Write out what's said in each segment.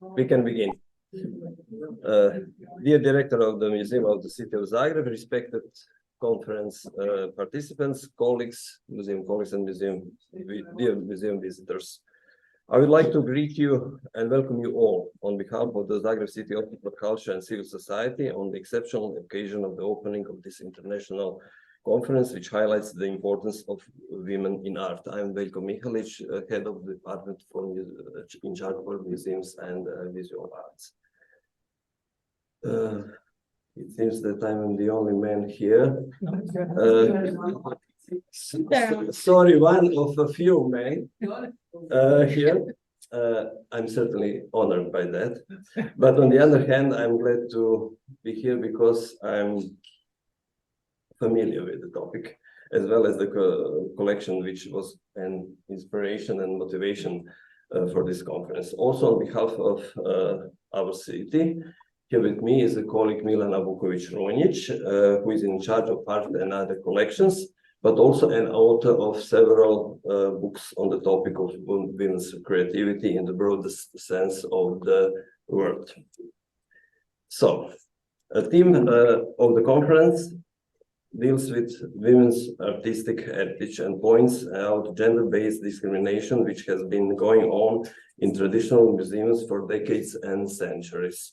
We can begin. Dear Director of the Museum of the City of Zagreb, respected conference participants, colleagues, museum colleagues and dear museum visitors. I would like to greet you and welcome you all on behalf of the Zagreb City Office for Culture and Civil Society on the exceptional occasion of the opening of this international conference, which highlights the importance of women in art. I am Veljko Mihalic, head of the department in charge of museums and visual arts. It seems that I'm the only man here. Sorry, one of a few men here. I'm certainly honored by that. But on the other hand, I'm glad to be here because I'm familiar with the topic, as well as the collection, which was an inspiration and motivation for this conference. Also, on behalf of our city, here with me is a colleague Milana Vuković-Runjić, who is in charge of art and other collections, but also an author of several books on the topic of women's creativity in the broadest sense of the word. So, a theme of the conference deals with women's artistic heritage and points out gender-based discrimination, which has been going on in traditional museums for decades and centuries.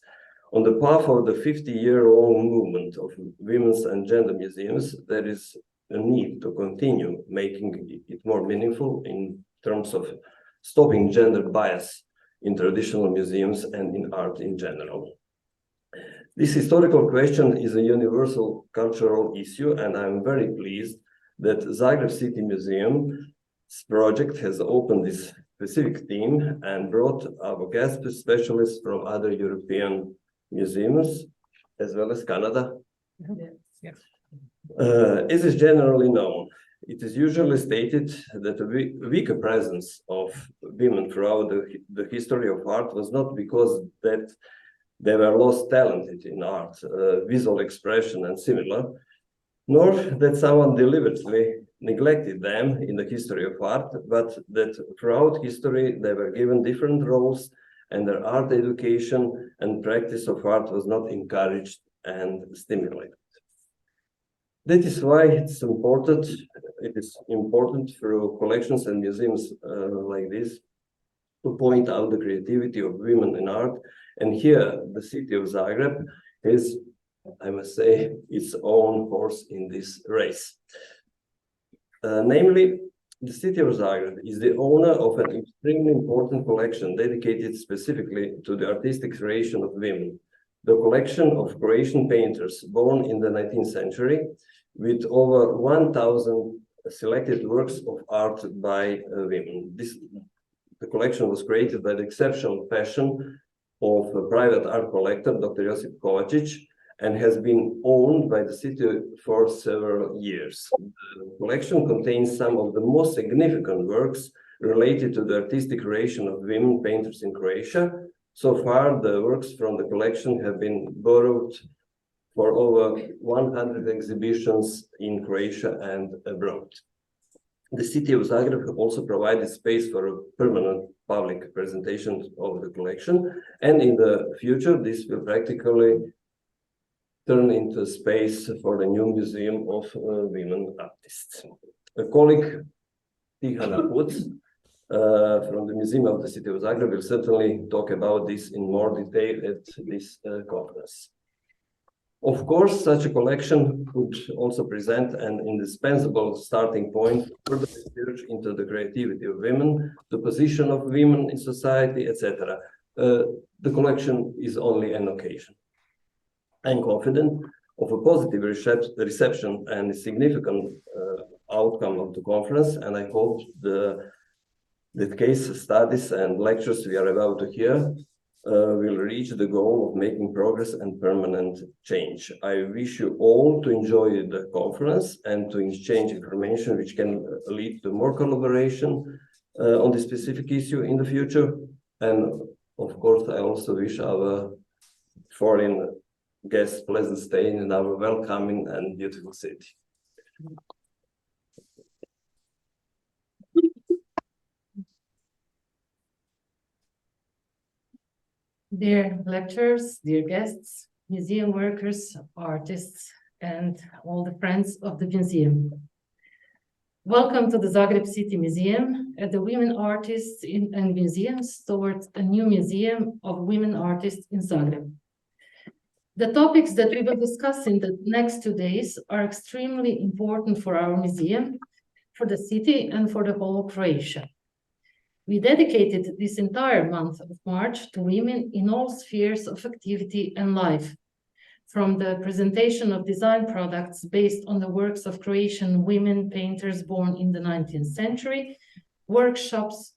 On the path of the 50-year-long movement of women's and gender museums, there is a need to continue making it more meaningful in terms of stopping gender bias in traditional museums and in art in general. This historical question is a universal cultural issue, and I'm very pleased that Zagreb City Museum's project has opened this specific theme and brought our guest specialists from other European museums, as well as Canada. Yes. As is generally known, it is usually stated that a weaker presence of women throughout the history of art was not because that they were lost talented in art, visual expression and similar, nor that someone deliberately neglected them in the history of art, but that throughout history they were given different roles and their art education and practice of art was not encouraged and stimulated. That is why it is important through collections and museums like this to point out the creativity of women in art. And here, the city of Zagreb is, I must say, its own horse in this race. Namely, the city of Zagreb is the owner of an extremely important collection dedicated specifically to the artistic creation of women. The collection of Croatian painters born in the 19th century, with over 1,000 selected works of art by women. The collection was created by the exceptional passion of a private art collector, Dr. Josip Kovačić, and has been owned by the city for several years. The collection contains some of the most significant works related to the artistic creation of women painters in Croatia. So far, the works from the collection have been borrowed for over 100 exhibitions in Croatia and abroad. The city of Zagreb also provided space for a permanent public presentation of the collection, and in the future, this will practically turn into space for the new museum of women artists. A colleague, Tihana Puc, from the Museum of the City of Zagreb, will certainly talk about this in more detail at this conference. Of course, such a collection could also present an indispensable starting point for the research into the creativity of women, the position of women in society, etc. The collection is only an occasion. I'm confident of a positive reception and a significant outcome of the conference, and I hope that case studies and lectures we are about to hear will reach the goal of making progress and permanent change. I wish you all to enjoy the conference and to exchange information which can lead to more collaboration on this specific issue in the future. And of course, I also wish our foreign guests pleasant stay in our welcoming and beautiful city. Dear lecturers, dear guests, museum workers, artists, and all the friends of the museum. Welcome to the Zagreb City Museum and the women artists and museums towards a new museum of women artists in Zagreb. The topics that we will discuss in the next 2 days are extremely important for our museum, for the city, and for the whole of Croatia. We dedicated this entire month of March to women in all spheres of activity and life, from the presentation of design products based on the works of Croatian women painters born in the 19th century, workshops,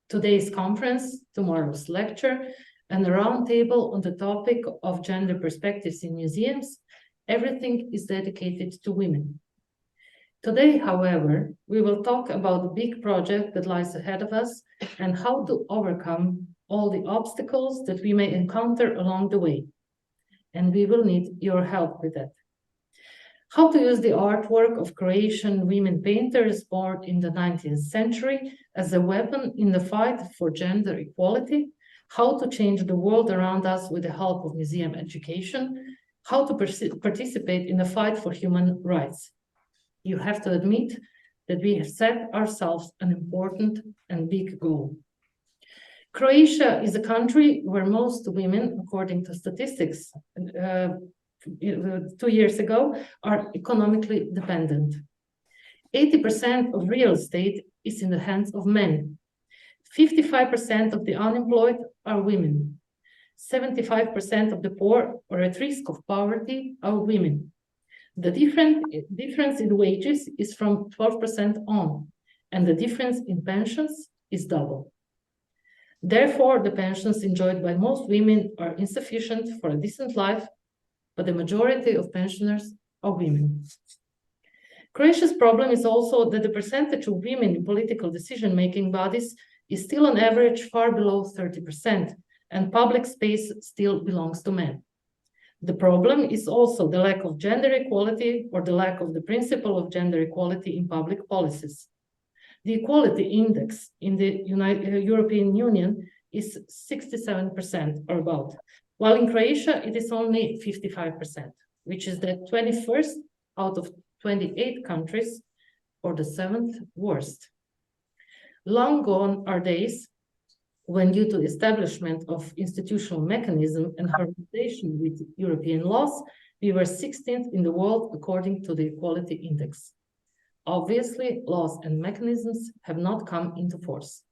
today's conference, tomorrow's lecture, and a roundtable on the topic of gender perspectives in museums. Everything is dedicated to women. Today, however, we will talk about the big project that lies ahead of us and how to overcome all the obstacles that we may encounter along the way. And we will need your help with that. How to use the artwork of Croatian women painters born in the 19th century as a weapon in the fight for gender equality, how to change the world around us with the help of museum education, how to participate in the fight for human rights. You have to admit that we have set ourselves an important and big goal. Croatia is a country where most women, according to statistics 2 years ago, are economically dependent. 80% of real estate is in the hands of men. 55% of the unemployed are women. 75% of the poor or at risk of poverty are women. The difference in wages is from 12% on, and the difference in pensions is double. Therefore, the pensions enjoyed by most women are insufficient for a decent life, but the majority of pensioners are women. Croatia's problem is also that the percentage of women in political decision-making bodies is still on average far below 30%, and public space still belongs to men. The problem is also the lack of gender equality or the lack of the principle of gender equality in public policies. The equality index in the European Union is 67% or about, while in Croatia it is only 55%, which is the 21st out of 28 countries, or the 7th worst. Long gone are days when, due to establishment of institutional mechanism and harmonization with European laws, we were 16th in the world according to the Equality Index. Obviously, laws and mechanisms have not come into force.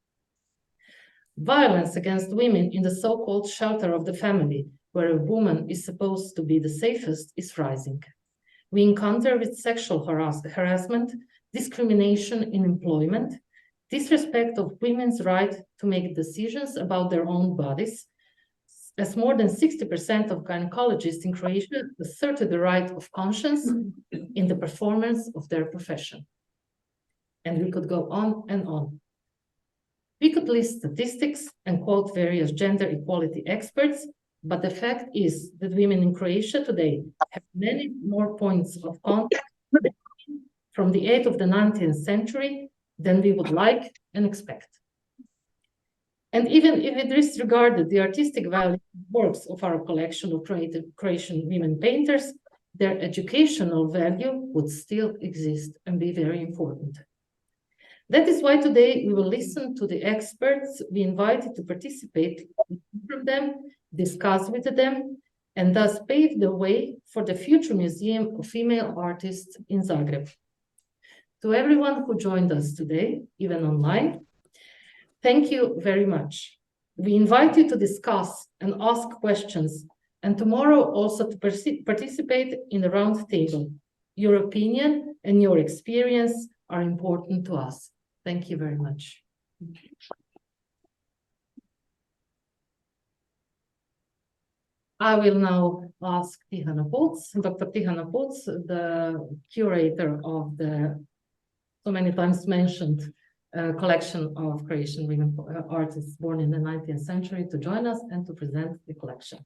Violence against women in the so-called shelter of the family, where a woman is supposed to be the safest, is rising. We encounter with sexual harassment, discrimination in employment, disrespect of women's right to make decisions about their own bodies, as more than 60% of gynecologists in Croatia asserted the right of conscience in the performance of their profession. And we could go on and on. We could list statistics and quote various gender equality experts, but the fact is that women in Croatia today have many more points of contact from the age of the 19th century than we would like and expect. And even if it disregarded the artistic value works of our collection of creative Croatian women painters, their educational value would still exist and be very important. That is why today we will listen to the experts we invited to participate from them, discuss with them, and thus pave the way for the future Museum of Female Artists in Zagreb. To everyone who joined us today, even online, thank you very much. We invite you to discuss and ask questions, and tomorrow also to participate in the round table. Your opinion and your experience are important to us. Thank you very much. I will now ask Tihana Puc, Dr. Tihana Puc, the curator of the so many times mentioned collection of Croatian women artists born in the 19th century, to join us and to present the collection.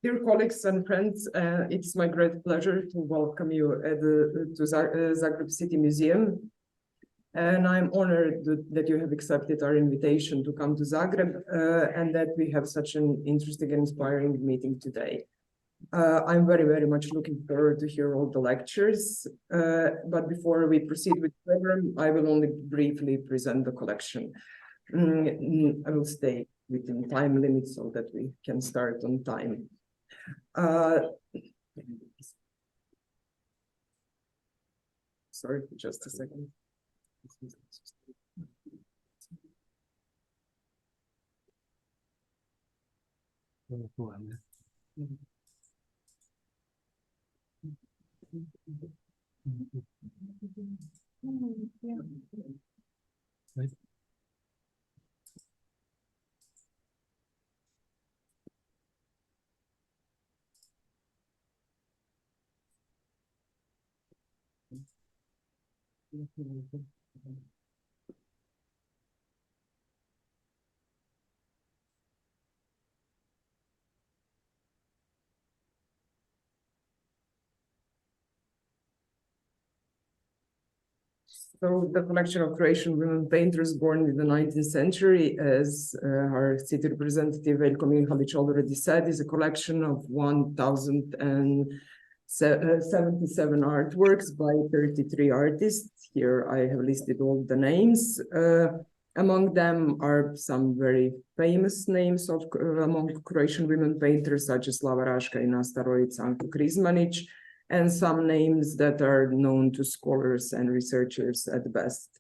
Dear colleagues and friends, it's my great pleasure to welcome you at to Zagreb City Museum. And I'm honored that you have accepted our invitation to come to Zagreb and that we have such an interesting and inspiring meeting today. I'm very, very much looking forward to hear all the lectures. But before we proceed with the program, I will only briefly present the collection. I will stay within time limits so that we can start on time. Sorry, just a second. So the collection of Croatian women painters born in the 19th century, as our city representative Veljko Mihalić already said, is a collection of 1,077 artworks by 33 artists. Here I have listed all the names. Among them are some very famous names of among Croatian women painters, such as Slava Raška, Nasta Rojić, Anka Krizmanić, and some names that are known to scholars and researchers at best.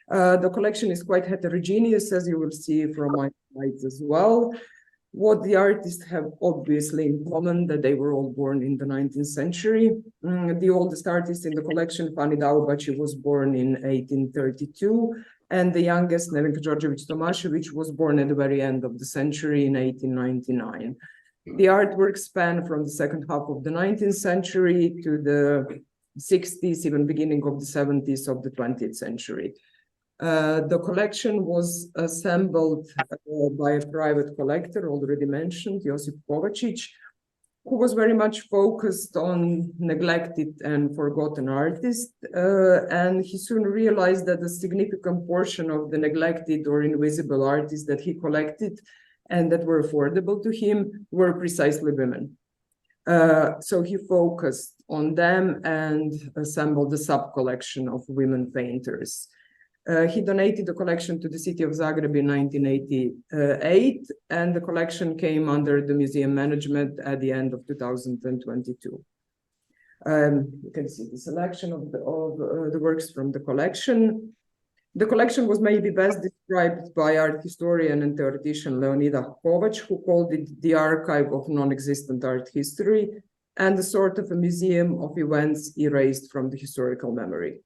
The collection is quite heterogeneous, as you will see from my slides as well. What the artists have obviously in common, that they were all born in the 19th century. The oldest artist in the collection, Pani Daubaci, was born in 1832, and the youngest, Nevenka Đorđević Tomašević, was born at the very end of the century in 1899. The artworks span from the second half of the 19th century to the 60s, even beginning of the 70s of the 20th century. The collection was assembled by a private collector, already mentioned, Josip Kovačić, who was very much focused on neglected and forgotten artists. And he soon realized that a significant portion of the neglected or invisible artists that he collected and that were affordable to him were precisely women. So he focused on them and assembled a sub-collection of women painters. He donated the collection to the city of Zagreb in 1988, and the collection came under the museum management at the end of 2022. You can see the selection of the works from the collection. The collection was maybe best described by art historian and theoretician Leonida Kovač, who called it the archive of non-existent art history and a sort of a museum of events erased from the historical memory.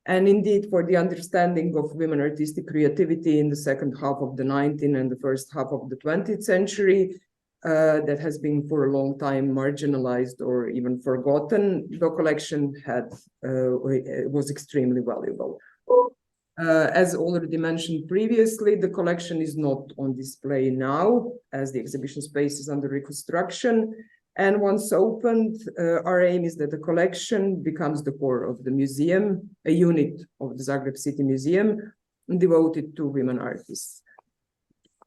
And indeed, for the understanding of women artistic creativity in the second half of the 19th and the first half of the 20th century, that has been for a long time marginalized or even forgotten, the collection was extremely valuable. As already mentioned previously, the collection is not on display now, as the exhibition space is under reconstruction. And once opened, our aim is that the collection becomes the core of the museum, a unit of the Zagreb City Museum devoted to women artists.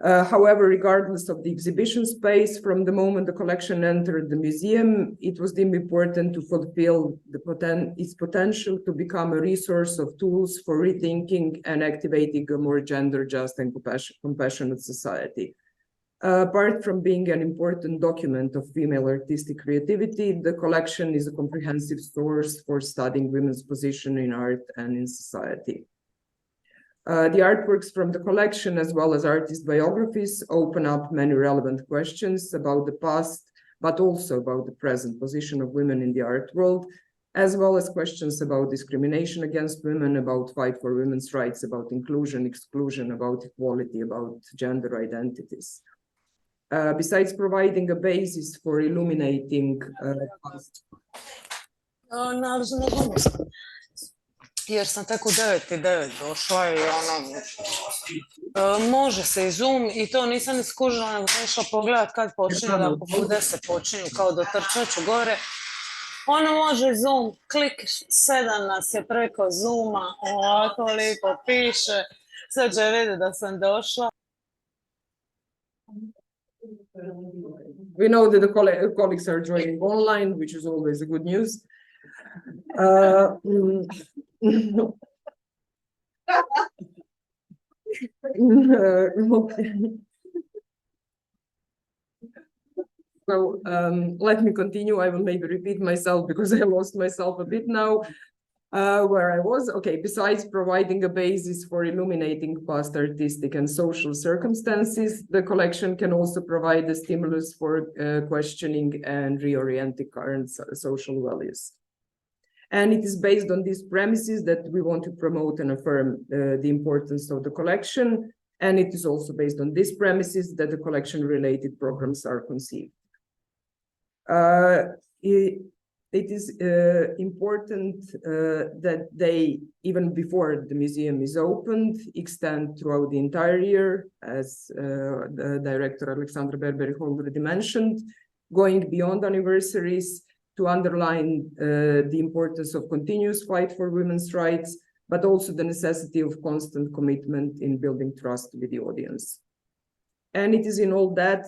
However, regardless of the exhibition space, from the moment the collection entered the museum, it was deemed important to fulfill its potential to become a resource of tools for rethinking and activating a more gender-just and compassionate society. Apart from being an important document of female artistic creativity, the collection is a comprehensive source for studying women's position in art and in society. The artworks from the collection, as well as artist biographies, open up many relevant questions about the past, but also about the present position of women in the art world, as well as questions about discrimination against women, about fight for women's rights, about inclusion, exclusion, about equality, about gender identities. Besides providing a basis for illuminating past. jer sam tek u 9:09 došla i može se i Zoom i to nisam ni skužila, nego sam išla pogledat kad počinju, da oko 10 počinju, kao dotrčat ću gore. Može Zoom, klik 7 nas je preko Zooma, ovako lijepo piše, sad će vidjeti da sam došla. We know that the colleagues are joining online, which is always a good news. So let me continue. I will maybe repeat myself because I lost myself a bit now. Where I was, okay, besides providing a basis for illuminating past artistic and social circumstances, the collection can also provide a stimulus for questioning and reorienting current social values. And it is based on these premises that we want to promote and affirm the importance of the collection. And it is also based on these premises that the collection-related programs are conceived. It is important that they, even before the museum is opened, extend throughout the entire year, as the director Alexandra Berberich already mentioned, going beyond anniversaries to underline the importance of continuous fight for women's rights, but also the necessity of constant commitment in building trust with the audience. And it is in all that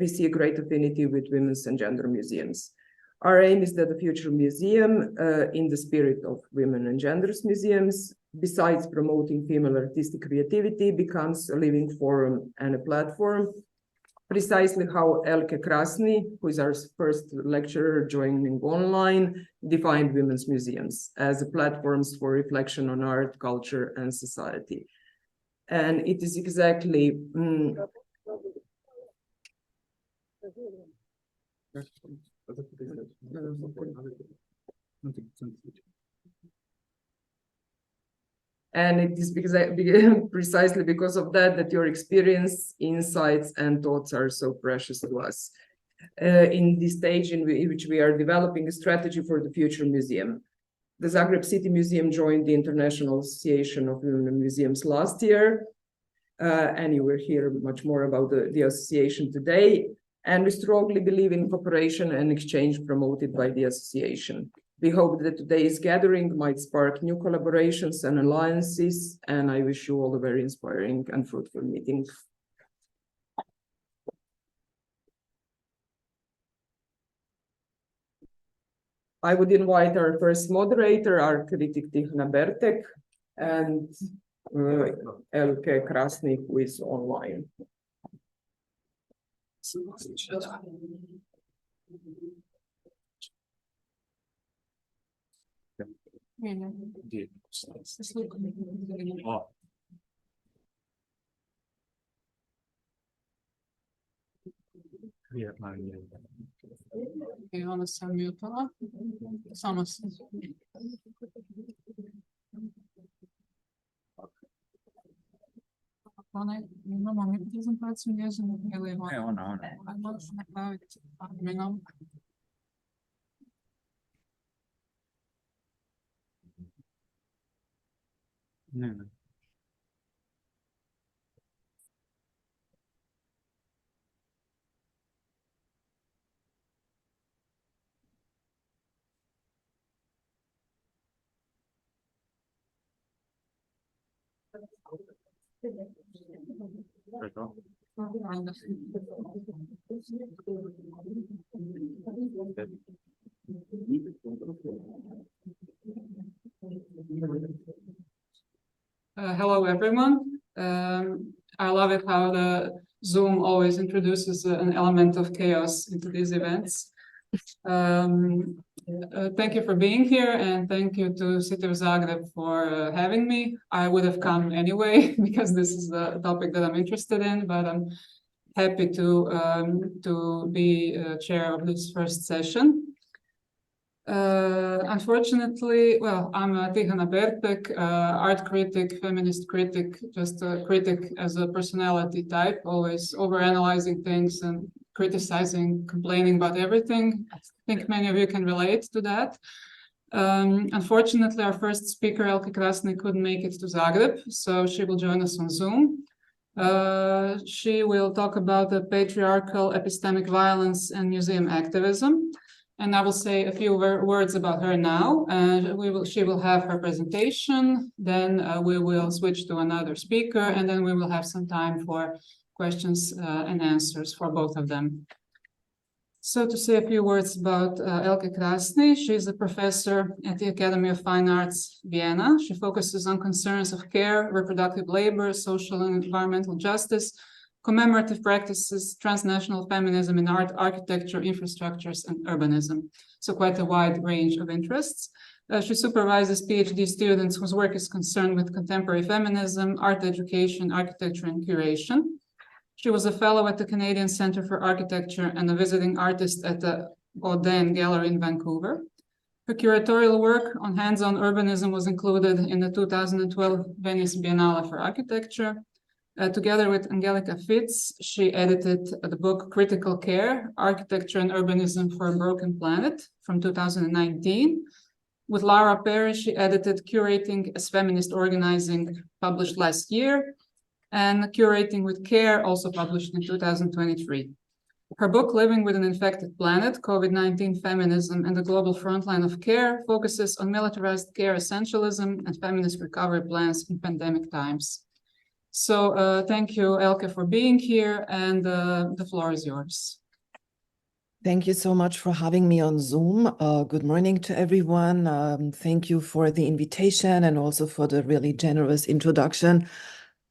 we see a great affinity with women's and gender museums. Our aim is that the future museum, in the spirit of women and genders museums, besides promoting female artistic creativity, becomes a living forum and a platform, precisely how Elke Krasny, who is our first lecturer joining online, defined women's museums as platforms for reflection on art, culture, and society. And it is exactly and it is precisely because of that your experience, insights, and thoughts are so precious to us. In this stage in which we are developing a strategy for the future museum. The Zagreb City Museum joined the International Association of Women Museums last year, and you will hear much more about the association today. And we strongly believe in cooperation and exchange promoted by the association. We hope that today's gathering might spark new collaborations and alliances, and I wish you all a very inspiring and fruitful meeting. I would invite our first moderator, our critic Tihana Bertek, and Elke Krasny, who is online. I onda sam mutala. Samo sam. Imamo mi prezentaciju njezinu ili ona. Možeš napraviti adminom. Ne. Hello, everyone. I love it how the Zoom always introduces an element of chaos into these events. Thank you for being here, and thank you to City of Zagreb for having me. I would have come anyway because this is the topic that I'm interested in, but I'm happy to be chair of this first session. Unfortunately, well, I'm Tihana Bertek, art critic, feminist critic, just a critic as a personality type, always overanalyzing things and criticizing, complaining about everything. I think many of you can relate to that. Unfortunately, our first speaker, Elke Krasny, couldn't make it to Zagreb, so she will join us on Zoom. She will talk about the patriarchal epistemic violence and museum activism. And I will say a few words about her now. She will have her presentation, then we will switch to another speaker, and then we will have some time for questions and answers for both of them. So to say a few words about Elke Krasny, she's a professor at the Academy of Fine Arts, Vienna. She focuses on concerns of care, reproductive labor, social and environmental justice, commemorative practices, transnational feminism in art, architecture, infrastructures, and urbanism. So quite a wide range of interests. She supervises PhD students whose work is concerned with contemporary feminism, art education, architecture, and curation. She was a fellow at the Canadian Centre for Architecture and a visiting artist at the Odin Gallery in Vancouver. Her curatorial work on hands-on urbanism was included in the 2012 Venice Biennale for Architecture. Together with Angelika Fitz, she edited the book Critical Care, Architecture and Urbanism for a Broken Planet from 2019. With Laura Perry, she edited Curating as Feminist Organizing, published last year, and Curating with Care, also published in 2023. Her book, Living with an Infected Planet, COVID-19 Feminism and the Global Frontline of Care, focuses on militarized care essentialism and feminist recovery plans in pandemic times. So thank you, Elke, for being here, and the floor is yours. Thank you so much for having me on Zoom. Good morning to everyone. Thank you for the invitation and also for the really generous introduction.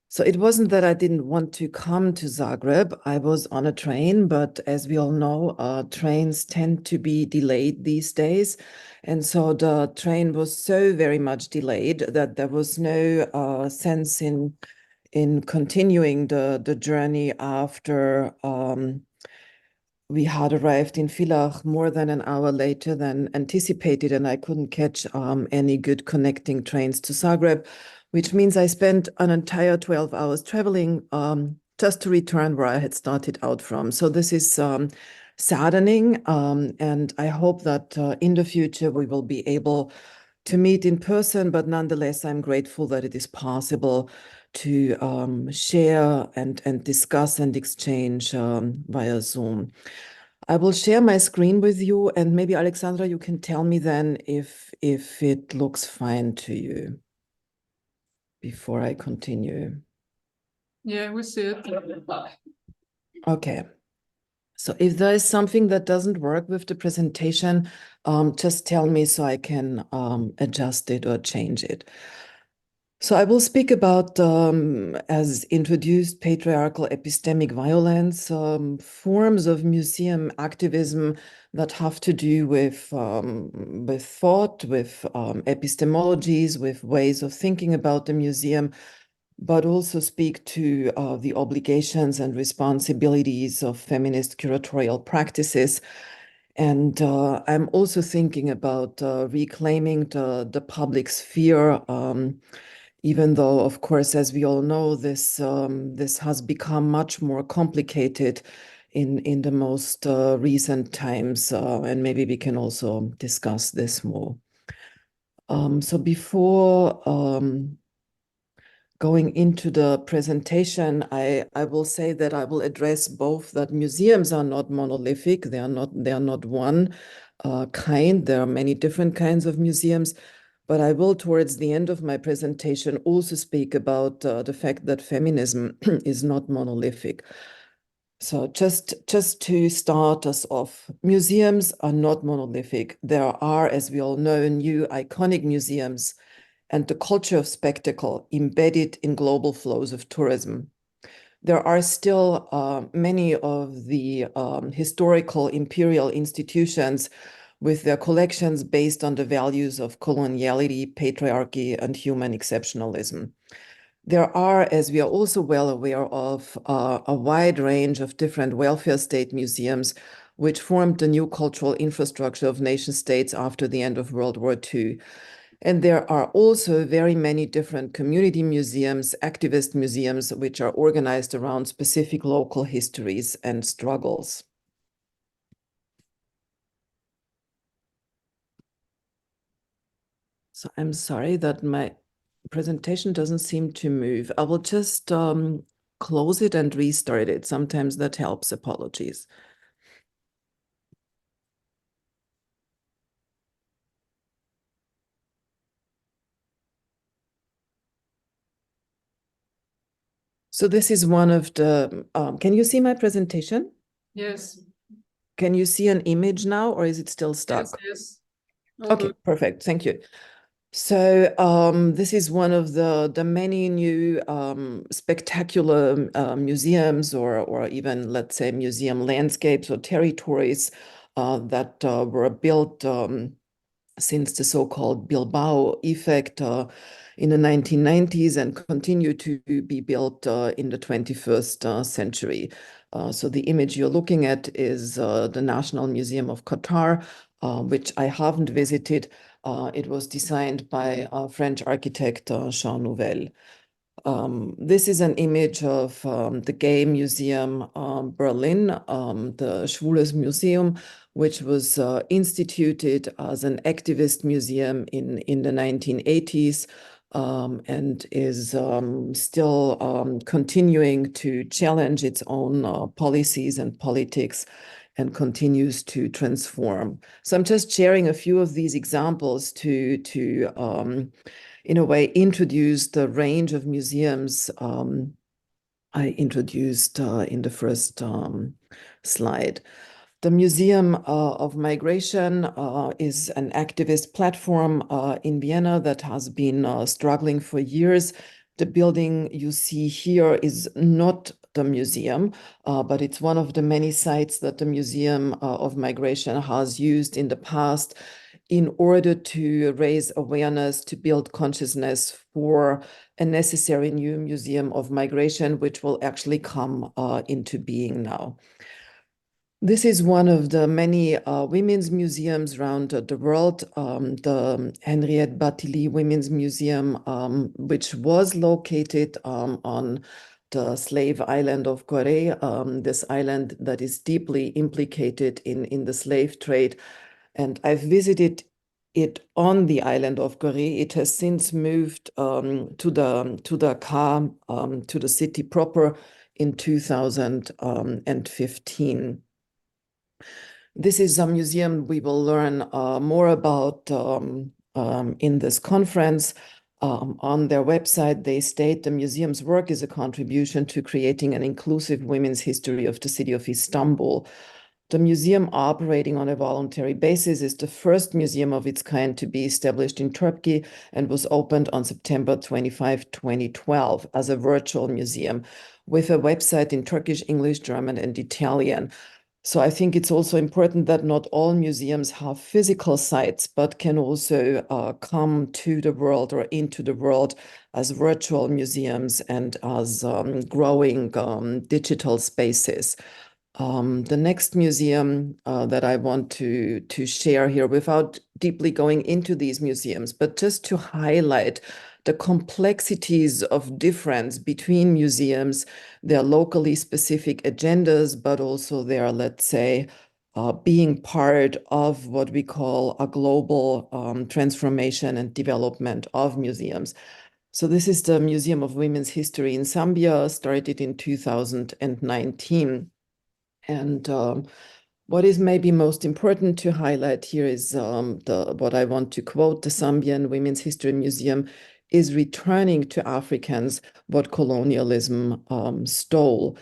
So it wasn't that I didn't want to come to Zagreb. I was on a train, but as we all know, trains tend to be delayed these days. And so the train was so very much delayed that there was no sense in continuing the journey after we had arrived in Villach more than an hour later than anticipated, and I couldn't catch any good connecting trains to Zagreb, which means I spent an entire 12 hours traveling just to return where I had started out from. So this is saddening, and I hope that in the future we will be able to meet in person, but nonetheless, I'm grateful that it is possible to share and discuss and exchange via Zoom. I will share my screen with you, and maybe Alexandra, you can tell me then if it looks fine to you before I continue. Yeah, we see it. Okay. So if there is something that doesn't work with the presentation, just tell me so I can adjust it or change it. So I will speak about, as introduced, patriarchal epistemic violence, forms of museum activism that have to do with thought, with epistemologies, with ways of thinking about the museum, but also speak to the obligations and responsibilities of feminist curatorial practices. And I'm also thinking about reclaiming the public sphere, even though, of course, as we all know, this has become much more complicated in the most recent times, and maybe we can also discuss this more. So before going into the presentation, I will say that I will address both that museums are not monolithic. They are not one kind. There are many different kinds of museums. But I will, towards the end of my presentation, also speak about the fact that feminism is not monolithic. So just to start us off, museums are not monolithic. There are, as we all know, new iconic museums and the culture of spectacle embedded in global flows of tourism. There are still many of the historical imperial institutions with their collections based on the values of coloniality, patriarchy, and human exceptionalism. There are, as we are also well aware of, a wide range of different welfare state museums which formed the new cultural infrastructure of nation states after the end of World War II. And there are also very many different community museums, activist museums, which are organized around specific local histories and struggles. So I'm sorry that my presentation doesn't seem to move. I will just close it and restart it. Sometimes that helps. Apologies. So this is one of the, can you see my presentation? Yes. Can you see an image now, or is it still stuck? Yes. Okay, perfect. Thank you. So this is one of the many new spectacular museums or even, let's say, museum landscapes or territories that were built since the so-called Bilbao effect in the 1990s and continue to be built in the 21st century. So the image you're looking at is the National Museum of Qatar, which I haven't visited. It was designed by French architect Jean Nouvel. This is an image of the Gay Museum Berlin, the Schwules Museum, which was instituted as an activist museum in the 1980s and is still continuing to challenge its own policies and politics and continues to transform. So I'm just sharing a few of these examples to in a way, introduce the range of museums I introduced in the first slide. The Museum of Migration is an activist platform in Vienna that has been struggling for years. The building you see here is not the museum, but it's one of the many sites that the Museum of Migration has used in the past in order to raise awareness, to build consciousness for a necessary new Museum of Migration, which will actually come into being now. This is one of the many women's museums around the world, the Henriette Batilly Women's Museum, which was located on the slave island of Gorée, this island that is deeply implicated in the slave trade. And I've visited it on the island of Gorée. It has since moved to Dakar, to the city proper in 2015. This is a museum we will learn more about in this conference. On their website, they state the museum's work is a contribution to creating an inclusive women's history of the city of Istanbul. The museum, operating on a voluntary basis, is the first museum of its kind to be established in Turkey and was opened on September 25, 2012 as a virtual museum with a website in Turkish, English, German, and Italian. So I think it's also important that not all museums have physical sites, but can also come to the world or into the world as virtual museums and as growing digital spaces. The next museum that I want to share here, without deeply going into these museums, but just to highlight the complexities of difference between museums, their locally specific agendas, but also their, let's say, being part of what we call a global transformation and development of museums. So this is the Museum of Women's History in Zambia, started in 2019. And what is maybe most important to highlight here is what I want to quote: the Zambian Women's History Museum is returning to Africans what colonialism stole.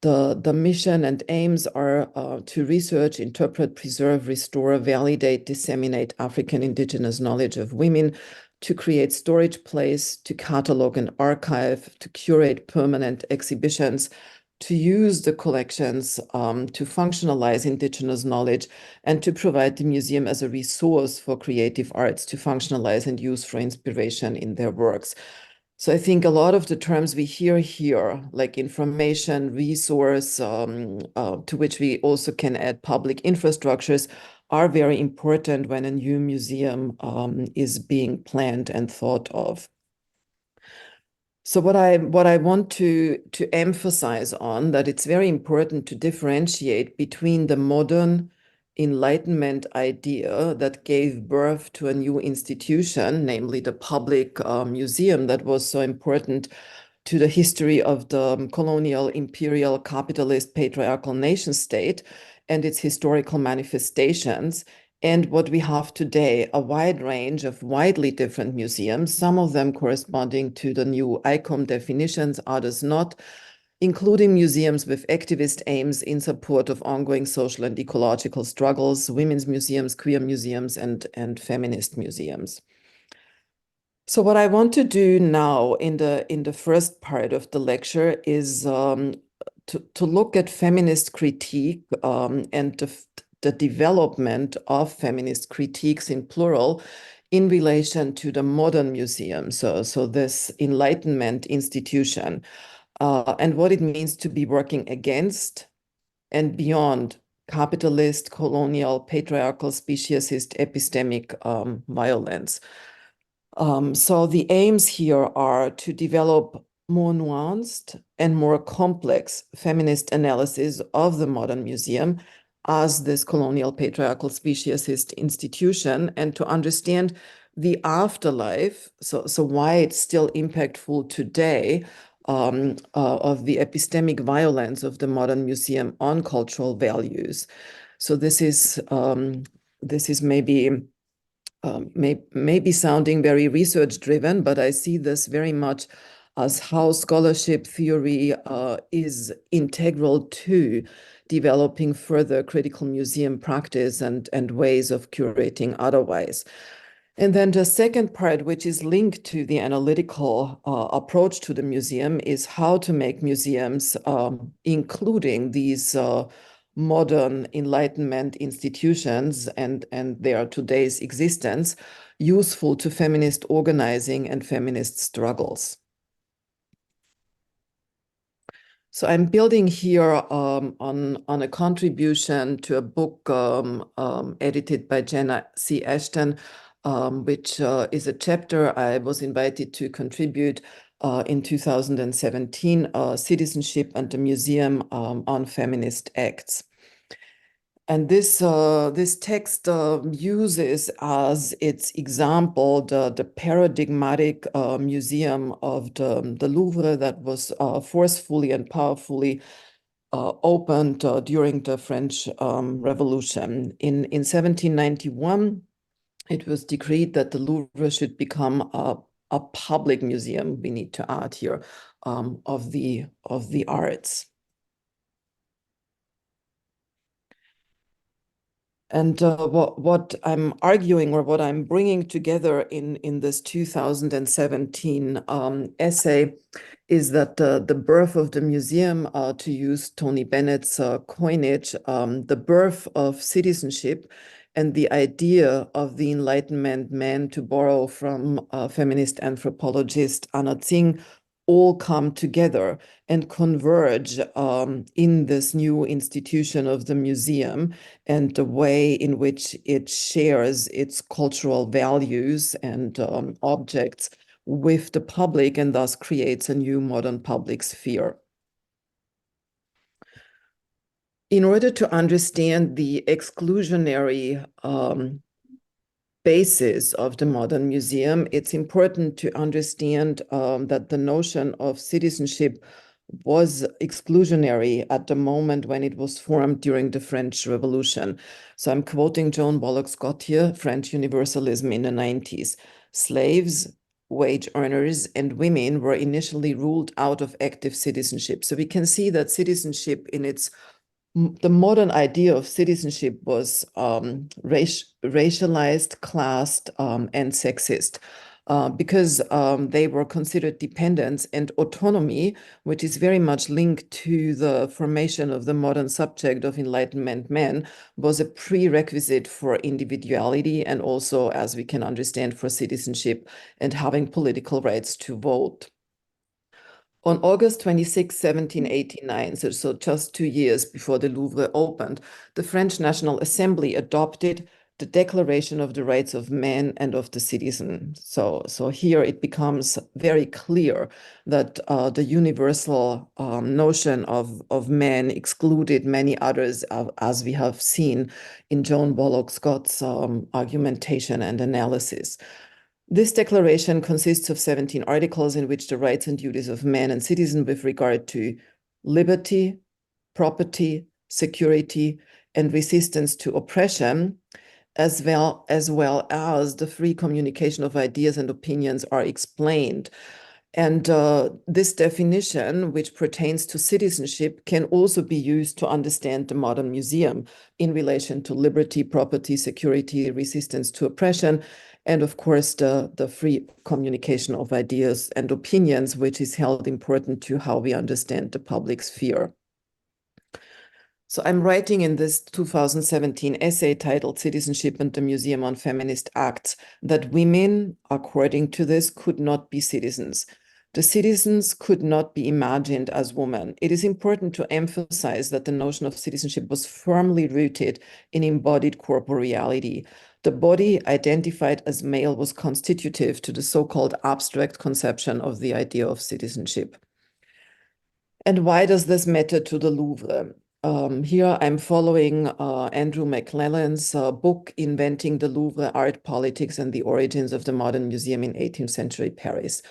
The mission and aims are to research, interpret, preserve, restore, validate, disseminate African indigenous knowledge of women, to create storage place, to catalog and archive, to curate permanent exhibitions, to use the collections to functionalize indigenous knowledge, and to provide the museum as a resource for creative arts to functionalize and use for inspiration in their works. So I think a lot of the terms we hear here, like information, resource, to which we also can add public infrastructures, are very important when a new museum is being planned and thought of. So what I want to emphasize on, that it's very important to differentiate between the modern Enlightenment idea that gave birth to a new institution, namely the public museum that was so important to the history of the colonial, imperial, capitalist, patriarchal nation state and its historical manifestations. And what we have today, a wide range of widely different museums, some of them corresponding to the new ICOM definitions, others not, including museums with activist aims in support of ongoing social and ecological struggles, women's museums, queer museums, and feminist museums. So what I want to do now in the first part of the lecture is to look at feminist critique and the development of feminist critiques in plural in relation to the modern museum, so this Enlightenment institution, and what it means to be working against and beyond capitalist, colonial, patriarchal, speciesist, epistemic violence. So the aims here are to develop more nuanced and more complex feminist analysis of the modern museum as this colonial, patriarchal, speciesist institution, and to understand the afterlife, so why it's still impactful today, of the epistemic violence of the modern museum on cultural values. So this is maybe sounding very research driven, but I see this very much as how scholarship theory is integral to developing further critical museum practice and ways of curating otherwise. And then the second part, which is linked to the analytical approach to the museum, is how to make museums, including these modern Enlightenment institutions and their today's existence, useful to feminist organizing and feminist struggles. So I'm building here on a contribution to a book edited by Jenna C. Ashton, which is a chapter I was invited to contribute in 2017, Citizenship and the Museum on Feminist Acts. And this text uses as its example the paradigmatic museum of the Louvre that was forcefully and powerfully opened during the French Revolution. In 1791, it was decreed that the Louvre should become a public museum, we need to add here, of the arts. And what I'm arguing, or what I'm bringing together in this 2017 essay, is that the birth of the museum, to use Tony Bennett's coinage, the birth of citizenship and the idea of the Enlightenment man, to borrow from feminist anthropologist Anna Tsing, all come together and converge in this new institution of the museum and the way in which it shares its cultural values and objects with the public, and thus creates a new modern public sphere. In order to understand the exclusionary basis of the modern museum, it's important to understand that the notion of citizenship was exclusionary at the moment when it was formed during the French Revolution. So I'm quoting Joan Bullock-Scott here, French Universalism in the 90s. Slaves, wage earners, and women were initially ruled out of active citizenship. So we can see that citizenship in the modern idea of citizenship was racialized, classed, and sexist, because they were considered dependents, and autonomy, which is very much linked to the formation of the modern subject of Enlightenment men, was a prerequisite for individuality and also, as we can understand, for citizenship and having political rights to vote. On August 26, 1789, so just 2 years before the Louvre opened, the French National Assembly adopted the Declaration of the Rights of Man and of the Citizen. So here it becomes very clear that the universal notion of man excluded many others, as we have seen in Joan Bullock Scott's argumentation and analysis. This declaration consists of 17 articles in which the rights and duties of man and citizen with regard to liberty, property, security, and resistance to oppression, as well as the free communication of ideas and opinions, are explained. And this definition, which pertains to citizenship, can also be used to understand the modern museum in relation to liberty, property, security, resistance to oppression, and of course, the free communication of ideas and opinions, which is held important to how we understand the public sphere. So I'm writing in this 2017 essay titled Citizenship and the Museum on Feminist Acts that women, according to this, could not be citizens. The citizens could not be imagined as women. It is important to emphasize that the notion of citizenship was firmly rooted in embodied corporeality. The body identified as male was constitutive to the so-called abstract conception of the idea of citizenship. And why does this matter to the Louvre? Here I'm following Andrew McClellan's book, Inventing the Louvre, Art, Politics, and the Origins of the Modern Museum in 18th Century Paris.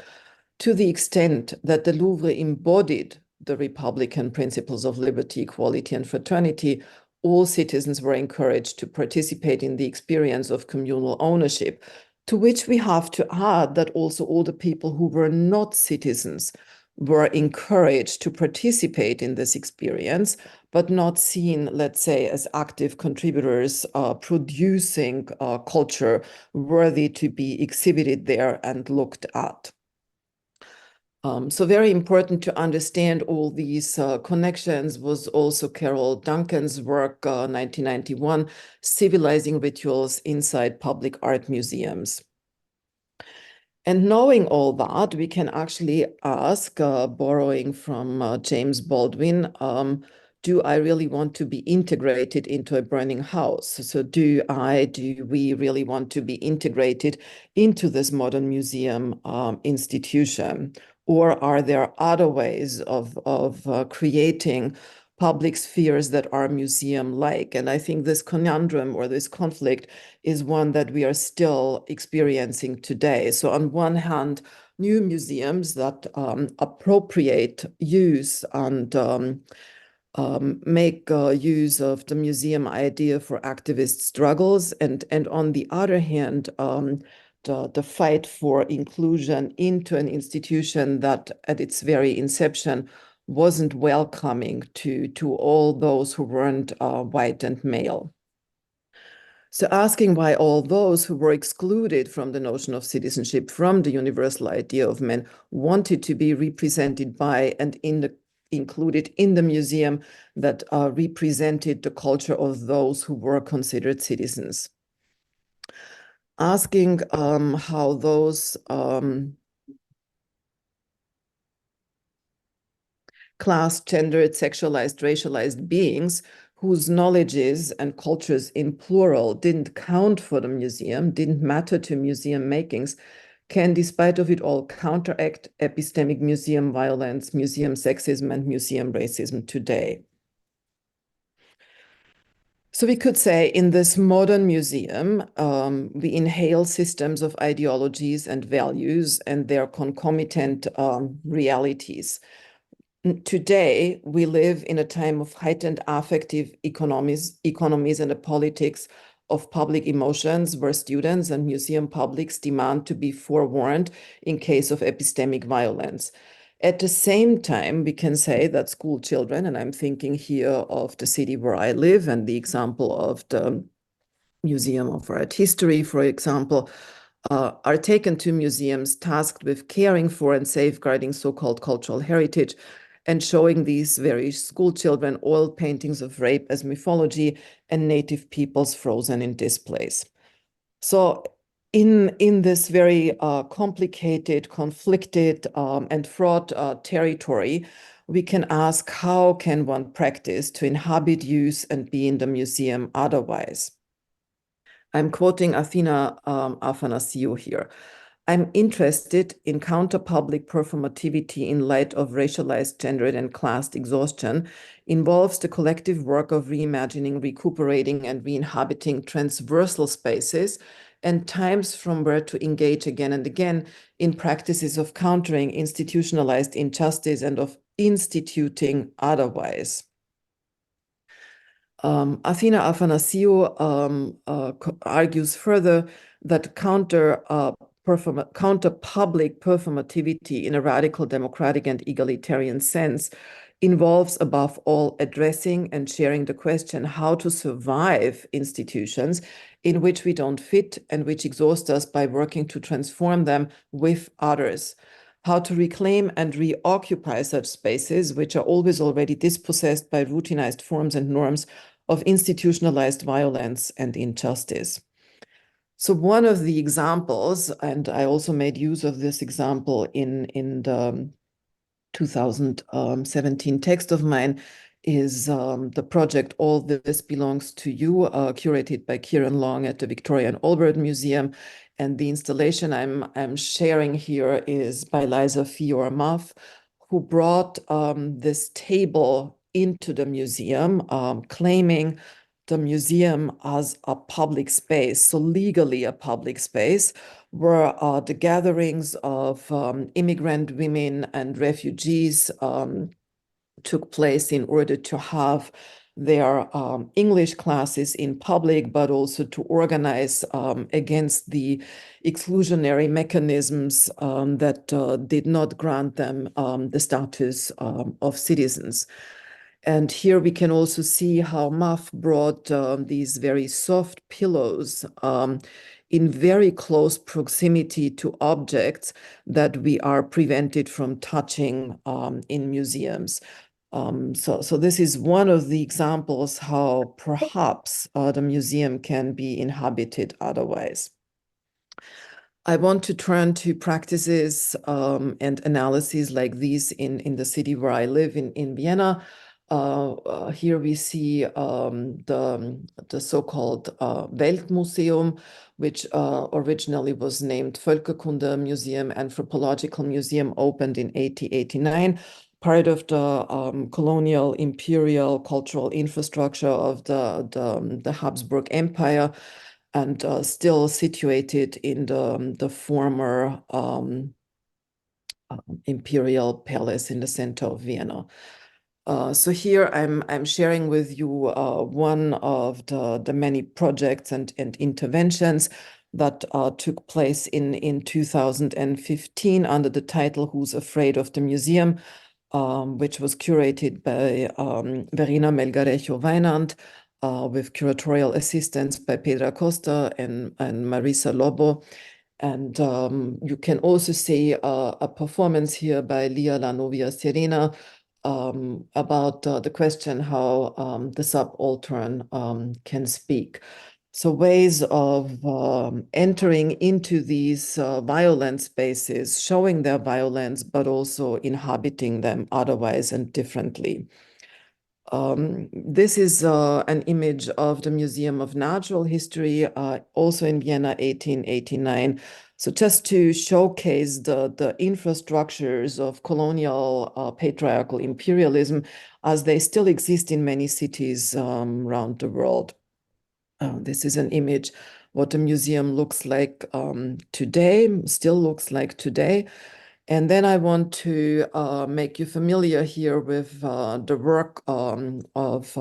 To the extent that the Louvre embodied the Republican principles of liberty, equality, and fraternity, all citizens were encouraged to participate in the experience of communal ownership, to which we have to add that also all the people who were not citizens were encouraged to participate in this experience, but not seen, let's say, as active contributors producing culture worthy to be exhibited there and looked at. So very important to understand all these connections was also Carol Duncan's work, 1991, Civilizing Rituals Inside Public Art Museums. And knowing all that, we can actually ask, borrowing from James Baldwin, do I really want to be integrated into a burning house? So do we really want to be integrated into this modern museum institution? Or are there other ways of creating public spheres that are museum-like? And I think this conundrum or this conflict is one that we are still experiencing today. So on one hand, new museums that appropriate use and make use of the museum idea for activist struggles, and on the other hand, the fight for inclusion into an institution that at its very inception wasn't welcoming to all those who weren't white and male. So asking why all those who were excluded from the notion of citizenship, from the universal idea of men, wanted to be represented by and included in the museum that represented the culture of those who were considered citizens. Asking how those class, gendered, sexualized, racialized beings whose knowledges and cultures in plural didn't count for the museum, didn't matter to museum makings, can, despite of it all, counteract epistemic museum violence, museum sexism, and museum racism today. So we could say in this modern museum, we inhale systems of ideologies and values and their concomitant realities. Today, we live in a time of heightened affective economies and a politics of public emotions where students and museum publics demand to be forewarned in case of epistemic violence. At the same time, we can say that school children, and I'm thinking here of the city where I live and the example of the Museum of Art History, for example, are taken to museums tasked with caring for and safeguarding so-called cultural heritage and showing these very school children oil paintings of rape as mythology and native peoples frozen in displays. So in this very complicated, conflicted, and fraught territory, we can ask, how can one practice to inhabit, use, and be in the museum otherwise? I'm quoting Athena Athanasiou here. I'm interested in counter-public performativity in light of racialized, gendered, and classed exhaustion involves the collective work of reimagining, recuperating, and re-inhabiting transversal spaces and times from where to engage again and again in practices of countering institutionalized injustice and of instituting otherwise. Athena Athanasiou argues further that counter-public performativity in a radical democratic and egalitarian sense involves above all addressing and sharing the question how to survive institutions in which we don't fit and which exhaust us by working to transform them with others. How to reclaim and reoccupy such spaces which are always already dispossessed by routinized forms and norms of institutionalized violence and injustice. So one of the examples, and I also made use of this example in the 2017 text of mine, is the project All This Belongs to You, curated by Kieran Long at the Victoria and Albert Museum. And the installation I'm sharing here is by Liza Fior-Muff, who brought this table into the museum, claiming the museum as a public space, so legally a public space, where the gatherings of immigrant women and refugees took place in order to have their English classes in public, but also to organize against the exclusionary mechanisms that did not grant them the status of citizens. And here we can also see how Muff brought these very soft pillows in very close proximity to objects that we are prevented from touching in museums. So this is one of the examples how perhaps the museum can be inhabited otherwise. I want to turn to practices and analyses like these in the city where I live in Vienna. Here we see the so-called Weltmuseum, which originally was named Völkerkunde Museum, Anthropological Museum, opened in 1889, part of the colonial imperial cultural infrastructure of the Habsburg Empire, and still situated in the former imperial palace in the center of Vienna. So here I'm sharing with you one of the many projects and interventions that took place in 2015 under the title Who's Afraid of the Museum, which was curated by Verena Melgarejo-Weinand, with curatorial assistance by Pedra Costa and Marisa Lobo. And you can also see a performance here by Lia La Novia Serena about the question how the subaltern can speak. So ways of entering into these violent spaces, showing their violence, but also inhabiting them otherwise and differently. This is an image of the Museum of Natural History, also in Vienna, 1889. So just to showcase the infrastructures of colonial patriarchal imperialism as they still exist in many cities around the world. This is an image what the museum looks like today, still looks like today. And then I want to make you familiar here with the work of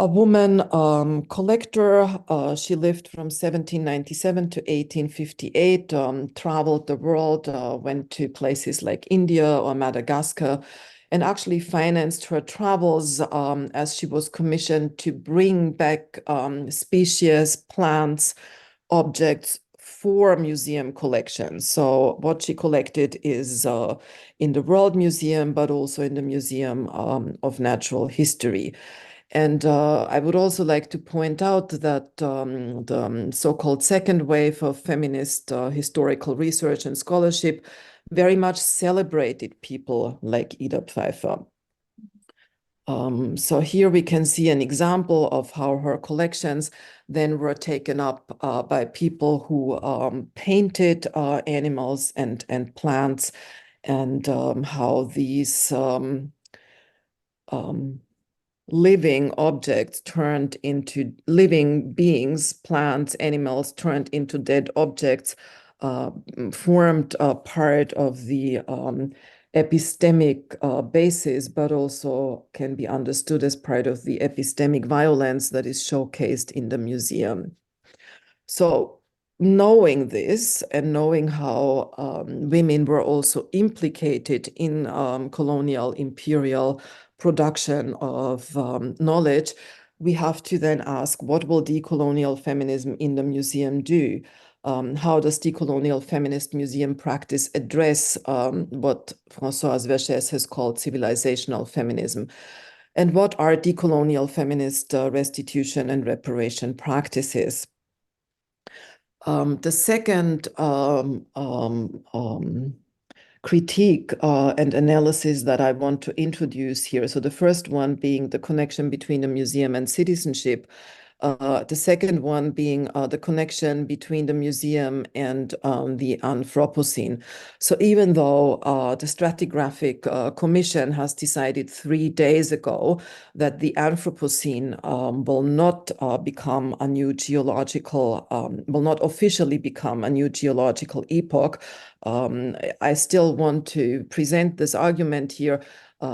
a woman collector. She lived from 1797 to 1858, traveled the world, went to places like India or Madagascar, and actually financed her travels as she was commissioned to bring back species, plants, objects for museum collections. So what she collected is in the World Museum, but also in the Museum of Natural History. And I would also like to point out that the so-called second wave of feminist historical research and scholarship very much celebrated people like Ida Pfeiffer. So here we can see an example of how her collections then were taken up by people who painted animals and plants, and how these living objects turned into living beings, plants, animals turned into dead objects, formed part of the epistemic basis, but also can be understood as part of the epistemic violence that is showcased in the museum. So knowing this and knowing how women were also implicated in colonial imperial production of knowledge, we have to then ask, what will decolonial feminism in the museum do? How does decolonial feminist museum practice address what Françoise Vergès has called civilizational feminism? And what are decolonial feminist restitution and reparation practices? The second critique and analysis that I want to introduce here. So the first one being the connection between the museum and citizenship. The second one being the connection between the museum and the Anthropocene. So even though the Stratigraphic Commission has decided 3 days ago that the Anthropocene will not become a new geological, will not officially become a new geological epoch, I still want to present this argument here.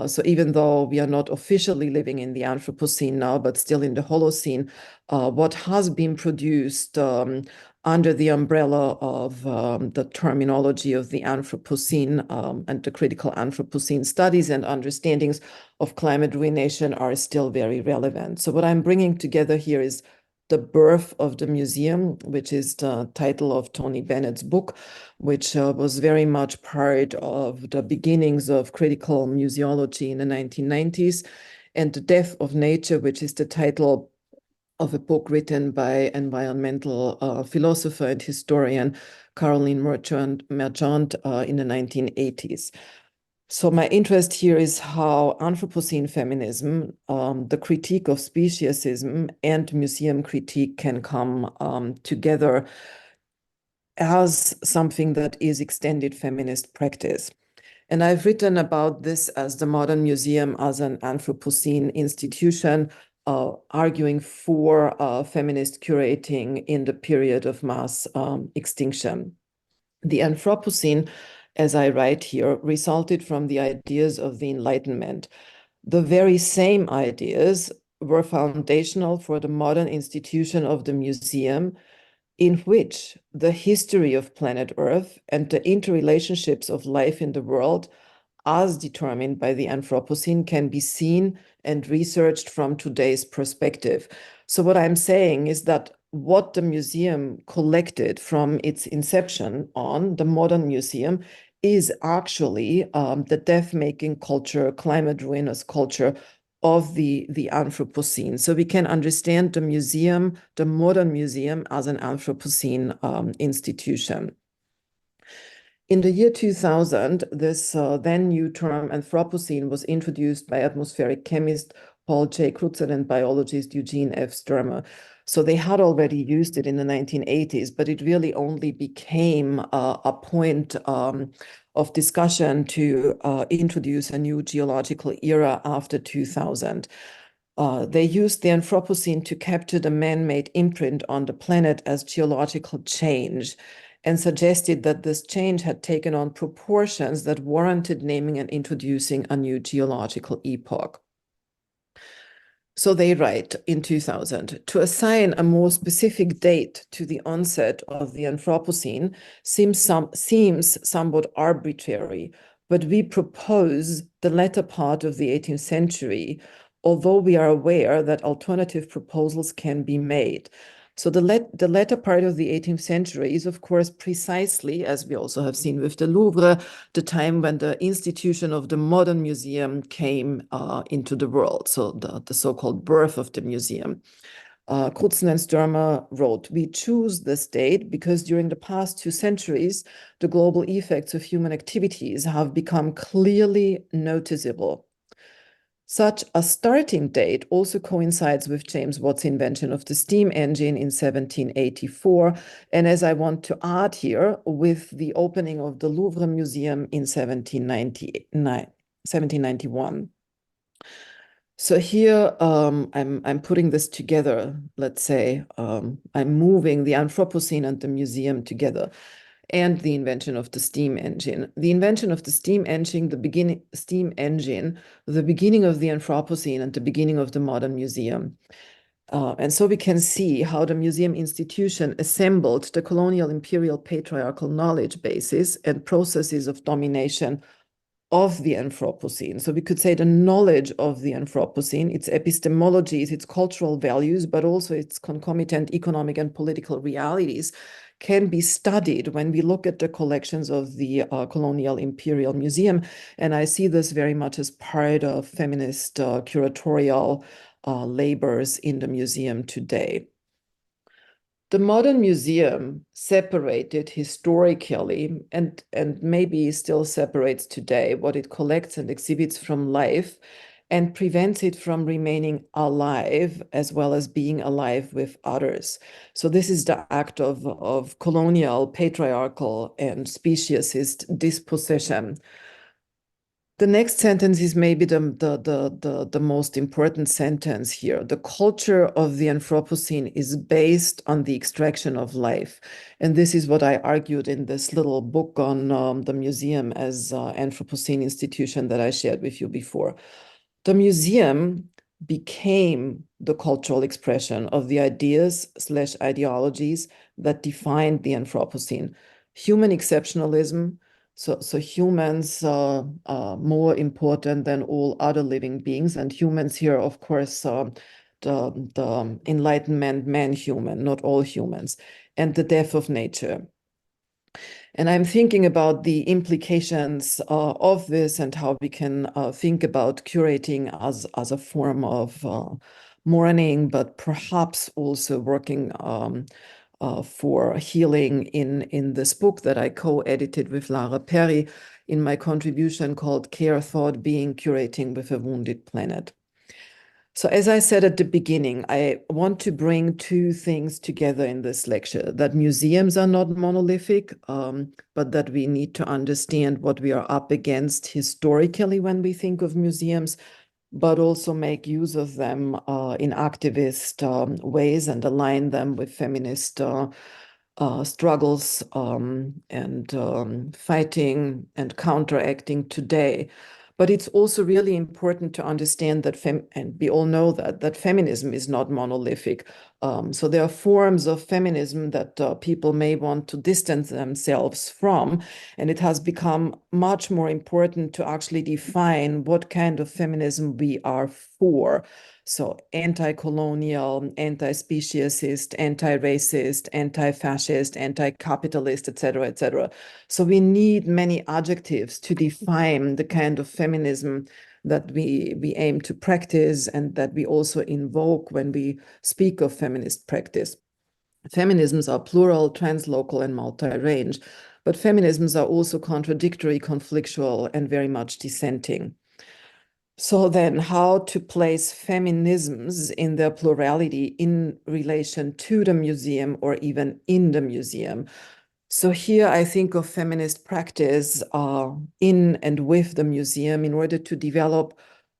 So even though we are not officially living in the Anthropocene now, but still in the Holocene, what has been produced under the umbrella of the terminology of the Anthropocene and the critical Anthropocene studies and understandings of climate ruination are still very relevant. So what I'm bringing together here is The Birth of the Museum, which is the title of Tony Bennett's book, which was very much part of the beginnings of critical museology in the 1990s, and The Death of Nature, which is the title of a book written by environmental philosopher and historian Caroline Merchant in the 1980s. So my interest here is how Anthropocene feminism, the critique of speciesism and museum critique can come together as something that is extended feminist practice. And I've written about this as the modern museum as an Anthropocene institution, arguing for feminist curating in the period of mass extinction. The Anthropocene, as I write here, resulted from the ideas of the Enlightenment. The very same ideas were foundational for the modern institution of the museum, in which the history of planet Earth and the interrelationships of life in the world, as determined by the Anthropocene, can be seen and researched from today's perspective. So what I'm saying is that what the museum collected from its inception on, the modern museum, is actually the death-making culture, climate ruinous culture of the Anthropocene. So we can understand the museum, the modern museum, as an Anthropocene institution. In the year 2000, this then new term Anthropocene was introduced by atmospheric chemist Paul J. Crutzen and biologist Eugene F. Sturmer. So they had already used it in the 1980s, but it really only became a point of discussion to introduce a new geological era after 2000. They used the Anthropocene to capture the man-made imprint on the planet as geological change, and suggested that this change had taken on proportions that warranted naming and introducing a new geological epoch. So they write in 2000, to assign a more specific date to the onset of the Anthropocene seems somewhat arbitrary, but we propose the latter part of the 18th century, although we are aware that alternative proposals can be made. So the latter part of the 18th century is, of course, precisely, as we also have seen with the Louvre, the time when the institution of the modern museum came into the world, so the so-called birth of the museum. Crutzen and Sturmer wrote, we choose this date because during the past 2 centuries, the global effects of human activities have become clearly noticeable. Such a starting date also coincides with James Watt's invention of the steam engine in 1784, and as I want to add here, with the opening of the Louvre Museum in 1791. So here I'm putting this together, let's say, I'm moving the Anthropocene and the museum together, and the invention of the steam engine. The invention of the steam engine, the beginning of the Anthropocene and the beginning of the modern museum. And so we can see how the museum institution assembled the colonial imperial patriarchal knowledge bases and processes of domination of the Anthropocene. So we could say the knowledge of the Anthropocene, its epistemologies, its cultural values, but also its concomitant economic and political realities can be studied when we look at the collections of the Colonial Imperial Museum. And I see this very much as part of feminist curatorial labors in the museum today. The modern museum separated historically and maybe still separates today what it collects and exhibits from life and prevents it from remaining alive as well as being alive with others. So this is the act of colonial, patriarchal, and speciesist dispossession. The next sentence is maybe the most important sentence here. The culture of the Anthropocene is based on the extraction of life. And this is what I argued in this little book on the museum as Anthropocene institution that I shared with you before. The museum became the cultural expression of the ideas/ideologies that defined the Anthropocene. Human exceptionalism, so humans are more important than all other living beings, and humans here, of course, the Enlightenment man-human, not all humans, and the death of nature. And I'm thinking about the implications of this and how we can think about curating as a form of mourning, but perhaps also working for healing in this book that I co-edited with Lara Perry in my contribution called Care, Thought, Being, Curating with a Wounded Planet. So as I said at the beginning, I want to bring two things together in this lecture, that museums are not monolithic, but that we need to understand what we are up against historically when we think of museums, but also make use of them in activist ways and align them with feminist struggles and fighting and counteracting today. But it's also really important to understand that, and we all know that feminism is not monolithic. So there are forms of feminism that people may want to distance themselves from, and it has become much more important to actually define what kind of feminism we are for. So anti-colonial, anti-speciesist, anti-racist, anti-fascist, anti-capitalist, etc., etc. So we need many adjectives to define the kind of feminism that we aim to practice and that we also invoke when we speak of feminist practice. Feminisms are plural, translocal, and multi-range, but feminisms are also contradictory, conflictual, and very much dissenting. So then how to place feminisms in their plurality in relation to the museum or even in the museum? So here I think of feminist practice in and with the museum in order to develop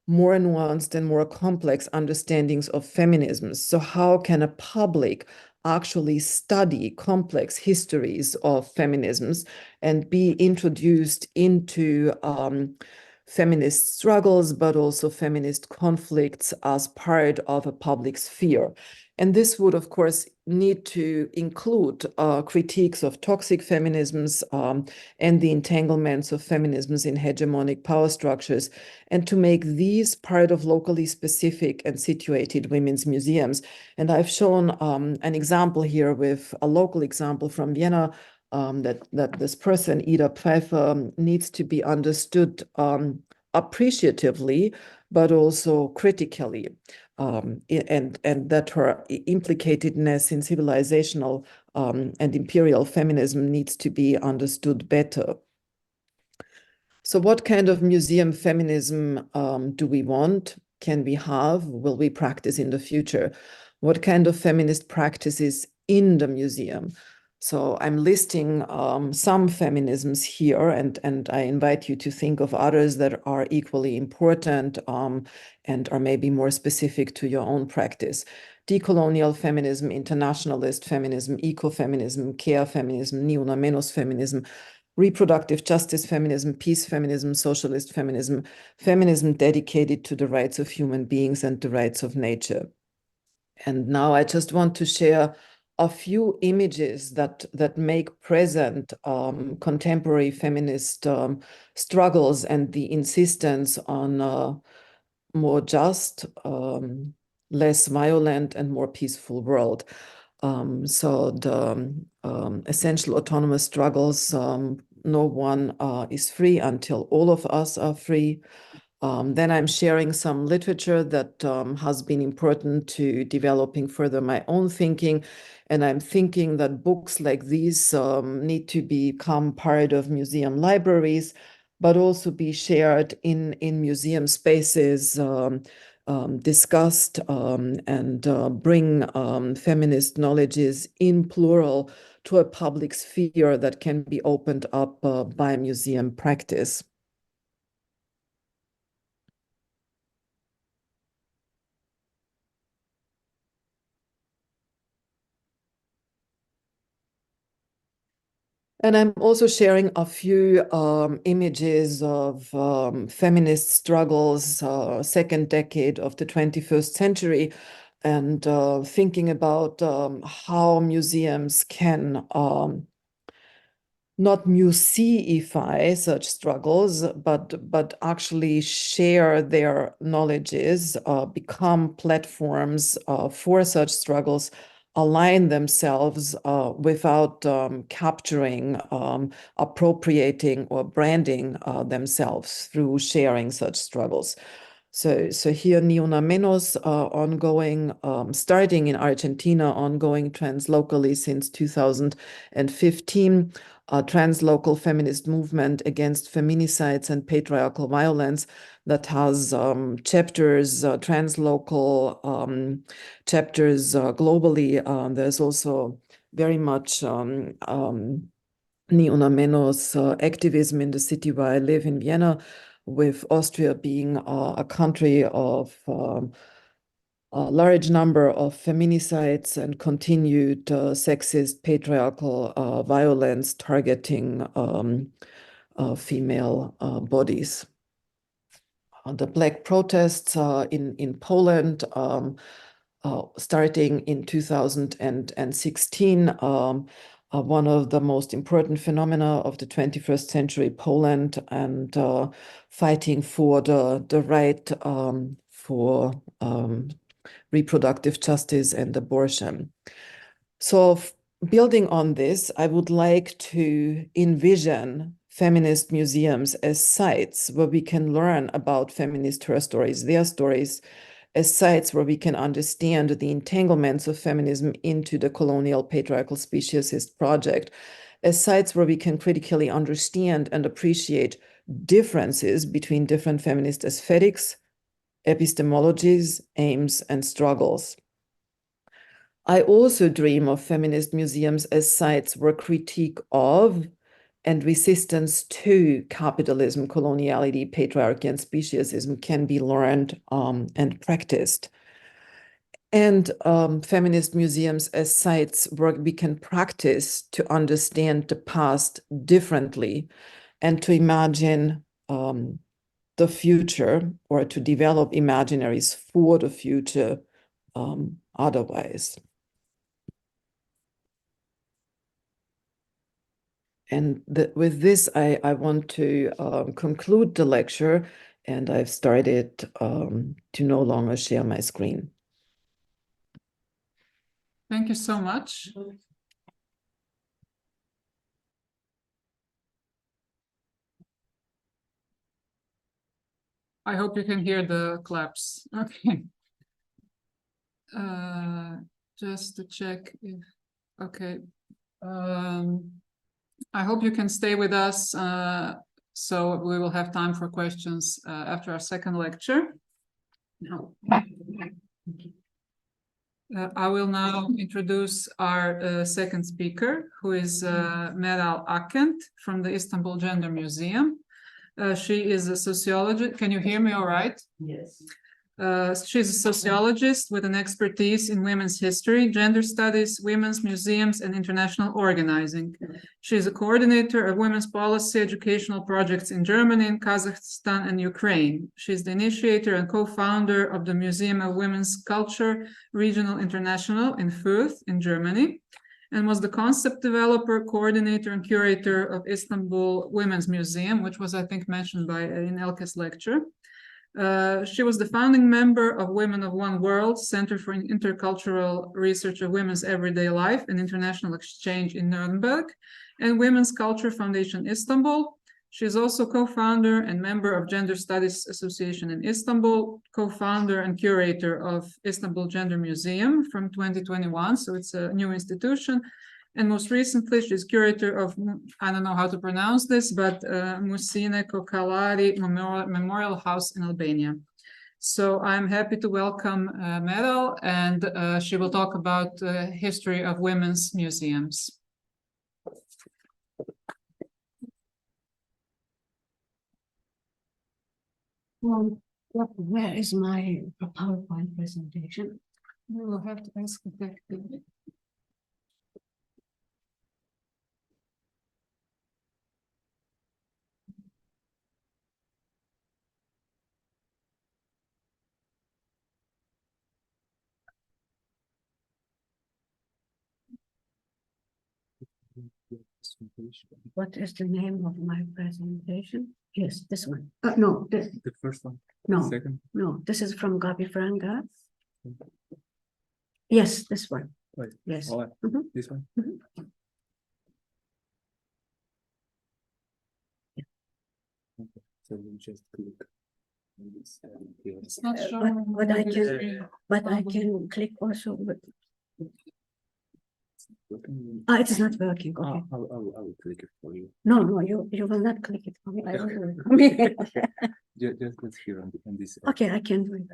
more nuanced and more complex understandings of feminisms. So how can a public actually study complex histories of feminisms and be introduced into feminist struggles, but also feminist conflicts as part of a public sphere? And this would, of course, need to include critiques of toxic feminisms and the entanglements of feminisms in hegemonic power structures, and to make these part of locally specific and situated women's museums. And I've shown an example here with a local example from Vienna, that this person, Ida Pfeiffer, needs to be understood appreciatively, but also critically, and that her implicatedness in civilizational and imperial feminism needs to be understood better. So what kind of museum feminism do we want? Can we have? Will we practice in the future? What kind of feminist practices in the museum? So I'm listing some feminisms here, and I invite you to think of others that are equally important and are maybe more specific to your own practice. Decolonial feminism, internationalist feminism, ecofeminism, care feminism, neo-menos feminism, reproductive justice feminism, peace feminism, socialist feminism, feminism dedicated to the rights of human beings and the rights of nature. And now I just want to share a few images that make present contemporary feminist struggles and the insistence on a more just, less violent, and more peaceful world. So the essential autonomous struggles, no one is free until all of us are free. Then I'm sharing some literature that has been important to developing further my own thinking. And I'm thinking that books like these need to become part of museum libraries, but also be shared in museum spaces, discussed, and bring feminist knowledges in plural to a public sphere that can be opened up by museum practice. And I'm also sharing a few images of feminist struggles, second decade of the 21st century, and thinking about how museums can not museify such struggles, but actually share their knowledges, become platforms for such struggles, align themselves without capturing, appropriating, or branding themselves through sharing such struggles. So here, neo-menos ongoing, starting in Argentina, ongoing translocally since 2015, a translocal feminist movement against feminicides and patriarchal violence that has chapters, translocal chapters globally. There's also very much neo-menos activism in the city where I live, in Vienna, with Austria being a country of a large number of feminicides and continued sexist, patriarchal violence targeting female bodies. The Black protests in Poland, starting in 2016, one of the most important phenomena of the 21st century Poland, and fighting for the right for reproductive justice and abortion. So building on this, I would like to envision feminist museums as sites where we can learn about feminist her stories, their stories, as sites where we can understand the entanglements of feminism into the colonial patriarchal speciesist project, as sites where we can critically understand and appreciate differences between different feminist aesthetics, epistemologies, aims, and struggles. I also dream of feminist museums as sites where critique of and resistance to capitalism, coloniality, patriarchy, and speciesism can be learned and practiced. And feminist museums as sites where we can practice to understand the past differently and to imagine the future, or to develop imaginaries for the future otherwise. And with this, I want to conclude the lecture, and I've started to no longer share my screen. Thank you so much. I hope you can hear the claps. Okay. Just to check if, okay. I hope you can stay with us So we will have time for questions after our second lecture. I will now introduce our second speaker, who is Meral Akent from the Istanbul Gender Museum. She is a sociologist. Can you hear me all right? Yes. She's a sociologist with an expertise in women's history, gender studies, women's museums, and international organizing. She's a coordinator of women's policy educational projects in Germany, Kazakhstan, and Ukraine. She's the initiator and co-founder of the Museum of Women's Culture Regional International in Fürth in Germany, and was the concept developer, coordinator, and curator of Istanbul Women's Museum, which was, I think, mentioned by in Elke's lecture. She was the founding member of Women of One World, Center for Intercultural Research of Women's Everyday Life and International Exchange in Nuremberg, and Women's Culture Foundation Istanbul. She is also co-founder and member of Gender Studies Association in Istanbul, co-founder and curator of Istanbul Gender Museum from 2021, so it's a new institution. And most recently, she's curator of, I don't know how to pronounce this, but Musine Kokalari Memorial House in Albania. So I'm happy to welcome Meral, and she will talk about the history of women's museums. Where is my PowerPoint presentation? We will have to ask the technical. What is the name of my presentation? Yes, this one. No, this, The first one? no, Second? no, this is from Gabi Franga. Yes, this one. Wait. Yes. Oh, Mhm. this one? Mhm. Okay. So you just click on this here. It's not But- showing. but I the can- history. But I can click also, but Working? it is not working. Okay. I will click it for you. No, you will not click it for me. I will do it for me. Just click here on this. Okay, I can do it.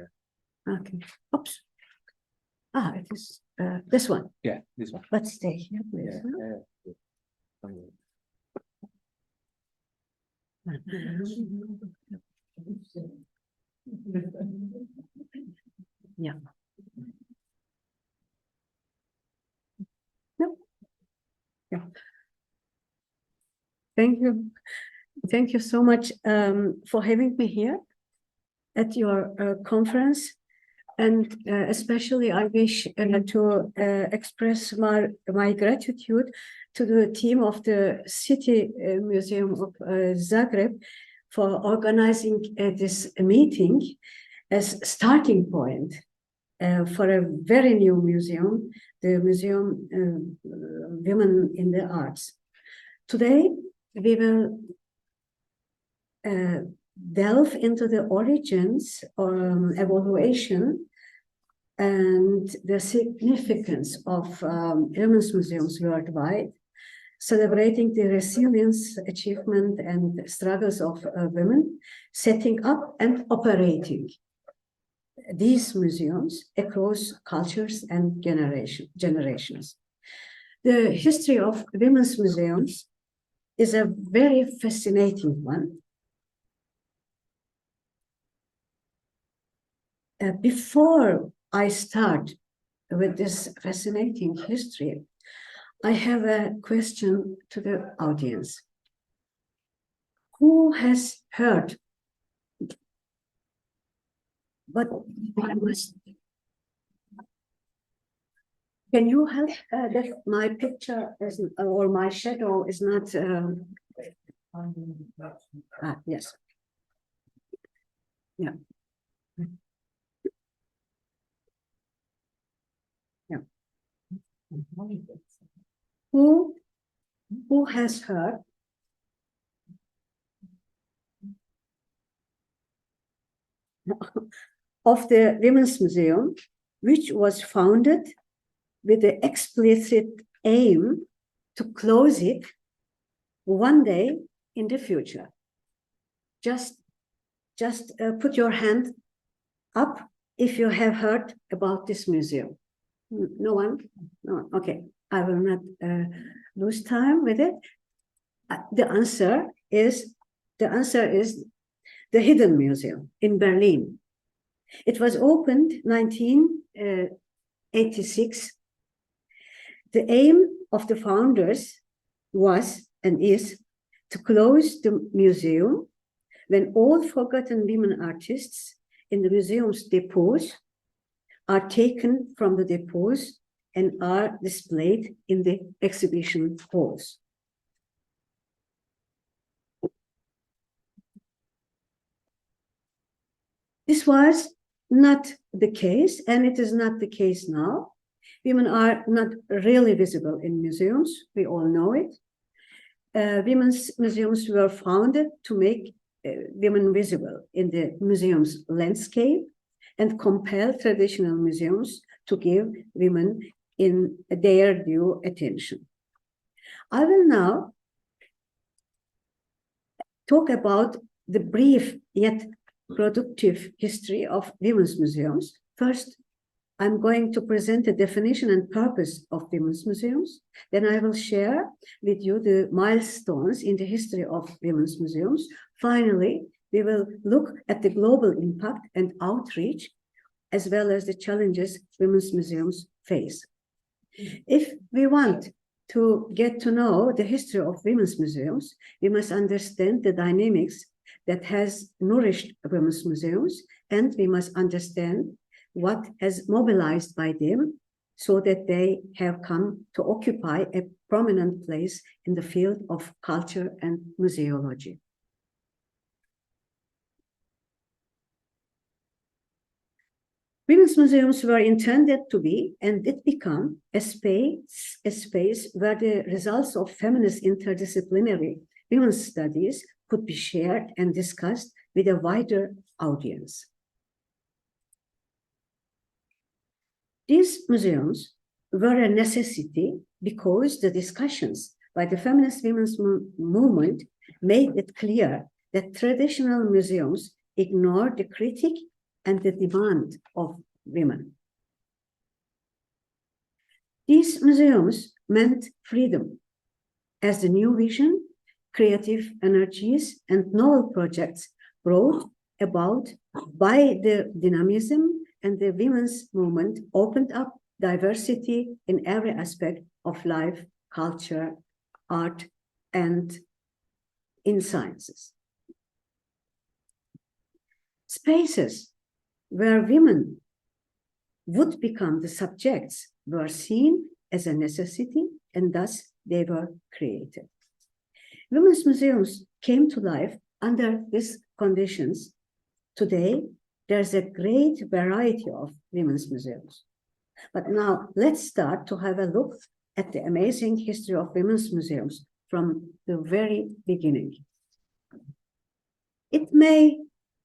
Okay. Oops. It is this one. Yeah, this one. Let's stay here, please. Yeah, yeah, yeah. Okay. Yeah. Yeah. Thank you. Thank you so much for having me here at your conference. And especially I wish to express my gratitude to the team of the City Museum of Zagreb for organizing this meeting as starting point for a very new museum, the Museum Women in the Arts. Today, we will delve into the origins or evaluation and the significance of women's museums worldwide, celebrating the resilience, achievement, and struggles of women, setting up and operating these museums across cultures and generations. The history of women's museums is a very fascinating one. Before I start with this fascinating history, I have a question to the audience. Who has heard? But I must. Can you help that my picture is, or my shadow is not? Yes. Yeah. Yeah. Who has heard of the Women's Museum, which was founded with the explicit aim to close it one day in the future? just put your hand up if you have heard about this museum. No one? No, okay. I will not lose time with it. The answer is the Hidden Museum in Berlin. It was opened 1986. The aim of the founders was and is to close the museum when all forgotten women artists in the museum's depots are taken from the depots and are displayed in the exhibition halls. This was not the case, and it is not the case now. Women are not really visible in museums. We all know it. Women's museums were founded to make women visible in the museum's landscape and compel traditional museums to give women in their due attention. I will now talk about the brief yet productive history of women's museums. First, I'm going to present the definition and purpose of women's museums. Then I will share with you the milestones in the history of women's museums. Finally, we will look at the global impact and outreach, as well as the challenges women's museums face. If we want to get to know the history of women's museums, we must understand the dynamics that has nourished women's museums, and we must understand what has mobilized by them so that they have come to occupy a prominent place in the field of culture and museology. Women's museums were intended to be, and did become, a space where the results of feminist interdisciplinary women's studies could be shared and discussed with a wider audience. These museums were a necessity because the discussions by the feminist women's movement made it clear that traditional museums ignore the critique and the demand of women. These museums meant freedom, as the new vision, creative energies, and novel projects brought about by the dynamism and the women's movement opened up diversity in every aspect of life, culture, art, and in sciences. Spaces where women would become the subjects were seen as a necessity, and thus they were created. Women's museums came to life under these conditions. Today, there's a great variety of women's museums. But now let's start to have a look at the amazing history of women's museums from the very beginning. It may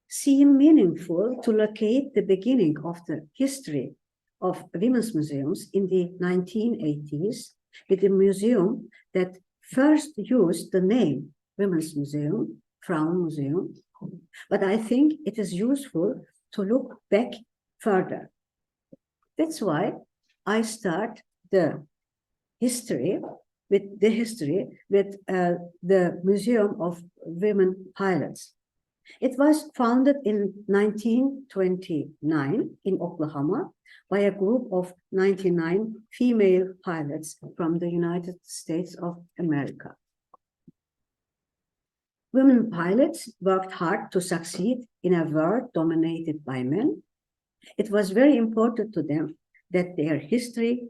seem meaningful to locate the beginning of the history of women's museums in the 1980s with a museum that first used the name Women's Museum, Frauenmuseum, but I think it is useful to look back further. That's why I start the history with the Museum of Women Pilots. It was founded in 1929 in Oklahoma by a group of 99 female pilots from the United States of America. Women pilots worked hard to succeed in a world dominated by men. It was very important to them that their history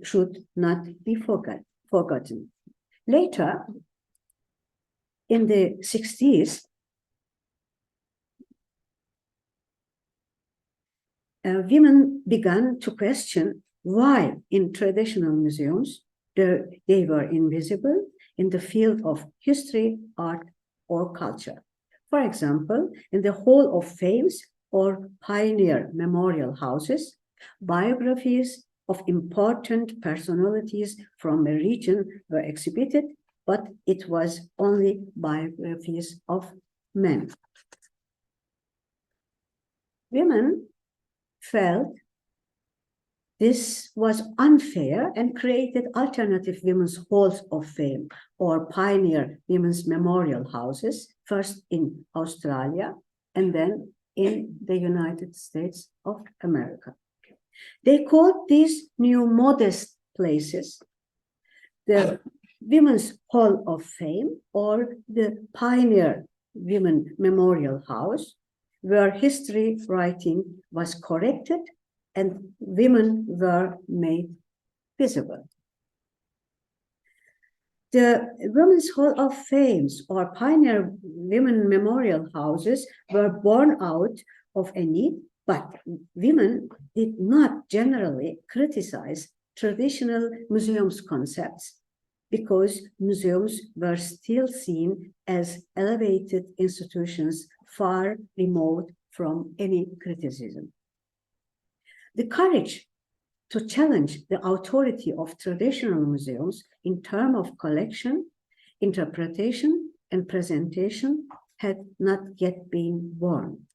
should not be forgotten. Later, in the 60s, women began to question why in traditional museums they were invisible in the field of history, art, or culture. For example, in the Hall of Fames or pioneer memorial houses, biographies of important personalities from a region were exhibited, but it was only biographies of men. Women felt this was unfair and created alternative women's halls of fame or pioneer women's memorial houses, first in Australia and then in the United States of America. They called these new modest places the Women's Hall of Fame or the Pioneer Women Memorial House, where history writing was corrected and women were made visible. The Women's Hall of Fames or Pioneer Women Memorial Houses were born out of a need, but women did not generally criticize traditional museums concepts because museums were still seen as elevated institutions far remote from any criticism. The courage to challenge the authority of traditional museums in terms of collection, interpretation, and presentation had not yet been born.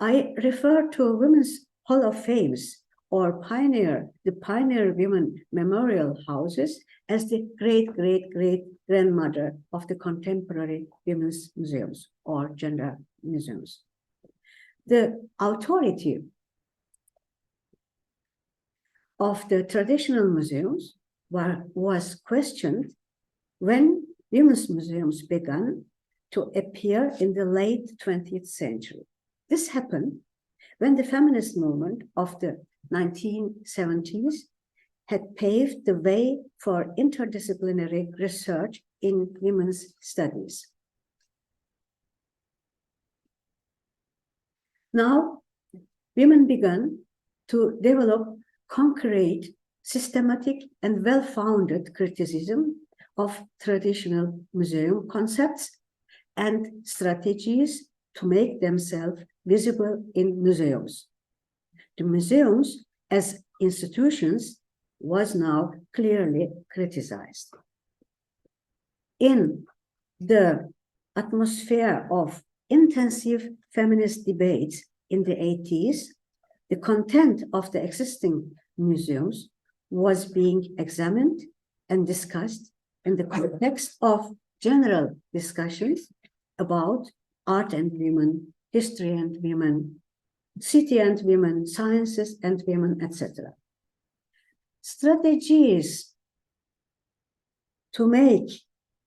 I refer to Women's Hall of Fames or the Pioneer Women Memorial Houses as the great-great-great-grandmother of the contemporary women's museums or gender museums. The authority of the traditional museums was questioned when women's museums began to appear in the late 20th century. This happened when the feminist movement of the 1970s had paved the way for interdisciplinary research in women's studies. Now, women began to develop concrete, systematic, and well-founded criticism of traditional museum concepts and strategies to make themselves visible in museums. The museums as institutions was now clearly criticized. In the atmosphere of intensive feminist debates in the 80s, the content of the existing museums was being examined and discussed in the context of general discussions about art and women, history and women, city and women, sciences and women, etc. Strategies to make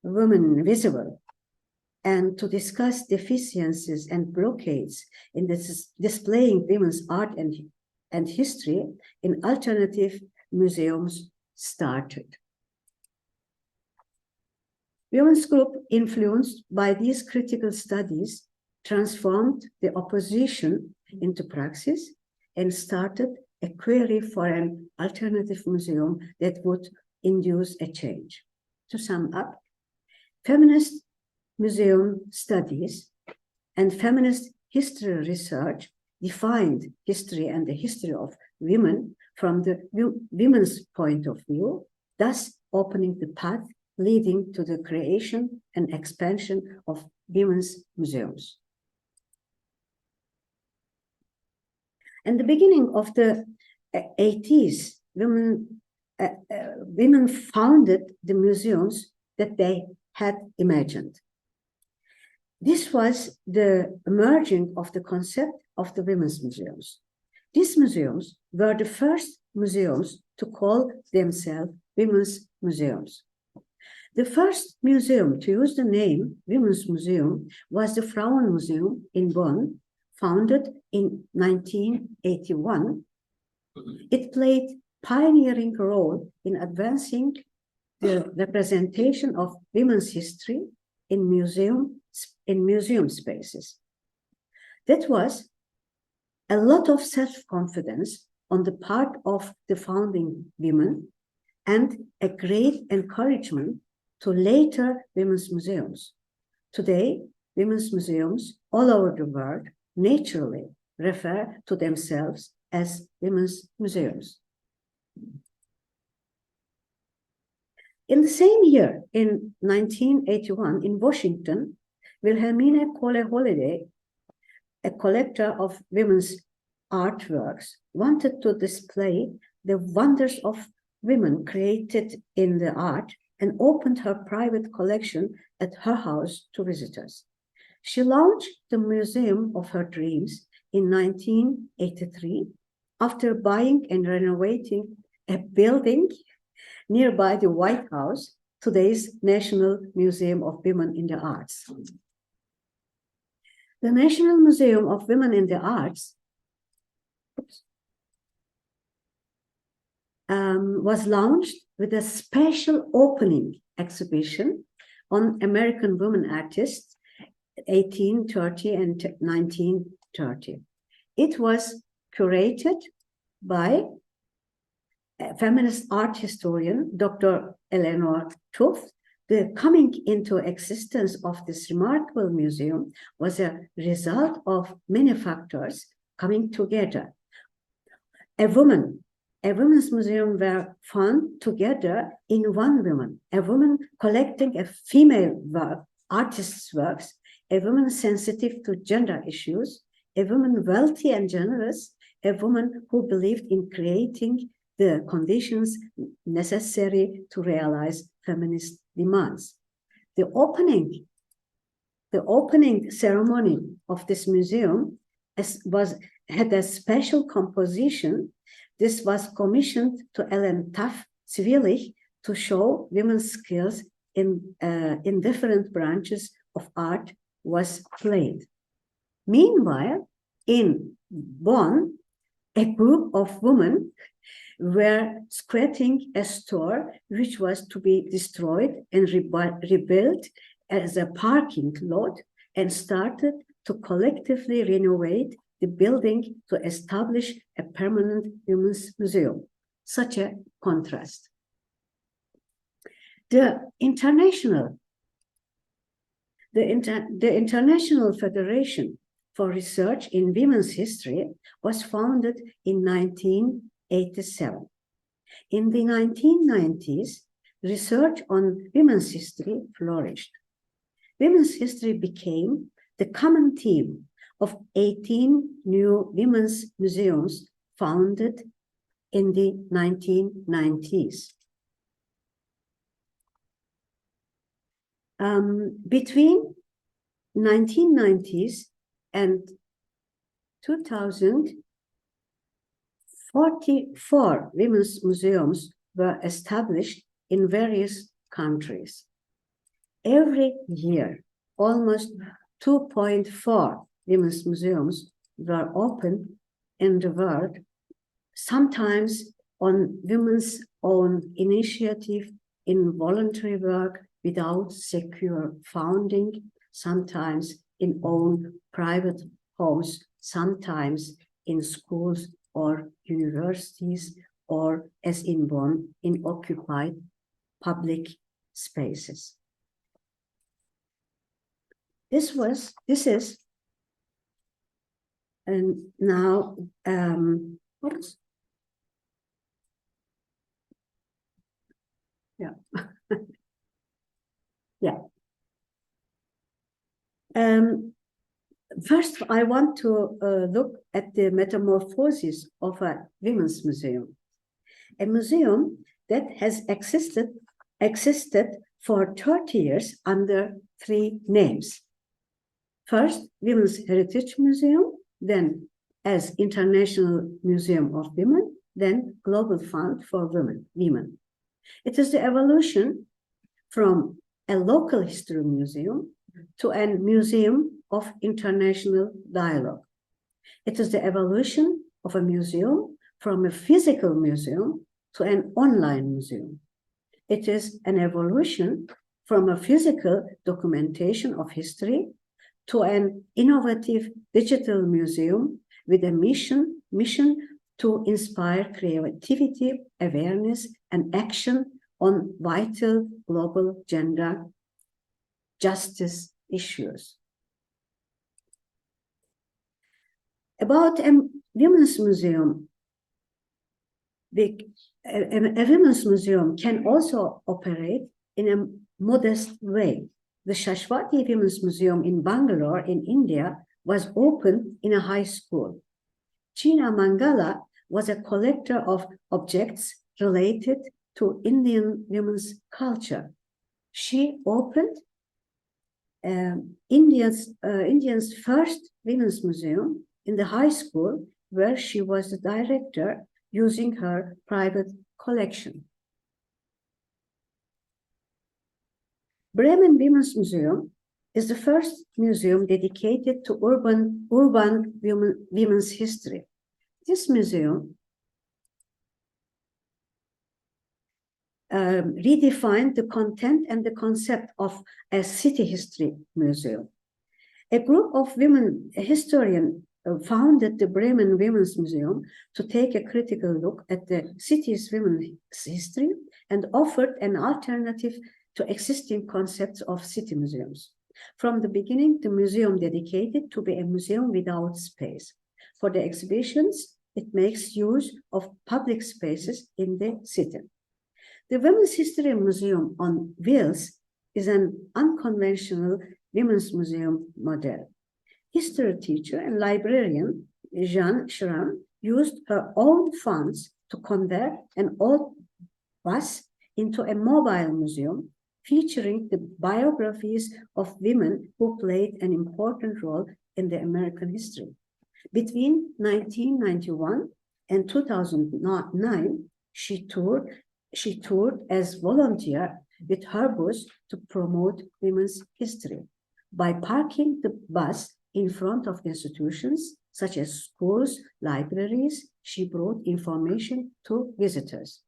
women visible and to discuss deficiencies and blockades in displaying women's art and history in alternative museums started. Women's group, influenced by these critical studies, transformed the opposition into praxis and started a query for an alternative museum that would induce a change. To sum up, feminist museum studies and feminist history research defined history and the history of women from the women's point of view, thus opening the path leading to the creation and expansion of women's museums. In the beginning of the 80s, women founded the museums that they had imagined. This was the emerging of the concept of the women's museums. These museums were the first museums to call themselves women's museums. The first museum to use the name Women's Museum was the Frauenmuseum in Bonn, founded in 1981. It played a pioneering role in advancing the representation of women's history in museum spaces. That was a lot of self-confidence on the part of the founding women and a great encouragement to later women's museums. Today, women's museums all over the world naturally refer to themselves as women's museums. In the same year, in 1981, in Washington, Wilhelmina Kohle-Holiday, a collector of women's artworks, wanted to display the wonders of women created in the art and opened her private collection at her house to visitors. She launched the Museum of Her Dreams in 1983 after buying and renovating a building nearby the White House, today's National Museum of Women in the Arts. The National Museum of Women in the Arts was launched with a special opening exhibition on American women artists 1830 and 1930. It was curated by a feminist art historian, Dr. Eleanor Tuft. The coming into existence of this remarkable museum was a result of many factors coming together. A women's museum were found together in one woman, a woman collecting a female work, artist's works, a woman sensitive to gender issues, a woman wealthy and generous, a woman who believed in creating the conditions necessary to realize feminist demands. The opening ceremony of this museum had a special composition. This was commissioned to Ellen Taft-Zwilich to show women's skills in different branches of art was played. Meanwhile, in Bonn, a group of women were scrapping a store which was to be destroyed and rebuilt as a parking lot and started to collectively renovate the building to establish a permanent women's museum. Such a contrast. The International Federation for Research in Women's History was founded in 1987. In the 1990s, research on women's history flourished. Women's history became the common theme of 18 new women's museums founded in the 1990s. Between 1990s and 2000, 44 women's museums were established in various countries. Every year, almost 2.4 women's museums were opened in the world, sometimes on women's own initiative in voluntary work without secure funding, sometimes in own private homes, sometimes in schools or universities, or as in Bonn, in occupied public spaces. This is, and now, oops. Yeah. Yeah. First, I want to look at the metamorphosis of a women's museum. A museum that has existed for 30 years under 3 names. First, Women's Heritage Museum, then as International Museum of Women, then Global Fund for Women. It is the evolution from a local history museum to a museum of international dialogue. It is the evolution of a museum from a physical museum to an online museum. It is an evolution from a physical documentation of history to an innovative digital museum with a mission to inspire creativity, awareness, and action on vital global gender justice issues. About a women's museum, a women's museum can also operate in a modest way. The Shashwati Women's Museum in Bangalore in India was opened in a high school. China Mangala was a collector of objects related to Indian women's culture. She opened India's first women's museum in the high school, where she was the director using her private collection. Bremen Women's Museum is the first museum dedicated to urban women's history. This museum redefined the content and the concept of a city history museum. A group of women historians founded the Bremen Women's Museum to take a critical look at the city's women's history and offered an alternative to existing concepts of city museums. From the beginning, the museum dedicated to be a museum without space. For the exhibitions, it makes use of public spaces in the city. The Women's History Museum on Wheels is an unconventional women's museum model. History teacher and librarian Jeanne Schramm used her own funds to convert an old bus into a mobile museum featuring the biographies of women who played an important role in the American history. Between 1991 and 2009, she toured as volunteer with her bus to promote women's history. By parking the bus in front of institutions such as schools, libraries, she brought information to visitors.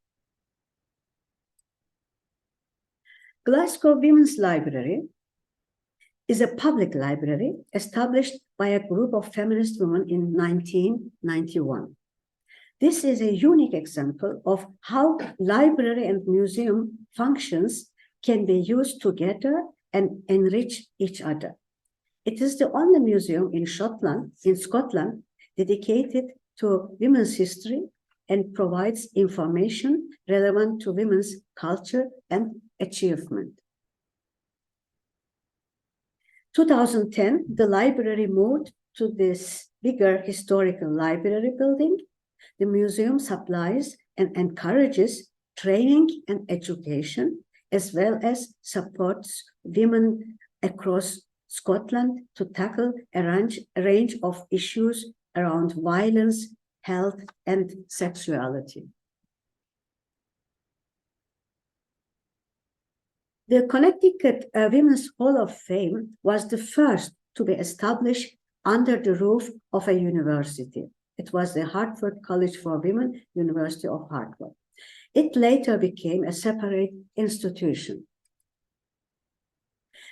Glasgow Women's Library is a public library established by a group of feminist women in 1991. This is a unique example of how library and museum functions can be used together and enrich each other. It is the only museum in Scotland dedicated to women's history and provides information relevant to women's culture and achievement. 2010, the library moved to this bigger historical library building. The museum supplies and encourages training and education, as well as supports women across Scotland to tackle a range of issues around violence, health, and sexuality. The Connecticut Women's Hall of Fame was the first to be established under the roof of a university. It was the Hartford College for Women, University of Hartford. It later became a separate institution.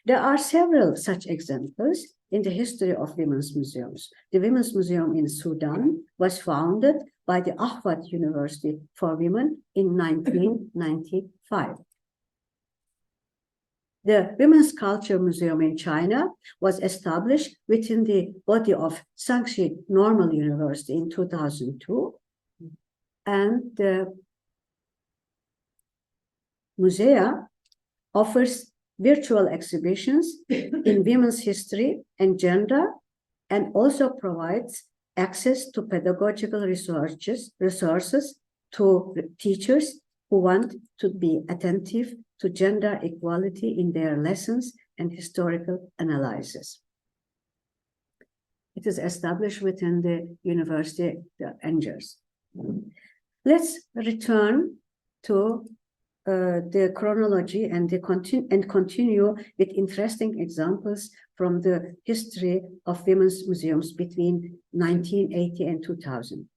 There are several such examples in the history of women's museums. The Women's Museum in Sudan was founded by the Ahwat University for Women in 1995. The Women's Culture Museum in China was established within the body of Shaanxi Normal University in 2002. And the muzeya offers virtual exhibitions in women's history and gender, and also provides access to pedagogical resources to teachers who want to be attentive to gender equality in their lessons and historical analysis. It is established within the University of Angers. Let's return to the chronology and continue with interesting examples from the history of women's museums between 1980 and 2000.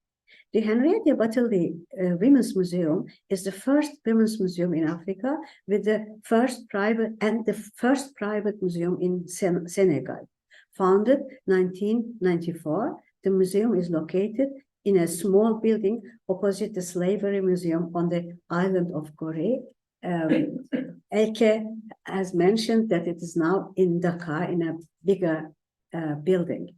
The Henrietta Battley Women's Museum is the first women's museum in Africa, with the first private museum in Senegal. Founded 1994, the museum is located in a small building opposite the Slavery Museum on the island of Gorée. Elke has mentioned that it is now in Dakar in a bigger building.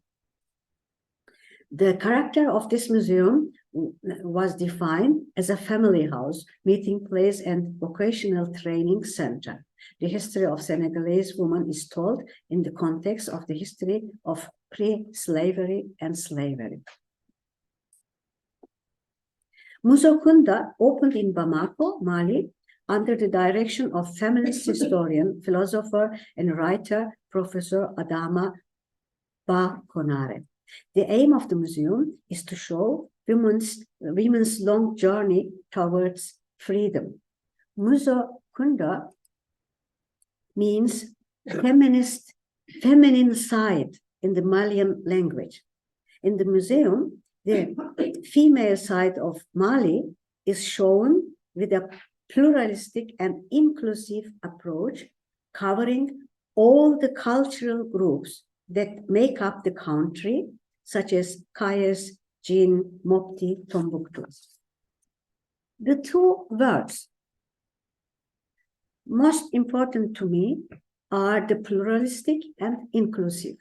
The character of this museum was defined as a family house, meeting place, and vocational training center. The history of Senegalese women is told in the context of the history of pre-slavery and slavery. Musokunda opened in Bamako, Mali, under the direction of feminist historian, philosopher, and writer, Professor Adama Bakonare. The aim of the museum is to show women's long journey towards freedom. Musokunda means feminine side in the Malian language. In the museum, the female side of Mali is shown with a pluralistic and inclusive approach, covering all the cultural groups that make up the country, such as Kayes, Jin, Mopti, Tombouctou. The two words most important to me are the pluralistic and inclusive,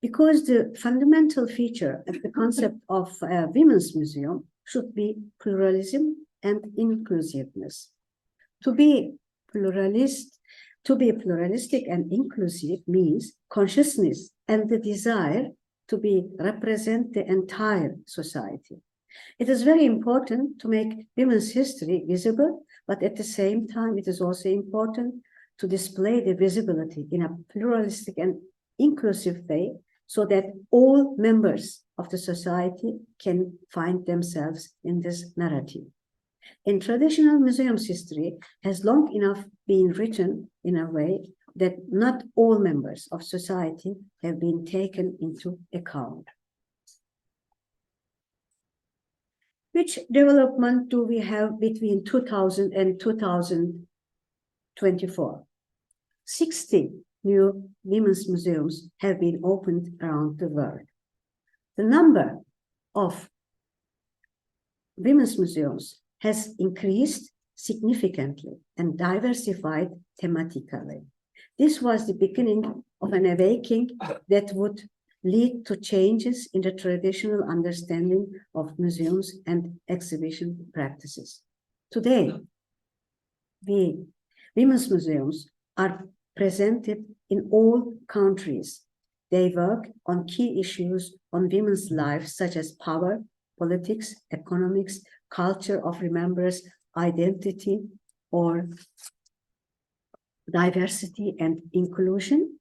because the fundamental feature of the concept of a women's museum should be pluralism and inclusiveness. To be pluralistic and inclusive means consciousness and the desire to represent the entire society. It is very important to make women's history visible, but at the same time, it is also important to display the visibility in a pluralistic and inclusive way so that all members of the society can find themselves in this narrative. In traditional museums, history has long enough been written in a way that not all members of society have been taken into account. Which development do we have between 2000 and 2024? 60 new women's museums have been opened around the world. The number of women's museums has increased significantly and diversified thematically. This was the beginning of an awakening that would lead to changes in the traditional understanding of museums and exhibition practices. Today, women's museums are presented in all countries. They work on key issues on women's lives, such as power, politics, economics, culture of remembrance, identity, or diversity and inclusion.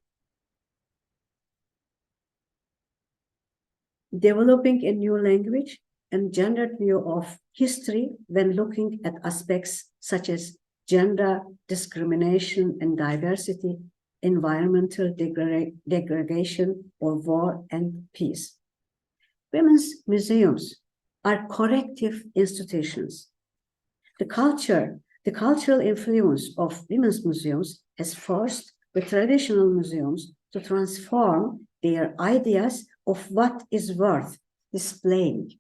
Developing a new language and gendered view of history when looking at aspects such as gender, discrimination and diversity, environmental degradation, or war and peace. Women's museums are corrective institutions. The cultural influence of women's museums has forced the traditional museums to transform their ideas of what is worth displaying.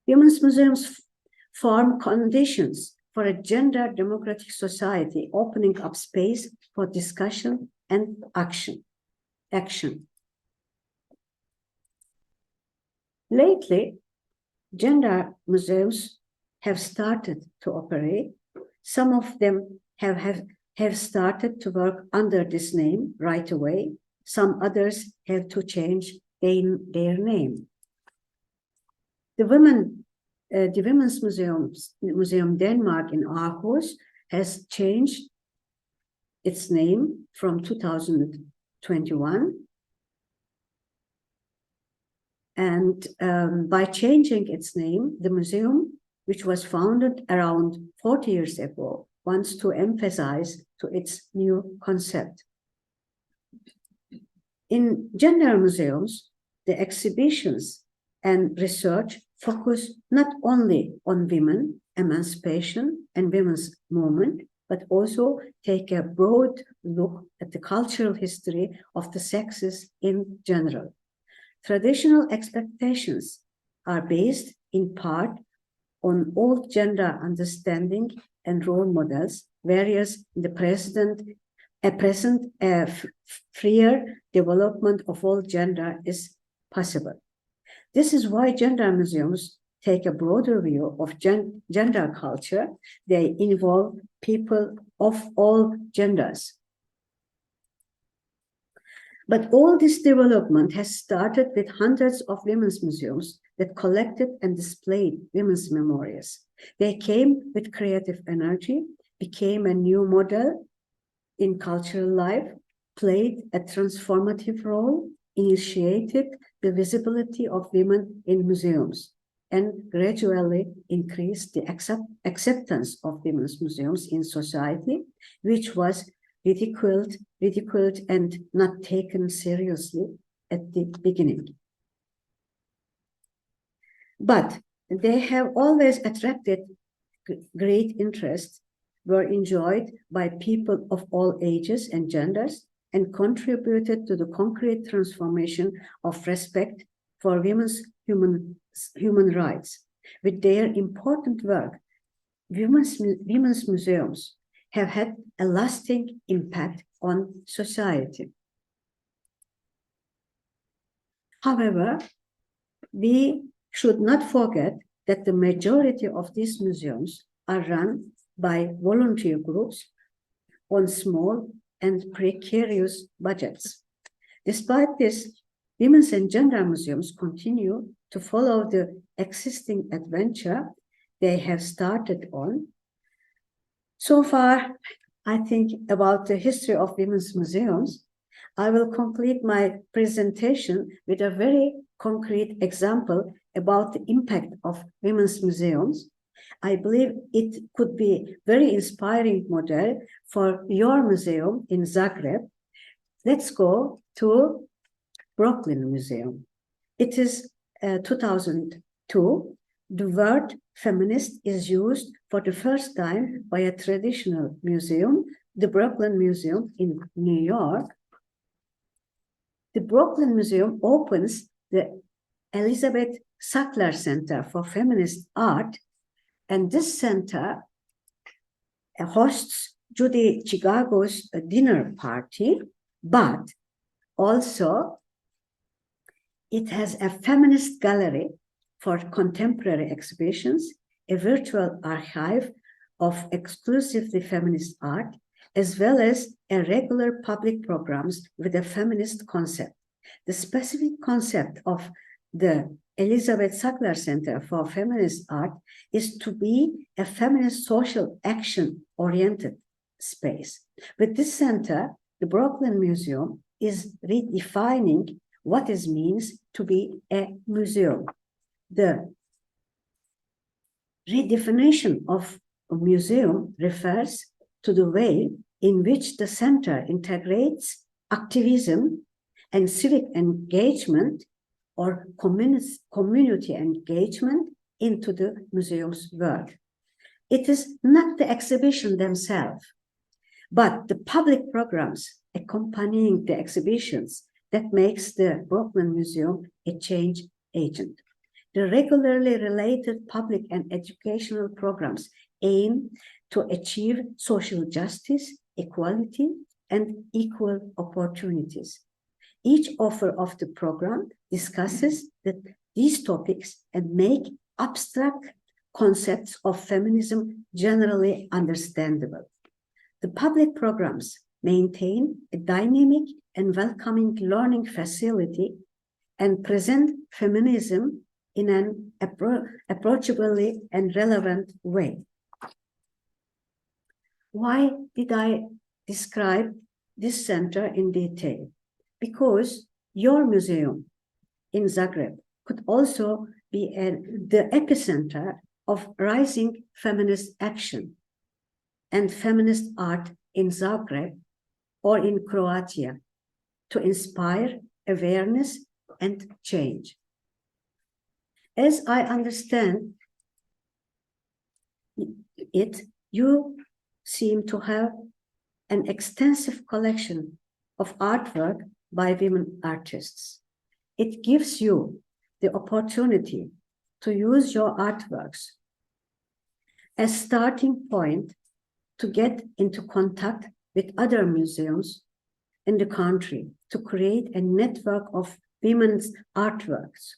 Women's museums form conditions for a gender democratic society, opening up space for discussion and action. Lately, gender museums have started to operate. Some of them have started to work under this name right away. Some others have to change their name. The Women's Museum Denmark in Aarhus has changed its name from 2021. And by changing its name, the museum, which was founded around 40 years ago, wants to emphasize to its new concept. In gender museums, the exhibitions and research focus not only on women, emancipation, and women's movement, but also take a broad look at the cultural history of the sexes in general. Traditional expectations are based in part on old gender understanding and role models, whereas in the present freer development of all gender is possible. This is why gender museums take a broader view of gender culture. They involve people of all genders. But all this development has started with hundreds of women's museums that collected and displayed women's memories. They came with creative energy, became a new model in cultural life, played a transformative role, initiated the visibility of women in museums, and gradually increased the acceptance of women's museums in society, which was ridiculed and not taken seriously at the beginning. But they have always attracted great interest, were enjoyed by people of all ages and genders, and contributed to the concrete transformation of respect for women's human rights. With their important work, women's museums have had a lasting impact on society. However, we should not forget that the majority of these museums are run by volunteer groups on small and precarious budgets. Despite this, women's and gender museums continue to follow the existing adventure they have started on. So far, I think about the history of women's museums. I will complete my presentation with a very concrete example about the impact of women's museums. I believe it could be a very inspiring model for your museum in Zagreb. Let's go to Brooklyn Museum. It is 2002. The word feminist is used for the first time by a traditional museum, the Brooklyn Museum in New York. The Brooklyn Museum opens the Elizabeth Sackler Center for Feminist Art, and this center hosts Judy Chicago's dinner party, but also it has a feminist gallery for contemporary exhibitions, a virtual archive of exclusively feminist art, as well as a regular public programs with a feminist concept. The specific concept of the Elizabeth Sackler Center for Feminist Art is to be a feminist social action-oriented space. With this center, the Brooklyn Museum is redefining what it means to be a museum. The redefinition of a museum refers to the way in which the center integrates activism and civic engagement or community engagement into the museum's work. It is not the exhibition themselves, but the public programs accompanying the exhibitions that makes the Brooklyn Museum a change agent. The regularly related public and educational programs aim to achieve social justice, equality, and equal opportunities. Each offer of the program discusses these topics and make abstract concepts of feminism generally understandable. The public programs maintain a dynamic and welcoming learning facility and present feminism in an approachably and relevant way. Why did I describe this center in detail? Because your museum in Zagreb could also be the epicenter of rising feminist action and feminist art in Zagreb or in Croatia to inspire awareness and change. As I understand it, you seem to have an extensive collection of artwork by women artists. It gives you the opportunity to use your artworks as starting point to get into contact with other museums in the country to create a network of women's artworks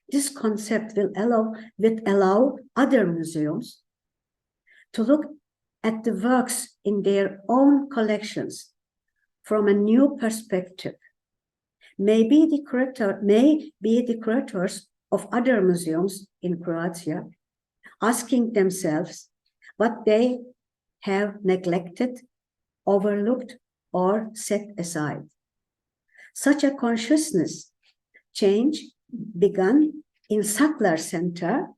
This concept will allow other museums to look at the works in their own collections from a new perspective. Maybe the curators of other museums in Croatia asking themselves what they have neglected, overlooked, or set aside. Such a consciousness change began in Sackler Center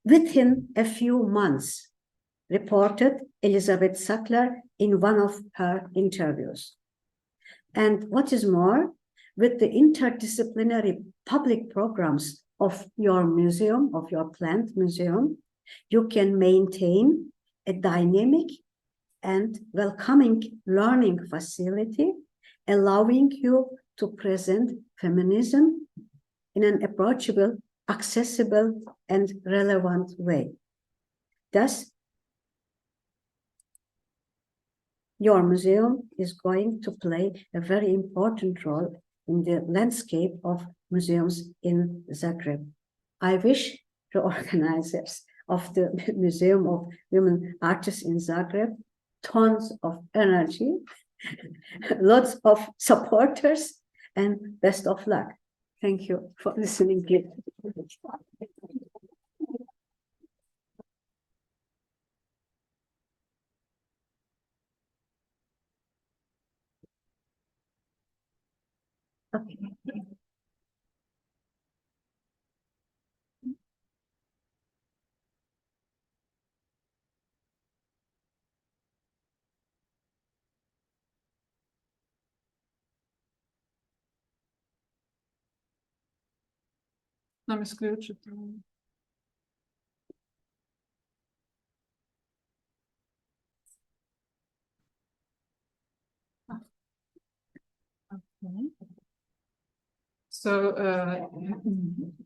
within a few months, reported Elizabeth Sackler in one of her interviews. And what is more, with the interdisciplinary public programs of your museum, of your plant museum, you can maintain a dynamic and welcoming learning facility, allowing you to present feminism in an approachable, accessible, and relevant way. Thus, your museum is going to play a very important role in the landscape of museums in Zagreb. I wish the organizers of the Museum of Women Artists in Zagreb tons of energy, lots of supporters, and best of luck. Thank you for listening. Okay. Nam isključiti. So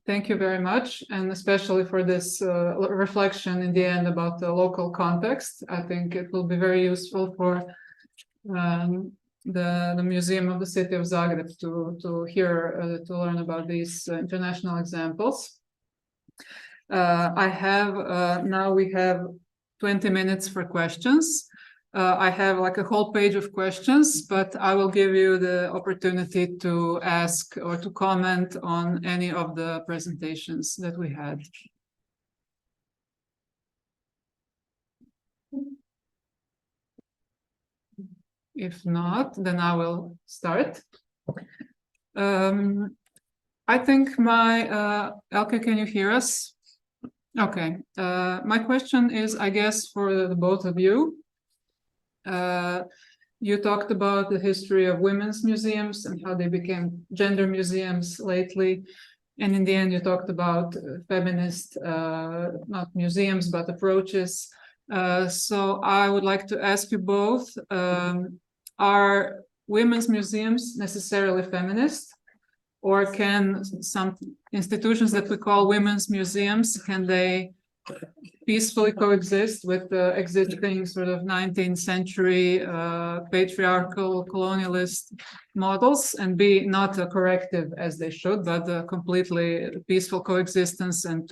thank you very much, and especially for this reflection in the end about the local context. I think it will be very useful for the Museum of the City of Zagreb to hear, to learn about these international examples. I have, now we have 20 minutes for questions. I have like a whole page of questions, but I will give you the opportunity to ask or to comment on any of the presentations that we had. If not, then I will start. I think my, Elke, can you hear us? Okay, my question is, I guess, for the both of you. You talked about the history of women's museums and how they became gender museums lately. And in the end, you talked about feminist, not museums, but approaches. So I would like to ask you both, are women's museums necessarily feminist? Or can some institutions that we call women's museums, can they peacefully coexist with the existing sort of 19th century patriarchal colonialist models and be not a corrective as they should, but a completely peaceful coexistence? And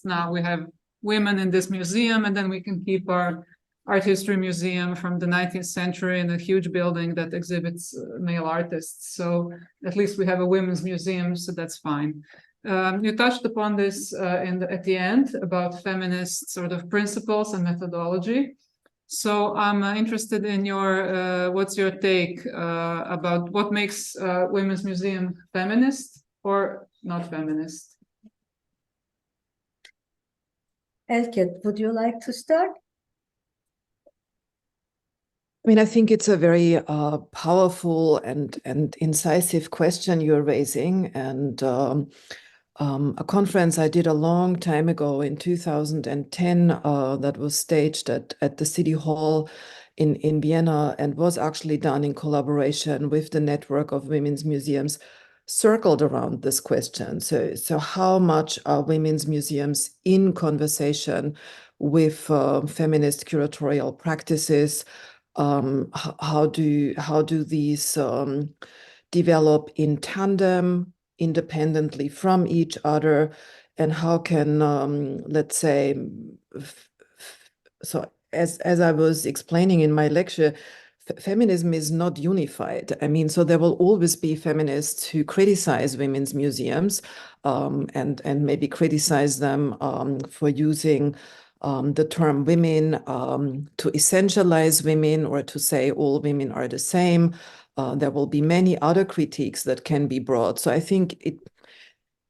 now we have women in this museum, and then we can keep our art history museum from the 19th century in a huge building that exhibits male artists. So at least we have a women's museum, so that's fine. You touched upon this at the end about feminist sort of principles and methodology. So I'm interested in your, what's your take about what makes women's museum feminist or not feminist? Elke, would you like to start? I mean, I think it's a very powerful and incisive question you're raising. And a conference I did a long time ago in 2010 that was staged at the City Hall in Vienna and was actually done in collaboration with the network of women's museums, circled around this question. So how much are women's museums in conversation with feminist curatorial practices? How do these develop in tandem, independently from each other, and how can, let's say, so as I was explaining in my lecture, feminism is not unified. I mean, so there will always be feminists who criticize women's museums and maybe criticize them for using the term women to essentialize women or to say all women are the same. There will be many other critiques that can be brought. So I think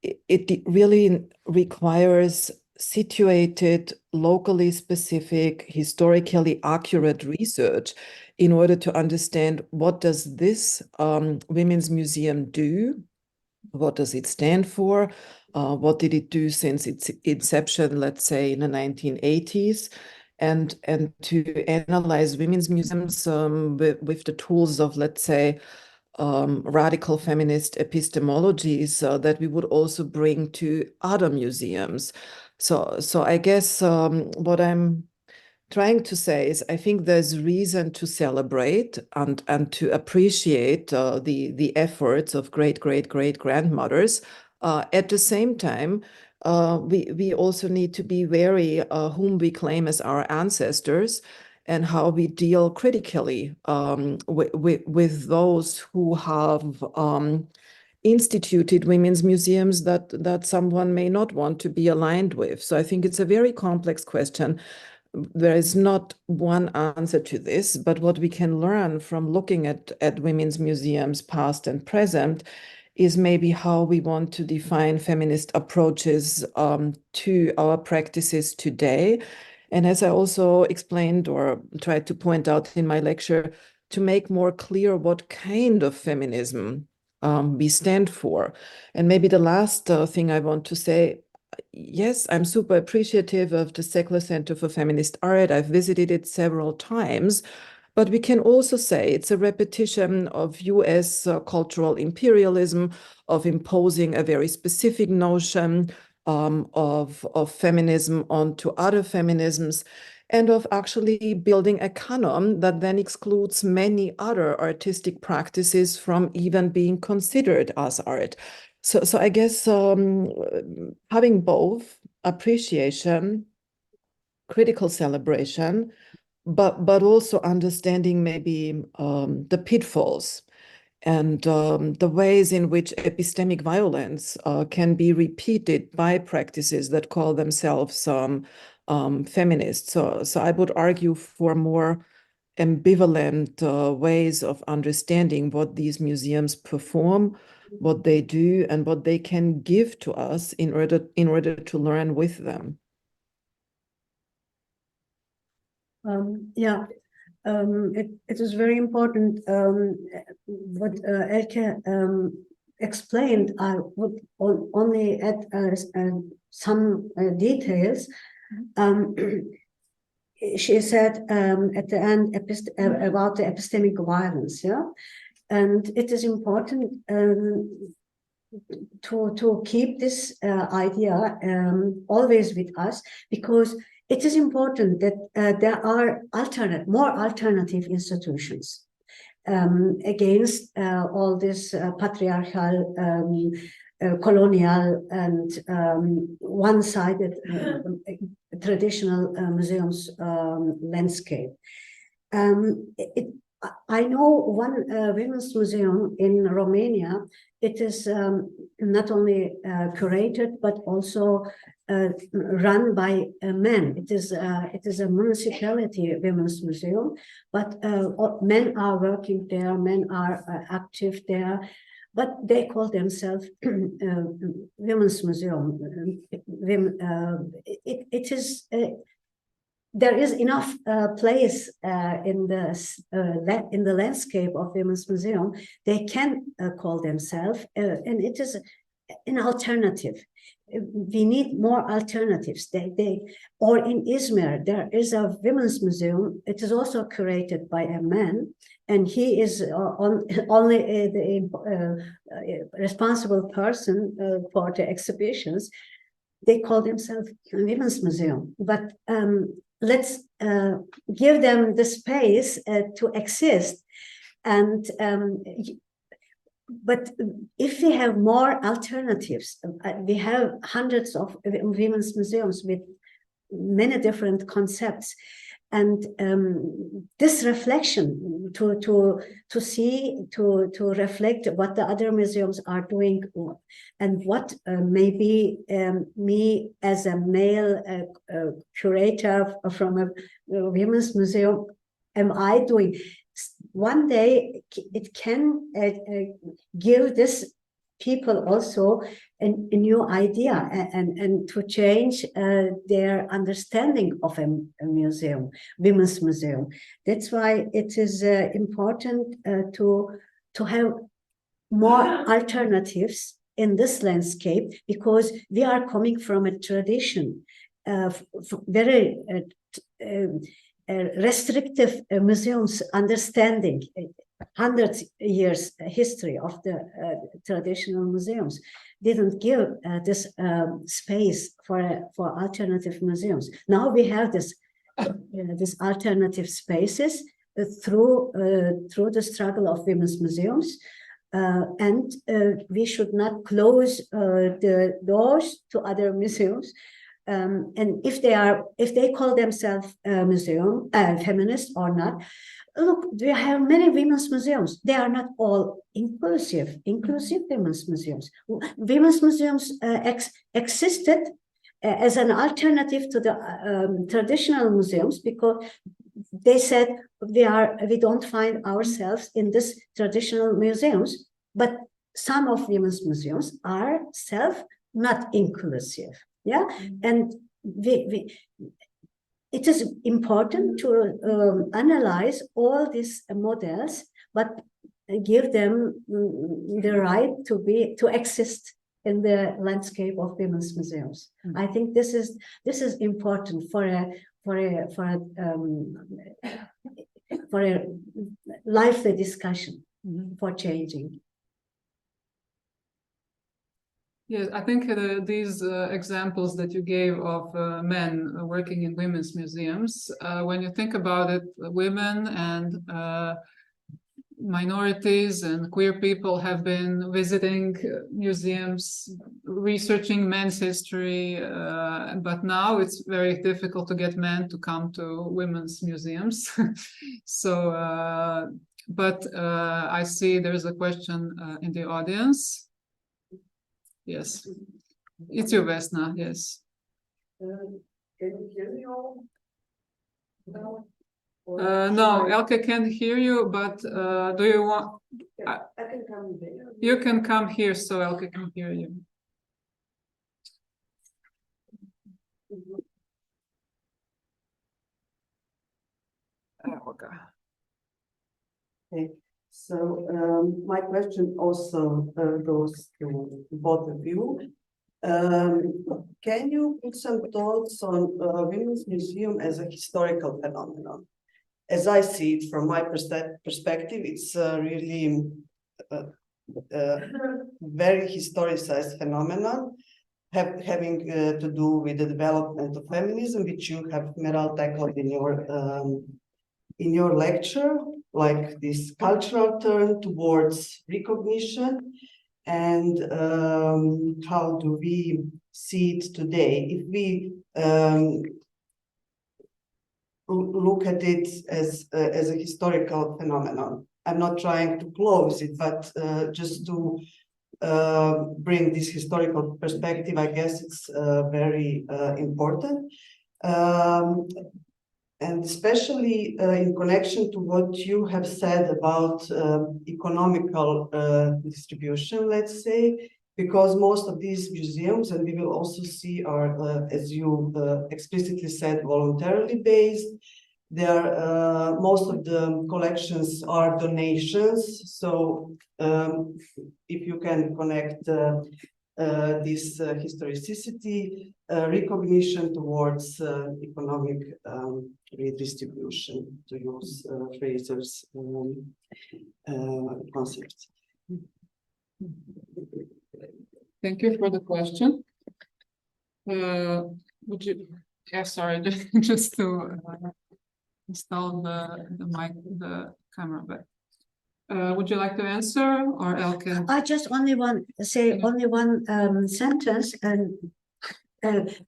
it really requires situated, locally specific, historically accurate research in order to understand what does this women's museum do, what does it stand for, what did it do since its inception, let's say in the 1980s, and to analyze women's museums with the tools of, let's say, radical feminist epistemologies that we would also bring to other museums. So I guess what I'm trying to say is I think there's reason to celebrate and to appreciate the efforts of great-great-great-grandmothers. At the same time, we also need to be wary whom we claim as our ancestors and how we deal critically with those who have instituted women's museums that someone may not want to be aligned with. So I think it's a very complex question. There is not one answer to this, but what we can learn from looking at women's museums, past and present, is maybe how we want to define feminist approaches to our practices today. And as I also explained or tried to point out in my lecture, to make more clear what kind of feminism we stand for. And maybe the last thing I want to say, yes, I'm super appreciative of the Secular Center for Feminist Art. I've visited it several times, but we can also say it's a repetition of US cultural imperialism, of imposing a very specific notion of feminism onto other feminisms, and of actually building a canon that then excludes many other artistic practices from even being considered as art. So I guess having both appreciation, critical celebration, but also understanding maybe the pitfalls and the ways in which epistemic violence can be repeated by practices that call themselves feminist. So I would argue for more ambivalent ways of understanding what these museums perform, what they do, and what they can give to us in order to learn with them. It is very important what Elke explained. I would only add some details. She said at the end about the epistemic violence, and it is important to keep this idea always with us, because it is important that there are more alternative institutions against all this patriarchal, colonial, and one-sided traditional museums landscape. I know one women's museum in Romania. It is not only curated but also run by men. It is a municipality women's museum, but men are working there. Men are active there, but they call themselves women's museum. It is. There is enough place in the landscape of women's museum. They can call themselves, and it is an alternative. We need more alternatives. Or in Izmir, there is a women's museum. It is also curated by a man, and he is only the responsible person for the exhibitions. They call themselves a women's museum, but let's give them the space to exist. And but if we have more alternatives, we have hundreds of women's museums with many different concepts, and this reflection to see, to reflect what the other museums are doing, and what maybe me as a male curator from a women's museum am I doing. One day it can give this people also a new idea and to change their understanding of a museum, women's museum. That's why it is important to have more alternatives in this landscape, because we are coming from a tradition of very restrictive museums understanding, 100 years history of the traditional museums didn't give this space for alternative museums. Now we have this alternative spaces through the struggle of women's museums, and we should not close the doors to other museums. And if they call themselves museum feminist or not, look, we have many women's museums. They are not all inclusive women's museums. Women's museums existed as an alternative to the traditional museums, because they said we don't find ourselves in this traditional museums, but some of women's museums are not inclusive. Yeah, and it is important to analyze all these models, but give them the right to exist in the landscape of women's museums. I think this is important for a lively discussion for changing. Yes, I think these examples that you gave of men working in women's museums, when you think about it, women and minorities and queer people have been visiting museums, researching men's history, but now it's very difficult to get men to come to women's museums. So, but I see there's a question in the audience. Yes, it's you, Vesna. Yes. Can you hear me all? No. No, Elke can hear you, but do you want? I can come there. You can come here so Elke can hear you. Okay. So my question also goes to both of you. Can you put some thoughts on women's museum as a historical phenomenon? As I see it from my perspective, it's really very historicized phenomenon, having to do with the development of feminism, which you have, Meral, tackled in your lecture, like this cultural turn towards recognition, and how do we see it today? If we look at it as a historical phenomenon, I'm not trying to close it, but just to bring this historical perspective, I guess it's very important. And especially in connection to what you have said about economical distribution, let's say, because most of these museums, and we will also see, are, as you explicitly said, voluntarily based. Most of the collections are donations. So if you can connect this historicity, recognition towards economic redistribution, to use Fraser's concept. Thank you for the question. Would you? Yeah, sorry, just to install the mic, the camera back. Would you like to answer, or Elke? I just only want to say only one sentence, and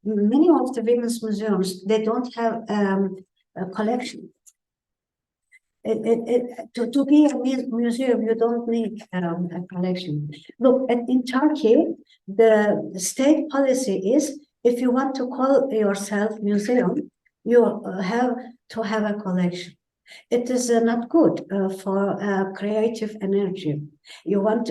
many of the women's museums, they don't have a collection. To be a museum, you don't need a collection. Look, in Turkey, the state policy is, if you want to call yourself museum, you have to have a collection. It is not good for creative energy. You want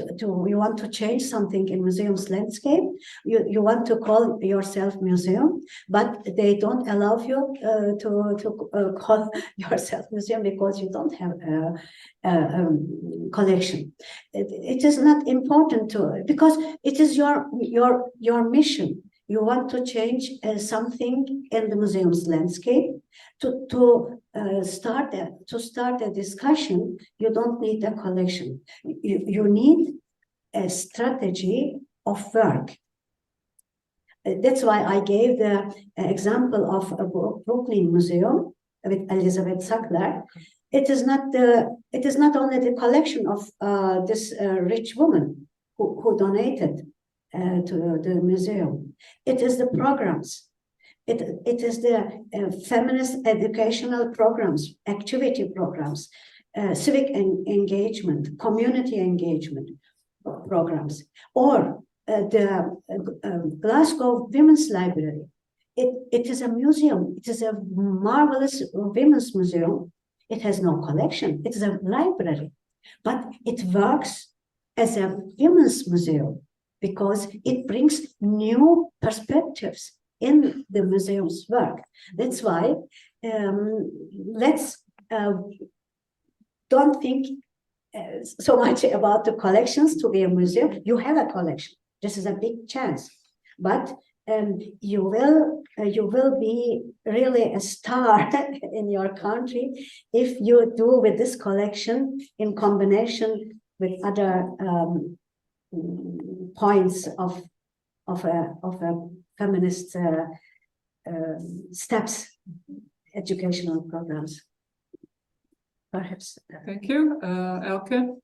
to change something in museum's landscape. You want to call yourself museum, but they don't allow you to call yourself museum because you don't have a collection. It is not important to, because it is your mission. You want to change something in the museum's landscape. To start a discussion, you don't need a collection. You need a strategy of work. That's why I gave the example of a Brooklyn Museum with Elizabeth Sackler. It is not only the collection of this rich woman who donated to the museum. It is the programs. It is the feminist educational programs, activity programs, civic engagement, community engagement programs, or the Glasgow Women's Library. It is a museum. It is a marvelous women's museum. It has no collection. It is a library, but it works as a women's museum because it brings new perspectives in the museum's work. That's why let's don't think so much about the collections to be a museum. You have a collection. This is a big chance, but you will be really a star in your country if you do with this collection in combination with other points of a feminist steps, educational programs. Perhaps. Thank you. Elke?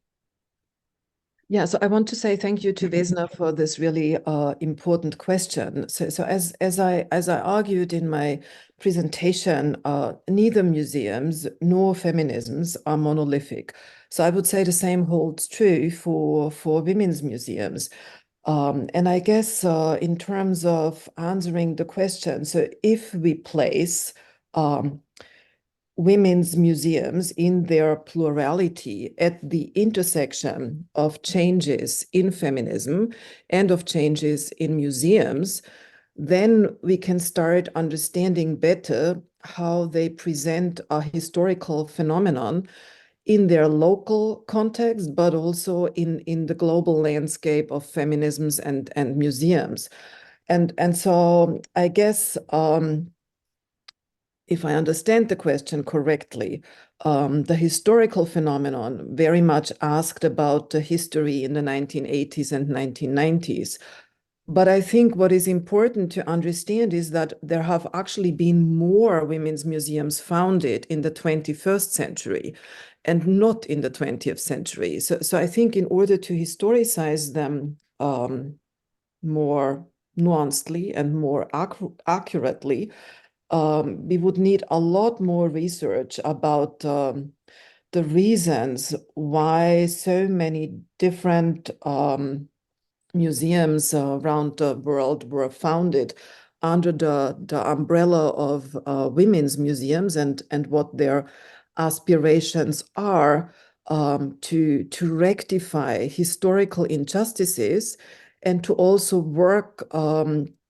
Yeah, so I want to say thank you to Vesna for this really important question. So as I argued in my presentation, neither museums nor feminisms are monolithic. So I would say the same holds true for women's museums. And I guess in terms of answering the question, so if we place women's museums in their plurality at the intersection of changes in feminism and of changes in museums, then we can start understanding better how they present a historical phenomenon in their local context, but also in the global landscape of feminisms and museums. And so I guess if I understand the question correctly, the historical phenomenon very much asked about the history in the 1980s and 1990s. But I think what is important to understand is that there have actually been more women's museums founded in the 21st century and not in the 20th century. So I think in order to historicize them more nuancedly and more accurately, we would need a lot more research about the reasons why so many different museums around the world were founded under the umbrella of women's museums and what their aspirations are to rectify historical injustices and to also work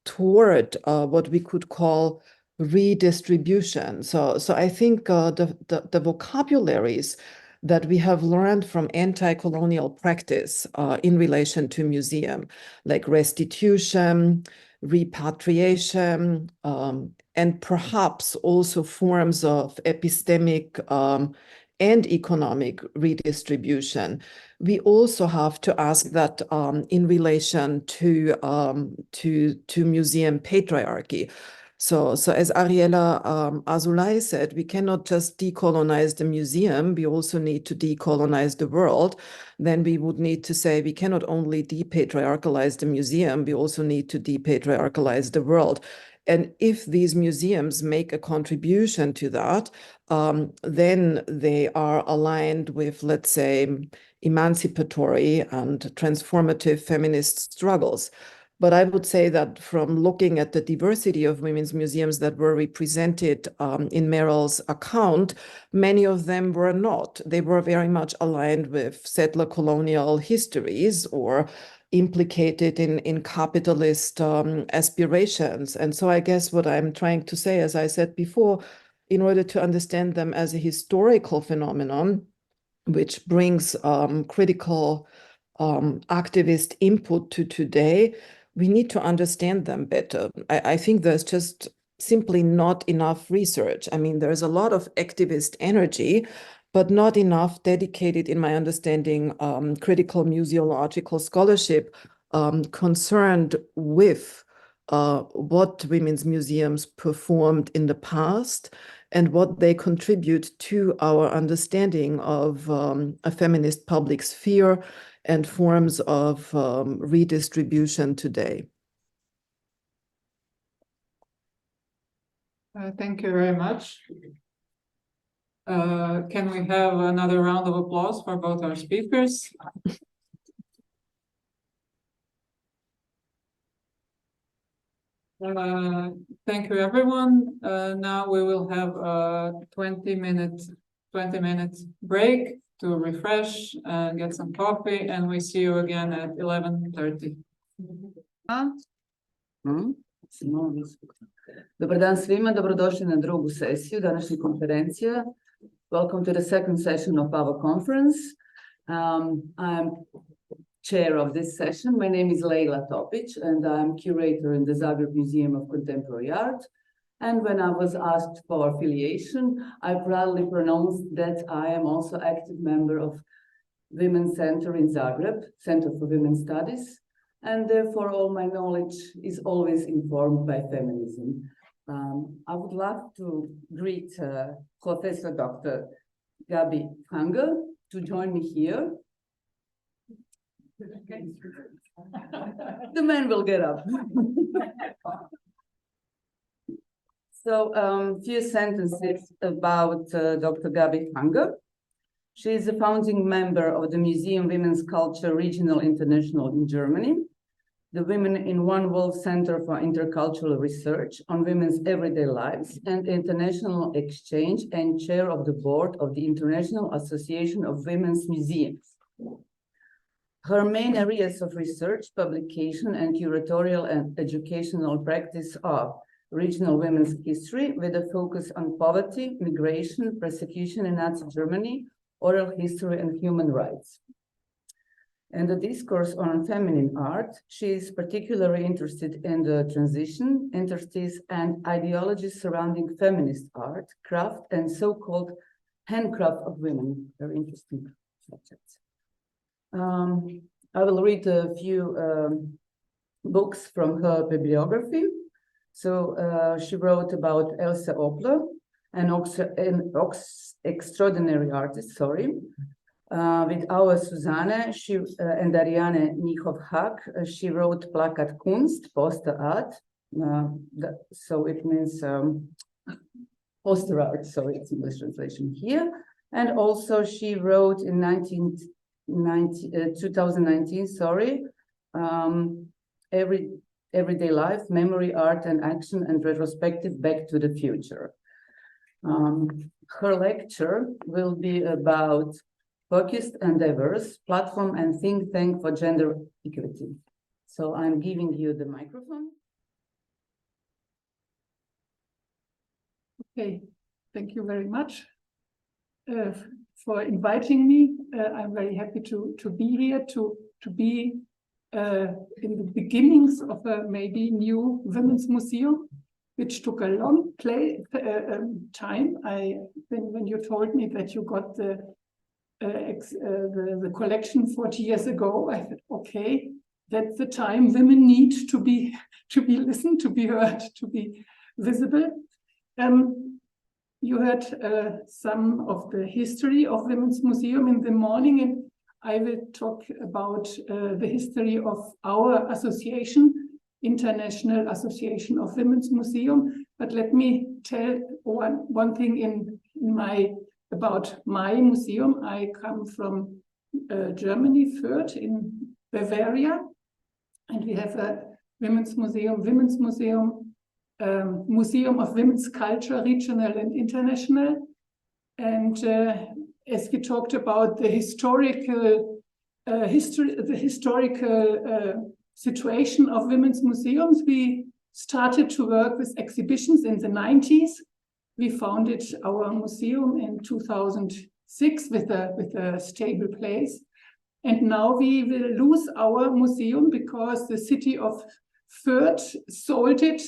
toward what we could call redistribution. So I think the vocabularies that we have learned from anti-colonial practice in relation to museum, like restitution, repatriation, and perhaps also forms of epistemic and economic redistribution. We also have to ask that in relation to museum patriarchy. So as Ariela Azulay said, we cannot just decolonize the museum, we also need to decolonize the world. Then we would need to say we cannot only depatriarchalize the museum, we also need to depatriarchalize the world. And if these museums make a contribution to that, then they are aligned with, let's say, emancipatory and transformative feminist struggles. But I would say that from looking at the diversity of women's museums that were represented in Meryl's account, many of them were not. They were very much aligned with settler colonial histories or implicated in capitalist aspirations. And so I guess what I'm trying to say, as I said before, in order to understand them as a historical phenomenon, which brings critical activist input to today, we need to understand them better. I think there's just simply not enough research. I mean, there's a lot of activist energy, but not enough dedicated, in my understanding, critical museological scholarship concerned with what women's museums performed in the past and what they contribute to our understanding of a feminist public sphere and forms of redistribution today. Thank you very much. Can we have another round of applause for both our speakers? Thank you, everyone. Now we will have a 20-minute break to refresh and get some coffee, and we see you again at 11:30. Dobar dan svima, dobrodošli na drugu sesiju današnje konferencije. Welcome to the second session of our conference. I'm chair of this session. My name is Leila Topic, and I'm curator in the Zagreb Museum of Contemporary Art. And when I was asked for affiliation, I proudly pronounced that I am also active member of Women's Center in Zagreb, Center for Women's Studies, and therefore all my knowledge is always informed by feminism. I would like to greet Professor Dr. Gabi Hanger to join me here. The man will get up. So, few sentences about Dr. Gabi Hanger. She is a founding member of the Museum Women's Culture Regional International in Germany, the Women in One World Center for Intercultural Research on Women's Everyday Lives and International Exchange, and chair of the board of the International Association of Women's Museums. Her main areas of research, publication, and curatorial and educational practice are regional women's history with a focus on poverty, migration, persecution in Nazi Germany, oral history, and human rights. And the discourse on feminine art, she is particularly interested in the transition, interstice, and ideologies surrounding feminist art, craft, and so-called handcraft of women. Very interesting subjects. I will read a few books from her bibliography. So she wrote about Elsa Oppler, an extraordinary artist, with our Susanne and Ariane Niehoff-Hack. She wrote Plakat Kunst, poster art. So it means poster art, so it's English translation here. And also she wrote in 2019, Everyday Life, Memory, Art and Action, and Retrospective Back to the Future. Her lecture will be about focused and diverse platform and think tank for gender equity. So I'm giving you the microphone. Okay, thank you very much for inviting me. I'm very happy to be here, to be in the beginnings of a maybe new women's museum, which took a long time. When you told me that you got the collection 40 years ago, I thought, okay, that's the time women need to be listened, to be heard, to be visible. You heard some of the history of Women's Museum in the morning, and I will talk about the history of our association, International Association of Women's Museum. But let me tell one thing about my museum. I come from Germany, Fürth in Bavaria, and we have a Women's Museum, Museum of Women's Culture, regional and international. And as we talked about the historical situation of women's museums, we started to work with exhibitions in the 90s. We founded our museum in 2006 with a stable place. And now we will lose our museum because the city of Fürth sold it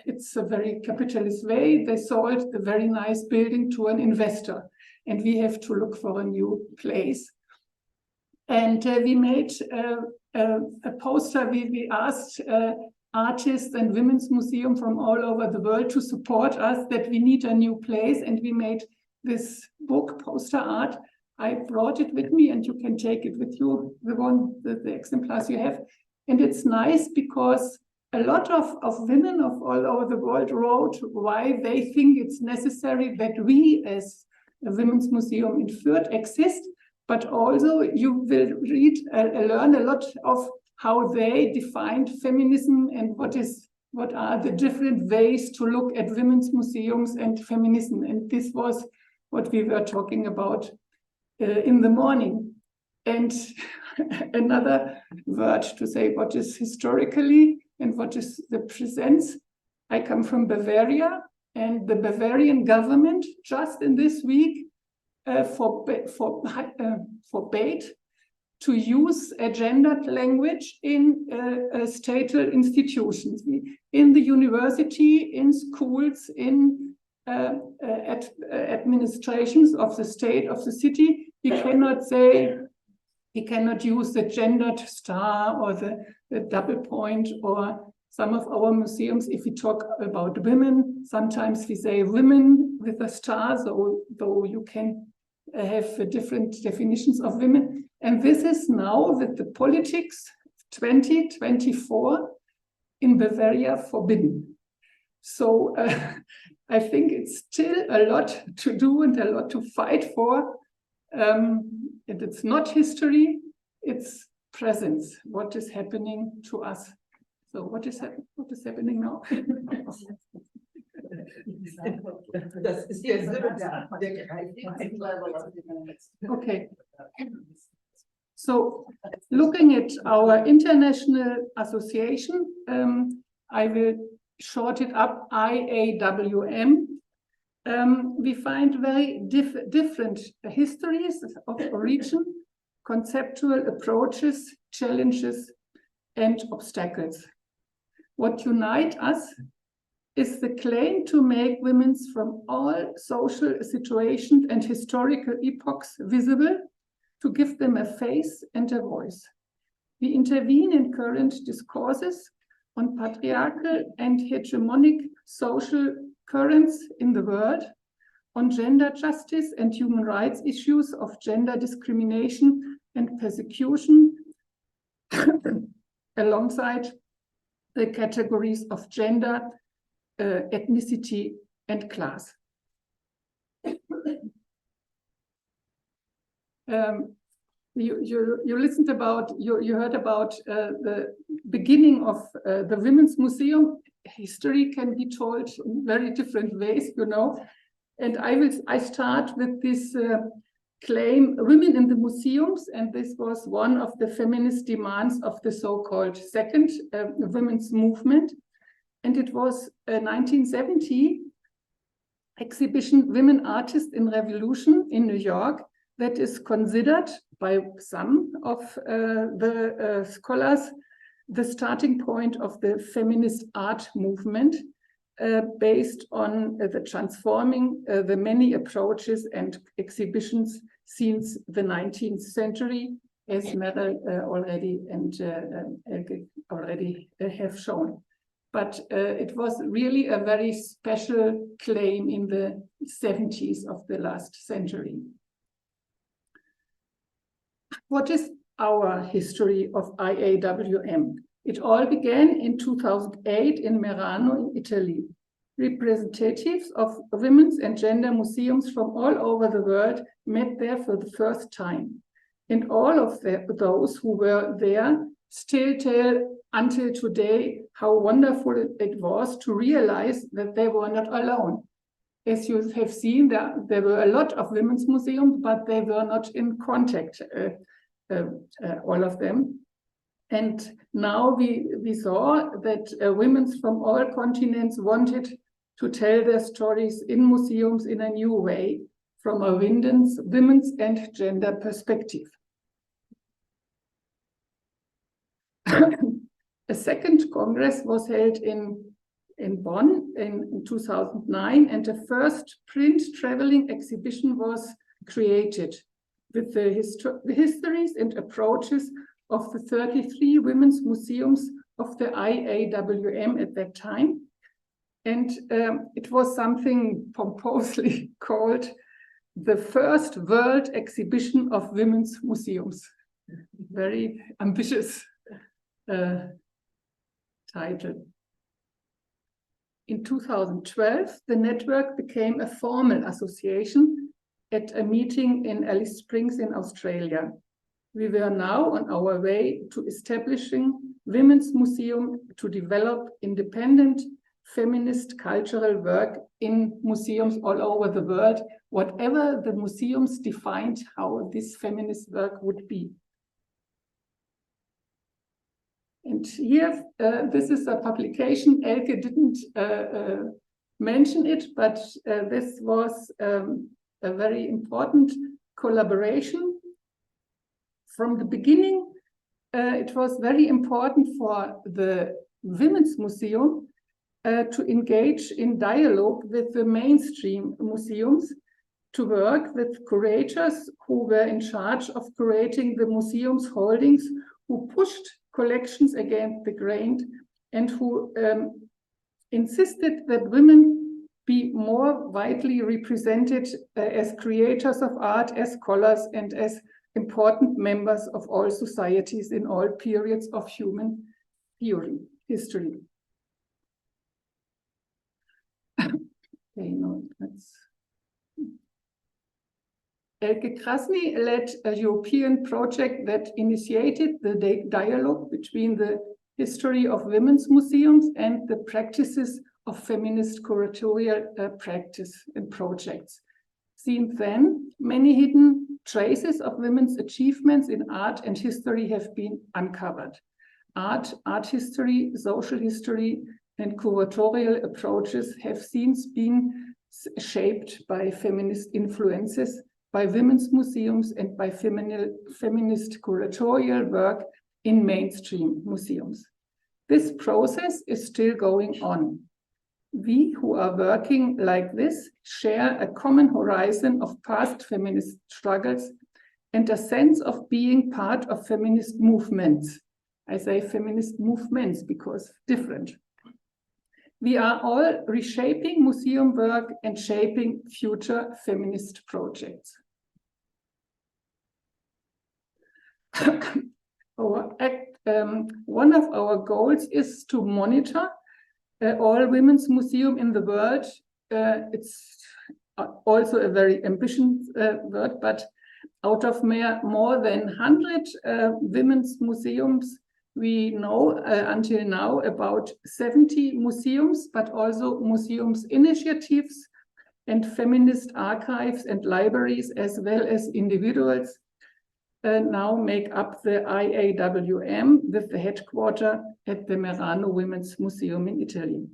it's a very capitalist way. They sold the very nice building to an investor, and we have to look for a new place. And we made a poster. We asked artists and women's museum from all over the world to support us, that we need a new place, and we made this book, poster art. I brought it with me, and you can take it with you, the exemplars you have. And it's nice because a lot of women of all over the world wrote why they think it's necessary that we as a women's museum in Fürth exist, but also you will learn a lot of how they defined feminism and what are the different ways to look at women's museums and feminism. And this was what we were talking about in the morning. And another word to say what is historically and what is the presence. I come from Bavaria, and the Bavarian government just in this week forbade to use a gendered language in stattal institutions, in the university, in schools, in administrations of the state, of the city. We cannot use the gendered star or the double point, or some of our museums, if we talk about women, sometimes we say women with a star, though you can have different definitions of women. And this is now with the politics 2024 in Bavaria forbidden. So I think it's still a lot to do and a lot to fight for. And it's not history, it's presence, what is happening to us. So what is happening now? Okay. So looking at our international association, I will short it up, IAWM. We find very different histories of origin, conceptual approaches, challenges, and obstacles. What unites us is the claim to make women from all social situations and historical epochs visible, to give them a face and a voice. We intervene in current discourses on patriarchal and hegemonic social currents in the world, on gender justice and human rights issues of gender discrimination and persecution, alongside the categories of gender, ethnicity, and class. You listened about, you heard about the beginning of the Women's Museum. History can be told in very different ways, you know. And I start with this claim, women in the museums, and this was one of the feminist demands of the so-called second women's movement. And it was a 1970 exhibition, Women Artists in Revolution in New York, that is considered by some of the scholars the starting point of the feminist art movement, based on the transforming the many approaches and exhibitions since the 19th century, as Meryl already and Elke already have shown. but it was really a very special claim in the 70s of the last century. What is our history of IAWM? It all began in 2008 in Merano in Italy. Representatives of women's and gender museums from all over the world met there for the first time. And all of those who were there still tell until today how wonderful it was to realize that they were not alone. As you have seen, there were a lot of women's museums, but they were not in contact, all of them. And now we saw that women from all continents wanted to tell their stories in museums in a new way, from a women's and gender perspective. A second congress was held in Bonn in 2009, and the first print traveling exhibition was created with the histories and approaches of the 33 women's museums of the IAWM at that time. And it was something pompously called the first world exhibition of women's museums. Very ambitious title. In 2012, the network became a formal association at a meeting in Alice Springs in Australia. We were now on our way to establishing Women's Museum to develop independent feminist cultural work in museums all over the world, whatever the museums defined how this feminist work would be. And here, this is a publication. Elke didn't mention it, but this was a very important collaboration. From the beginning, it was very important for the Women's Museum to engage in dialogue with the mainstream museums, to work with curators who were in charge of curating the museum's holdings, who pushed collections against the grain, and who insisted that women be more widely represented as creators of art, as scholars, and as important members of all societies in all periods of human history. Okay, no, Elke Krasny led a European project that initiated the dialogue between the history of women's museums and the practices of feminist curatorial practice and projects. Since then, many hidden traces of women's achievements in art and history have been uncovered. Art history, social history, and curatorial approaches have since been shaped by feminist influences, by women's museums, and by feminist curatorial work in mainstream museums. This process is still going on. We who are working like this share a common horizon of past feminist struggles and a sense of being part of feminist movements. I say feminist movements because different. We are all reshaping museum work and shaping future feminist projects. One of our goals is to monitor all women's museums in the world. It's also a very ambitious word, but out of more than 100 women's museums, we know until now about 70 museums, but also museums initiatives and feminist archives and libraries, as well as individuals, now make up the IAWM with the headquarters at the Merano Women's Museum in Italy.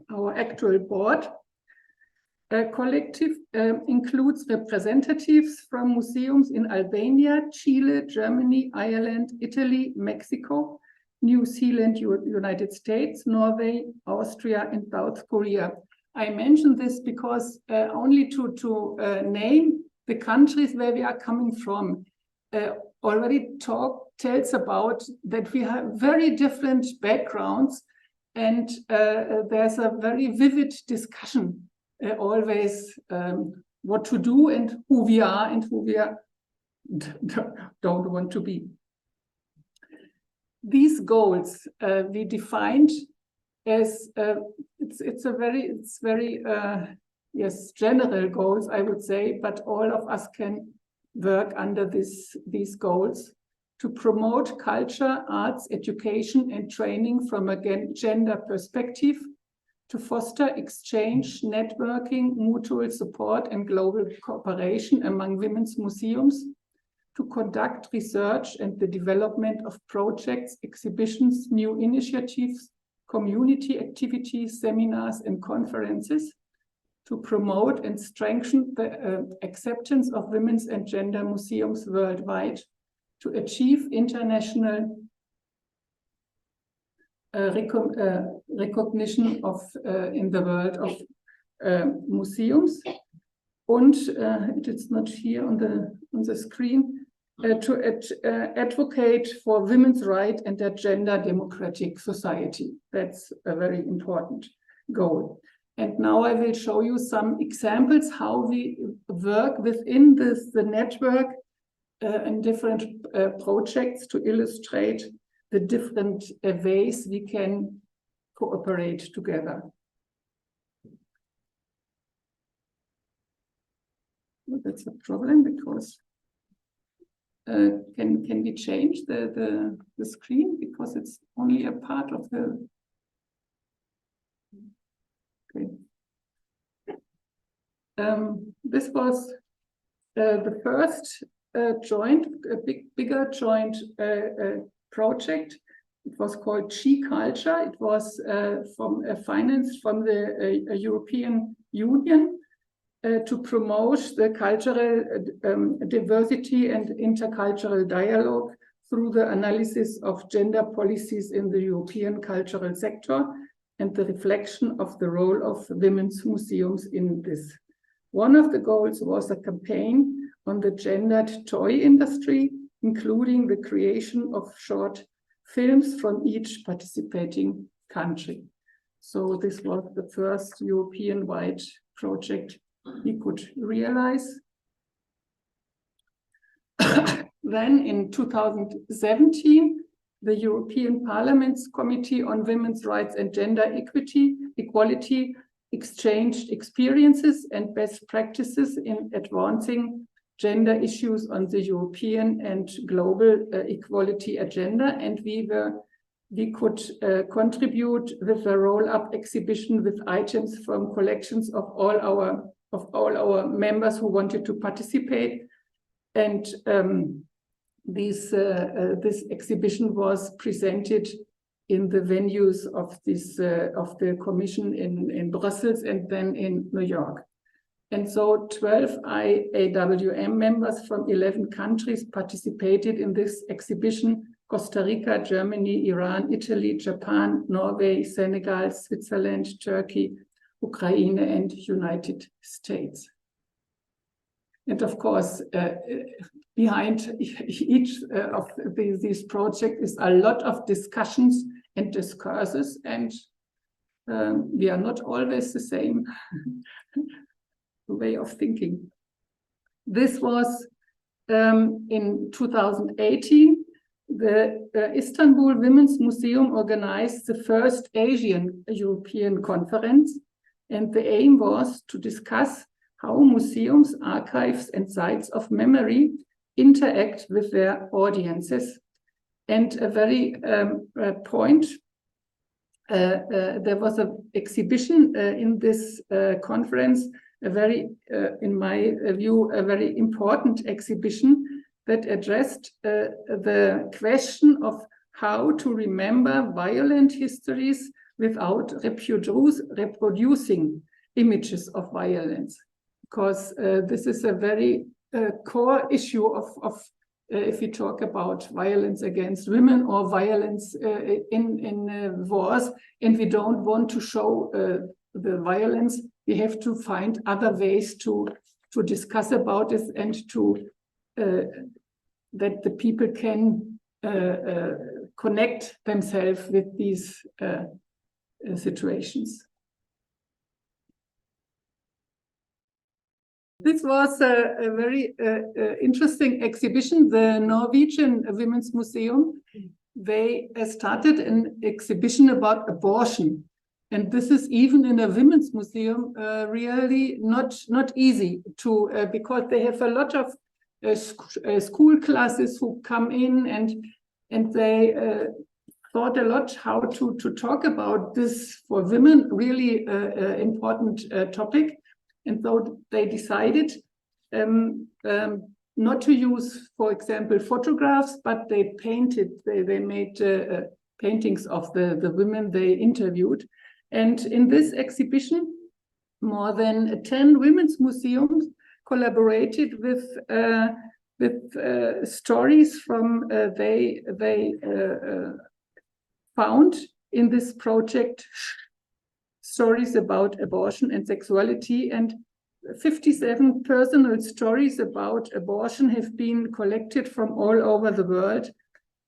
Our actual board collective includes representatives from museums in Albania, Chile, Germany, Ireland, Italy, Mexico, New Zealand, United States, Norway, Austria, and South Korea. I mention this because only to name the countries where we are coming from. already tells about that we have very different backgrounds, and there's a very vivid discussion always what to do and who we are and who we don't want to be. These goals we defined as it's very general goals, I would say, but all of us can work under these goals to promote culture, arts, education, and training from a gender perspective, to foster exchange, networking, mutual support, and global cooperation among women's museums, to conduct research and the development of projects, exhibitions, new initiatives, community activities, seminars, and conferences, to promote and strengthen the acceptance of women's and gender museums worldwide, to achieve international recognition of in the world of museums, and it is not here on the screen, to advocate for women's rights and a gender democratic society. That's a very important goal. And now I will show you some examples how we work within the network and different projects to illustrate the different ways we can cooperate together. Well, that's a problem because can we change the screen, because it's only a part of the. Okay. This was the first bigger joint project. It was called She Culture. It was financed from the European Union to promote the cultural diversity and intercultural dialogue through the analysis of gender policies in the European cultural sector and the reflection of the role of women's museums in this. One of the goals was a campaign on the gendered toy industry, including the creation of short films from each participating country. So this was the first European-wide project we could realize. Then in 2017, the European Parliament's Committee on Women's Rights and Gender Equality exchanged experiences and best practices in advancing gender issues on the European and global equality agenda, and we could contribute with a roll-up exhibition with items from collections of all our members who wanted to participate. And this exhibition was presented in the venues of the Commission in Brussels and then in New York. And so 12 IAWM members from 11 countries participated in this exhibition: Costa Rica, Germany, Iran, Italy, Japan, Norway, Senegal, Switzerland, Turkey, Ukraine, and United States. And of course, behind each of these projects is a lot of discussions and discourses, and we are not always the same way of thinking. This was in 2018. The Istanbul Women's Museum organized the first Asian European conference, and the aim was to discuss how museums, archives, and sites of memory interact with their audiences. And a very point, there was an exhibition in this conference, a very, in my view, a very important exhibition that addressed the question of how to remember violent histories without reproducing images of violence. Because this is a very core issue of if we talk about violence against women or violence in wars, and we don't want to show the violence, we have to find other ways to discuss about it and to that the people can connect themselves with these situations. This was a very interesting exhibition, the Norwegian Women's Museum. They started an exhibition about abortion. And this is even in a women's museum really not easy to, because they have a lot of school classes who come in, and they thought a lot how to talk about this for women, really important topic. And so they decided not to use, for example, photographs, but they painted, they made paintings of the women they interviewed. And in this exhibition, more than 10 women's museums collaborated with stories from they found in this project stories about abortion and sexuality, and 57 personal stories about abortion have been collected from all over the world.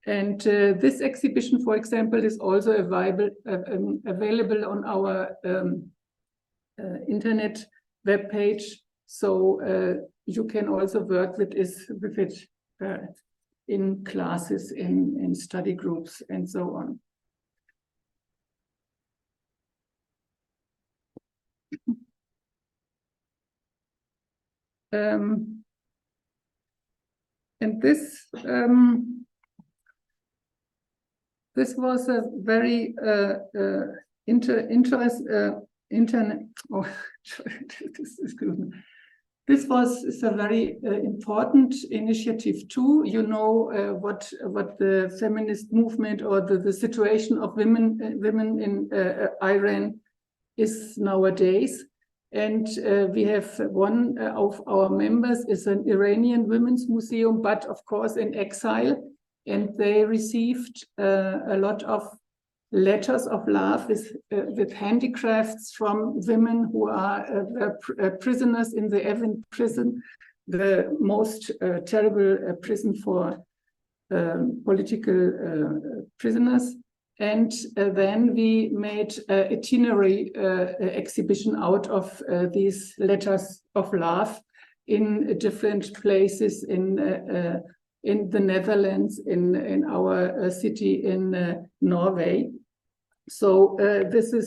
And this exhibition, for example, is also available on our internet webpage. So you can also work with it in classes, in study groups, and so on. And this was a very This was a very important initiative too. You know what the feminist movement or the situation of women in Iran is nowadays. And we have one of our members is an Iranian women's museum, but of course in exile. And they received a lot of letters of love with handicrafts from women who are prisoners in the Evin prison, the most terrible prison for political prisoners. And then we made an itinerary exhibition out of these letters of love in different places in the Netherlands, in our city in Norway. So it's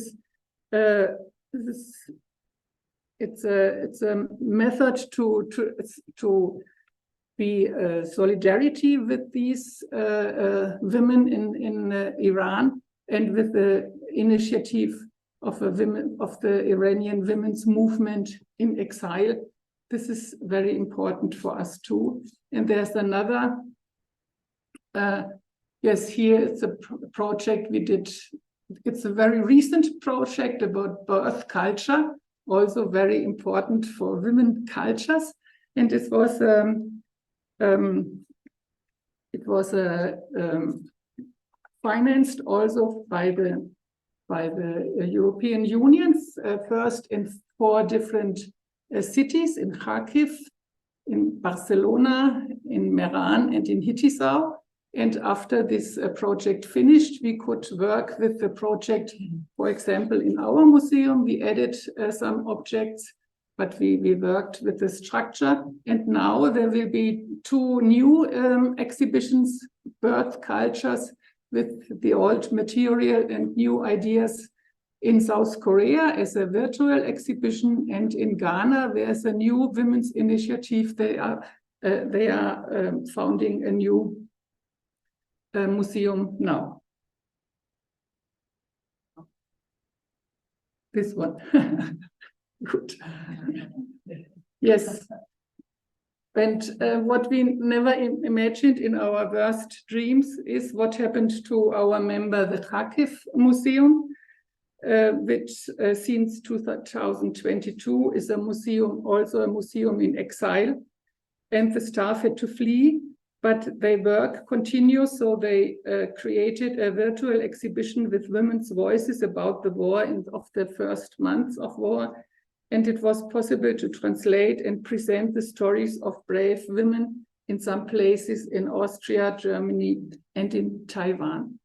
a method to be solidarity with these women in Iran, and with the initiative of the Iranian women's movement in exile. This is very important for us too. And there's another, yes, here it's a project we did. It's a very recent project about birth culture, also very important for women cultures. And it was financed also by the European Union, first in 4 different cities, in Kharkiv, in Barcelona, in Meran, and in Hittisau. And after this project finished, we could work with the project. For example, in our museum, we added some objects, but we worked with the structure. And now there will be 2 new exhibitions, birth cultures, with the old material and new ideas, in South Korea as a virtual exhibition, and in Ghana there's a new women's initiative. They are founding a new museum now. This one. Good. Yes. And what we never imagined in our worst dreams is what happened to our member, the Kharkiv Museum, which since 2022 is a museum, also a museum in exile. And the staff had to flee, but their work continues. So they created a virtual exhibition with women's voices about the war of the first months of war. And it was possible to translate and present the stories of brave women in some places in Austria, Germany, and in Taiwan.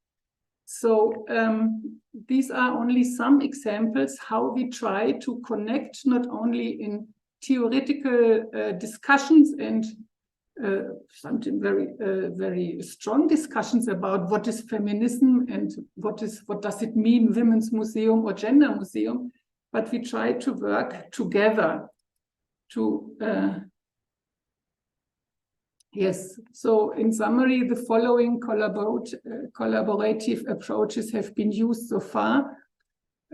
So these are only some examples how we try to connect not only in theoretical discussions and something very strong discussions about what is feminism and what does it mean, women's museum or gender museum, but we try to work together to yes. So in summary, the following collaborative approaches have been used so far.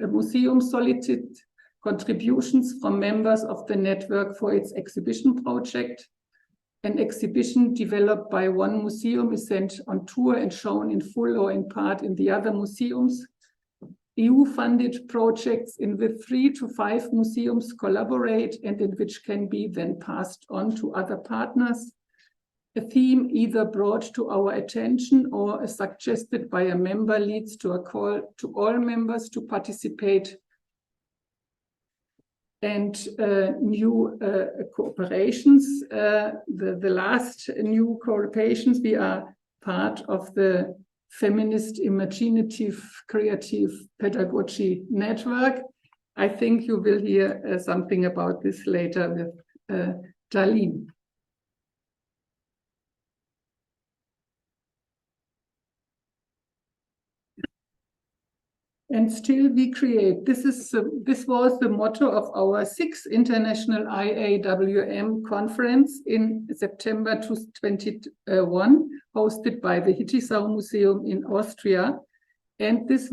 A museum solicited contributions from members of the network for its exhibition project. An exhibition developed by one museum is sent on tour and shown in full or in part in the other museums. EU-funded projects in which 3 to 5 museums collaborate and in which can be then passed on to other partners. A theme either brought to our attention or suggested by a member leads to a call to all members to participate. And new cooperations. The last new cooperations, we are part of the Feminist Imaginative Creative Pedagogy Network. I think you will hear something about this later with Darlene. And still we create. This was the motto of our 6th International IAWM conference in September 2021, hosted by the Hittisau Museum in Austria. And this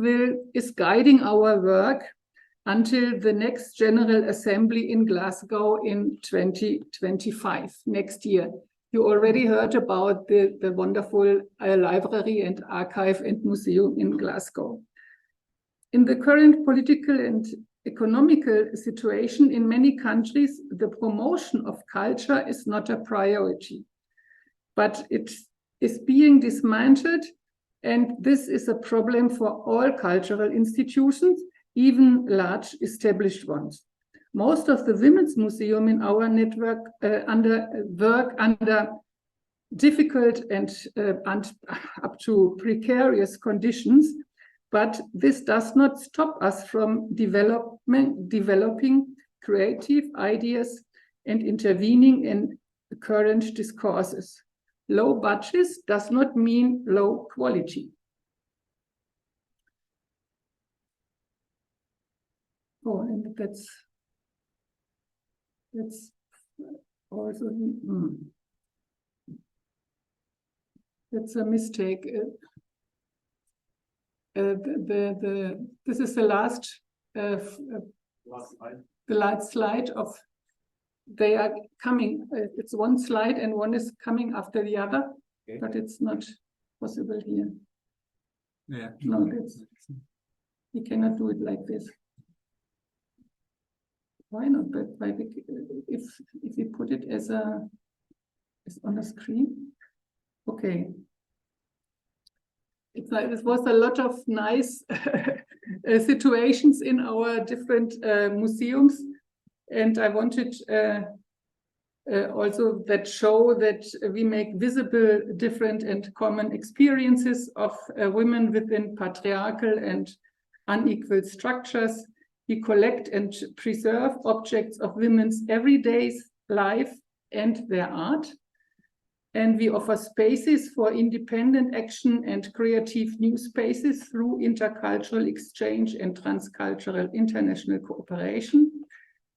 is guiding our work until the next General Assembly in Glasgow in 2025, next year. You already heard about the wonderful library and archive and museum in Glasgow. In the current political and economical situation in many countries, the promotion of culture is not a priority, but it is being dismantled, and this is a problem for all cultural institutions, even large established ones. Most of the women's museum in our network work under difficult and up to precarious conditions. But this does not stop us from developing creative ideas and intervening in the current discourses. Low budgets does not mean low quality. Oh, and that's also that's a mistake. This is the last slide of. They are coming. It's one slide and one is coming after the other, okay. But it's not possible here. Yeah. No, we cannot do it like this. Why not? But if we put it as on a screen, okay. It's like this was a lot of nice situations in our different museums, and I wanted also that show that we make visible different and common experiences of women within patriarchal and unequal structures. We collect and preserve objects of women's everyday life and their art. And we offer spaces for independent action and creative new spaces through intercultural exchange and transcultural international cooperation.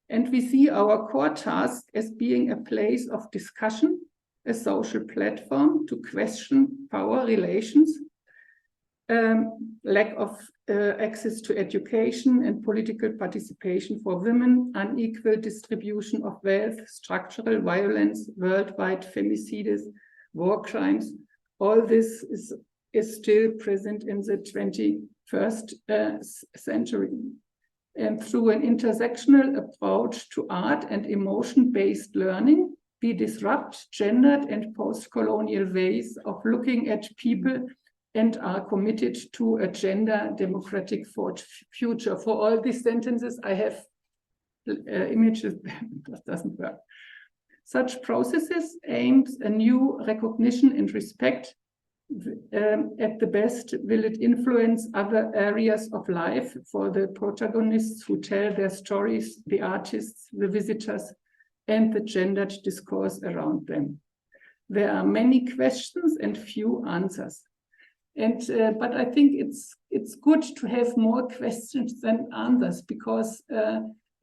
And we see our core task as being a place of discussion, a social platform to question power relations, lack of access to education and political participation for women, unequal distribution of wealth, structural violence, worldwide femicides, war crimes. All this is still present in the 21st century. And through an intersectional approach to art and emotion-based learning, we disrupt gendered and post-colonial ways of looking at people and are committed to a gender democratic future. For all these sentences, I have images, that doesn't work. Such processes aims a new recognition and respect. At the best, will it influence other areas of life for the protagonists who tell their stories, the artists, the visitors, and the gendered discourse around them? There are many questions and few answers. And but I think it's good to have more questions than answers, because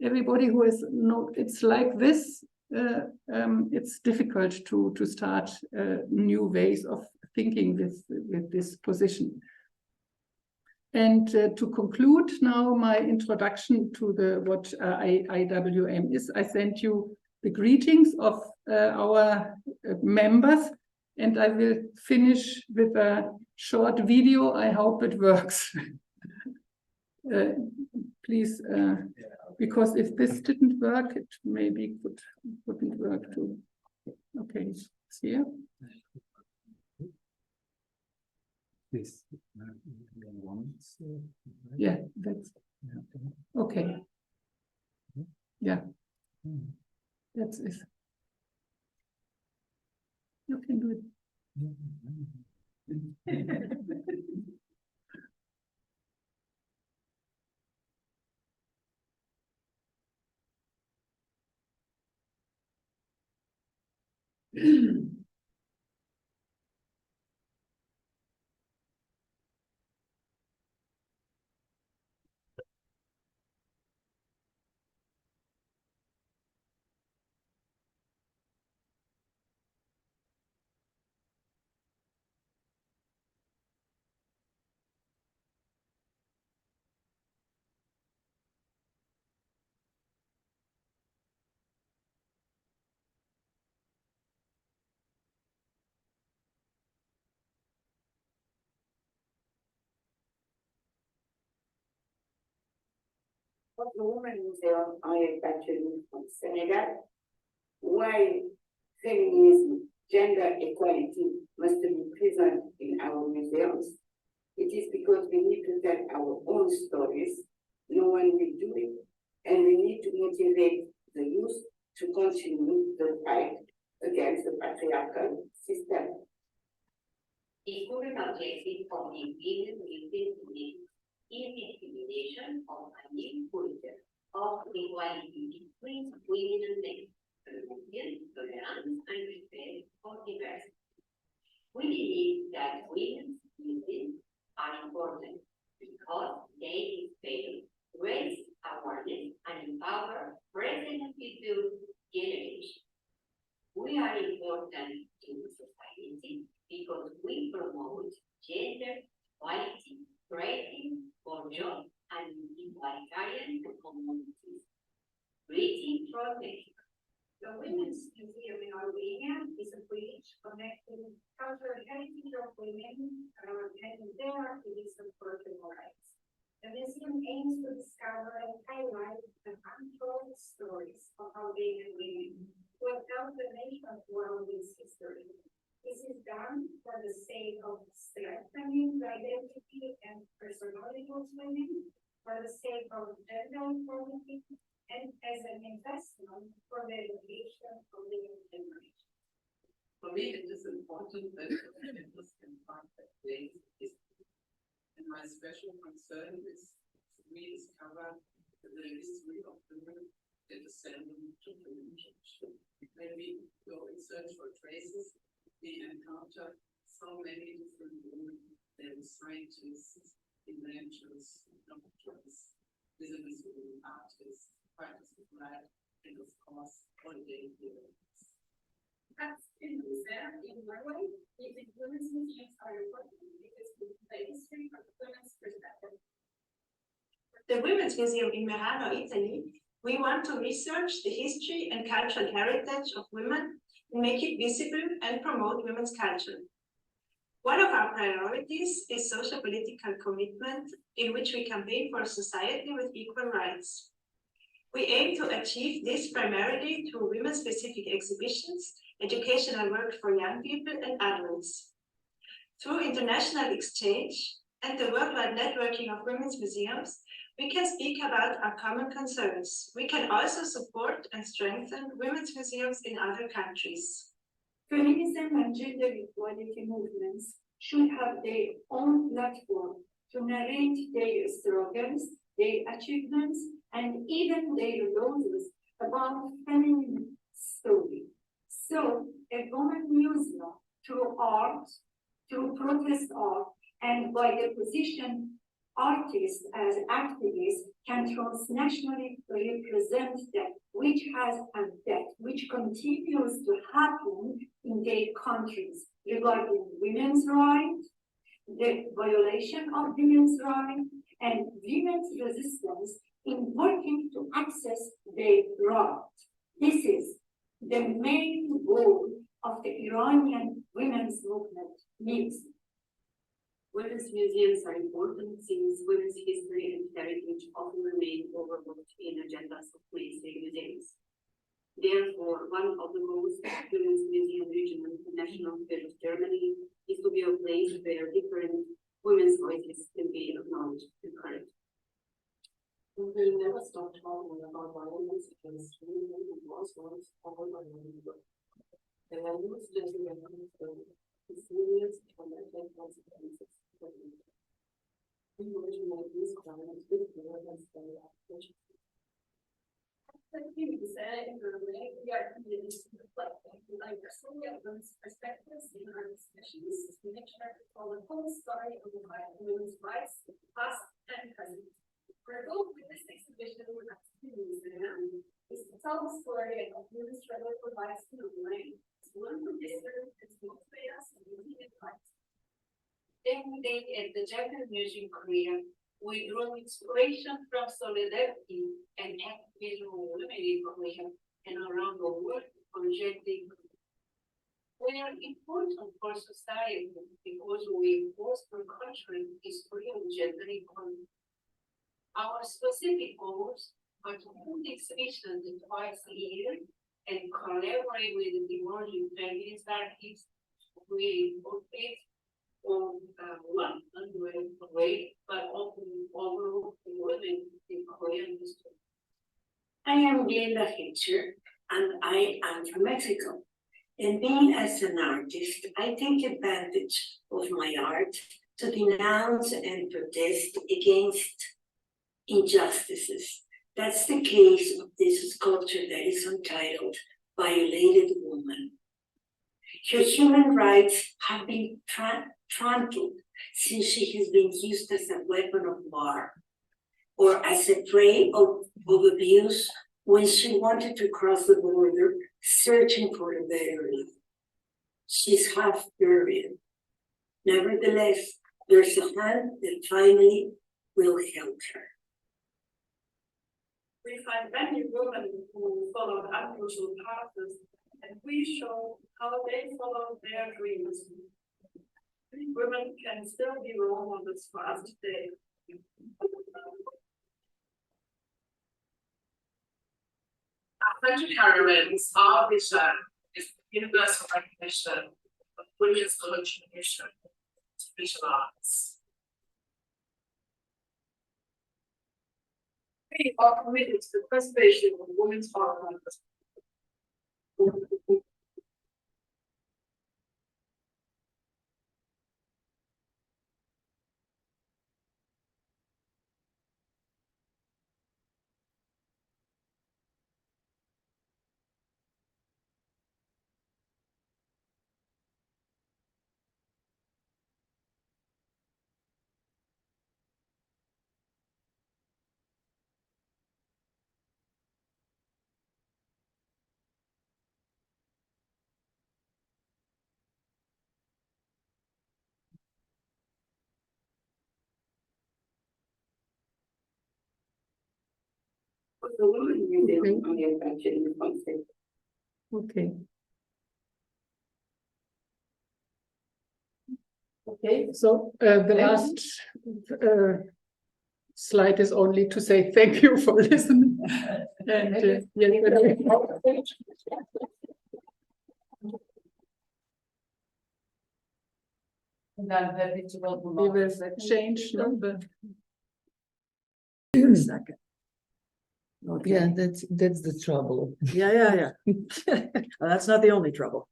everybody who is it's like this. It's difficult to start new ways of thinking with this position. And to conclude now my introduction to what IWM is, I sent you the greetings of our members, and I will finish with a short video. I hope it works. Please, because if this didn't work, it maybe wouldn't work too. Okay, it's here. This Yeah, that's okay. Yeah, that's it. You can do it. The Women Museum I actually from Senegal. Why feminism, gender equality must be present in our museums? It is because we need to tell our own stories. No one will do it, and we need to motivate the youth to continue the fight against the patriarchal system. The current objective of the Women Museum is the dissemination of a new culture of equality between women and men, promotion, tolerance, and respect for diversity. We believe that women's museums are important because they inspire, raise awareness, and empower present and future generations. We are important to society because we promote gender equality, creating for jobs and egalitarian communities. Greeting from Mexico. The Women's Museum in Albania is a bridge connecting cultural heritage of women and their activism for human rights. The museum aims to discover and highlight the untold stories of Albanian women who have helped the nation throughout its history. This is done for the sake of strengthening the identity and personality of women, for the sake of gender equality, and as an investment for the education of the young generation. For me, it is important that feminists can find that place in history. And my special concern is to rediscover the history of women that descended to feminism. When we go in search for traces, we encounter so many different women, and scientists, inventors, doctors, business women, artists, practice of life, and of course, holiday heroes. That's in the museum in Norway. The women's museums are important because the history from the women's perspective. The Women's Museum in Merano, Italy, we want to research the history and cultural heritage of women and make it visible and promote women's culture. One of our priorities is social political commitment, in which we campaign for a society with equal rights. We aim to achieve this primarily through women-specific exhibitions, educational work for young people and adults. Through international exchange and the worldwide networking of women's museums, We can speak about our common concerns. We can also support and strengthen women's museums in other countries. Feminism and gender equality movements should have their own platform to narrate their struggles, their achievements, and even their losses about feminine story. So, a woman museum through art, through protest art, and by the position artists as activists can transnationally represent that which has and that which continues to happen in their countries regarding women's rights, the violation of women's rights, and women's resistance in working to access their rights. This is the main goal of the Iranian women's movement music. Women's museums are important since women's history and heritage often remain overlooked in agendas of mainstream museums. Therefore, one of the goals of Women's Museum Region of the National Fair of Germany is to be a place where different women's voices can be acknowledged and heard. We never stop talking about violence against women and Muslims all over the world. And I use this to serious and negative consequences. We originate these crimes with violence and application. We are committed to reflecting the diversity of women's perspectives in our discussions to make sure to tell the whole story of women's rights, past and present. Our goal with this exhibition at the museum is to tell the story of women's struggle for rights in online, to learn from history, and to motivate us in using it right. Every day at the Gender Museum Korea, we draw inspiration from solidarity and activism of women in Korea and around the world on gender equality. We are important for society because we foster cultural history of gender equality. Our specific goals are to hold exhibitions twice a year and collaborate with the emerging feminist artists to create portraits of one way, but often overall women in Korean history. I am Glenda Hitcher, and I am from Mexico. And being as an artist, I take advantage of my art to denounce and protest against injustices. That's the case of this sculpture that is entitled Violated Woman. Her human rights have been trampled since she has been used as a weapon of war or as a prey of abuse when she wanted to cross the border searching for a better life. She's half buried. Nevertheless, there's a hand that finally will help her. We find many women who follow unusual paths, and we show how they follow their dreams. Women can still be wrong on this fast day. Heroines, our vision is the universal recognition of women's contribution to visual arts. We are committed to the preservation of women's art. The woman museum on the adventure in the concept. Okay. Okay, so the last slide is only to say thank you for listening. And we will change number. Second. Okay. Yeah, that's the trouble. Yeah. Well, that's not the only trouble.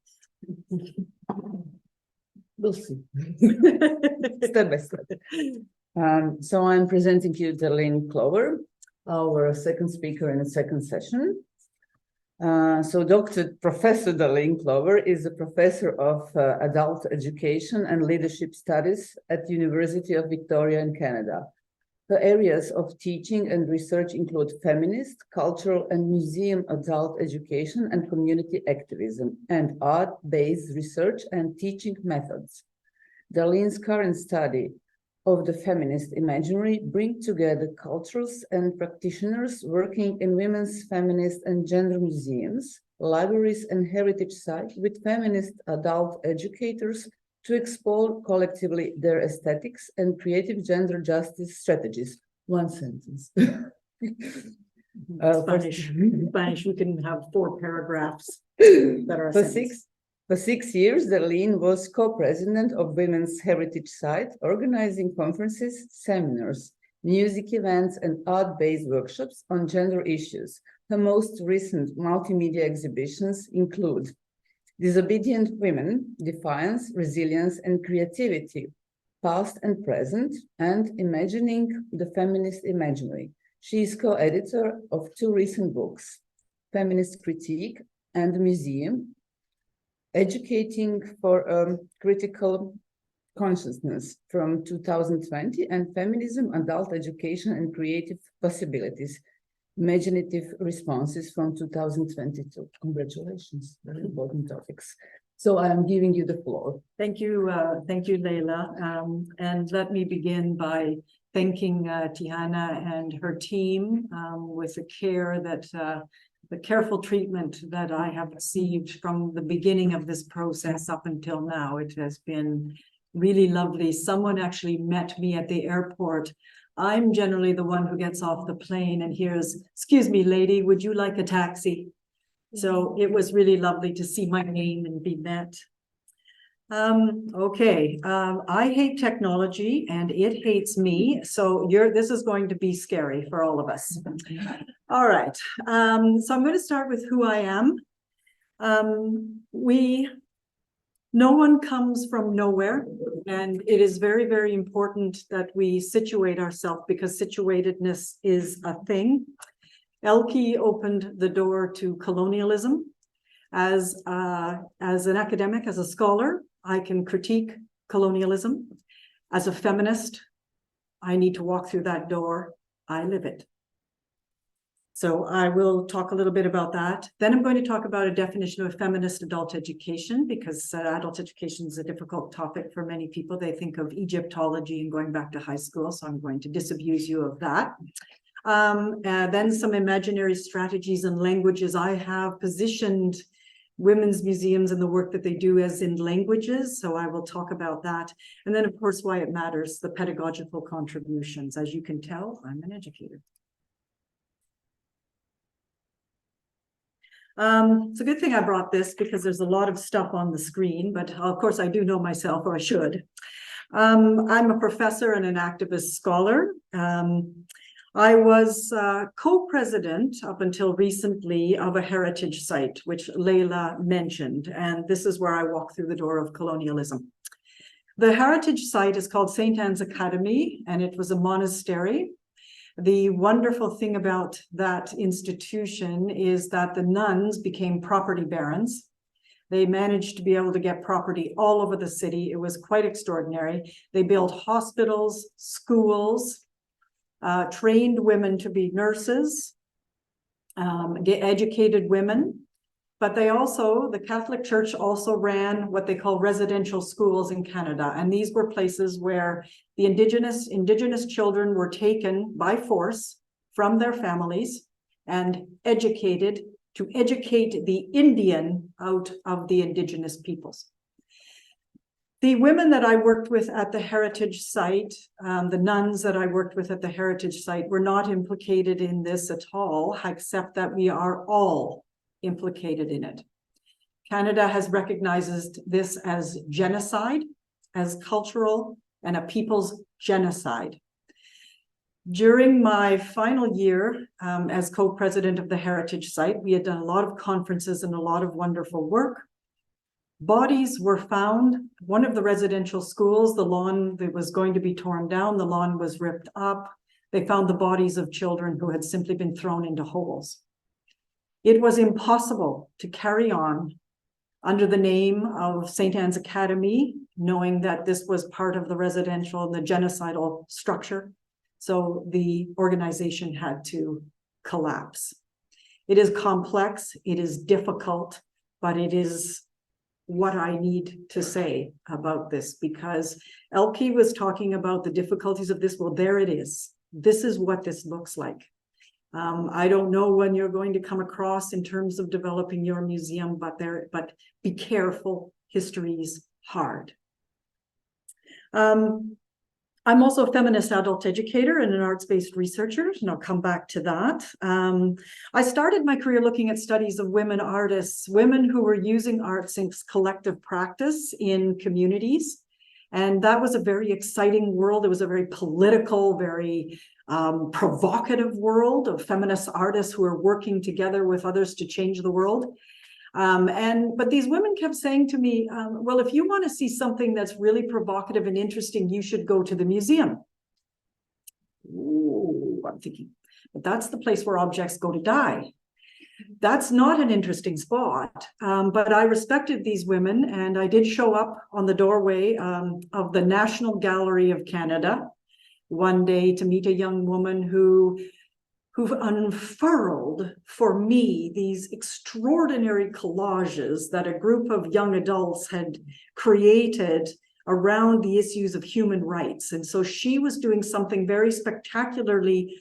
We'll see. Step by step. So I'm presenting you Darlene Clover, our second speaker in the second session. So Professor Darlene Clover is a professor of adult education and leadership studies at the University of Victoria in Canada. Her areas of teaching and research include feminist, cultural, and museum adult education and community activism, and art-based research and teaching methods. Darlene's current study of the feminist imaginary bring together cultures and practitioners working in women's, feminist, and gender museums, libraries, and heritage sites with feminist adult educators to explore collectively their aesthetics and creative gender justice strategies. One sentence. Spanish, we can have 4 paragraphs that are a sentence. For 6 years, Darlene was co-president of Women's Heritage Site, organizing conferences, seminars, music events, and art-based workshops on gender issues. Her most recent multimedia exhibitions include Disobedient Women, Defiance, Resilience, and Creativity, Past and Present, and Imagining the Feminist Imaginary. She is co-editor of 2 recent books, Feminist Critique and the Museum, Educating for Critical Consciousness from 2020, and Feminism, Adult Education and Creative Possibilities, Imaginative Responses from 2022. Congratulations, very important topics. So I am giving you the floor. Thank you, Leila. And let me begin by thanking Tiana and her team with the care that the careful treatment that I have received from the beginning of this process up until now. It has been really lovely. Someone actually met me at the airport. I'm generally the one who gets off the plane and hears, "Excuse me, lady, would you like a taxi?" So it was really lovely to see my name and be met. I hate technology and it hates me. So this is going to be scary for all of us. All right. So I'm going to start with who I am. No one comes from nowhere, and it is very, very important that we situate ourselves because situatedness is a thing. Elke opened the door to colonialism. As an academic, as a scholar, I can critique colonialism. As a feminist, I need to walk through that door. I live it. So I will talk a little bit about that. Then I'm going to talk about a definition of feminist adult education, because adult education is a difficult topic for many people. They think of Egyptology and going back to high school. So I'm going to disabuse you of that. Then some imaginary strategies and languages. I have positioned women's museums and the work that they do as in languages. So I will talk about that. And then, of course, why it matters, the pedagogical contributions. As you can tell, I'm an educator. It's a good thing I brought this because there's a lot of stuff on the screen, but of course I do know myself, or I should. I'm a professor and an activist scholar. I was co-president up until recently of a heritage site, which Leila mentioned, and this is where I walk through the door of colonialism. The heritage site is called St. Anne's Academy, and it was a monastery. The wonderful thing about that institution is that the nuns became property barons. They managed to be able to get property all over the city. It was quite extraordinary. They built hospitals, schools, trained women to be nurses, educated women. But the Catholic Church also ran what they call residential schools in Canada. And these were places where the indigenous children were taken by force from their families and educated to educate the Indian out of the indigenous peoples. The women that I worked with at the heritage site, the nuns that I worked with at the heritage site were not implicated in this at all, except that we are all implicated in it. Canada has recognized this as genocide, as cultural and a people's genocide. During my final year as co-president of the Heritage Site, we had done a lot of conferences and a lot of wonderful work. Bodies were found. One of the residential schools, the lawn that was going to be torn down, the lawn was ripped up. They found the bodies of children who had simply been thrown into holes. It was impossible to carry on under the name of St. Anne's Academy, knowing that this was part of the residential and the genocidal structure. So the organization had to collapse. It is complex, it is difficult, but it is what I need to say about this, because Elke was talking about the difficulties of this. Well, there it is. This is what this looks like. I don't know when you're going to come across in terms of developing your museum, but be careful. History is hard. I'm also a feminist adult educator and an arts-based researcher, and I'll come back to that. I started my career looking at studies of women artists, women who were using arts in collective practice in communities. And that was a very exciting world. It was a very political, very provocative world of feminist artists who are working together with others to change the world. But these women kept saying to me, well, if you want to see something that's really provocative and interesting, you should go to the museum. Ooh, I'm thinking, but that's the place where objects go to die. That's not an interesting spot. But I respected these women, and I did show up on the doorway of the National Gallery of Canada one day to meet a young woman who unfurled for me these extraordinary collages that a group of young adults had created around the issues of human rights. And so she was doing something very spectacularly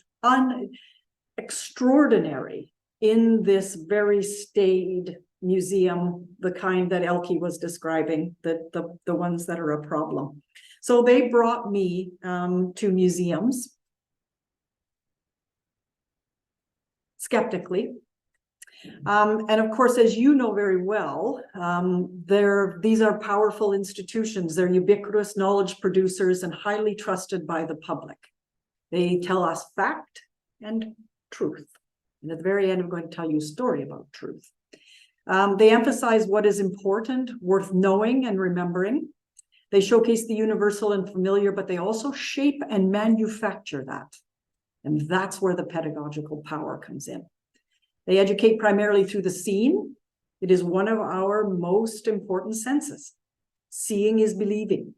extraordinary in this very staid museum, the kind that Elke was describing, the ones that are a problem. So they brought me to museums, skeptically. And of course, as you know very well, these are powerful institutions. They're ubiquitous knowledge producers and highly trusted by the public. They tell us fact and truth. And at the very end, I'm going to tell you a story about truth. They emphasize what is important, worth knowing and remembering. They showcase the universal and familiar, but they also shape and manufacture that. And that's where the pedagogical power comes in. They educate primarily through the seeing. It is one of our most important senses. Seeing is believing.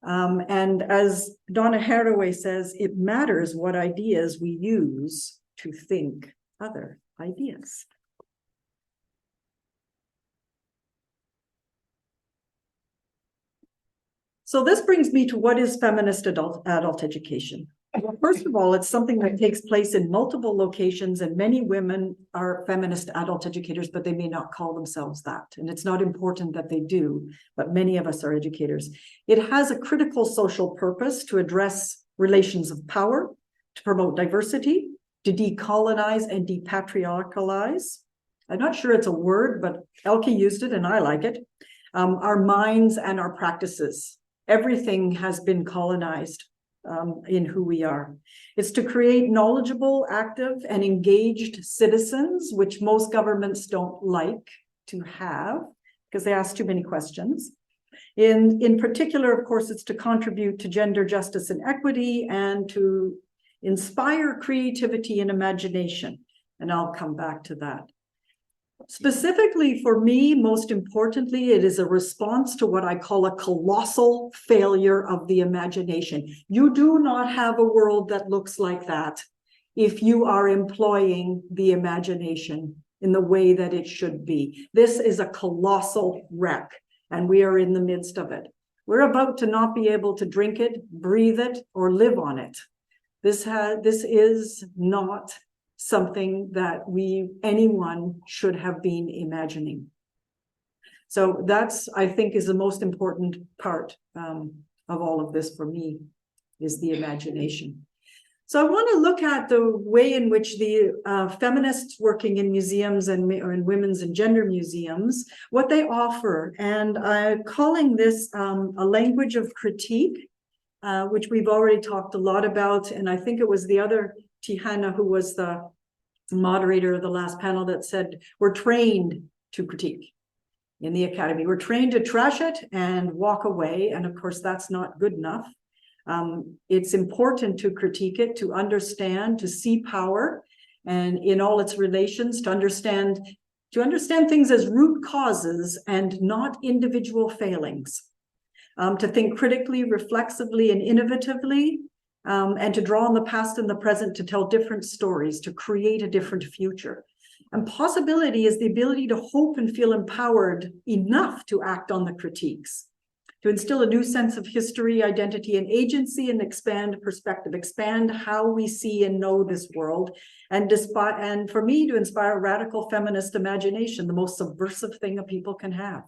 And as Donna Haraway says, it matters what ideas we use to think other ideas. So this brings me to what is feminist adult education. Well, first of all, it's something that takes place in multiple locations, and many women are feminist adult educators, but they may not call themselves that. And it's not important that they do, but many of us are educators. It has a critical social purpose to address relations of power, to promote diversity, to decolonize and depatriarchalize. I'm not sure it's a word, but Elke used it and I like it. Our minds and our practices. Everything has been colonized in who we are. It's to create knowledgeable, active, and engaged citizens, which most governments don't like to have because they ask too many questions. In particular, of course, it's to contribute to gender justice and equity and to inspire creativity and imagination. And I'll come back to that. Specifically for me, most importantly, it is a response to what I call a colossal failure of the imagination. You do not have a world that looks like that if you are employing the imagination in the way that it should be. This is a colossal wreck, and we are in the midst of it. We're about to not be able to drink it, breathe it, or live on it. This is not something that anyone should have been imagining. So that's, I think, is the most important part of all of this for me, is the imagination. So I want to look at the way in which the feminists working in museums and in women's and gender museums, what they offer. And I'm calling this a language of critique. which we've already talked a lot about. And I think it was the other Tihana who was the moderator of the last panel that said, we're trained to critique in the academy. We're trained to trash it and walk away. And of course, that's not good enough. It's important to critique it, to understand, to see power and in all its relations, to understand things as root causes and not individual failings. To think critically, reflexively, and innovatively, and to draw on the past and the present to tell different stories, to create a different future. And possibility is the ability to hope and feel empowered enough to act on the critiques, to instill a new sense of history, identity, and agency, and expand perspective, expand how we see and know this world, and for me to inspire radical feminist imagination, the most subversive thing a people can have,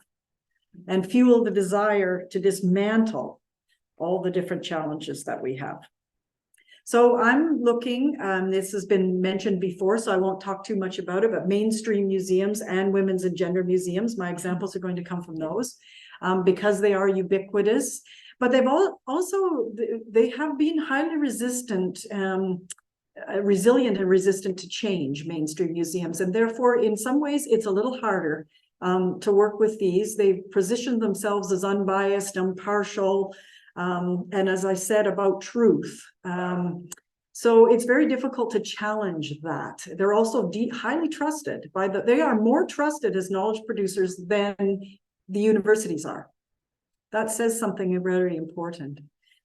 and fuel the desire to dismantle all the different challenges that we have. So I'm looking, this has been mentioned before, so I won't talk too much about it, but mainstream museums and women's and gender museums, my examples are going to come from those, because they are ubiquitous, but they have been highly resistant, resilient and resistant to change, mainstream museums. And therefore, in some ways, it's a little harder to work with these. They've positioned themselves as unbiased, impartial, and as I said, about truth. So it's very difficult to challenge that. They're also highly trusted they are more trusted as knowledge producers than the universities are. That says something very important.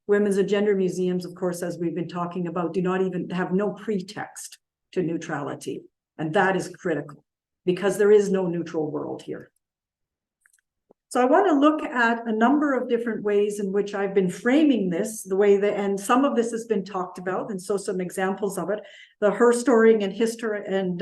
Women's and gender museums, of course, as we've been talking about, do not even have no pretext to neutrality. And that is critical because there is no neutral world here. So I want to look at a number of different ways in which I've been framing this, the way that, and some of this has been talked about, and so some examples of it, the her storying and history and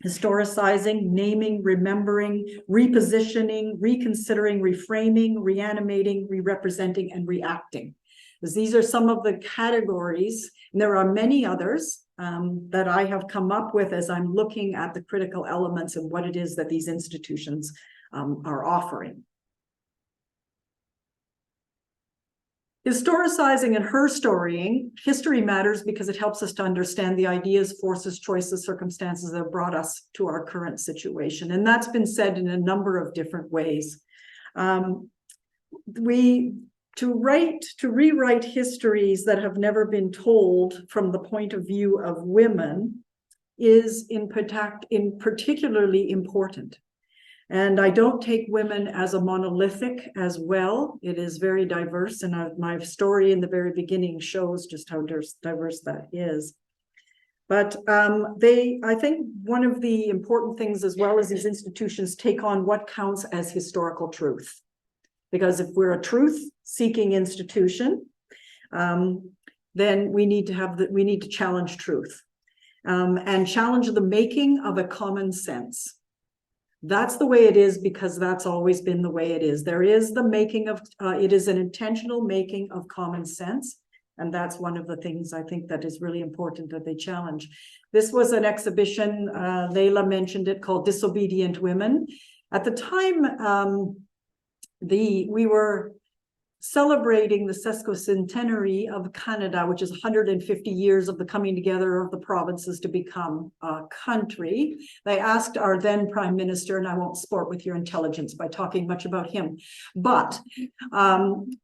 historicizing, naming, remembering, repositioning, reconsidering, reframing, reanimating, re-representing, and reacting. Because these are some of the categories, and there are many others that I have come up with as I'm looking at the critical elements of what it is that these institutions are offering. Historicizing and her storying, history matters because it helps us to understand the ideas, forces, choices, circumstances that have brought us to our current situation. And that's been said in a number of different ways. To rewrite histories that have never been told from the point of view of women is particularly important. And I don't take women as a monolithic as well. It is very diverse, and my story in the very beginning shows just how diverse that is. But I think one of the important things as well is these institutions take on what counts as historical truth. Because if we're a truth-seeking institution, then we need to challenge truth and challenge the making of a common sense. That's the way it is because that's always been the way it is. There is the making of, it is an intentional making of common sense. And that's one of the things I think that is really important that they challenge. This was an exhibition, Leila mentioned it, called Disobedient Women. At the time, we were celebrating the sesquicentenary of Canada, which is 150 years of the coming together of the provinces to become a country. They asked our then Prime Minister, and I won't sport with your intelligence by talking much about him, but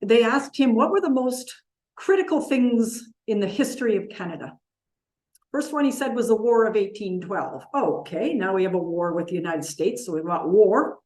they asked him, what were the most critical things in the history of Canada? First one he said was the War of 1812. Oh, okay, now we have a war with the United States, so we've got war.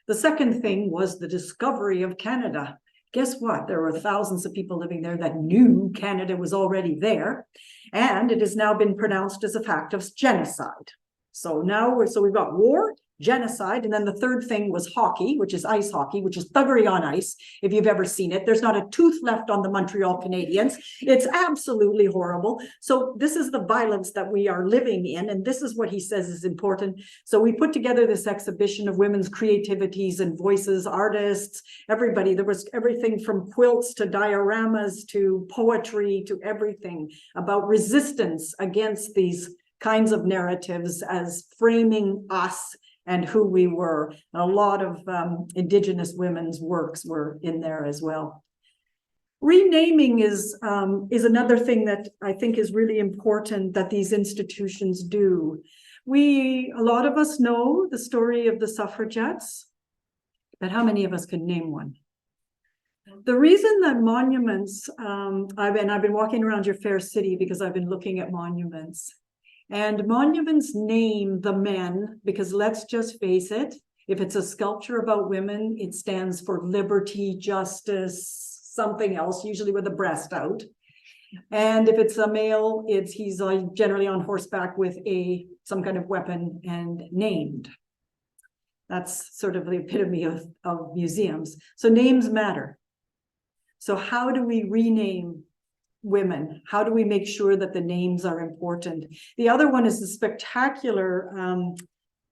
The second thing was the discovery of Canada. Guess what? There were thousands of people living there that knew Canada was already there, and it has now been pronounced as a fact of genocide. So now we've got war, genocide, and then the third thing was hockey, which is ice hockey, which is thuggery on ice. If you've ever seen it, there's not a tooth left on the Montreal Canadiens. It's absolutely horrible. So this is the violence that we are living in, and this is what he says is important. So we put together this exhibition of women's creativities and voices, artists, everybody. There was everything from quilts to dioramas to poetry to everything about resistance against these kinds of narratives as framing us and who we were. And a lot of Indigenous women's works were in there as well. Renaming is another thing that I think is really important that these institutions do. A lot of us know the story of the suffragettes, but how many of us can name one? The reason that monuments, I've been walking around your fair city because I've been looking at monuments. And monuments name the men because let's just face it, if it's a sculpture about women, it stands for liberty, justice, something else, usually with the breast out. And if it's a male, he's generally on horseback with some kind of weapon and named. That's sort of the epitome of museums. So names matter. So how do we rename women? How do we make sure that the names are important? The other one is the spectacular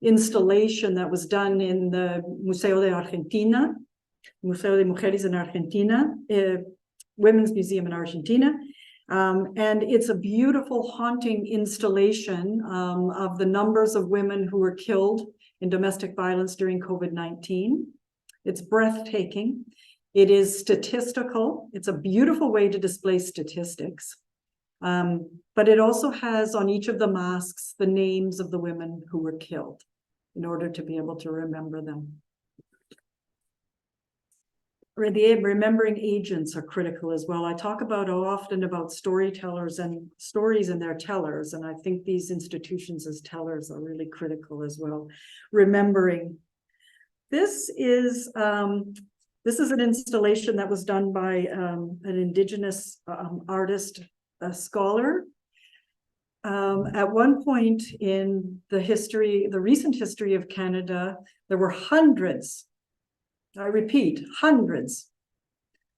installation that was done in the Museo de Argentina, Museo de Mujeres en Argentina, Women's Museum in Argentina. And it's a beautiful, haunting installation of the numbers of women who were killed in domestic violence during COVID-19. It's breathtaking. It is statistical. It's a beautiful way to display statistics. But it also has on each of the masks the names of the women who were killed in order to be able to remember them. Remembering agents are critical as well. I talk often about storytellers and stories and their tellers, and I think these institutions as tellers are really critical as well. Remembering. This is an installation that was done by an indigenous artist, a scholar. At one point in the recent history of Canada, there were hundreds, I repeat, hundreds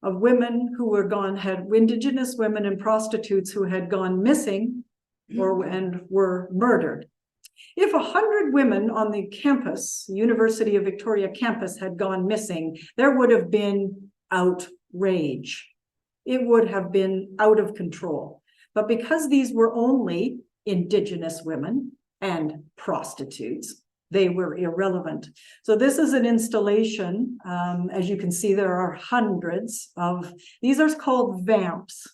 of women who were indigenous women and prostitutes who had gone missing and were murdered. If 100 women on the campus, University of Victoria campus, had gone missing, there would have been outrage. It would have been out of control. But because these were only indigenous women and prostitutes, they were irrelevant. So this is an installation. As you can see, there are hundreds of, these are called vamps.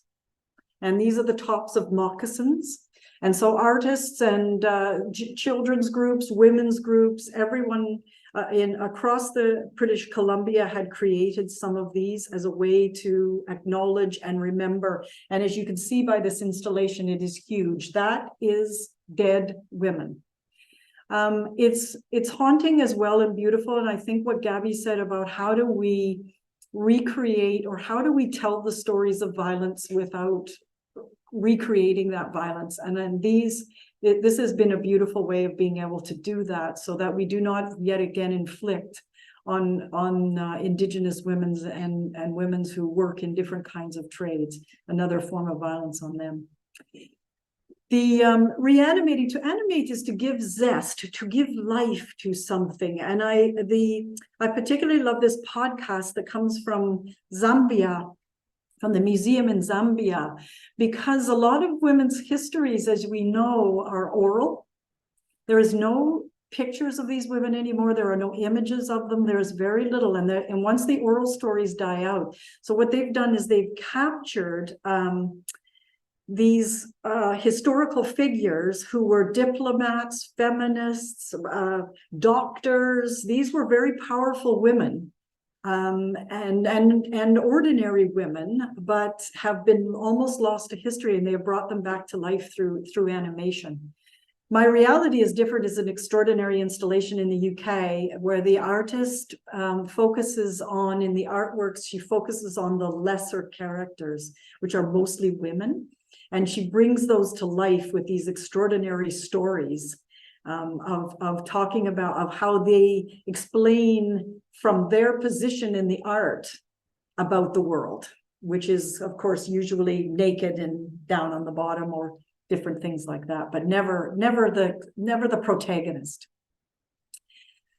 And these are the tops of moccasins. And so artists and children's groups, women's groups, everyone across the British Columbia had created some of these as a way to acknowledge and remember. And as you can see by this installation, it is huge. That is dead women. It's haunting as well and beautiful. And I think what Gabby said about how do we recreate or how do we tell the stories of violence without recreating that violence. And then this has been a beautiful way of being able to do that so that we do not yet again inflict on indigenous women and women who work in different kinds of trades, another form of violence on them. The to animate is to give zest, to give life to something. And I particularly love this podcast that comes from Zambia, from the museum in Zambia, because a lot of women's histories, as we know, are oral. There is no pictures of these women anymore. There are no images of them. There is very little. And once the oral stories die out, so what they've done is they've captured these historical figures who were diplomats, feminists, doctors. These were very powerful women. And ordinary women, but have been almost lost to history, and they have brought them back to life through animation. My Reality is Different is an extraordinary installation in the UK where the artist focuses on, in the artworks, she focuses on the lesser characters, which are mostly women, and she brings those to life with these extraordinary stories of talking about how they explain from their position in the art about the world, which is of course usually naked and down on the bottom or different things like that, but never the protagonist.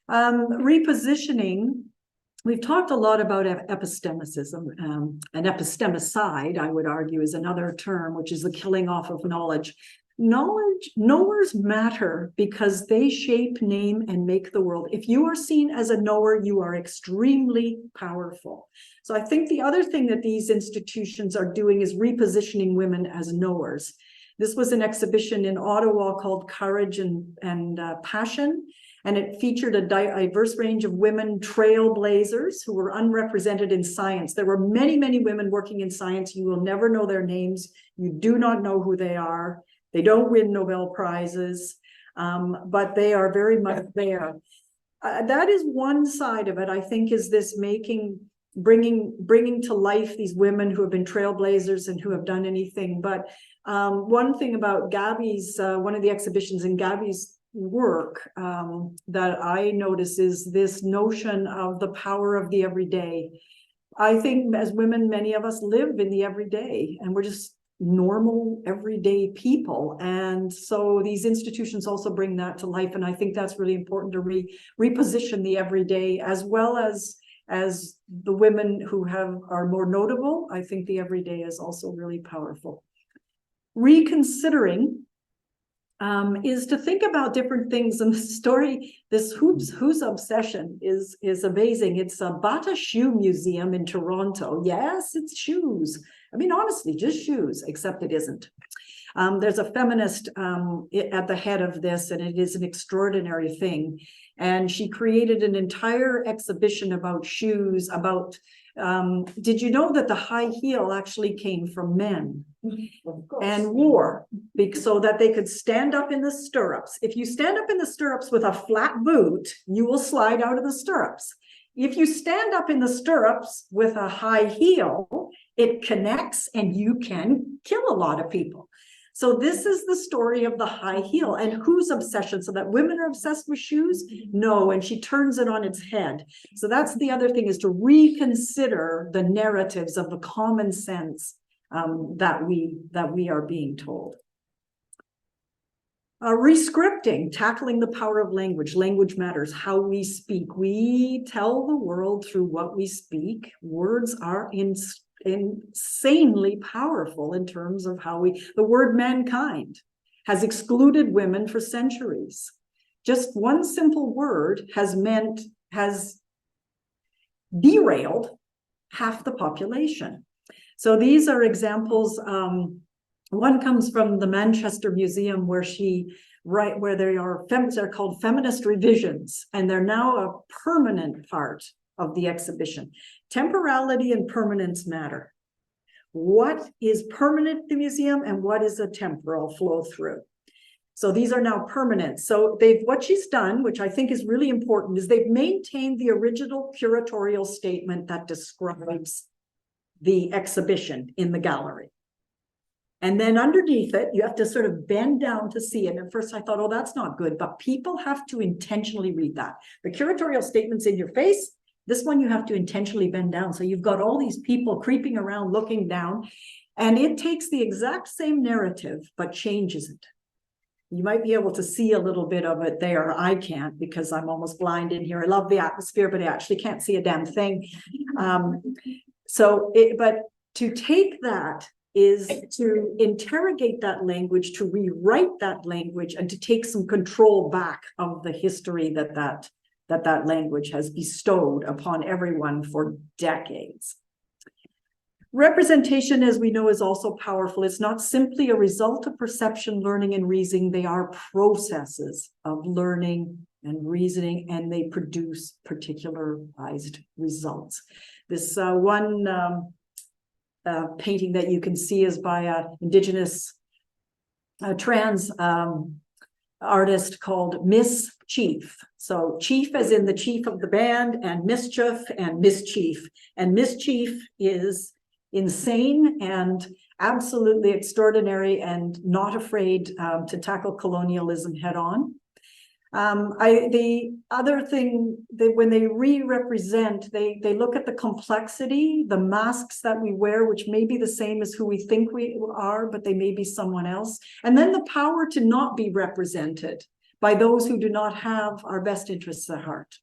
Repositioning. We've talked a lot about epistemicism, and epistemicide, I would argue, is another term, which is the killing off of knowledge. knowers matter because they shape, name, and make the world. If you are seen as a knower, you are extremely powerful. So I think the other thing that these institutions are doing is repositioning women as knowers. This was an exhibition in Ottawa called Courage and Passion, and it featured a diverse range of women trailblazers who were unrepresented in science. There were many, many women working in science. You will never know their names. You do not know who they are. They don't win Nobel Prizes, but they are very much there. That is one side of it, I think, is this bringing to life these women who have been trailblazers and who have done anything. But one thing about Gabby's, one of the exhibitions in Gabby's work that I notice is this notion of the power of the everyday. I think as women, many of us live in the everyday, and we're just normal, everyday people. And so these institutions also bring that to life. And I think that's really important to reposition the everyday, as well as the women who are more notable. I think the everyday is also really powerful. Reconsidering is to think about different things. And the story, this whose obsession is amazing. It's a Bata Shoe Museum in Toronto. Yes, it's shoes. I mean, honestly, just shoes, except it isn't. There's a feminist at the head of this, and it is an extraordinary thing. And she created an entire exhibition about shoes, about, did you know that the high heel actually came from men? And wore, so that they could stand up in the stirrups. If you stand up in the stirrups with a flat boot, you will slide out of the stirrups. If you stand up in the stirrups with a high heel, it connects and you can kill a lot of people. So this is the story of the high heel and whose obsession. So that women are obsessed with shoes? No, and she turns it on its head. So that's the other thing, is to reconsider the narratives of the common sense that we are being told. Rescripting, tackling the power of language. Language matters, how we speak. We tell the world through what we speak. Words are insanely powerful in terms of how the word mankind has excluded women for centuries. Just one simple word has derailed half the population. So these are examples. One comes from the Manchester Museum, where they're called feminist revisions, and they're now a permanent part of the exhibition. Temporality and permanence matter. What is permanent in the museum and what is a temporal flow through? So these are now permanent. So what she's done, which I think is really important, is they've maintained the original curatorial statement that describes the exhibition in the gallery. And then underneath it, you have to sort of bend down to see it. And at first I thought, oh, that's not good, but people have to intentionally read that. The curatorial statement's in your face. This one you have to intentionally bend down. So you've got all these people creeping around, looking down, and it takes the exact same narrative, but changes it. You might be able to see a little bit of it there. I can't, because I'm almost blind in here. I love the atmosphere, but I actually can't see a damn thing. But to take that is to interrogate that language, to rewrite that language, and to take some control back of the history that language has bestowed upon everyone for decades. Representation, as we know, is also powerful. It's not simply a result of perception, learning, and reasoning. They are processes of learning and reasoning, and they produce particularized results. This one painting that you can see is by an Indigenous trans artist called Miss Chief. So chief as in the chief of the band, and mischief and mischief. And mischief is insane and absolutely extraordinary and not afraid to tackle colonialism head on. The other thing, when they re-represent, they look at the complexity, the masks that we wear, which may be the same as who we think we are, but they may be someone else. And then the power to not be represented by those who do not have our best interests at heart.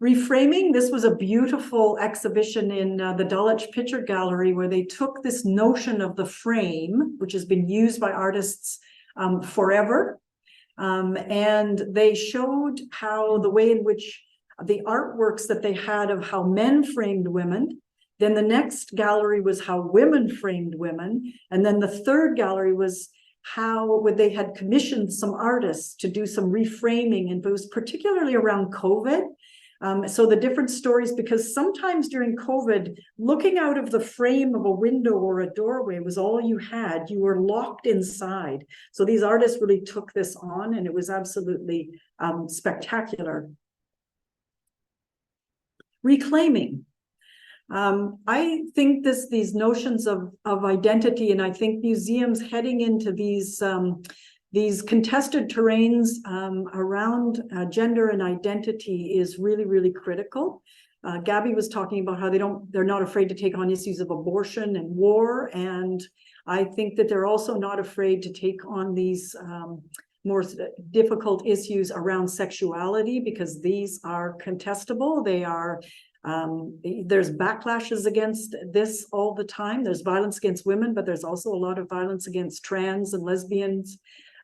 Reframing, this was a beautiful exhibition in the Dulwich Picture Gallery where they took this notion of the frame, which has been used by artists forever, and they showed how the way in which the artworks that they had of how men framed women. Then the next gallery was how women framed women. And then the third gallery was how they had commissioned some artists to do some reframing, and it was particularly around COVID. So the different stories, because sometimes during COVID, looking out of the frame of a window or a doorway was all you had. You were locked inside. So these artists really took this on, and it was absolutely spectacular. Reclaiming. I think these notions of identity, and I think museums heading into these contested terrains around gender and identity is really, really critical. Gabby was talking about how they're not afraid to take on issues of abortion and war, and I think that they're also not afraid to take on these more difficult issues around sexuality, because these are contestable. They are there's backlashes against this all the time. There's violence against women, but there's also a lot of violence against trans and lesbians.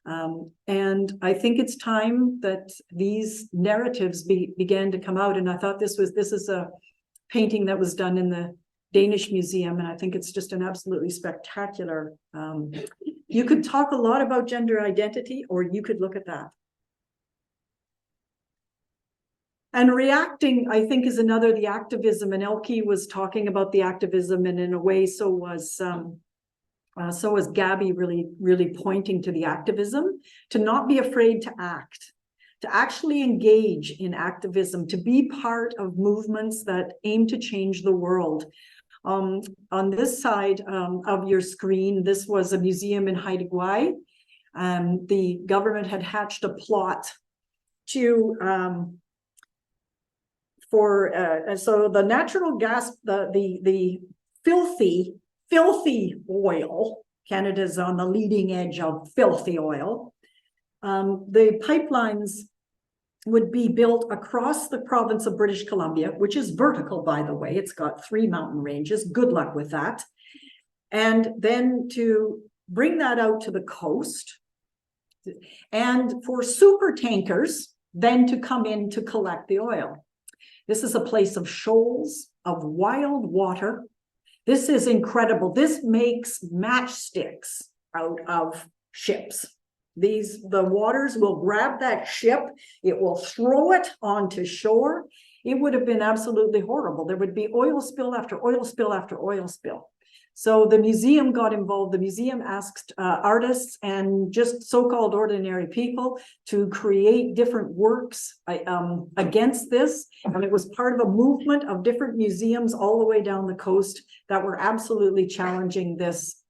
And I think it's time that these narratives began to come out. And I thought this is a painting that was done in the Danish Museum, and I think it's just an absolutely spectacular. You could talk a lot about gender identity, or you could look at that. And reacting, I think, is another, the activism, and Elke was talking about the activism, and in a way, so was Gabby, really pointing to the activism, to not be afraid to act, to actually engage in activism, to be part of movements that aim to change the world. On this side of your screen, this was a museum in Haida Gwaii. The government had hatched a plot to so the natural gas, the filthy oil. Canada's on the leading edge of filthy oil. The pipelines would be built across the province of British Columbia, which is vertical, by the way. It's got 3 mountain ranges. Good luck with that. And then to bring that out to the coast, and for super tankers then to come in to collect the oil. This is a place of shoals, of wild water. This is incredible. This makes matchsticks out of ships. The waters will grab that ship, it will throw it onto shore. It would have been absolutely horrible. There would be oil spill after oil spill after oil spill. So the museum got involved. The museum asked artists and just so-called ordinary people to create different works against this. And it was part of a movement of different museums all the way down the coast that were absolutely challenging this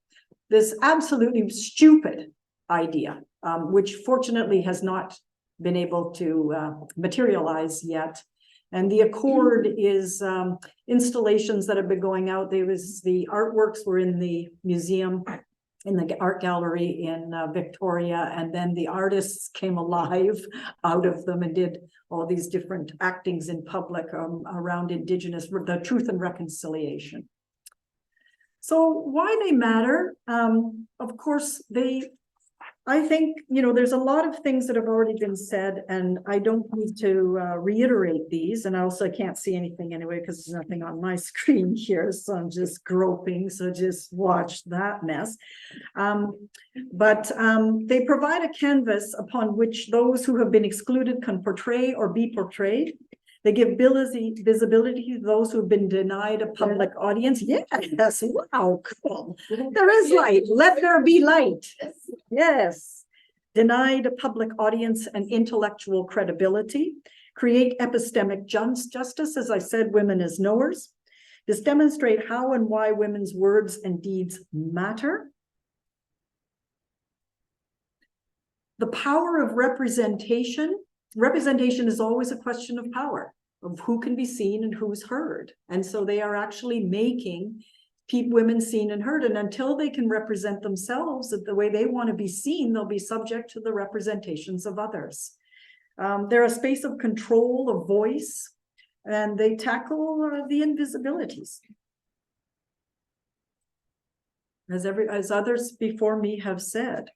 absolutely stupid idea, which fortunately has not been able to materialize yet. And the accord is installations that have been going out. The artworks were in the museum, in the art gallery in Victoria, and then the artists came alive out of them and did all these different actings in public around Indigenous, the truth and reconciliation. So why they matter? Of course, I think, there's a lot of things that have already been said, and I don't need to reiterate these. And also I can't see anything anyway, because there's nothing on my screen here. So I'm just groping. So just watch that mess. But they provide a canvas upon which those who have been excluded can portray or be portrayed. They give visibility to those who have been denied a public audience. Yes, wow, cool. There is light. Let there be light. Yes. Denied a public audience and intellectual credibility. Create epistemic justice, as I said, women as knowers. This demonstrate how and why women's words and deeds matter. The power of representation. Representation is always a question of power, of who can be seen and who's heard. And so they are actually making women seen and heard. And until they can represent themselves the way they want to be seen, they'll be subject to the representations of others. They're a space of control, of voice. and they tackle the invisibilities. As others before me have said,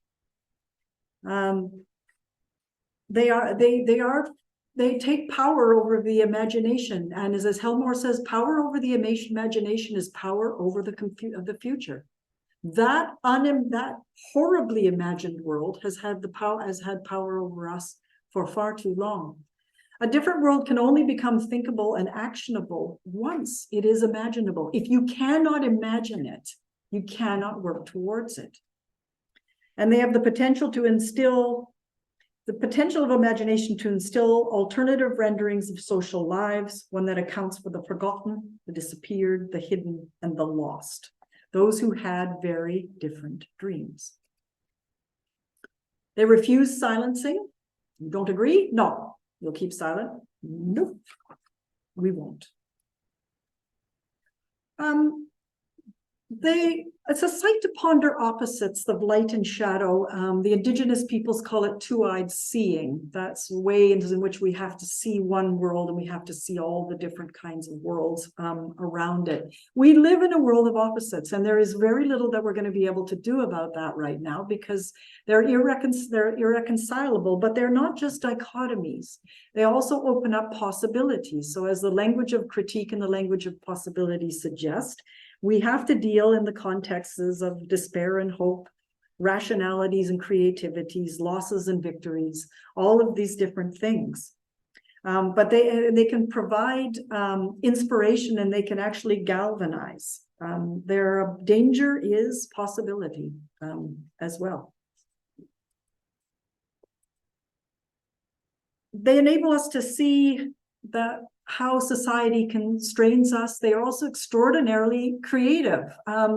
they take power over the imagination, and as Helmore says, power over the imagination is power over the future. That horribly imagined world has had power over us for far too long. A different world can only become thinkable and actionable once it is imaginable. If you cannot imagine it, you cannot work towards it. And they have the potential of imagination to instill alternative renderings of social lives, one that accounts for the forgotten, the disappeared, the hidden, and the lost. Those who had very different dreams. They refuse silencing. You don't agree? No. You'll keep silent? No, we won't. It's a sight to ponder opposites of light and shadow. The indigenous peoples call it two-eyed seeing. That's ways in which we have to see one world and we have to see all the different kinds of worlds around it. We live in a world of opposites, and there is very little that we're going to be able to do about that right now because they're irreconcilable, but they're not just dichotomies. They also open up possibilities. So as the language of critique and the language of possibility suggest, we have to deal in the contexts of despair and hope, rationalities and creativities, losses and victories, all of these different things. But they can provide inspiration, and they can actually galvanize. Their danger is possibility as well. They enable us to see that how society constrains us. They are also extraordinarily creative. As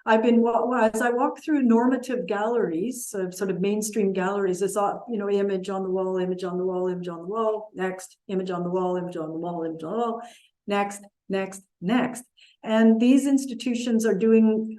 I walk through normative galleries, sort of mainstream galleries, I saw, image on the wall, image on the wall, image on the wall, next, image on the wall, image on the wall, image on the wall, next, next, next. And these institutions are doing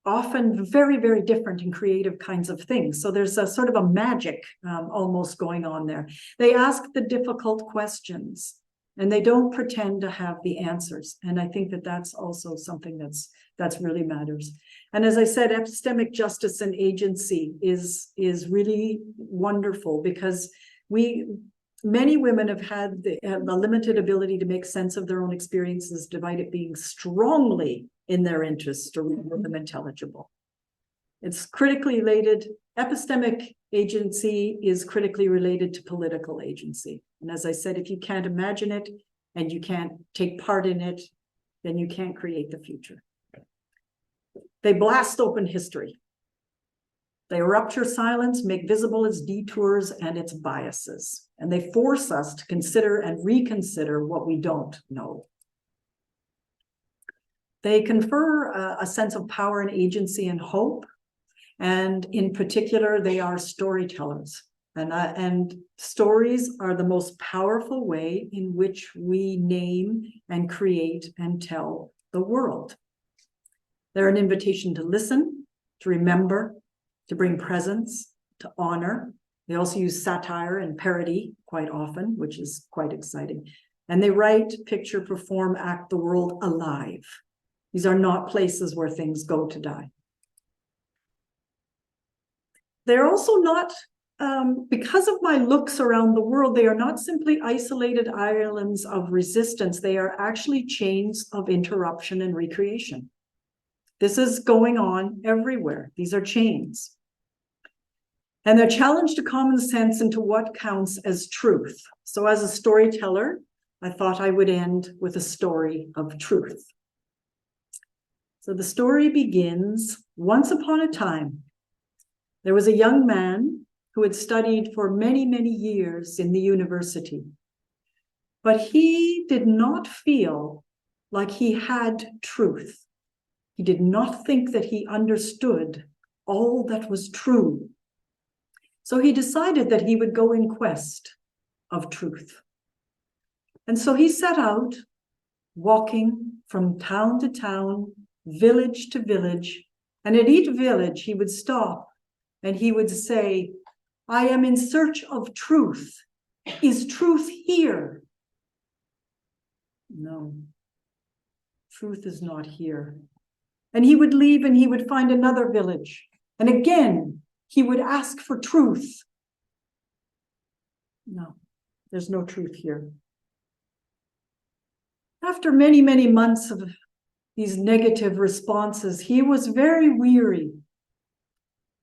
often very, very different and creative kinds of things. So there's a sort of a magic almost going on there. They ask the difficult questions, and they don't pretend to have the answers. And I think that that's also something that's really matters. And as I said, epistemic justice and agency is really wonderful, because many women have had a limited ability to make sense of their own experiences, despite it being strongly in their interest to render them intelligible. It's critically related. Epistemic agency is critically related to political agency. And as I said, if you can't imagine it and you can't take part in it, then you can't create the future. They blast open history. They rupture silence, make visible its detours and its biases. And they force us to consider and reconsider what we don't know. They confer a sense of power and agency and hope. And in particular, they are storytellers. And stories are the most powerful way in which we name and create and tell the world. They're an invitation to listen, to remember, to bring presence, to honor. They also use satire and parody quite often, which is quite exciting. And they write, picture, perform, act the world alive. These are not places where things go to die. They're also not, because of my looks around the world, they are not simply isolated islands of resistance. They are actually chains of interruption and recreation. This is going on everywhere. These are chains. And they're challenged to common sense and to what counts as truth. So as a storyteller, I thought I would end with a story of truth. So the story begins, once upon a time, there was a young man who had studied for many, many years in the university. But he did not feel like he had truth. He did not think that he understood all that was true. So he decided that he would go in quest of truth. And so he set out, walking from town to town, village to village, and at each village he would stop and he would say, I am in search of truth. Is truth here? No, truth is not here. And he would leave and he would find another village. And again, he would ask for truth. No, there's no truth here. After many, many months of these negative responses, he was very weary.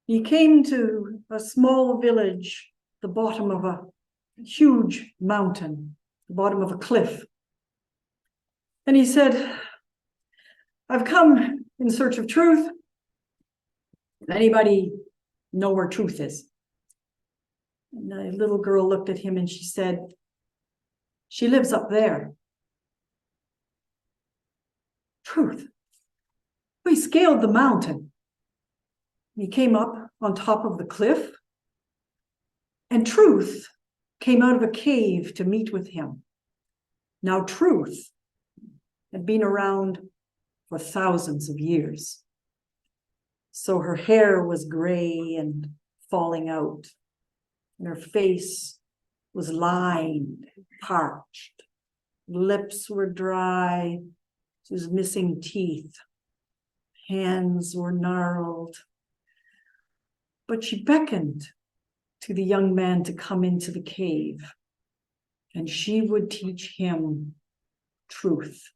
He came to a small village, the bottom of a huge mountain, the bottom of a cliff. And he said, I've come in search of truth. Anybody know where truth is? And a little girl looked at him and she said, she lives up there. Truth. We scaled the mountain. He came up on top of the cliff, and truth came out of a cave to meet with him. Now, truth had been around for thousands of years. So her hair was gray and falling out, and her face was lined, parched. Lips were dry. She was missing teeth. Hands were gnarled. But she beckoned to the young man to come into the cave, and she would teach him truth.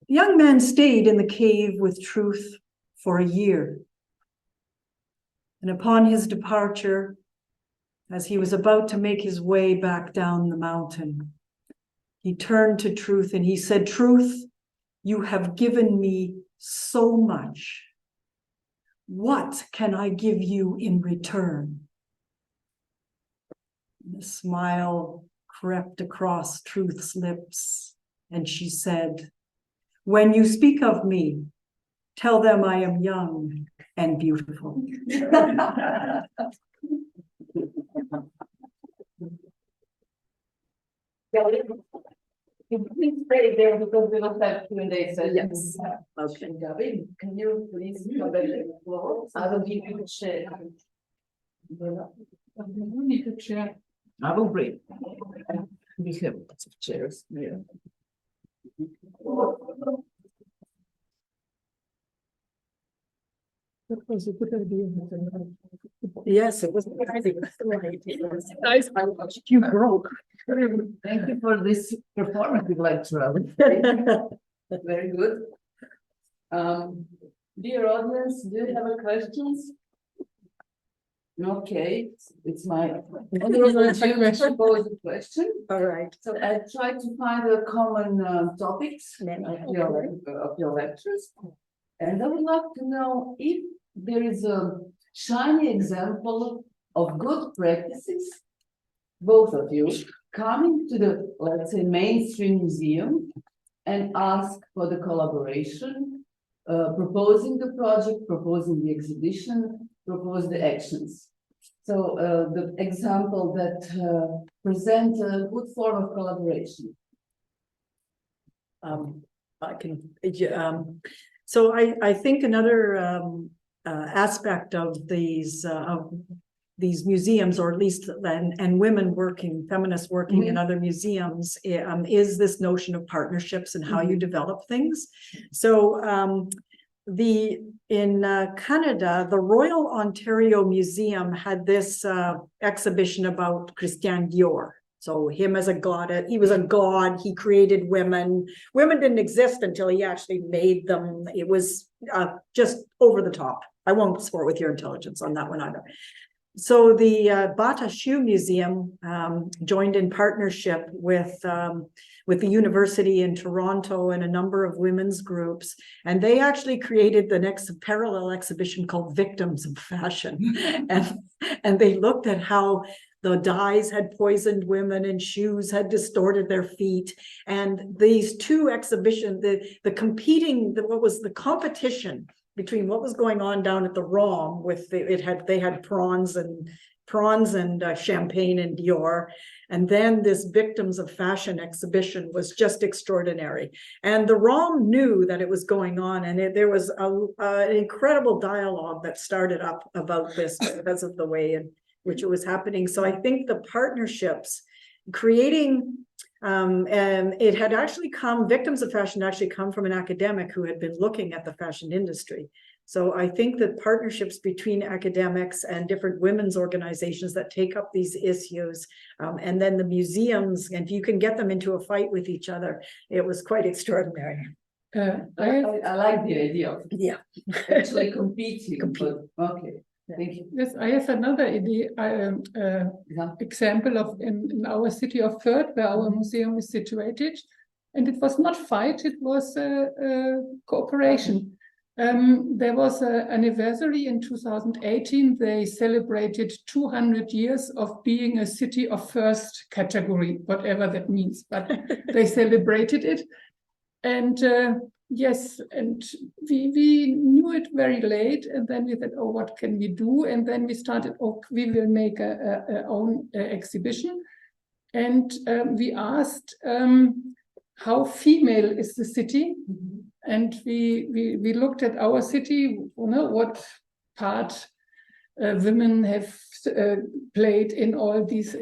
The young man stayed in the cave with truth for a year. And upon his departure, as he was about to make his way back down the mountain, he turned to truth and he said, Truth, you have given me so much. What can I give you in return? And a smile crept across Truth's lips, and she said, when you speak of me, tell them I am young and beautiful. Please stay there because we will have Q&A session. Yes. Okay. Gabi, can you please come back to the floor? I will give you the chair. You need a chair. I will bring. We have lots of chairs. Yeah. That was a good idea. Yes, it was nice. You broke. Thank you for this performative lecture. Very good. Dear audience, do you have any questions? Okay, it's my honorable duty to pose a question. All right. So I try to find the common topics of your lectures. And I would like to know if there is a shiny example of good practices, both of you, coming to the, let's say, mainstream museum and ask for the collaboration, proposing the project, proposing the exhibition, propose the actions. So the example that presents a good form of collaboration. I can, so I think another aspect of these museums, or at least and women working, feminists working in other museums, is this notion of partnerships and how you develop things. So in Canada, the Royal Ontario Museum had this exhibition about Christian Dior. So him as a god, he was a god, he created women. Women didn't exist until he actually made them. It was just over the top. I won't sport with your intelligence on that one either. So the Bata Shoe Museum joined in partnership with the university in Toronto and a number of women's groups, and they actually created the next parallel exhibition called Victims of Fashion, and they looked at how the dyes had poisoned women and shoes had distorted their feet, and these two exhibitions, what was the competition between what was going on down at the ROM with they had prawns and champagne and Dior, and then this Victims of Fashion exhibition was just extraordinary. And the ROM knew that it was going on, and there was an incredible dialogue that started up about this because of the way in which it was happening. So I think the partnerships creating, and it had actually come, victims of fashion actually come from an academic who had been looking at the fashion industry. So I think that partnerships between academics and different women's organizations that take up these issues, and then the museums, and if you can get them into a fight with each other, it was quite extraordinary. I like the idea of actually competing. Okay, thank you. Yes, I have another idea, example of in our city of Fürth, where our museum is situated, and it was not fight; it was cooperation. There was an anniversary in 2018. They celebrated 200 years of being a city of first category, whatever that means, but they celebrated it. And yes, and we knew it very late, and then we said, oh, what can we do? And then we started, oh, we will make a own exhibition. And we asked, how female is the city? And we looked at our city, what part women have played in all these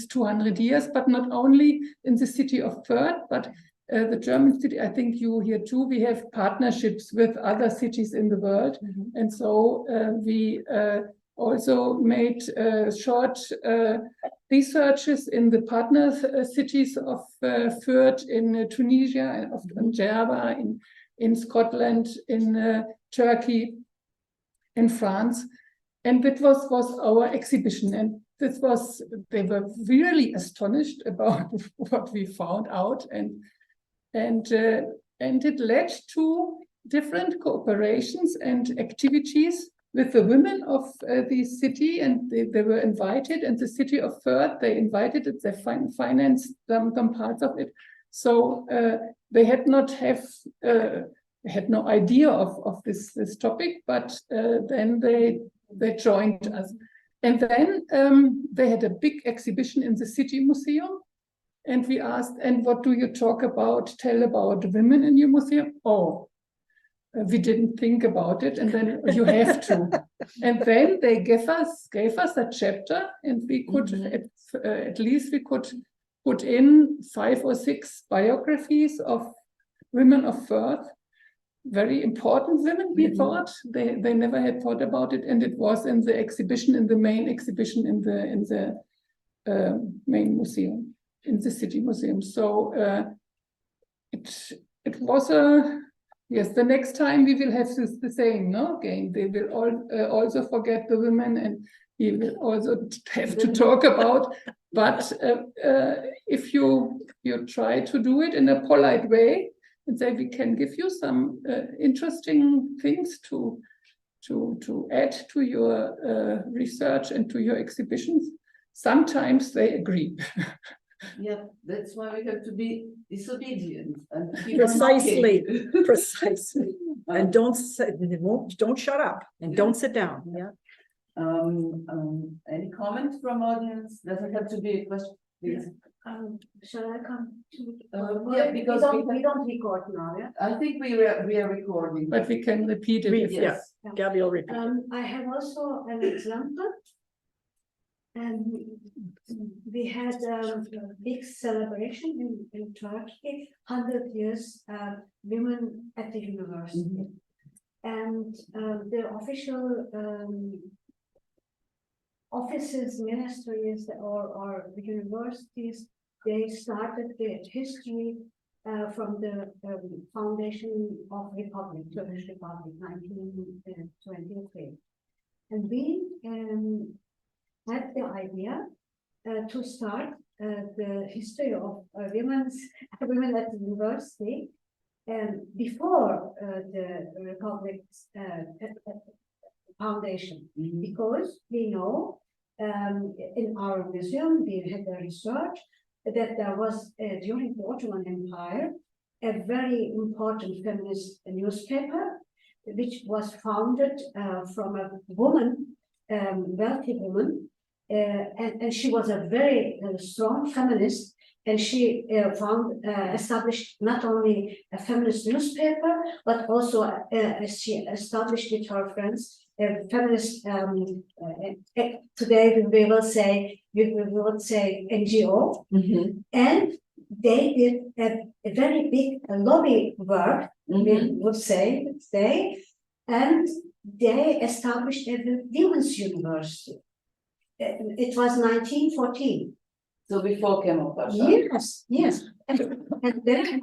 200 years, but not only in the city of Fürth, but the German city. I think you here too. We have partnerships with other cities in the world, and so we also made short researches in the partner cities of Fürth, in Tunisia, in Djerba, in Scotland, in Turkey, in France. And that was our exhibition. And they were really astonished about what we found out. And it led to different cooperations and activities with the women of the city, and they were invited, and the city of Fürth, they invited it, they financed some parts of it. So they had no idea of this topic, but then they joined us. And then they had a big exhibition in the city museum, and we asked, and what do you tell about women in your museum? Oh, we didn't think about it, and then you have to. And then they gave us a chapter, and we could at least we could put in 5 or 6 biographies of women of Fürth, very important women. We thought they never had thought about it, and it was in the exhibition, in the main exhibition in the main museum, in the city museum. So it was a. Yes, the next time we will have the same game. They will also forget the women, and we will also have to talk about. But if you try to do it in a polite way and say we can give you some interesting things to add to your research and to your exhibitions, sometimes they agree. Yeah, that's why we have to be disobedient and keep Precisely. And don't shut up and don't sit down. Yeah. Any comments from audience? Does it have to be a question? Please. Shall I come to? Yeah, because we don't record now. Yeah. I think we are recording, but we can repeat it. Yes. Gabby will repeat. I have also an example. And we had a big celebration in Turkey, 100 years women at the university. And the official offices, ministries, or the universities, they started the history from the foundation of Republic, Turkish Republic, 1923. And we had the idea to start the history of women at the university before the Republic's foundation, because we know in our museum we had the research that there was during the Ottoman Empire a very important feminist newspaper which was founded from a woman, wealthy woman. And she was a very strong feminist, and she established not only a feminist newspaper, but also she established with her friends feminist, today we will say NGO, and they did a very big lobby work, we would say, and they established a women's university. It was 1914. So before camouflage. Yes. And then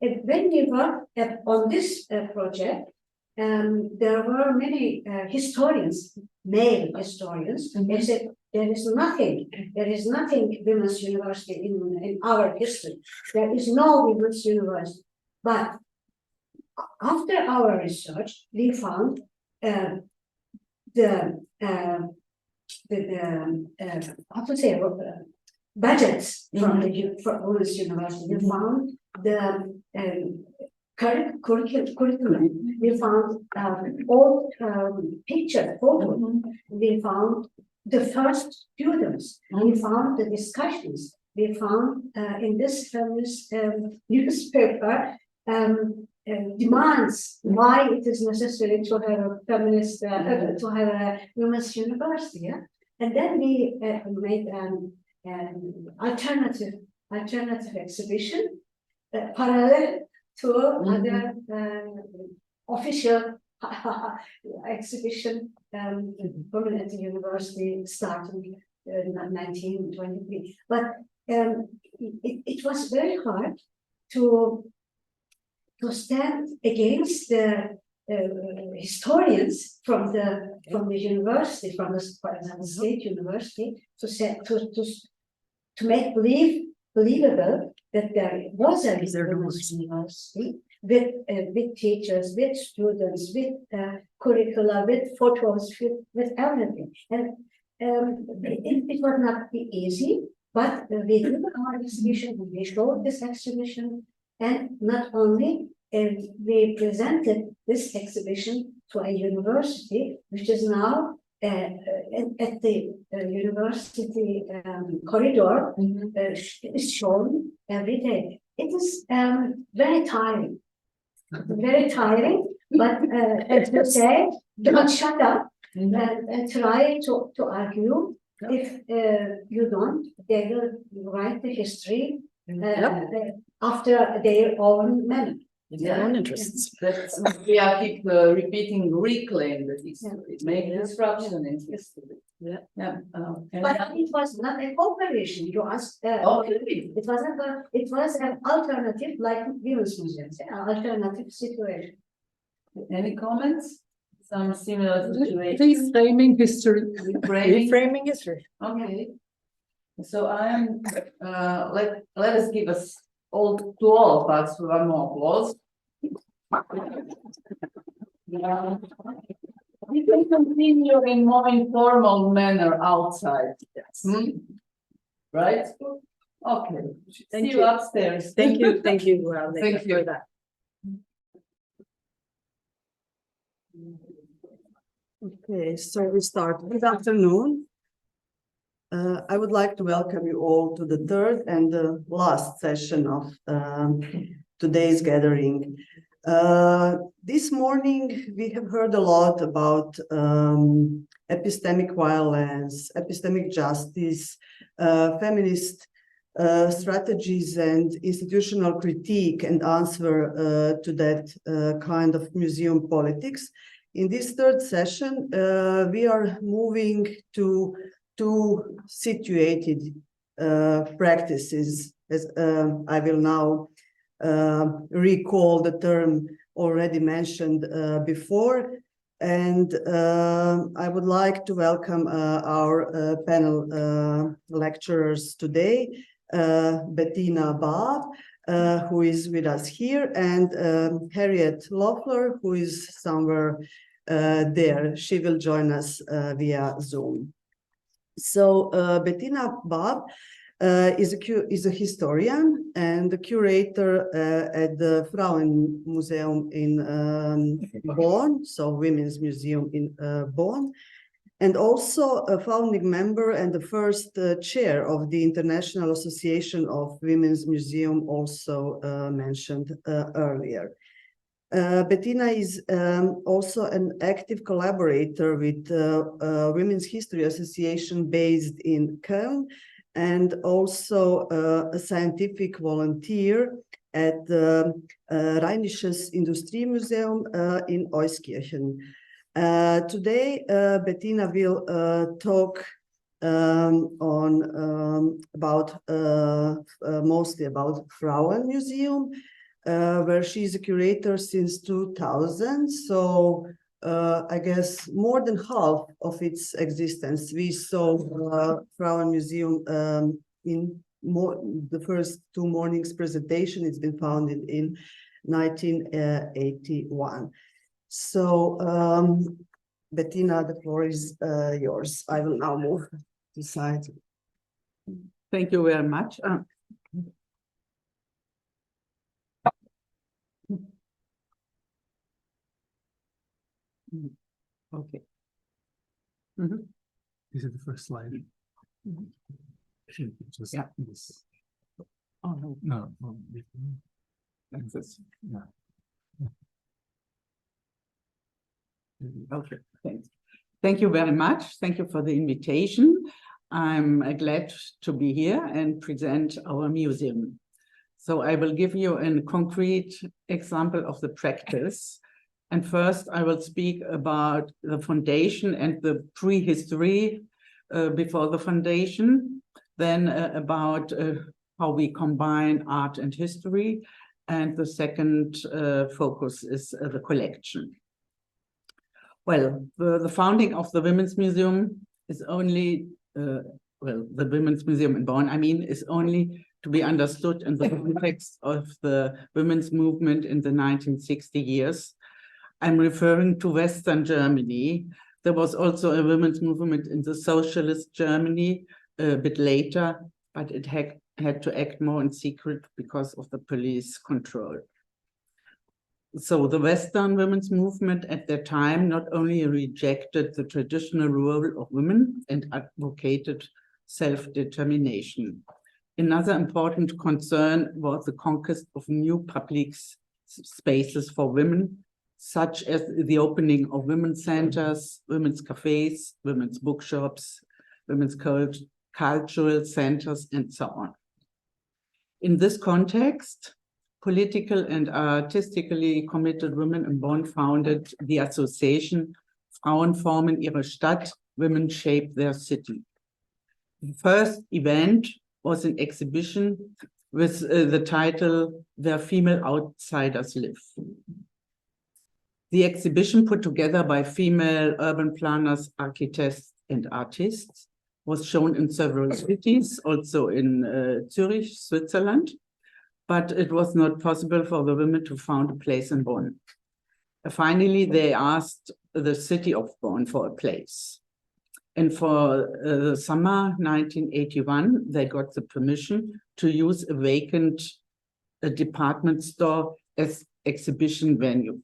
when we worked on this project, there were many historians, male historians. They said there is nothing women's university in our history. There is no women's university. But after our research, we found budgets from the women's university. We found the curriculum. We found old picture photos. We found the first students. We found the discussions. We found in this feminist newspaper demands why it is necessary to have a feminist to have a women's university. Yeah? And then we made an alternative exhibition parallel to other official exhibition women at the university starting in 1923. But it was very hard to stand against the historians from the university, from the, for example, state university, to make believable that there was a women's university with teachers, with students, with curricula, with photos, with everything. And it was not easy, but we did our exhibition, we showed this exhibition, and not only we presented this exhibition to a university, which is now at the university corridor, is shown every day. It is very tiring, but as you say, don't shut up and try to argue. If you don't, they will write the history after their own manner. Their own interests. We are keep repeating, reclaim the history, make disruption in history. But it was not a cooperation. You asked. It wasn't. It was an alternative, like women's museums, an alternative situation. Any comments? Some similar situation. Reframing history. Reframing history. Okay. So I am. Let us give us all to all of us one more applause. We can continue in more informal manner outside. Yes. Right? Okay. See you upstairs. Thank you. Thank you for that. Okay, so we start. Good afternoon. I would like to welcome you all to the third and the last session of today's gathering. This morning, we have heard a lot about epistemic violence, epistemic justice, feminist strategies and institutional critique and answer to that kind of museum politics. In this third session, we are moving to two situated practices, as I will now recall the term already mentioned before. And I would like to welcome our panel lecturers today, Bettina Baab, who is with us here, and Harriet Loeffler, who is somewhere there. She will join us via Zoom. So Bettina Baab is a historian and a curator at the Frauen Museum in Bonn, so Women's Museum in Bonn, and also a founding member and the first chair of the International Association of Women's Museum, also mentioned earlier. Bettina is also an active collaborator with Women's History Association based in Köln, and also a scientific volunteer at the Rheinisches Industriemuseum in Euskirchen. Today, Bettina will talk mostly about Frauenmuseum, where she's a curator since 2000. So I guess more than half of its existence. We saw Frauenmuseum in the first 2 mornings presentation. It's been founded in 1981. So Bettina, the floor is yours. I will now move to the side. Thank you very much. Okay. This is the first slide. Just Yeah. this. Oh, no. No, no. Like this. Yeah. Okay, thanks. Thank you very much. Thank you for the invitation. I'm glad to be here and present our museum. So I will give you a concrete example of the practice. And first, I will speak about the foundation and the prehistory before the foundation, then about how we combine art and history. And the second focus is the collection. Well, the founding of the Women's Museum is only, the Women's Museum in Bonn, I mean, is only to be understood in the context of the women's movement in the 1960 years. I'm referring to Western Germany. There was also a women's movement in the socialist Germany a bit later, but it had to act more in secret because of the police control. So the Western women's movement at that time not only rejected the traditional role of women and advocated self-determination. Another important concern was the conquest of new public spaces for women, such as the opening of women's centers, women's cafes, women's bookshops, women's cultural centers, and so on. In this context, political and artistically committed women in Bonn founded the association Frauen formen ihre Stadt, Women Shape Their City. The first event was an exhibition with the title Where Female Outsiders Live. The exhibition, put together by female urban planners, architects, and artists, was shown in several cities, also in Zurich, Switzerland, but it was not possible for the women to find a place in Bonn. Finally, they asked the city of Bonn for a place. And for the summer 1981, they got the permission to use a vacant department store as exhibition venue.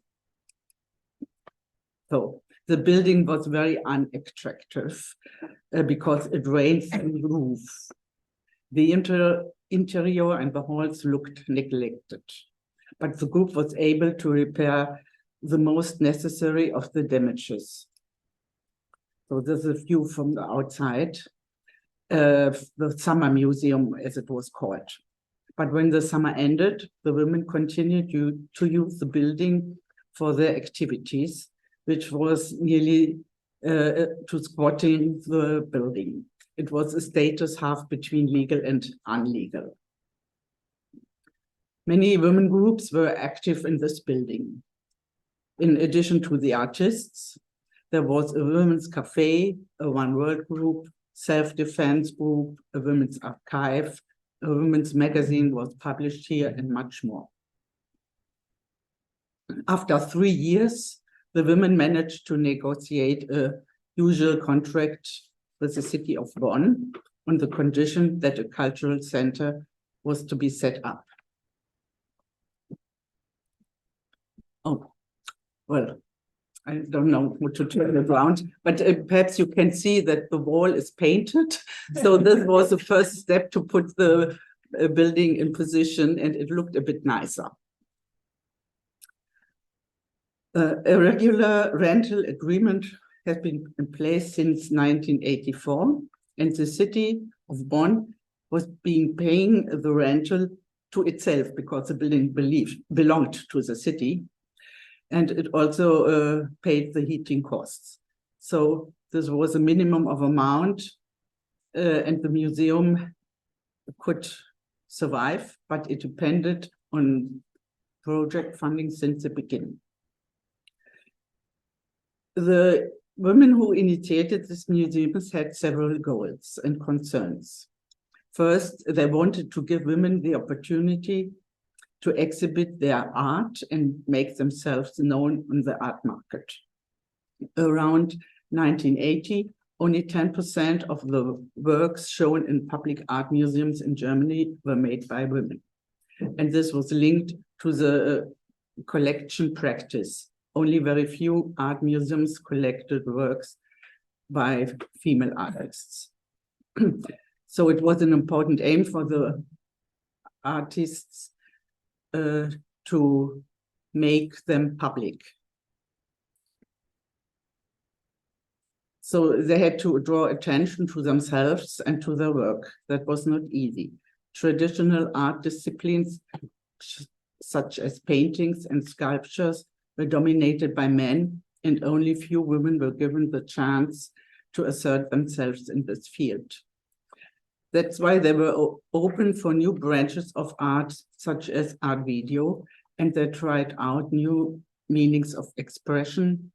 So the building was very unattractive because it rained through the roof. The interior and the halls looked neglected, but the group was able to repair the most necessary of the damages. So this is a view from the outside, the summer museum, as it was called. But when the summer ended, the women continued to use the building for their activities, which was nearly to squatting the building. It was a status half between legal and illegal. Many women groups were active in this building. In addition to the artists, there was a women's cafe, a One World group, self-defense group, a women's archive, a women's magazine was published here, and much more. After 3 years, the women managed to negotiate a usual contract with the city of Bonn on the condition that a cultural center was to be set up. Oh, well, I don't know what to turn it around, but perhaps you can see that the wall is painted. So this was the first step to put the building in position, and it looked a bit nicer. A regular rental agreement has been in place since 1984, and the city of Bonn was paying the rental to itself because the building belonged to the city, and it also paid the heating costs. So this was a minimum of amount, and the museum could survive, but it depended on project funding since the beginning. The women who initiated this museum had several goals and concerns. First, they wanted to give women the opportunity to exhibit their art and make themselves known on the art market. Around 1980, only 10% of the works shown in public art museums in Germany were made by women. And this was linked to the collection practice. Only very few art museums collected works by female artists. So it was an important aim for the artists to make them public. So they had to draw attention to themselves and to their work. That was not easy. Traditional art disciplines, such as paintings and sculptures, were dominated by men, and only few women were given the chance to assert themselves in this field. That's why they were open for new branches of art, such as art video, and they tried out new meanings of expression,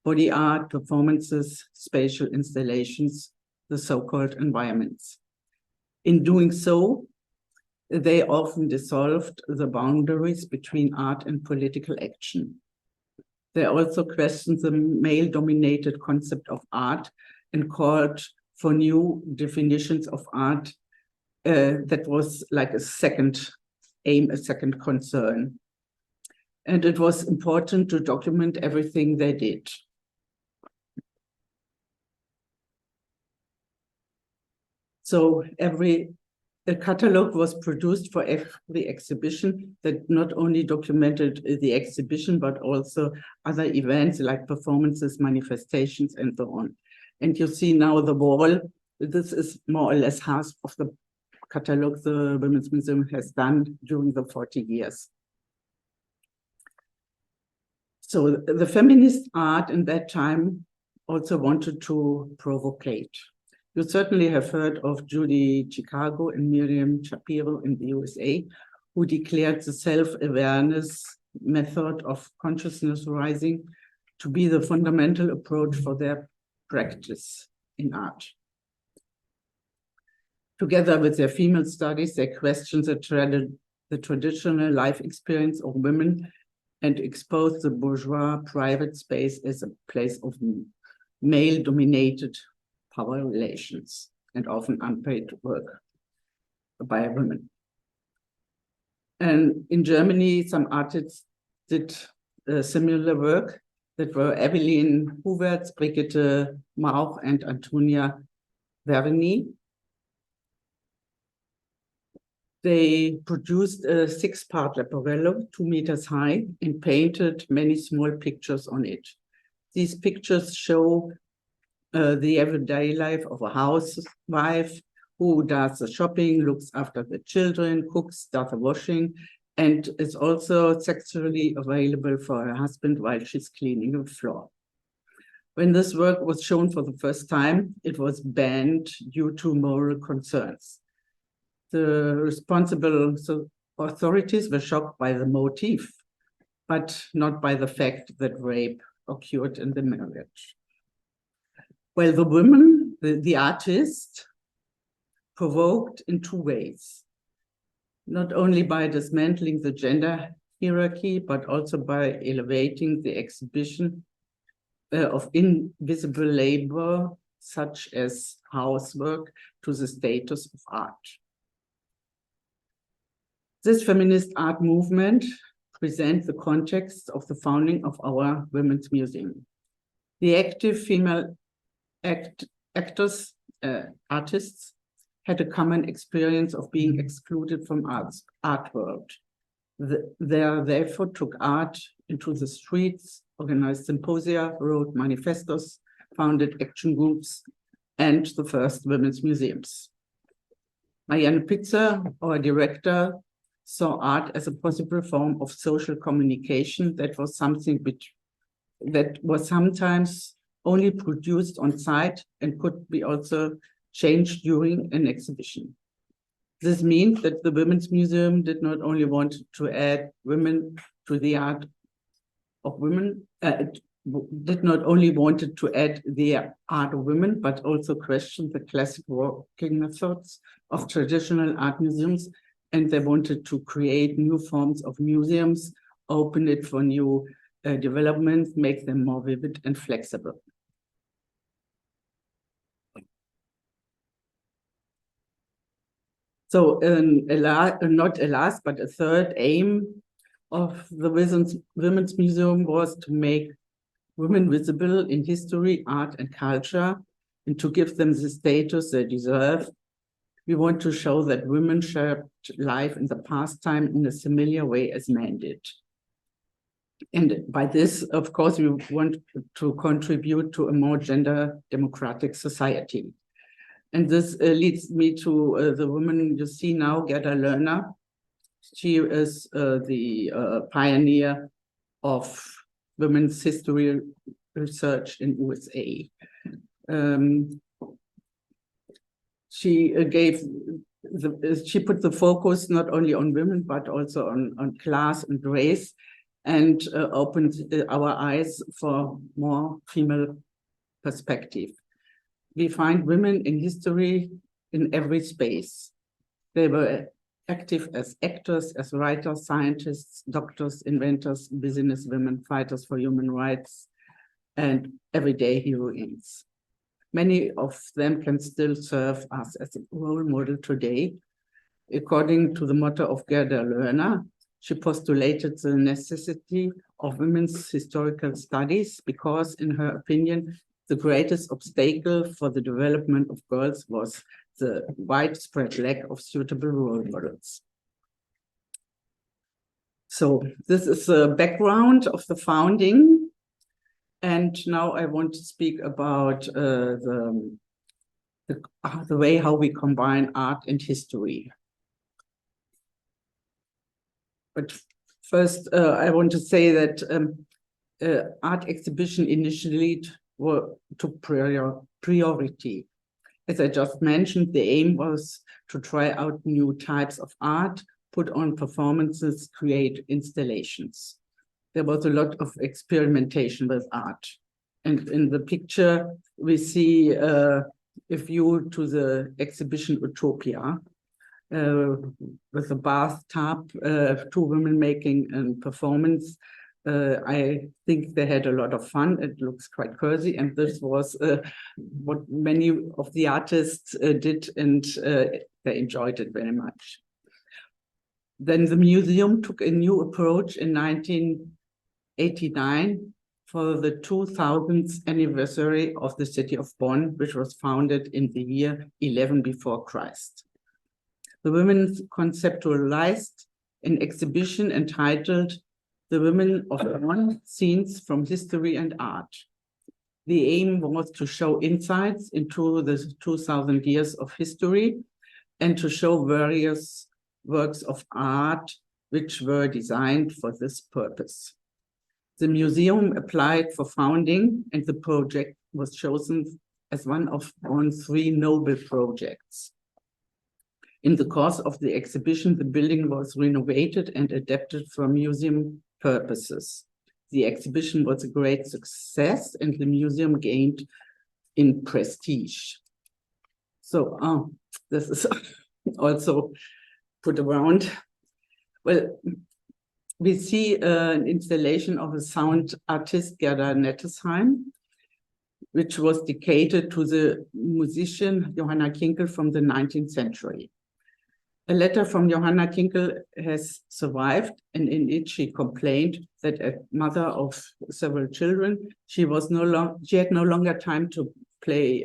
body art, performances, spatial installations, the so-called environments. In doing so, they often dissolved the boundaries between art and political action. They also questioned the male-dominated concept of art and called for new definitions of art that was like a second aim, a second concern. And it was important to document everything they did. So a catalog was produced for every exhibition that not only documented the exhibition, but also other events like performances, manifestations, and so on. And you see now the wall. This is more or less half of the catalog the Women's Museum has done during the 40 years. So the feminist art in that time also wanted to provocate. You certainly have heard of Judy Chicago and Miriam Shapiro in the USA, who declared the self-awareness method of consciousness rising to be the fundamental approach for their practice in art. Together with their female studies, they questioned the traditional life experience of women and exposed the bourgeois private space as a place of male-dominated power relations and often unpaid work by women. And in Germany, some artists did similar work that were Evelyn Huberts, Brigitte Mauch, and Antonia Verny. They produced a 6-part Leporello, 2 meters high, and painted many small pictures on it. These pictures show the everyday life of a housewife who does the shopping, looks after the children, cooks, does the washing, and is also sexually available for her husband while she's cleaning the floor. When this work was shown for the first time, it was banned due to moral concerns. The responsible authorities were shocked by the motive, but not by the fact that rape occurred in the marriage. Well, the women, the artist, provoked in 2 ways, not only by dismantling the gender hierarchy, but also by elevating the exhibition of invisible labor, such as housework, to the status of art. This feminist art movement presents the context of the founding of our Women's Museum. The active female artists had a common experience of being excluded from art world. They therefore took art into the streets, organized symposia, wrote manifestos, founded action groups, and the first women's museums. Marianne Pitzer, our director, saw art as a possible form of social communication that was sometimes only produced on site and could be also changed during an exhibition. This means that the Women's Museum did not only want to add women to the art of women, did not only wanted to add the art of women, but also question the classic working methods of traditional art museums. And they wanted to create new forms of museums, open it for new developments, make them more vivid and flexible. So not a last, but a third aim of the Women's Museum was to make women visible in history, art, and culture, and to give them the status they deserve. We want to show that women shaped life in the past time in a similar way as men did. And by this, of course, we want to contribute to a more gender democratic society. And this leads me to the woman you see now, Gerda Lerner. She is the pioneer of women's history research in USA. She put the focus not only on women, but also on class and race, and opened our eyes for more female perspective. We find women in history in every space. They were active as actors, as writers, scientists, doctors, inventors, businesswomen, fighters for human rights, and everyday heroines. Many of them can still serve us as a role model today. According to the motto of Gerda Lerner, she postulated the necessity of women's historical studies because, in her opinion, the greatest obstacle for the development of girls was the widespread lack of suitable role models. So this is the background of the founding. And now I want to speak about the way how we combine art and history. But first, I want to say that art exhibition initially took priority. As I just mentioned, the aim was to try out new types of art, put on performances, create installations. There was a lot of experimentation with art. And in the picture, we see a view to the exhibition Utopia, with a bathtub, two women making a performance. I think they had a lot of fun. It looks quite cozy, and this was what many of the artists did, and they enjoyed it very much. Then the museum took a new approach in 1989 for the 2000th anniversary of the city of Bonn, which was founded in the year 11 before Christ. The women conceptualized an exhibition entitled The Women of Bonn, Scenes from History and Art. The aim was to show insights into the 2000 years of history and to show various works of art which were designed for this purpose. The museum applied for founding, and the project was chosen as one of Bonn's 3 Nobel projects. In the course of the exhibition, the building was renovated and adapted for museum purposes. The exhibition was a great success, and the museum gained in prestige. So this is also put around. Well, we see an installation of a sound artist, Gerda Nettesheim, which was dedicated to the musician Johanna Kinkel from the 19th century. A letter from Johanna Kinkel has survived, and in it she complained that as mother of several children, she had no longer time to play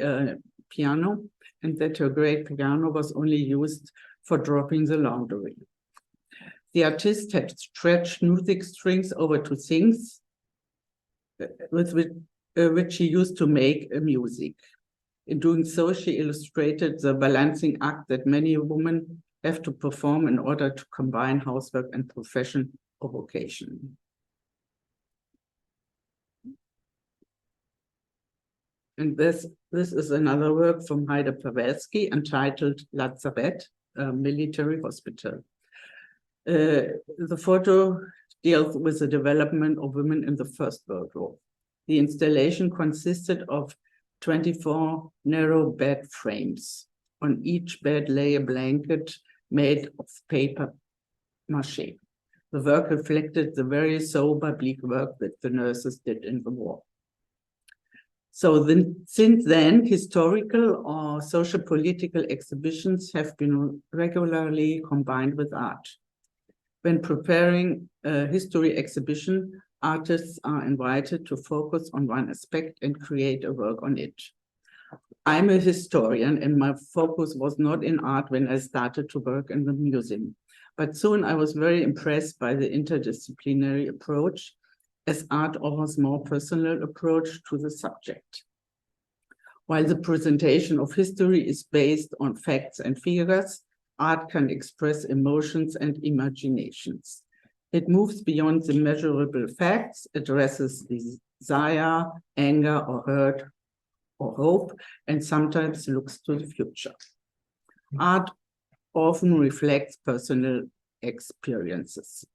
piano, and that her great piano was only used for dropping the laundry. The artist had stretched music strings over two things with which she used to make music. In doing so, she illustrated the balancing act that many women have to perform in order to combine housework and profession or vocation. And this is another work from Haida Pawelski entitled Lazarette, a military hospital. The photo deals with the development of women in the First World War. The installation consisted of 24 narrow bed frames. On each bed lay a blanket made of paper mache. The work reflected the very sober, bleak work that the nurses did in the war. So since then, historical or social-political exhibitions have been regularly combined with art. When preparing a history exhibition, artists are invited to focus on one aspect and create a work on it. I'm a historian, and my focus was not in art when I started to work in the museum. But soon I was very impressed by the interdisciplinary approach, as art offers more personal approach to the subject. While the presentation of history is based on facts and figures, art can express emotions and imaginations. It moves beyond the measurable facts, addresses desire, anger, or hurt, or hope, and sometimes looks to the future. Art often reflects personal experiences.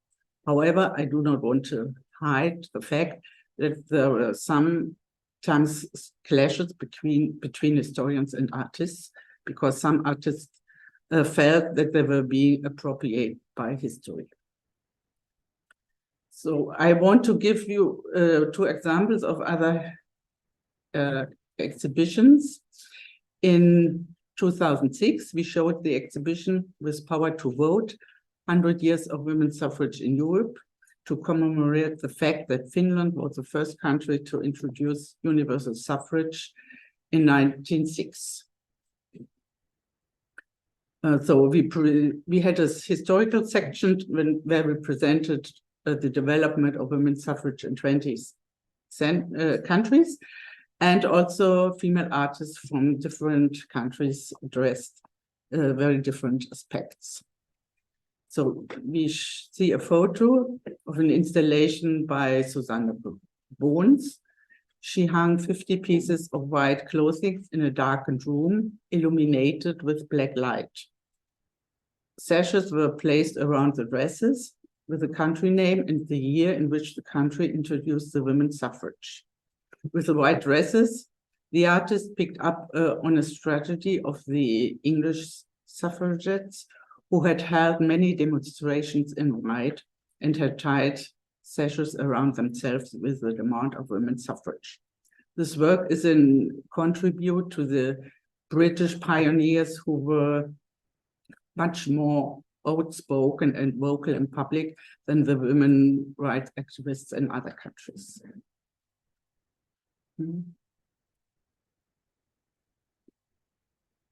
However, I do not want to hide the fact that there are sometimes clashes between historians and artists, because some artists felt that they were being appropriated by history. So I want to give you two examples of other exhibitions. In 2006, we showed the exhibition With Power to Vote, 100 Years of Women's Suffrage in Europe, to commemorate the fact that Finland was the first country to introduce universal suffrage in 1906. So we had a historical section where we presented the development of women's suffrage in 20 countries, and also female artists from different countries addressed very different aspects. So we see a photo of an installation by Susanne Bones. She hung 50 pieces of white clothing in a darkened room, illuminated with black light. Sashes were placed around the dresses with the country name and the year in which the country introduced the women's suffrage. With the white dresses, the artist picked up on a strategy of the English suffragettes who had held many demonstrations in white and had tied sashes around themselves with the demand of women's suffrage. This work is a contribute to the British pioneers who were much more outspoken and vocal in public than the women rights activists in other countries.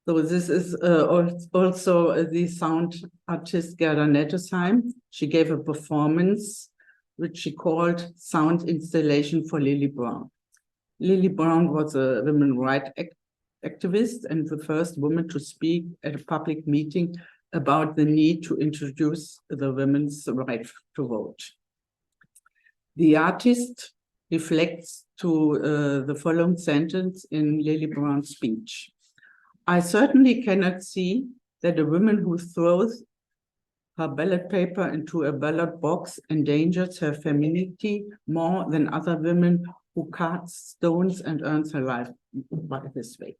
So this is also the sound artist Gerda Nettesheim. She gave a performance which she called Sound Installation for Lily Brown. Lily Brown was a women's rights activist and the first woman to speak at a public meeting about the need to introduce the women's right to vote. The artist reflects to the following sentence in Lily Brown's speech. I certainly cannot see that a woman who throws her ballot paper into a ballot box endangers her femininity more than other women who casts stones and earns her life by this way.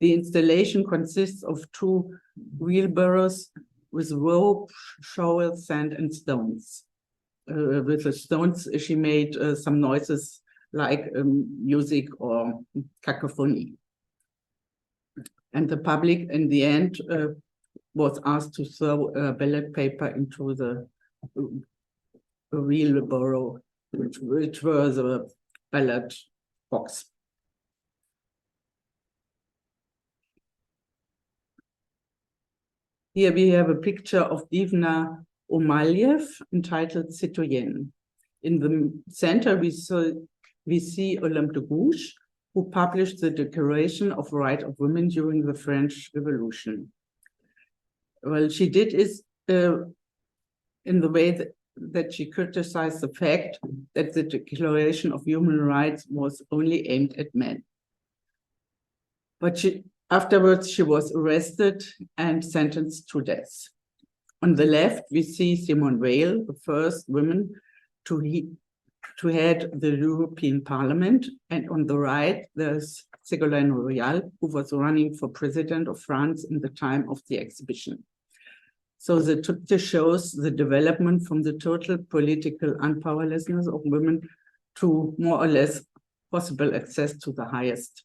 The installation consists of 2 wheelbarrows with rope, shovel, sand, and stones. With the stones, she made some noises like music or cacophony. And the public, in the end, was asked to throw ballot paper into the wheelbarrow, which was a ballot box. Here we have a picture of Divna Omaliev entitled Citoyenne. In the center, we see Olympe de Gouges, who published the Declaration of Right of Women during the French Revolution. Well, she did is in the way that she criticized the fact that the Declaration of Human Rights was only aimed at men. But afterwards, she was arrested and sentenced to death. On the left, we see Simone Weil, the first woman to head the European Parliament. And on the right, there's Ségolène Royal, who was running for president of France in the time of the exhibition. So this shows the development from the total political unpowerlessness of women to more or less possible access to the highest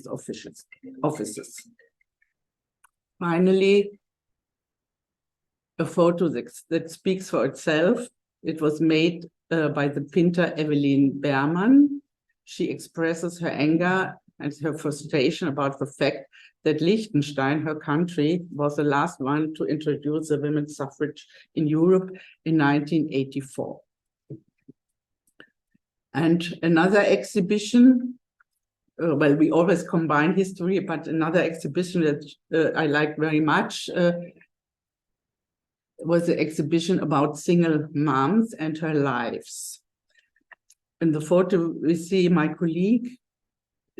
offices. Finally, a photo that speaks for itself. It was made by the painter Evelyn Berman. She expresses her anger and her frustration about the fact that Liechtenstein, her country, was the last one to introduce the women's suffrage in Europe in 1984. And another exhibition, well, we always combine history, but another exhibition that I like very much was the exhibition about single moms and her lives. In the photo, we see my colleague,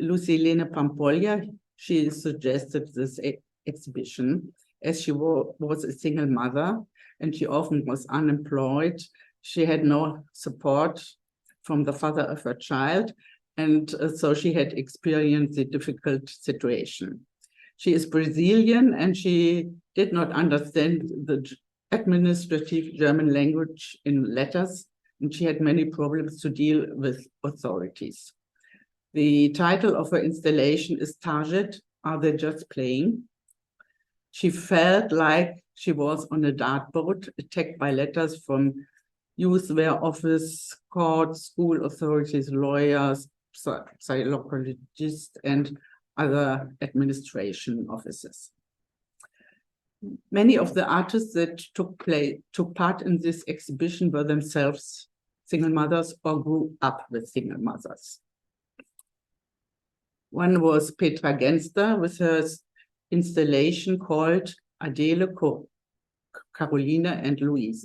Lucilene Pampolja. She suggested this exhibition as she was a single mother and she often was unemployed. She had no support from the father of her child, and so she had experienced a difficult situation. She is Brazilian and she did not understand the administrative German language in letters, and she had many problems to deal with authorities. The title of her installation is Target, Are They Just Playing? She felt like she was on a dartboard, attacked by letters from youth wear office, courts, school authorities, lawyers, psychologists, and other administration offices. Many of the artists that took part in this exhibition were themselves single mothers or grew up with single mothers. One was Petra Genster with her installation called Adele, Carolina, and Louise.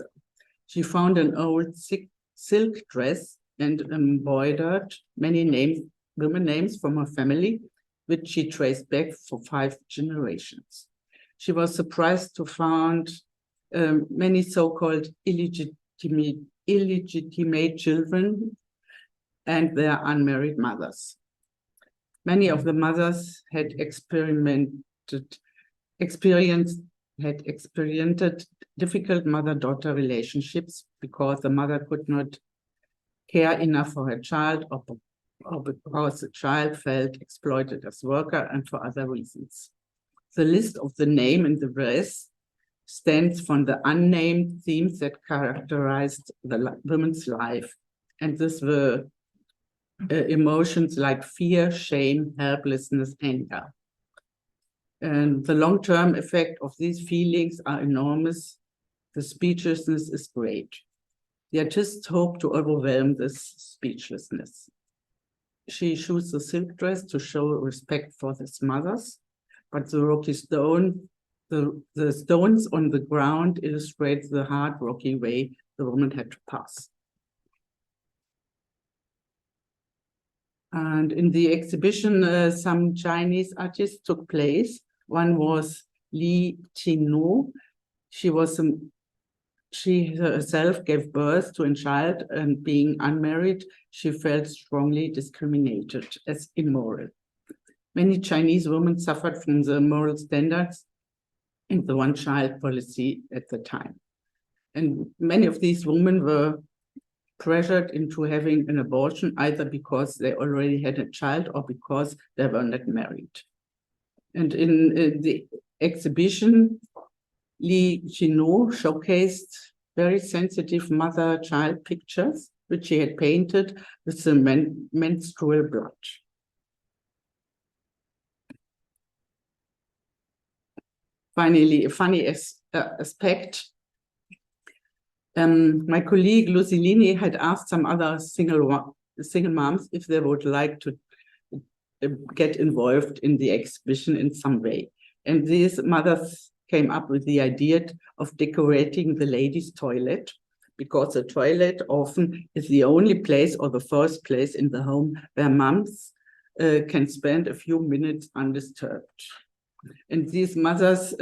She found an old silk dress and embroidered many women names from her family, which she traced back for 5 generations. She was surprised to find many so-called illegitimate children and their unmarried mothers. Many of the mothers had experienced difficult mother-daughter relationships because the mother could not care enough for her child or because the child felt exploited as worker and for other reasons. The list of the name in the dress stands from the unnamed themes that characterized the women's life. And these were emotions like fear, shame, helplessness, anger. And the long-term effect of these feelings are enormous. The speechlessness is great. The artists hope to overwhelm this speechlessness. She shoots the silk dress to show respect for these mothers, but the rocky stone, the stones on the ground illustrate the hard, rocky way the woman had to pass. And in the exhibition, some Chinese artists took place. One was Li Qingnu. She herself gave birth to a child, and being unmarried, she felt strongly discriminated as immoral. Many Chinese women suffered from the moral standards and the one-child policy at the time. And many of these women were pressured into having an abortion, either because they already had a child or because they were not married. And in the exhibition, Li Qingnu showcased very sensitive mother-child pictures, which she had painted with the menstrual blood. Finally, a funny aspect My colleague Lucilini had asked some other single moms if they would like to get involved in the exhibition in some way. And these mothers came up with the idea of decorating the ladies' toilet, because the toilet often is the only place or the first place in the home where moms can spend a few minutes undisturbed. And these mothers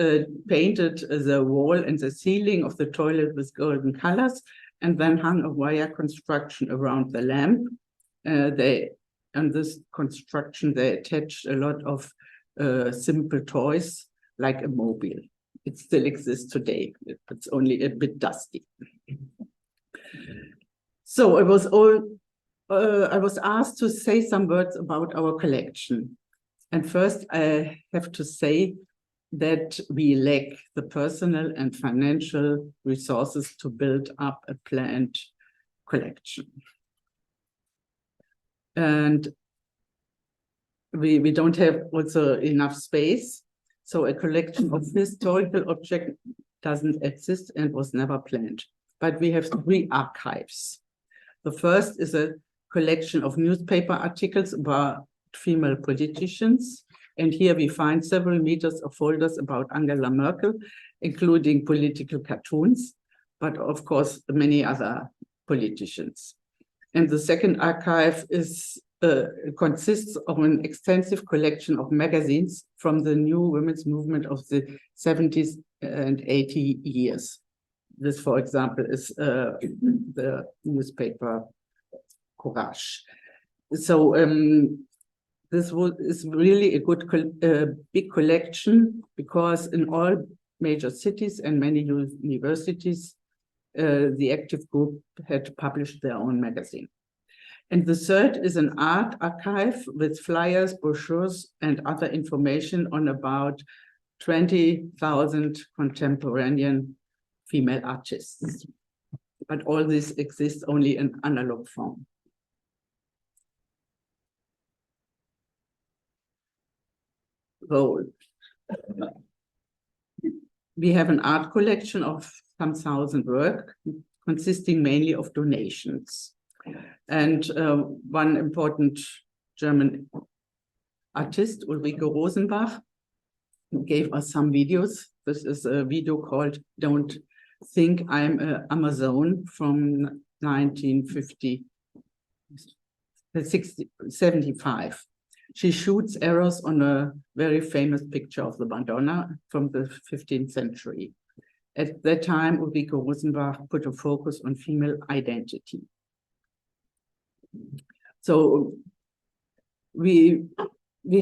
painted the wall and the ceiling of the toilet with golden colors, and then hung a wire construction around the lamp. On this construction, they attached a lot of simple toys, like a mobile. It still exists today. It's only a bit dusty. So I was asked to say some words about our collection. And first, I have to say that we lack the personal and financial resources to build up a planned collection. And we don't have also enough space. So a collection of historical objects doesn't exist and was never planned. But we have 3 archives. The first is a collection of newspaper articles about female politicians. And here we find several meters of folders about Angela Merkel, including political cartoons, but of course, many other politicians. And the second archive consists of an extensive collection of magazines from the new women's movement of the 70s and 80 years. This, for example, is the newspaper Courage. So this is really a good, big collection, because in all major cities and many universities, the active group had published their own magazine. And the third is an art archive with flyers, brochures, and other information on about 20,000 contemporary female artists. But all this exists only in analog form. So we have an art collection of some thousand work, consisting mainly of donations. And one important German artist, Ulrike Rosenbach, gave us some videos. This is a video called Don't Think I'm an Amazon from 1975. She shoots arrows on a very famous picture of the Madonna from the 15th century. At that time, Ulrike Rosenbach put a focus on female identity. So we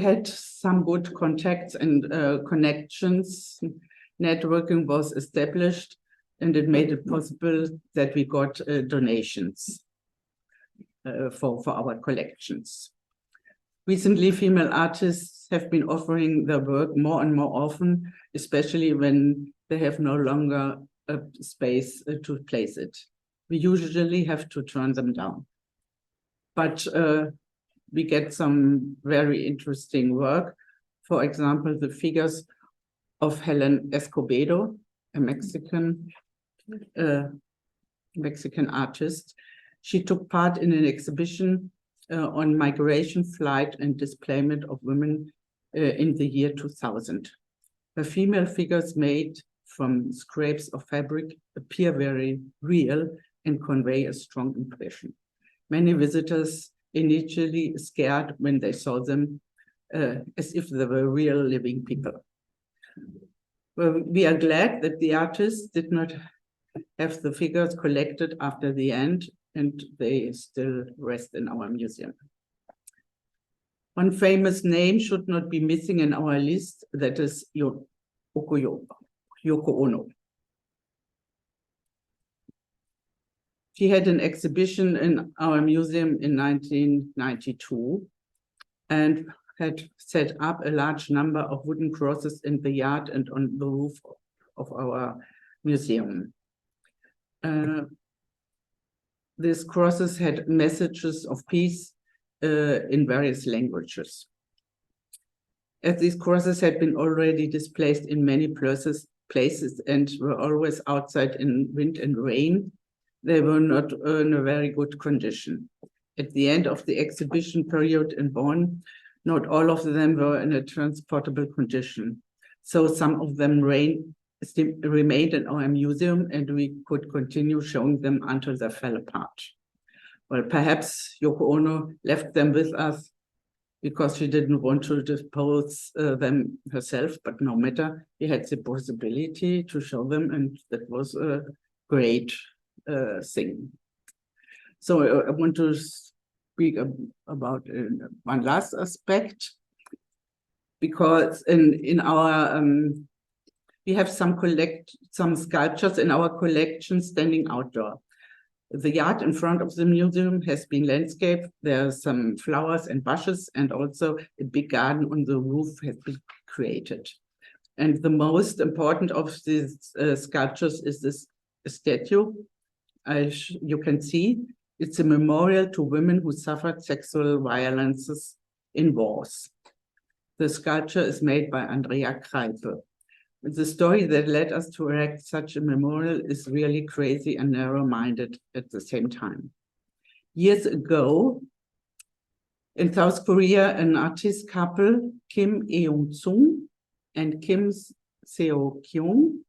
had some good contacts and connections. Networking was established, and it made it possible that we got donations for our collections. Recently, female artists have been offering their work more and more often, especially when they have no longer a space to place it. We usually have to turn them down. But we get some very interesting work. For example, the figures of Helen Escobedo, a Mexican artist. She took part in an exhibition on migration, flight, and displacement of women in the year 2000. Her female figures made from scraps of fabric appear very real and convey a strong impression. Many visitors initially scared when they saw them, as if they were real living people. Well, we are glad that the artists did not have the figures collected after the end, and they still rest in our museum. One famous name should not be missing in our list, that is Yoko Ono. She had an exhibition in our museum in 1992 and had set up a large number of wooden crosses in the yard and on the roof of our museum. These crosses had messages of peace in various languages. As these crosses had been already displaced in many places and were always outside in wind and rain, they were not in a very good condition. At the end of the exhibition period in Bonn, not all of them were in a transportable condition. So some of them remained in our museum, and we could continue showing them until they fell apart. Well, perhaps Yoko Ono left them with us because she didn't want to dispose them herself, but no matter, we had the possibility to show them, and that was a great thing. So I want to speak about one last aspect, because in our we have some sculptures in our collection standing outdoor. The yard in front of the museum has been landscaped. There are some flowers and bushes, and also a big garden on the roof has been created. And the most important of these sculptures is this statue. You can see it's a memorial to women who suffered sexual violences in wars. The sculpture is made by Andrea Kreipe. The story that led us to erect such a memorial is really crazy and narrow-minded at the same time. Years ago, in South Korea, an artist couple, Kim Eung-sung and Kim Seo-kyung,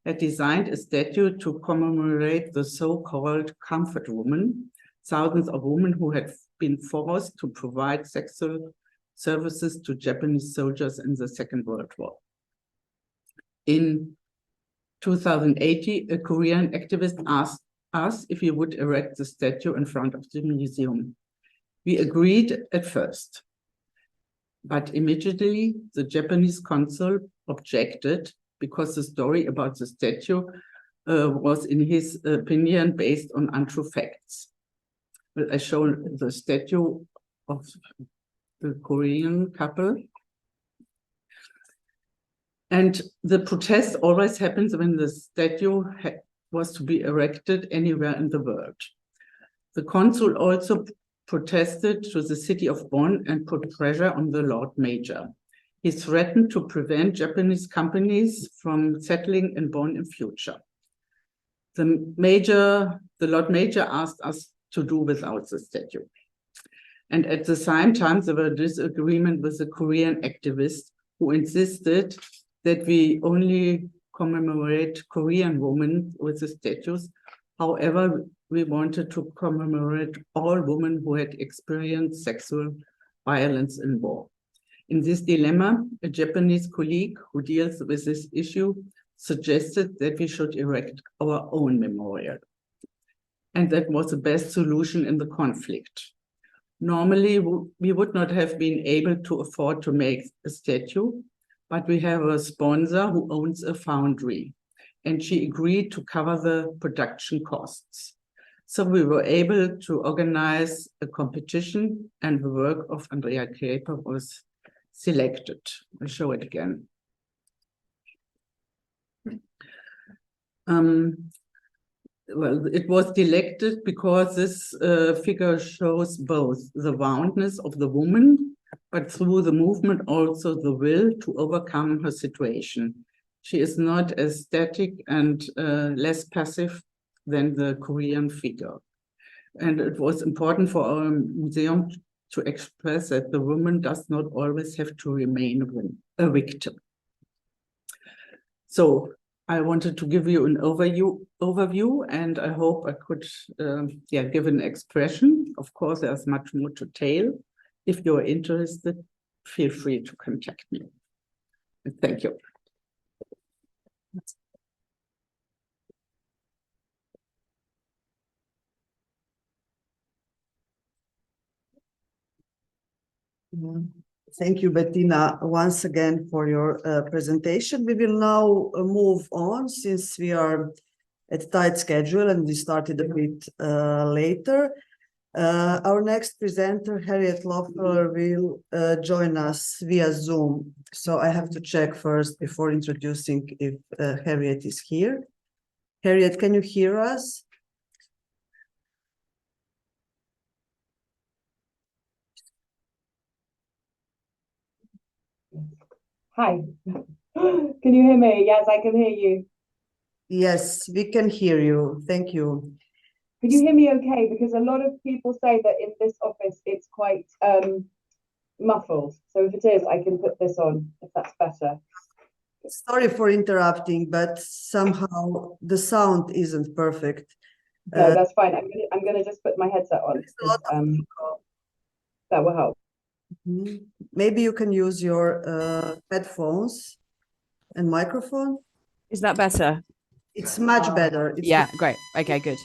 had designed a statue to commemorate the so-called comfort woman, thousands of women who had been forced to provide sexual services to Japanese soldiers in the Second World War. In 2018, a Korean activist asked us if we would erect the statue in front of the museum. We agreed at first, but immediately the Japanese consul objected because the story about the statue was, in his opinion, based on untrue facts. Well, I show the statue of the Korean couple. And the protest always happens when the statue was to be erected anywhere in the world. The consul also protested to the city of Bonn and put pressure on the Lord Mayor. He threatened to prevent Japanese companies from settling in Bonn in future. The Lord Mayor asked us to do without the statue. And at the same time, there were disagreement with the Korean activist who insisted that we only commemorate Korean women with the statues. However, we wanted to commemorate all women who had experienced sexual violence in war. In this dilemma, a Japanese colleague who deals with this issue suggested that we should erect our own memorial. And that was the best solution in the conflict. Normally, we would not have been able to afford to make a statue, but we have a sponsor who owns a foundry, and she agreed to cover the production costs. So we were able to organize a competition, and the work of Andrea Kreipe was selected. I'll show it again. Well, it was selected because this figure shows both the roundness of the woman, but through the movement also the will to overcome her situation. She is not as static and less passive than the Korean figure. And it was important for our museum to express that the woman does not always have to remain a victim. So I wanted to give you an overview, and I hope I could give an expression. Of course, there's much more to tell. If you're interested, feel free to contact me. Thank you. Thank you, Bettina, once again for your presentation. We will now move on since we are at tight schedule and we started a bit later. Our next presenter, Harriet Loeffler, will join us via Zoom. So I have to check first before introducing if Harriet is here. Harriet, can you hear us? Hi, can you hear me? Yes, I can hear you. Yes, we can hear you. Thank you. Could you hear me okay? Because a lot of people say that in this office it's quite muffled. So if it is, I can put this on if that's better. Sorry for interrupting, but somehow the sound isn't perfect. No, that's fine. I'm gonna just put my headset on. That will help. Maybe you can use your headphones and microphone. Is that better? It's much better. Yeah, great. Okay, good.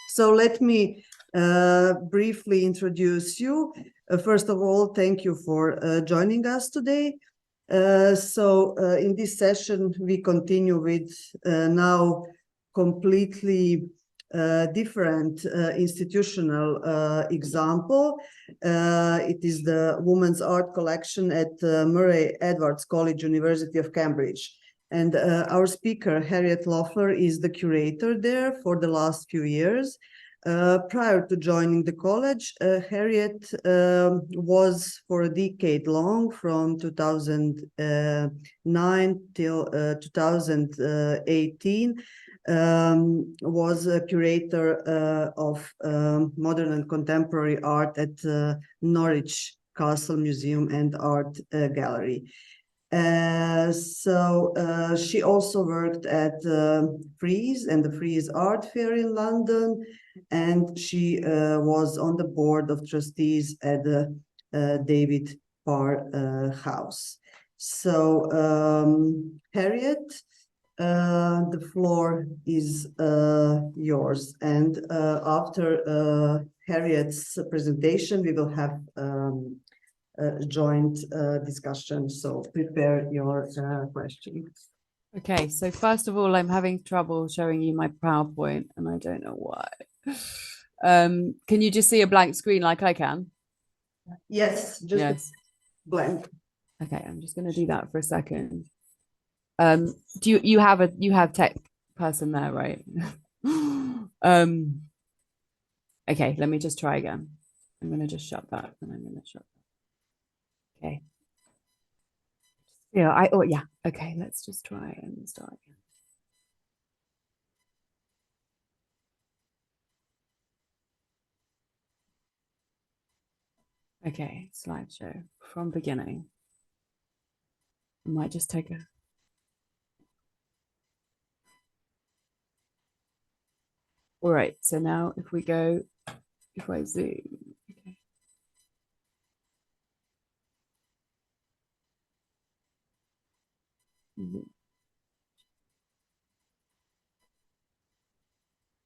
So let me briefly introduce you. First of all, thank you for joining us today. In this session, we continue with now completely different institutional example. It is the Women's Art Collection at Murray Edwards College, University of Cambridge. And our speaker, Harriet Loeffler, is the curator there for the last few years. Prior to joining the college, Harriet was for a decade long, from 2009 till 2018, was a curator of modern and contemporary art at Norwich Castle Museum and Art Gallery. She also worked at Frieze and the Frieze Art Fair in London, and she was on the board of trustees at the David Parr House. So, Harriet, the floor is yours. And after Harriet's presentation, we will have joint discussion. So prepare your questions. Okay, so first of all, I'm having trouble showing you my PowerPoint, and I don't know why. Can you just see a blank screen like I can? Yes, just blank. Okay, I'm just going to do that for a second. Do you have tech person there, right? Okay, let me just try again. I'm going to just shut that, and I'm going to shut that. Okay. Yeah, okay, let's just try and start again. Okay, slideshow from beginning. I might just take a... All right, so now if I zoom, okay.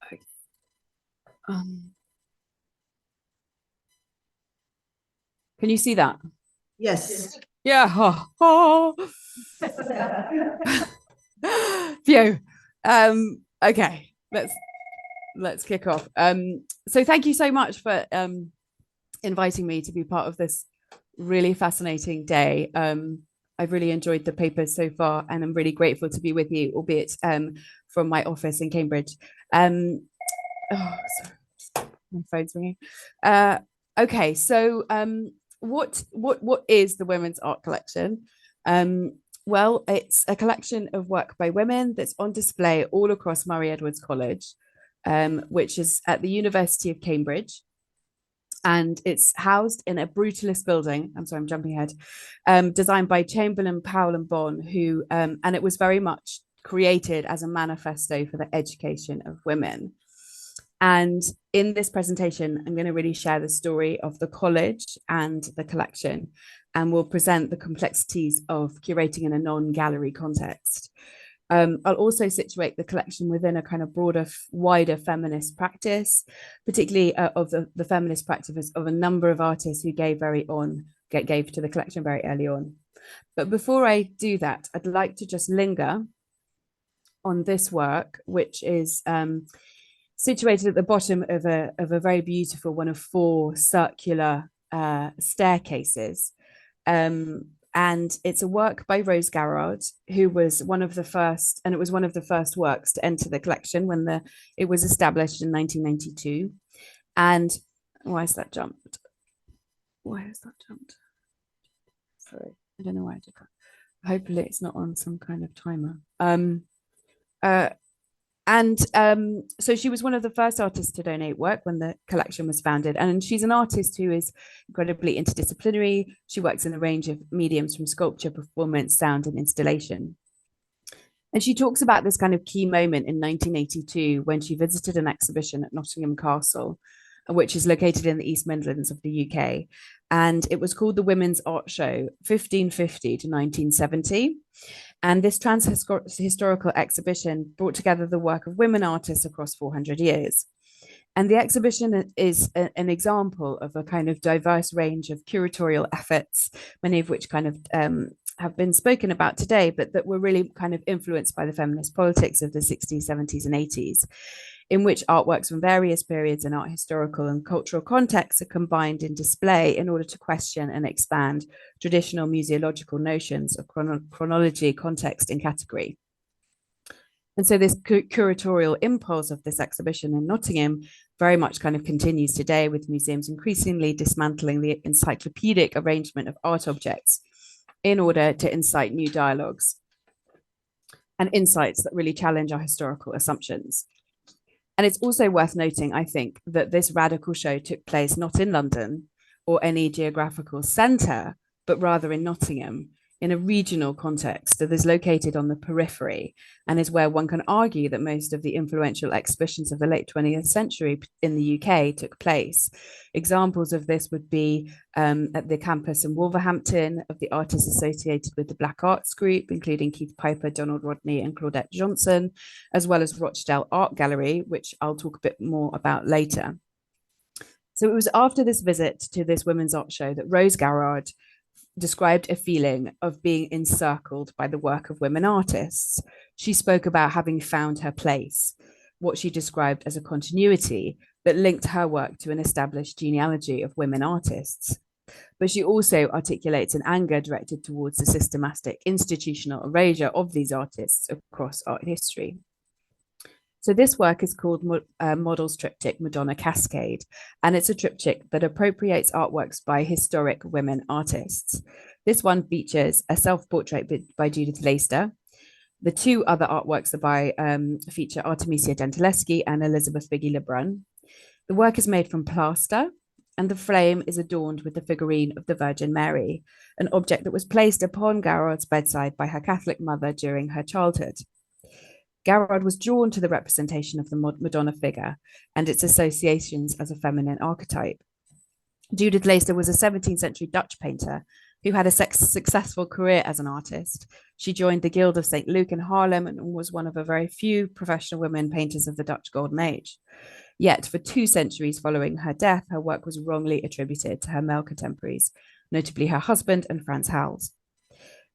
Okay. Can you see that? Yes. Yeah. Oh. Phew. Okay, let's kick off. So thank you so much for inviting me to be part of this really fascinating day. I've really enjoyed the papers so far, and I'm really grateful to be with you, albeit from my office in Cambridge. Oh, sorry, my phone's ringing. Okay, so what is the Women's Art Collection? Well, it's a collection of work by women that's on display all across Murray Edwards College, which is at the University of Cambridge. And it's housed in a brutalist building. I'm sorry, I'm jumping ahead. Designed by Chamberlain, Powell and Bon, who, and it was very much created as a manifesto for the education of women. And in this presentation, I'm going to really share the story of the college and the collection, and we'll present the complexities of curating in a non-gallery context. I'll also situate the collection within a kind of broader, wider feminist practice, particularly of the feminist practice of a number of artists who gave to the collection very early on. But before I do that, I'd like to just linger on this work, which is situated at the bottom of a very beautiful one of 4 circular staircases. And it's a work by Rose Garrard, who was one of the first, and it was one of the first works to enter the collection when it was established in 1992. And why is that jumped? Sorry, I don't know why I did that. Hopefully it's not on some kind of timer. And so she was one of the first artists to donate work when the collection was founded. And she's an artist who is incredibly interdisciplinary. She works in a range of mediums from sculpture, performance, sound, and installation. And she talks about this kind of key moment in 1982 when she visited an exhibition at Nottingham Castle, which is located in the East Midlands of the UK. And it was called the Women's Art Show, 1550 to 1970. And this trans-historical exhibition brought together the work of women artists across 400 years. And the exhibition is an example of a kind of diverse range of curatorial efforts, many of which kind of have been spoken about today, but that were really kind of influenced by the feminist politics of the 60s, 70s, and 80s, in which artworks from various periods and art historical and cultural contexts are combined in display in order to question and expand traditional museological notions of chronology, context, and category. And so this curatorial impulse of this exhibition in Nottingham very much kind of continues today, with museums increasingly dismantling the encyclopedic arrangement of art objects in order to incite new dialogues and insights that really challenge our historical assumptions. And it's also worth noting, I think, that this radical show took place not in London or any geographical centre, but rather in Nottingham, in a regional context that is located on the periphery and is where one can argue that most of the influential exhibitions of the late 20th century in the UK took place. Examples of this would be at the campus in Wolverhampton of the artists associated with the Black Arts Group, including Keith Piper, Donald Rodney, and Claudette Johnson, as well as Rochdale Art Gallery, which I'll talk a bit more about later. So it was after this visit to this women's art show that Rose Garrard described a feeling of being encircled by the work of women artists. She spoke about having found her place, what she described as a continuity that linked her work to an established genealogy of women artists. But she also articulates an anger directed towards the systematic institutional erasure of these artists across art history. So this work is called Models Triptych Madonna Cascade, and it's a triptych that appropriates artworks by historic women artists. This one features a self-portrait by Judith Leyster. The two other artworks feature Artemisia Gentileschi and Elizabeth Biggie Lebrun. The work is made from plaster, and the frame is adorned with the figurine of the Virgin Mary, an object that was placed upon Garrard's bedside by her Catholic mother during her childhood. Garrard was drawn to the representation of the Madonna figure and its associations as a feminine archetype. Judith Leyster was a 17th century Dutch painter who had a successful career as an artist. She joined the Guild of St. Luke in Haarlem and was one of a very few professional women painters of the Dutch Golden Age. Yet for 2 centuries following her death, her work was wrongly attributed to her male contemporaries, notably her husband and Frans Hals.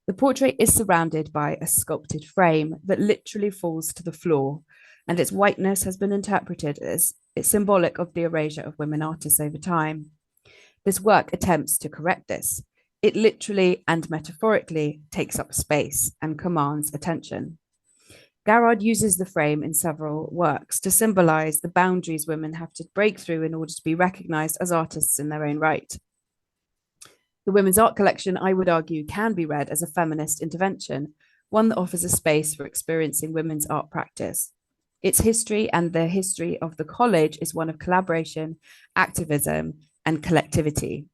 The portrait is surrounded by a sculpted frame that literally falls to the floor, and its whiteness has been interpreted as it's symbolic of the erasure of women artists over time. This work attempts to correct this. It literally and metaphorically takes up space and commands attention. Garrard uses the frame in several works to symbolize the boundaries women have to break through in order to be recognized as artists in their own right. The women's art collection, I would argue, can be read as a feminist intervention, one that offers a space for experiencing women's art practice. Its history and the history of the college is one of collaboration, activism, and collectivity.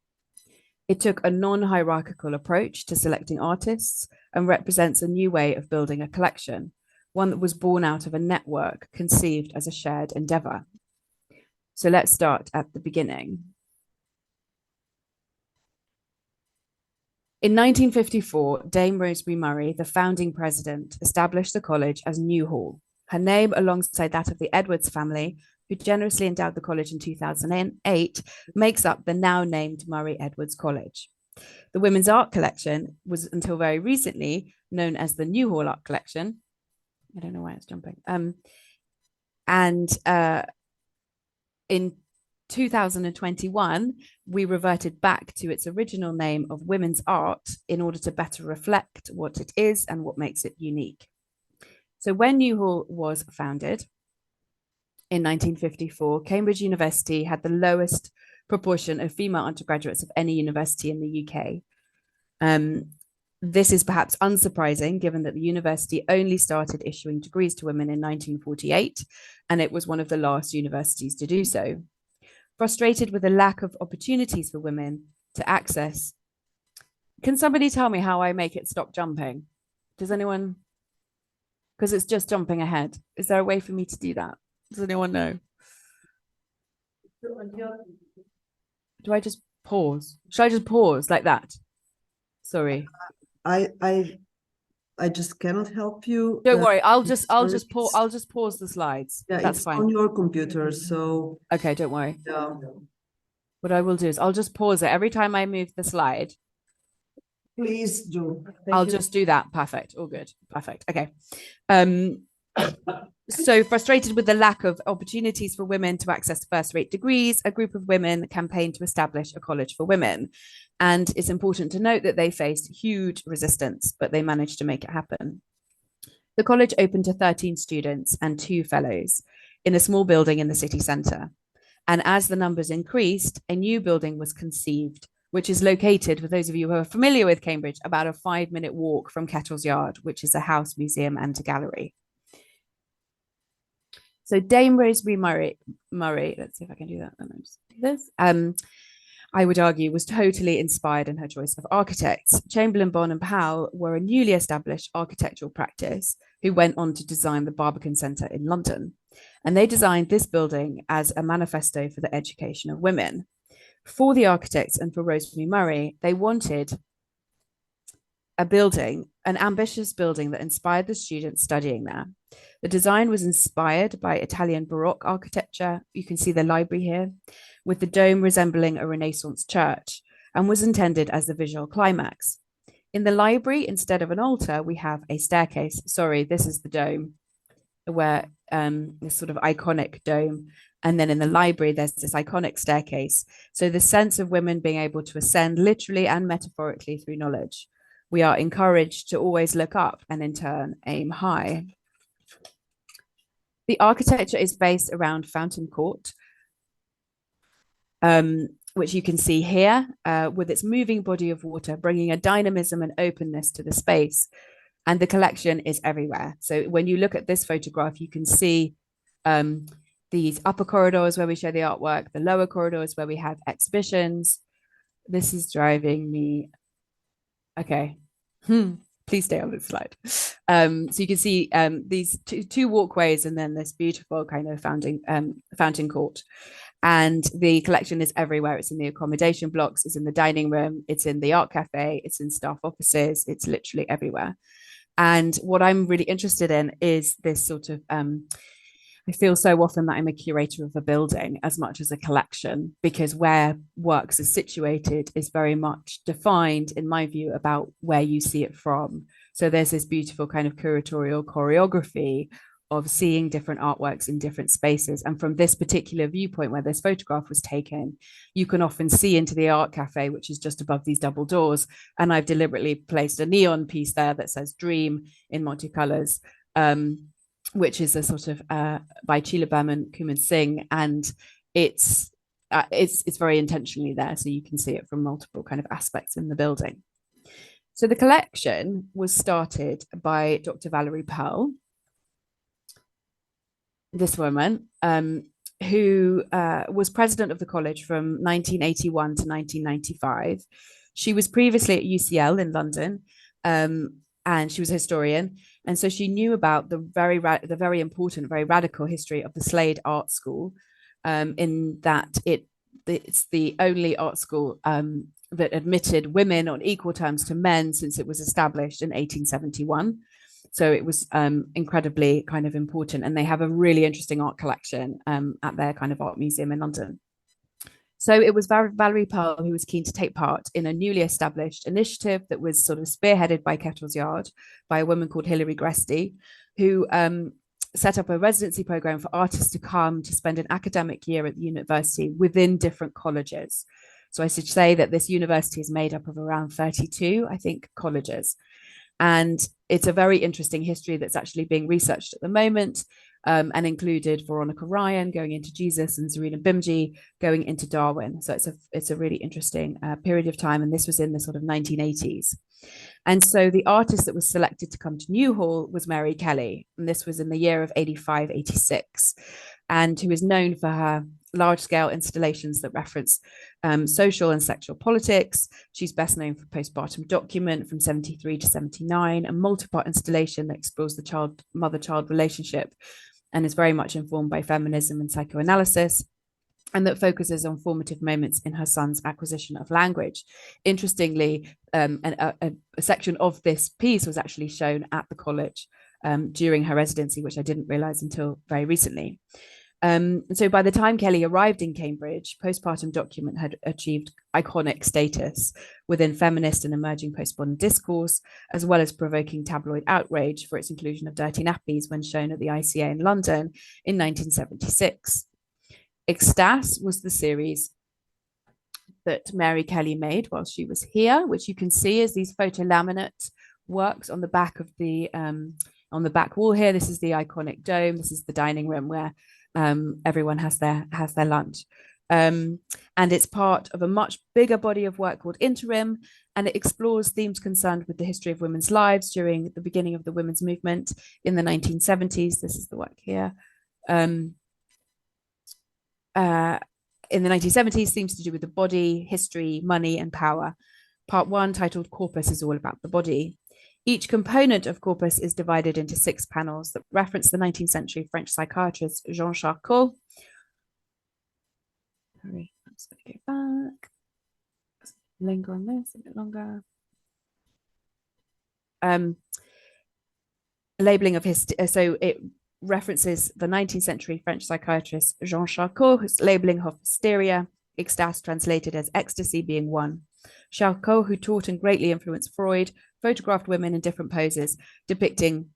It took a non-hierarchical approach to selecting artists and represents a new way of building a collection, one that was born out of a network conceived as a shared endeavor. So let's start at the beginning. In 1954, Dame Rosemary Murray, the founding president, established the college as Newhall. Her name, alongside that of the Edwards family, who generously endowed the college in 2008, makes up the now named Murray Edwards College. The women's art collection was until very recently known as the Newhall Art Collection. I don't know why it's jumping. In 2021, we reverted back to its original name of women's art in order to better reflect what it is and what makes it unique. So when Newhall was founded in 1954, Cambridge University had the lowest proportion of female undergraduates of any university in the UK. This is perhaps unsurprising given that the university only started issuing degrees to women in 1948, and it was one of the last universities to do so. Frustrated with the lack of opportunities for women to access. Can somebody tell me how I make it stop jumping? Does anyone? Because it's just jumping ahead. Is there a way for me to do that? Does anyone know? Do I just pause? Should I just pause like that? Sorry. I just cannot help you. Don't worry. I'll just pause the slides. Yeah, that's it's fine. on your computer, so okay, don't worry. Yeah. What I will do is I'll just pause it every time I move the slide. Please do. I'll just do that. Perfect. All good. Perfect. Okay. So frustrated with the lack of opportunities for women to access first-rate degrees, a group of women campaigned to establish a college for women. And it's important to note that they faced huge resistance, but they managed to make it happen. The college opened to 13 students and 2 fellows in a small building in the city centre. And as the numbers increased, a new building was conceived, which is located, for those of you who are familiar with Cambridge, about a 5-minute walk from Kettle's Yard, which is a house, museum and a gallery. So Dame Rosemary Murray, let's see if I can do that. Just do this. I would argue was totally inspired in her choice of architects. Chamberlain, Bond and Powell were a newly established architectural practice who went on to design the Barbican Centre in London. And they designed this building as a manifesto for the education of women. For the architects and for Rosemary Murray, they wanted a building, an ambitious building that inspired the students studying there. The design was inspired by Italian Baroque architecture. You can see the library here, with the dome resembling a Renaissance church, and was intended as the visual climax. In the library, instead of an altar, we have a staircase. Sorry, this is the dome, where this sort of iconic dome. And then in the library, there's this iconic staircase. So the sense of women being able to ascend literally and metaphorically through knowledge. We are encouraged to always look up and in turn aim high. The architecture is based around Fountain Court, which you can see here with its moving body of water, bringing a dynamism and openness to the space. And the collection is everywhere. So when you look at this photograph, you can see these upper corridors where we show the artwork, the lower corridors where we have exhibitions. This is driving me. Okay. Please stay on this slide. So you can see these two walkways and then this beautiful kind of fountain court. And the collection is everywhere. It's in the accommodation blocks, it's in the dining room, it's in the art cafe, it's in staff offices, it's literally everywhere. And what I'm really interested in is this sort of, I feel so often that I'm a curator of a building as much as a collection, because where works are situated is very much defined, in my view, about where you see it from. So there's this beautiful kind of curatorial choreography of seeing different artworks in different spaces. And from this particular viewpoint where this photograph was taken, you can often see into the art cafe, which is just above these double doors. And I've deliberately placed a neon piece there that says Dream in multicolors, which is a sort of by Sheila Berman, Kuman Singh. And it's very intentionally there. So you can see it from multiple kind of aspects in the building. So the collection was started by Dr. Valerie Pearl, this woman, who was president of the college from 1981 to 1995. She was previously at UCL in London, and she was a historian. And so she knew about the very important, very radical history of the Slade Art School, in that it's the only art school that admitted women on equal terms to men since it was established in 1871. So it was incredibly kind of important, and they have a really interesting art collection at their kind of art museum in London. So it was Valerie Pearl who was keen to take part in a newly established initiative that was sort of spearheaded by Kettle's Yard by a woman called Hilary Gresty, who set up a residency program for artists to come to spend an academic year at the university within different colleges. So I should say that this university is made up of around 32, I think, colleges. And it's a very interesting history that's actually being researched at the moment. and included Veronica Ryan going into Jesus and Zarina Bimji going into Darwin. So it's a really interesting period of time, and this was in the sort of 1980s. And so the artist that was selected to come to Newhall was Mary Kelly, and this was in the year of 85, 86, and who is known for her large-scale installations that reference social and sexual politics. She's best known for Postpartum Document from 73 to 79, a multi-part installation that explores the mother-child relationship and is very much informed by feminism and psychoanalysis, and that focuses on formative moments in her son's acquisition of language. Interestingly, a section of this piece was actually shown at the college during her residency, which I didn't realize until very recently. So by the time Kelly arrived in Cambridge, Postpartum Document had achieved iconic status within feminist and emerging postmodern discourse, as well as provoking tabloid outrage for its inclusion of dirty nappies when shown at the ICA in London in 1976. Extas was the series that Mary Kelly made while she was here, which you can see as these photo laminate works on the back of the on the back wall here. This is the iconic dome. This is the dining room where everyone has their lunch, and it's part of a much bigger body of work called Interim, and it explores themes concerned with the history of women's lives during the beginning of the women's movement in the 1970s. This is the work here. In the 1970s, themes to do with the body, history, money, and power. Part 1, titled Corpus, is all about the body. Each component of Corpus is divided into 6 panels that reference the 19th century French psychiatrist Jean Charcot. Sorry, I'm just going to go back. Linger on this a bit longer. Labeling of his, so it references the 19th century French psychiatrist Jean Charcot, whose labeling of hysteria, ecstasy translated as ecstasy, being one. Charcot, who taught and greatly influenced Freud, photographed women in different poses, depicting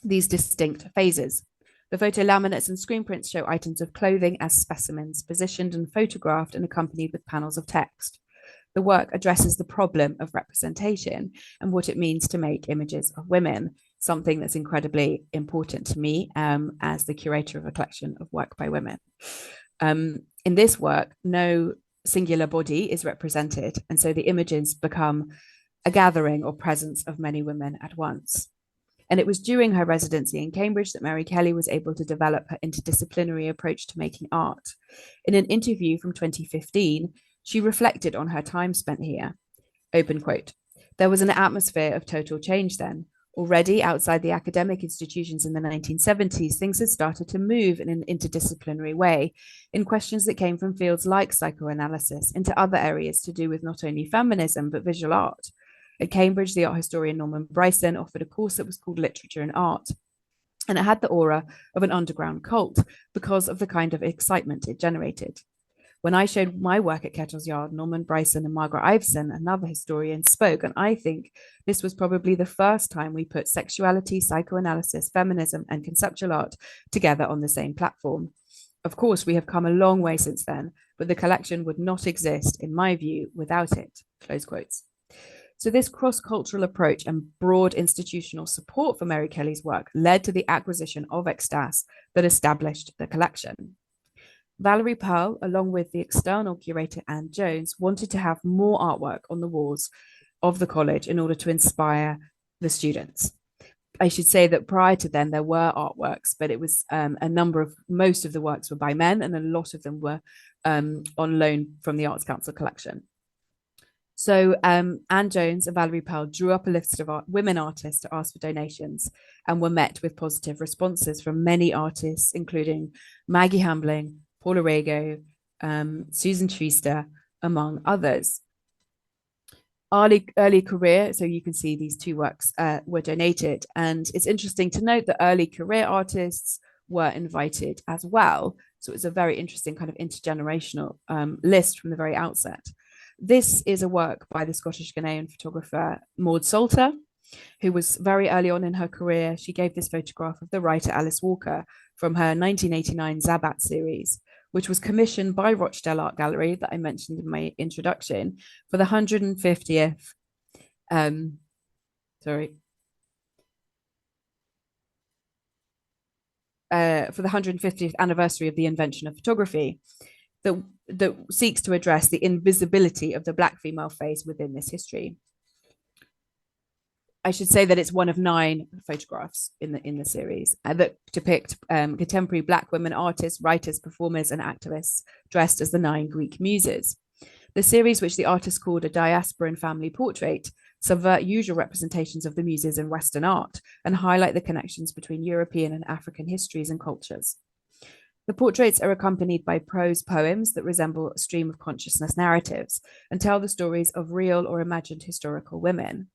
these distinct phases. The photo laminates and screen prints show items of clothing as specimens, positioned and photographed and accompanied with panels of text. The work addresses the problem of representation and what it means to make images of women, something that's incredibly important to me as the curator of a collection of work by women. In this work, no singular body is represented, and so the images become a gathering or presence of many women at once. And it was during her residency in Cambridge that Mary Kelly was able to develop her interdisciplinary approach to making art. In an interview from 2015, she reflected on her time spent here. Open quote, "There was an atmosphere of total change then. Already outside the academic institutions in the 1970s, things had started to move in an interdisciplinary way in questions that came from fields like psychoanalysis into other areas to do with not only feminism, but visual art. At Cambridge, the art historian Norman Bryson offered a course that was called Literature and Art, and it had the aura of an underground cult because of the kind of excitement it generated. When I showed my work at Kettle's Yard, Norman Bryson and Margaret Iveson, another historian, spoke, and I think this was probably the first time we put sexuality, psychoanalysis, feminism, and conceptual art together on the same platform. Of course, we have come a long way since then, but the collection would not exist, in my view, without it." Close quotes. So this cross-cultural approach and broad institutional support for Mary Kelly's work led to the acquisition of Extas that established the collection. Valerie Pearl, along with the external curator Anne Jones, wanted to have more artwork on the walls of the college in order to inspire the students. I should say that prior to then, there were artworks, but it was most of the works were by men, and a lot of them were on loan from the Arts Council collection. So Anne Jones and Valerie Pearl drew up a list of women artists to ask for donations, and were met with positive responses from many artists, including Maggie Hambling, Paula Rego, Susan Schuster, among others. Early career, so you can see these 2 works were donated, and it's interesting to note that early career artists were invited as well. So it's a very interesting kind of intergenerational list from the very outset. This is a work by the Scottish Ghanaian photographer Maud Salter, who was very early on in her career. She gave this photograph of the writer Alice Walker from her 1989 Zabat series, which was commissioned by Rochdale Art Gallery that I mentioned in my introduction for the 150th, for the 150th anniversary of the invention of photography that seeks to address the invisibility of the Black female face within this history. I should say that it's one of 9 photographs in the series that depict contemporary Black women artists, writers, performers, and activists dressed as the 9 Greek muses. The series, which the artist called a diasporan family portrait, subvert usual representations of the muses in Western art and highlight the connections between European and African histories and cultures. The portraits are accompanied by prose poems that resemble a stream of consciousness narratives and tell the stories of real or imagined historical women.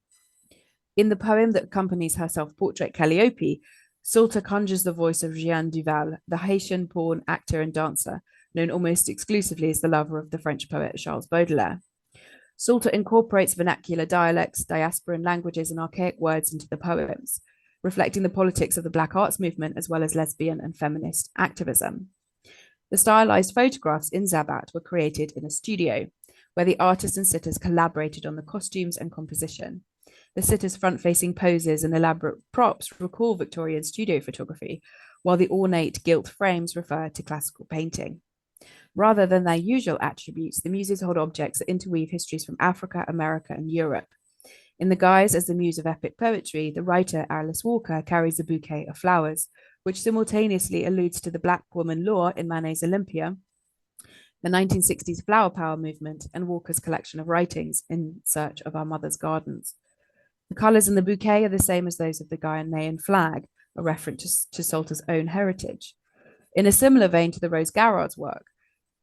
In the poem that accompanies her self-portrait, Calliope, Salter conjures the voice of Jeanne Duval, the Haitian-born actor and dancer, known almost exclusively as the lover of the French poet Charles Baudelaire. Salter incorporates vernacular dialects, diasporan languages, and archaic words into the poems, reflecting the politics of the Black arts movement as well as lesbian and feminist activism. The stylized photographs in Zabat were created in a studio, where the artists and sitters collaborated on the costumes and composition. The sitters' front-facing poses and elaborate props recall Victorian studio photography, while the ornate gilt frames refer to classical painting. Rather than their usual attributes, the muses hold objects that interweave histories from Africa, America, and Europe. In the guise as the muse of epic poetry, the writer Alice Walker carries a bouquet of flowers, which simultaneously alludes to the Black woman law in Manet's Olympia, the 1960s flower power movement, and Walker's collection of writings In Search of Our Mother's Gardens. The colours in the bouquet are the same as those of the Ghanaian flag, a reference to Salter's own heritage. In a similar vein to the Rose Garrard's work,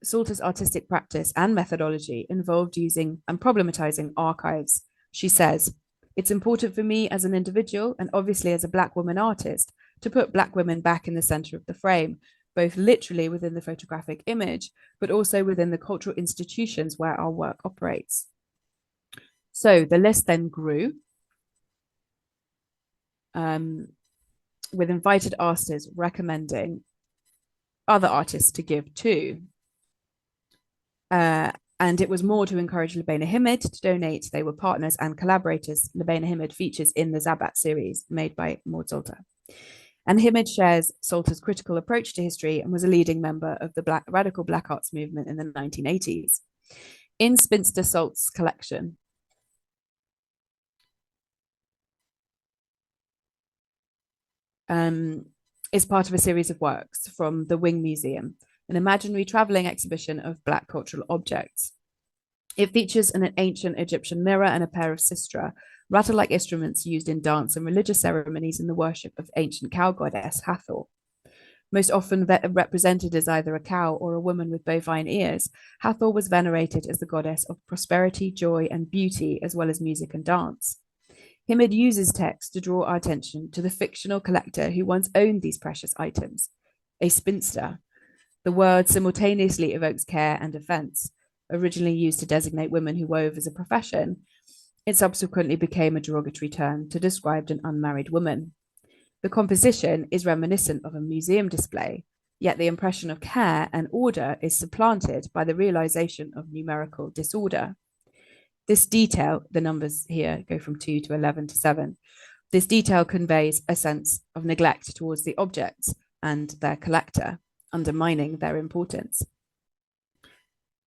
Salter's artistic practice and methodology involved using and problematizing archives. She says, "It's important for me as an individual and obviously as a Black woman artist to put Black women back in the center of the frame, both literally within the photographic image, but also within the cultural institutions where our work operates." So the list then grew, with invited artists recommending other artists to give to. And it was more to encourage Lubena Himid to donate. They were partners and collaborators. Lubena Himid features in the Zabat series made by Maud Salter. And Himid shares Salter's critical approach to history and was a leading member of the radical Black arts movement in the 1980s. In Spinster Salt's collection, is part of a series of works from the Wing Museum, an imaginary traveling exhibition of Black cultural objects. It features an ancient Egyptian mirror and a pair of sistra, rattle-like instruments used in dance and religious ceremonies in the worship of ancient cow goddess Hathor. Most often represented as either a cow or a woman with bovine ears, Hathor was venerated as the goddess of prosperity, joy, and beauty, as well as music and dance. Himid uses text to draw our attention to the fictional collector who once owned these precious items, a spinster. The word simultaneously evokes care and offense. Originally used to designate women who wove as a profession, it subsequently became a derogatory term to describe an unmarried woman. The composition is reminiscent of a museum display, yet the impression of care and order is supplanted by the realization of numerical disorder. This detail, the numbers here go from 2 to 11 to 7, this detail conveys a sense of neglect towards the objects and their collector, undermining their importance.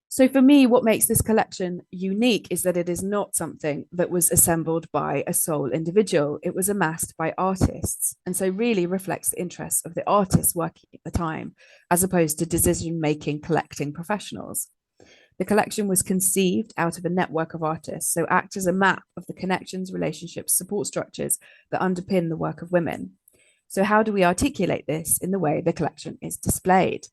So for me, what makes this collection unique is that it is not something that was assembled by a sole individual. It was amassed by artists, and so really reflects the interests of the artists working at the time, as opposed to decision-making collecting professionals. The collection was conceived out of a network of artists, so acts as a map of the connections, relationships, support structures that underpin the work of women. So how do we articulate this in the way the collection is displayed?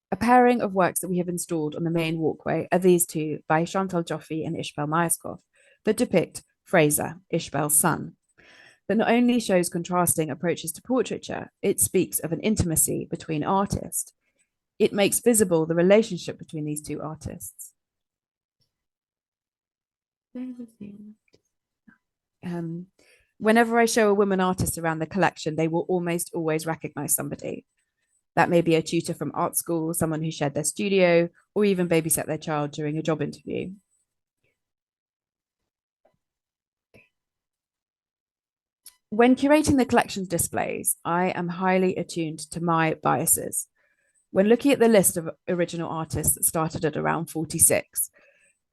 A pairing of works that we have installed on the main walkway are these two by Chantal Joffe and Ishbel Myerscough that depict Fraser, Ishbel's son. That not only shows contrasting approaches to portraiture, it speaks of an intimacy between artists. It makes visible the relationship between these two artists. Whenever I show a woman artist around the collection, they will almost always recognize somebody. That may be a tutor from art school, someone who shared their studio, or even babysat their child during a job interview. When curating the collection's displays, I am highly attuned to my biases. When looking at the list of original artists that started at around 46,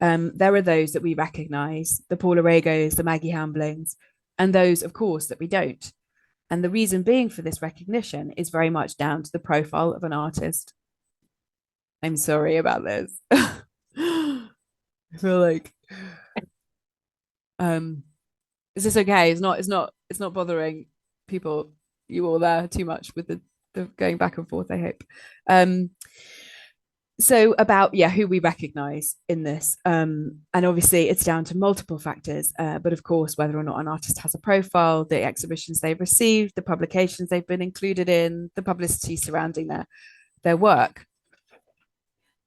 there are those that we recognize, the Paula Regos, the Maggie Hamblings, and those, of course, that we don't. And the reason being for this recognition is very much down to the profile of an artist. I'm sorry about this. I feel like, is this okay? It's not bothering people, you all there too much with the going back and forth, I hope. So about, who we recognize in this. And obviously it's down to multiple factors, but of course, whether or not an artist has a profile, the exhibitions they've received, the publications they've been included in, the publicity surrounding their work.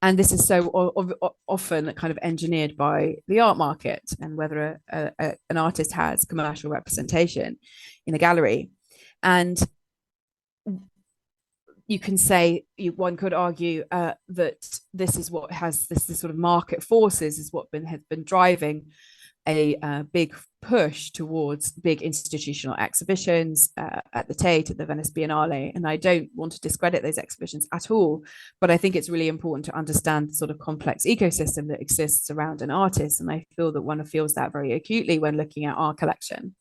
And this is so often kind of engineered by the art market, and whether an artist has commercial representation in a gallery. And you can say, one could argue that this is what has this sort of market forces is what has been driving a big push towards big institutional exhibitions at the Tate, at the Venice Biennale. And I don't want to discredit those exhibitions at all, but I think it's really important to understand the sort of complex ecosystem that exists around an artist. And I feel that one feels that very acutely when looking at our collection.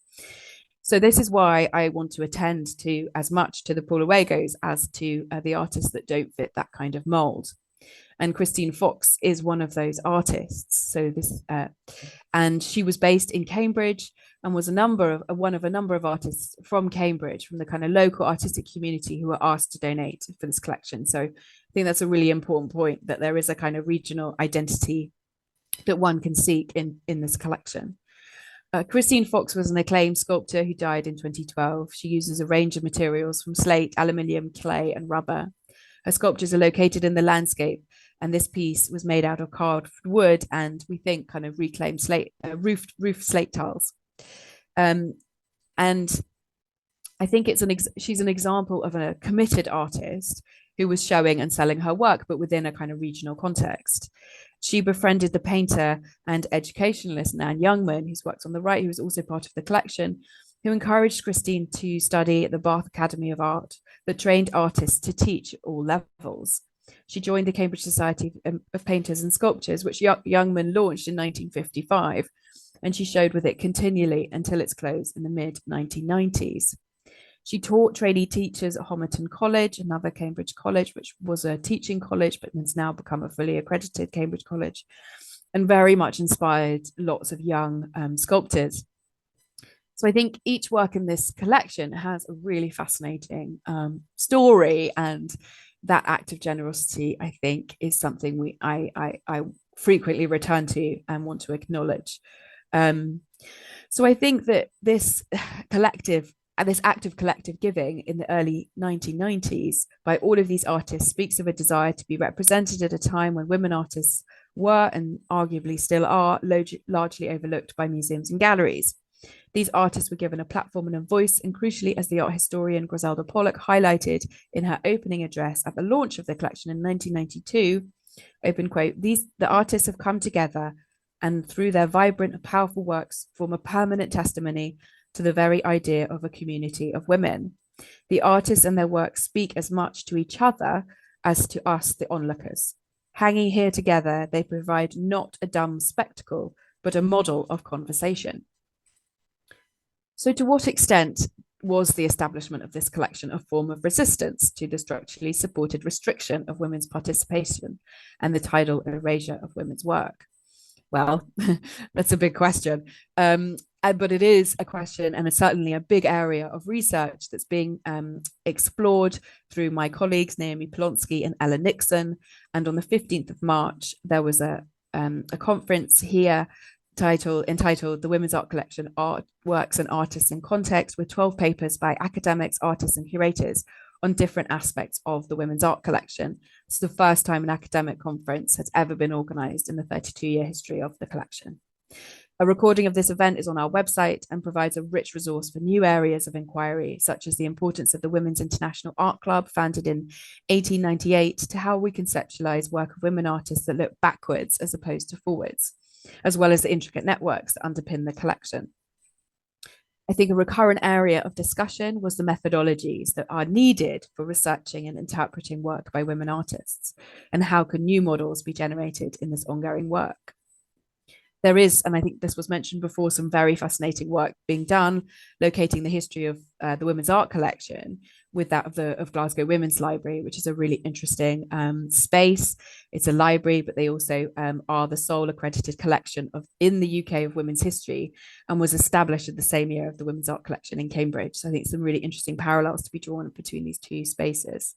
So this is why I want to attend to as much to the Paula Regos as to the artists that don't fit that kind of mold. And Christine Fox is one of those artists. So this, and she was based in Cambridge and was one of a number of artists from Cambridge, from the kind of local artistic community, who were asked to donate for this collection. So I think that's a really important point, that there is a kind of regional identity that one can seek in this collection. Christine Fox was an acclaimed sculptor who died in 2012. She uses a range of materials from slate, aluminium, clay, and rubber. Her sculptures are located in the landscape, and this piece was made out of carved wood and, we think, kind of reclaimed slate, roof slate tiles. And I think she's an example of a committed artist who was showing and selling her work, but within a kind of regional context. She befriended the painter and educationalist Nan Youngman, who's worked on the right, who was also part of the collection, who encouraged Christine to study at the Bath Academy of Art that trained artists to teach at all levels. She joined the Cambridge Society of Painters and Sculptors, which Youngman launched in 1955, and she showed with it continually until its close in the mid-1990s. She taught trainee teachers at Homerton College, another Cambridge college, which was a teaching college, but has now become a fully accredited Cambridge college, and very much inspired lots of young sculptors. So I think each work in this collection has a really fascinating story, and that act of generosity, I think, is something I frequently return to and want to acknowledge. So I think that this act of collective giving in the early 1990s by all of these artists speaks of a desire to be represented at a time when women artists were, and arguably still are, largely overlooked by museums and galleries. These artists were given a platform and a voice, and crucially, as the art historian Griselda Pollock highlighted in her opening address at the launch of the collection in 1992, open quote, the artists have come together and through their vibrant and powerful works form a permanent testimony to the very idea of a community of women. The artists and their works speak as much to each other as to us, the onlookers. Hanging here together, they provide not a dumb spectacle, but a model of conversation. So to what extent was the establishment of this collection a form of resistance to the structurally supported restriction of women's participation and the tidal erasure of women's work? Well, that's a big question. But it is a question, and it's certainly a big area of research that's being explored through my colleagues Naomi Polonsky and Ella Nixon. And on the 15th of March, there was a conference here entitled The Women's Art Collection, Art, Works and Artists in Context, with 12 papers by academics, artists and curators on different aspects of the Women's Art Collection. It's the first time an academic conference has ever been organized in the 32-year history of the collection. A recording of this event is on our website and provides a rich resource for new areas of inquiry, such as the importance of the Women's International Art Club, founded in 1898, to how we conceptualize work of women artists that look backwards as opposed to forwards, as well as the intricate networks that underpin the collection. I think a recurrent area of discussion was the methodologies that are needed for researching and interpreting work by women artists, and how can new models be generated in this ongoing work. There is, and I think this was mentioned before, some very fascinating work being done, locating the history of the women's art collection with that of Glasgow Women's Library, which is a really interesting space. It's a library, but they also are the sole accredited collection in the UK of women's history, and was established in the same year of the women's art collection in Cambridge. So I think some really interesting parallels to be drawn between these two spaces.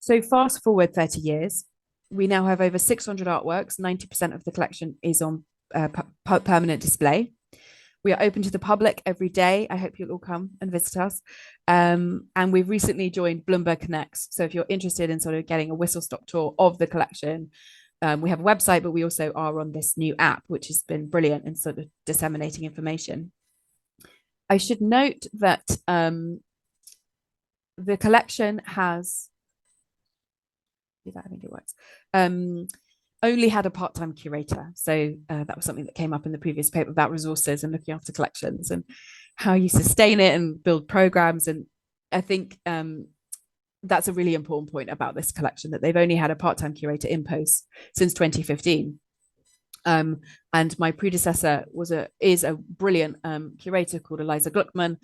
So fast forward 30 years, we now have over 600 artworks. 90% of the collection is on permanent display. We are open to the public every day. I hope you'll all come and visit us. And we've recently joined Bloomberg Connects. So if you're interested in sort of getting a whistle-stop tour of the collection, we have a website, but we also are on this new app, which has been brilliant in sort of disseminating information. I should note that the collection has, I think it works, only had a part-time curator. So that was something that came up in the previous paper about resources and looking after collections and how you sustain it and build programs. And I think that's a really important point about this collection, that they've only had a part-time curator in post since 2015. And my predecessor is a brilliant curator called Eliza Gluckman.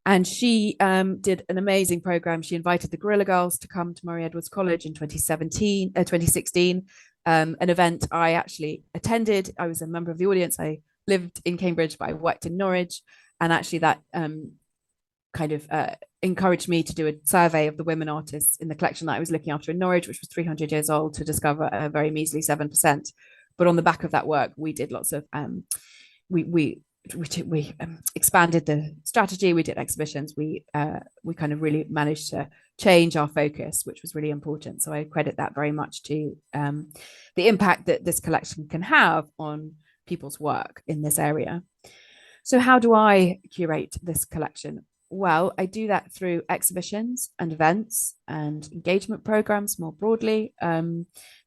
And she did an amazing program. She invited the Guerrilla Girls to come to Murray Edwards College in 2016, an event I actually attended. I was a member of the audience. I lived in Cambridge, but I worked in Norwich. And actually that kind of encouraged me to do a survey of the women artists in the collection that I was looking after in Norwich, which was 300 years old, to discover a very measly 7%. But on the back of that work, we did lots of, we expanded the strategy, we did exhibitions, we kind of really managed to change our focus, which was really important. So I credit that very much to the impact that this collection can have on people's work in this area. So how do I curate this collection? Well, I do that through exhibitions and events and engagement programs more broadly.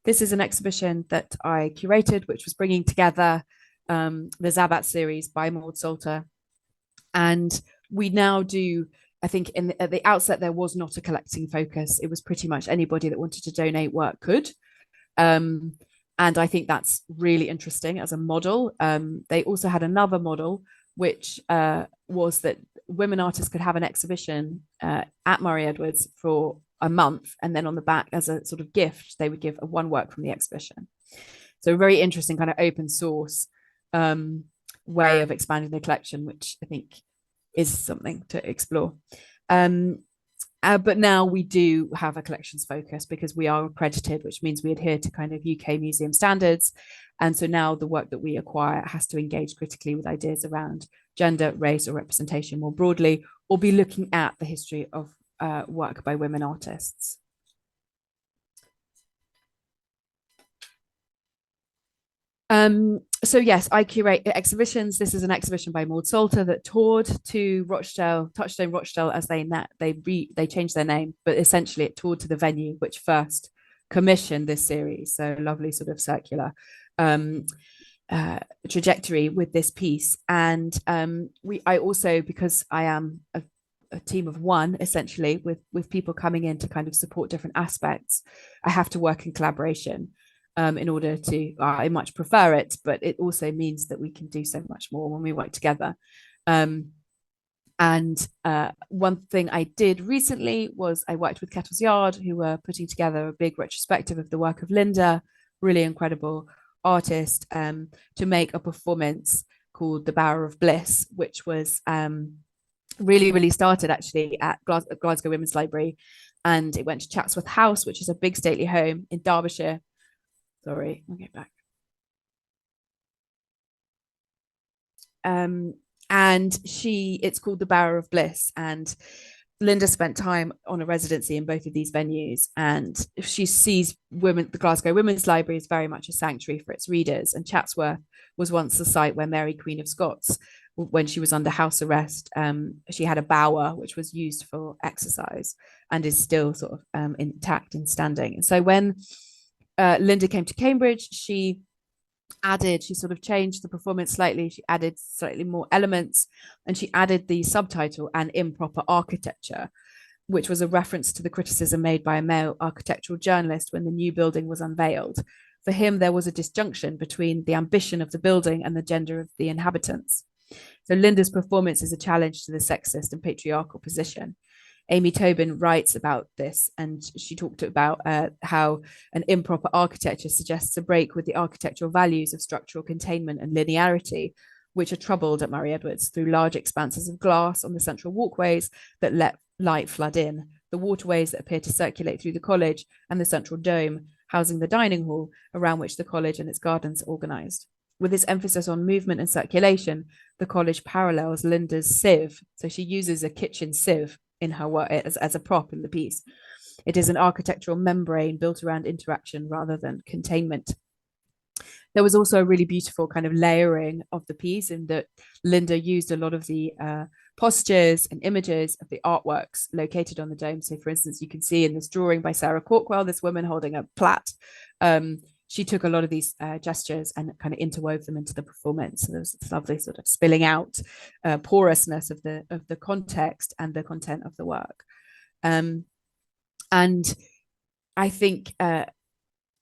This is an exhibition that I curated, which was bringing together the Zabat series by Maud Salter. And we now do, I think at the outset, there was not a collecting focus. It was pretty much anybody that wanted to donate work could. And I think that's really interesting as a model. They also had another model, which was that women artists could have an exhibition at Murray Edwards for a month, and then on the back, as a sort of gift, they would give one work from the exhibition. So a very interesting kind of open source way of expanding the collection, which I think is something to explore. But now we do have a collections focus because we are accredited, which means we adhere to kind of UK museum standards. And so now the work that we acquire has to engage critically with ideas around gender, race, or representation more broadly, or be looking at the history of work by women artists. So yes, I curate exhibitions. This is an exhibition by Maud Salter that toured to Touchstone Rochdale, as they changed their name, but essentially it toured to the venue which first commissioned this series. So lovely sort of circular trajectory with this piece. And I also, because I am a team of one, essentially, with people coming in to kind of support different aspects, I have to work in collaboration. In order to, I much prefer it, but it also means that we can do so much more when we work together. And one thing I did recently was I worked with Kettle's Yard, who were putting together a big retrospective of the work of Linda, really incredible artist, to make a performance called The Bower of Bliss, which was really started actually at Glasgow Women's Library, and it went to Chatsworth House, which is a big stately home in Derbyshire. Sorry, I'll get back. And it's called The Bower of Bliss, and Linda spent time on a residency in both of these venues, and she sees the Glasgow Women's Library is very much a sanctuary for its readers, and Chatsworth was once the site where Mary, Queen of Scots, when she was under house arrest, she had a bower which was used for exercise and is still sort of intact and standing. And so when Linda came to Cambridge, she she sort of changed the performance slightly. She added slightly more elements, and she added the subtitle "An Improper Architecture," which was a reference to the criticism made by a male architectural journalist when the new building was unveiled. For him, there was a disjunction between the ambition of the building and the gender of the inhabitants. So Linda's performance is a challenge to the sexist and patriarchal position. Amy Tobin writes about this, and she talked about how an improper architecture suggests a break with the architectural values of structural containment and linearity, which are troubled at Murray Edwards through large expanses of glass on the central walkways that let light flood in, the waterways that appear to circulate through the college, and the central dome housing the dining hall around which the college and its gardens are organized. With its emphasis on movement and circulation, the college parallels Linda's sieve. So she uses a kitchen sieve in her work as a prop in the piece. It is an architectural membrane built around interaction rather than containment. There was also a really beautiful kind of layering of the piece in that Linda used a lot of the postures and images of the artworks located on the dome. So for instance, you can see in this drawing by Sarah Corkwell, this woman holding a plait. She took a lot of these gestures and kind of interwove them into the performance. So there's this lovely sort of spilling out porousness of the context and the content of the work. And I think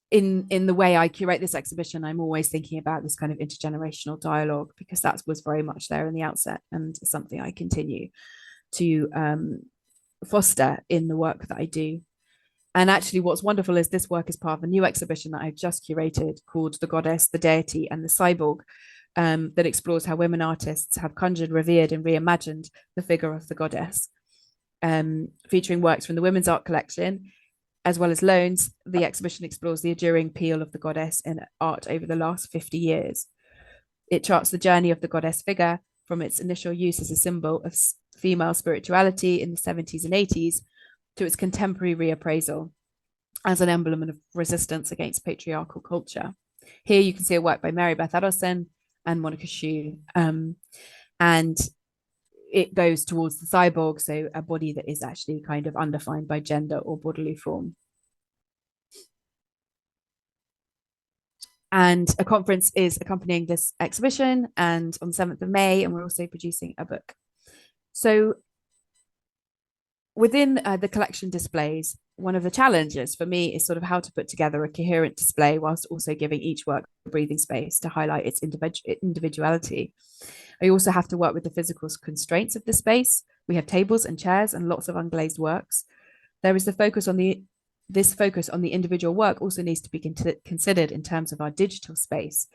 in the way I curate this exhibition, I'm always thinking about this kind of intergenerational dialogue, because that was very much there in the outset and something I continue to foster in the work that I do. And actually what's wonderful is this work is part of a new exhibition that I've just curated called The Goddess, the Deity and the Cyborg, that explores how women artists have conjured, revered and reimagined the figure of the goddess, featuring works from the women's art collection, as well as loans. The exhibition explores the enduring appeal of the goddess in art over the last 50 years. It charts the journey of the goddess figure from its initial use as a symbol of female spirituality in the 70s and 80s to its contemporary reappraisal as an emblem of resistance against patriarchal culture. Here you can see a work by Mary Beth Adelson and Monica Shu, and it goes towards the cyborg, so a body that is actually kind of undefined by gender or bodily form. And a conference is accompanying this exhibition, and on the 7th of May, and we're also producing a book. So within the collection displays, one of the challenges for me is sort of how to put together a coherent display whilst also giving each work a breathing space to highlight its individuality. I also have to work with the physical constraints of the space. We have tables and chairs and lots of unglazed works. There is the focus on this focus on the individual work also needs to be considered in terms of our digital space.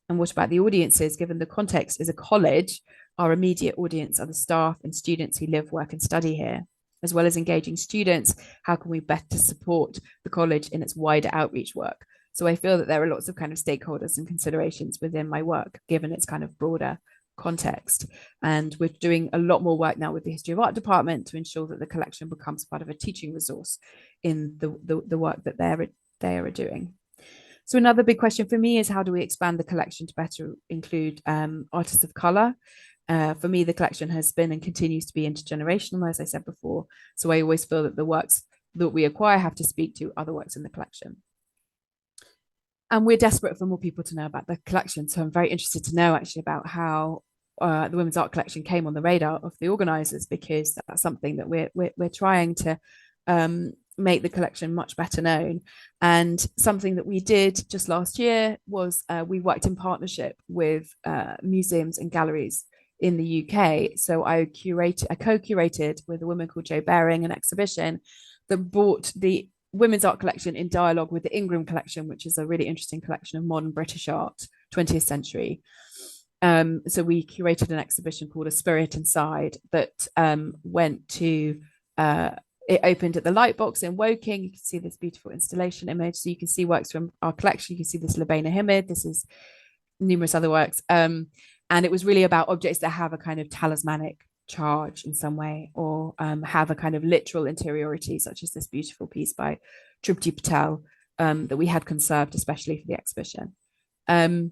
And what about the audiences? Given the context is a college, our immediate audience are the staff and students who live, work and study here. As well as engaging students, how can we better support the college in its wider outreach work? So I feel that there are lots of kind of stakeholders and considerations within my work, given its kind of broader context. And we're doing a lot more work now with the History of Art department to ensure that the collection becomes part of a teaching resource in the work that they are doing. So another big question for me is, how do we expand the collection to better include artists of color? For me, the collection has been and continues to be intergenerational, as I said before. So I always feel that the works that we acquire have to speak to other works in the collection. And we're desperate for more people to know about the collection. So I'm very interested to know actually about how the women's art collection came on the radar of the organizers, because that's something that we're trying to make the collection much better known. And something that we did just last year was we worked in partnership with museums and galleries in the UK. So I co-curated with a woman called Jo Baring an exhibition that brought the women's art collection in dialogue with the Ingram collection, which is a really interesting collection of modern British art, 20th century. So we curated an exhibition called A Spirit Inside that went to, it opened at the Lightbox in Woking. You can see this beautiful installation image. So you can see works from our collection. You can see this Labena Himid. This is numerous other works. And it was really about objects that have a kind of talismanic charge in some way, or have a kind of literal interiority, such as this beautiful piece by Trupti Patel that we had conserved especially for the exhibition. I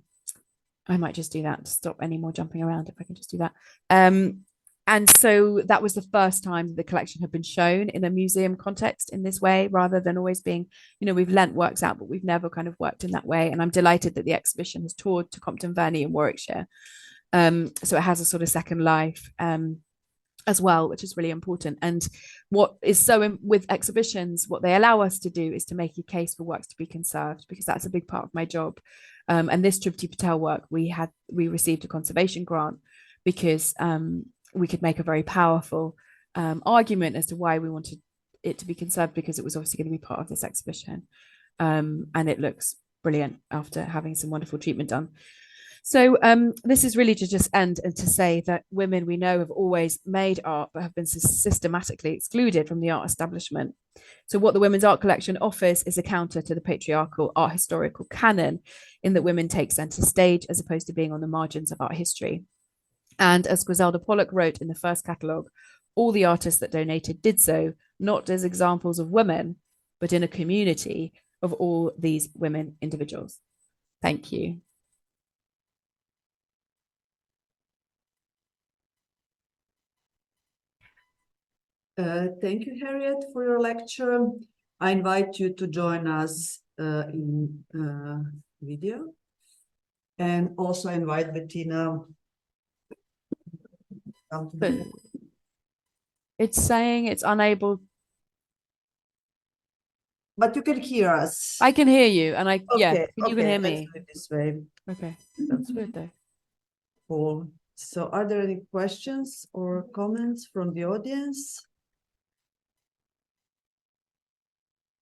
might just do that to stop any more jumping around, if I can just do that. And so that was the first time the collection had been shown in a museum context in this way, rather than always being, we've lent works out, but we've never kind of worked in that way. And I'm delighted that the exhibition has toured to Compton Verney in Warwickshire. So it has a sort of second life as well, which is really important. And what is so with exhibitions, what they allow us to do is to make a case for works to be conserved, because that's a big part of my job. And this Tribhuti Patel work, we received a conservation grant because we could make a very powerful argument as to why we wanted it to be conserved, because it was obviously going to be part of this exhibition. And it looks brilliant after having some wonderful treatment done. So this is really to just end and to say that women we know have always made art, but have been systematically excluded from the art establishment. So what the Women's Art Collection offers is a counter to the patriarchal art historical canon, in that women take center stage as opposed to being on the margins of art history. And as Griselda Pollock wrote in the first catalogue, all the artists that donated did so not as examples of women, but in a community of all these women individuals. Thank you. Thank you, Harriet, for your lecture. I invite you to join us in video, and also invite Bettina. But it's saying it's unable. But you can hear us. I can hear you, and you can hear let's me. do it this way. Okay, that's weird though. Cool. So are there any questions or comments from the audience?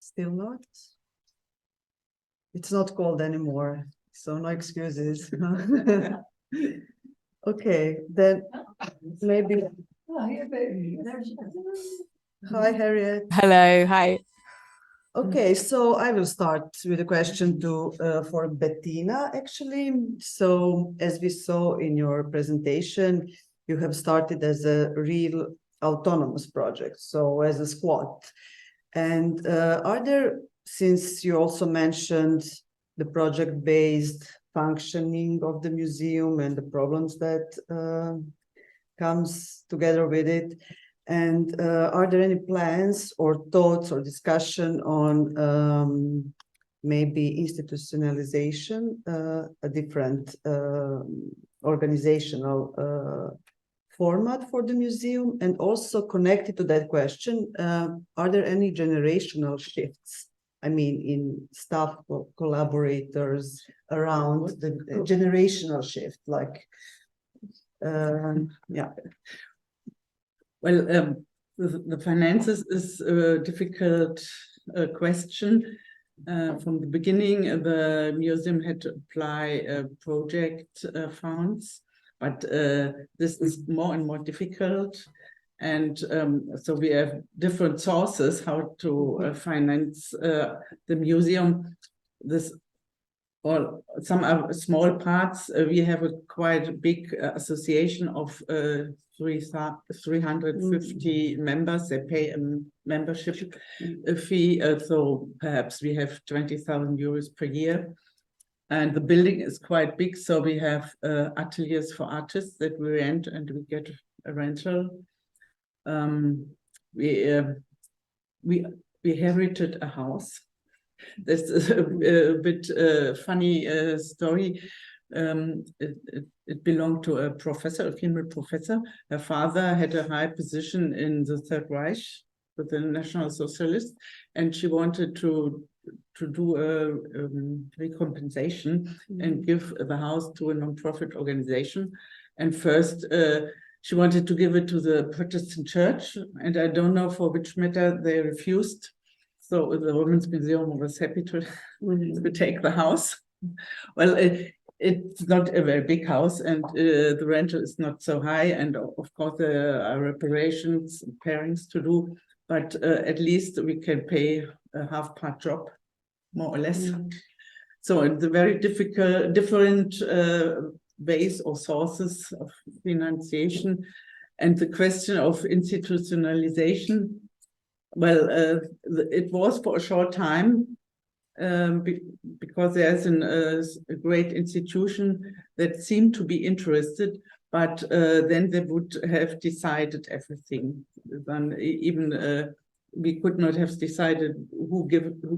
Still not? It's not cold anymore, so no excuses. Okay, then maybe. Hi, Harriet. Hello, hi. Okay, so I will start with a question for Bettina, actually. So as we saw in your presentation, you have started as a real autonomous project, so as a squad. And are there, since you also mentioned the project-based functioning of the museum and the problems that comes together with it, and are there any plans or thoughts or discussion on maybe institutionalization, a different organizational format for the museum? And also connected to that question, are there any generational shifts? I mean, in staff or collaborators around the generational shift, like, yeah. Well, the finances is a difficult question. From the beginning, the museum had to apply project funds, but this is more and more difficult. And so we have different sources how to finance the museum. Some are small parts. We have a quite big association of 350 members. They pay a membership fee, so perhaps we have 20,000 euros per year. And the building is quite big, so we have ateliers for artists that we rent, and we get a rental. We inherited a house. This is a bit funny story. It belonged to a professor, a female professor. Her father had a high position in the Third Reich with the National Socialists, and she wanted to do a recompensation and give the house to a non-profit organization. And first, she wanted to give it to the Protestant church, and I don't know for which matter they refused. So the Women's Museum was happy to take the house. Well, it's not a very big house, and the rental is not so high, and of course there are reparations and pairings to do, but at least we can pay a half-part job, more or less. So it's a very different ways or sources of financiation. And the question of institutionalization, well, it was for a short time, because there's a great institution that seemed to be interested, but then they would have decided everything. Then even we could not have decided who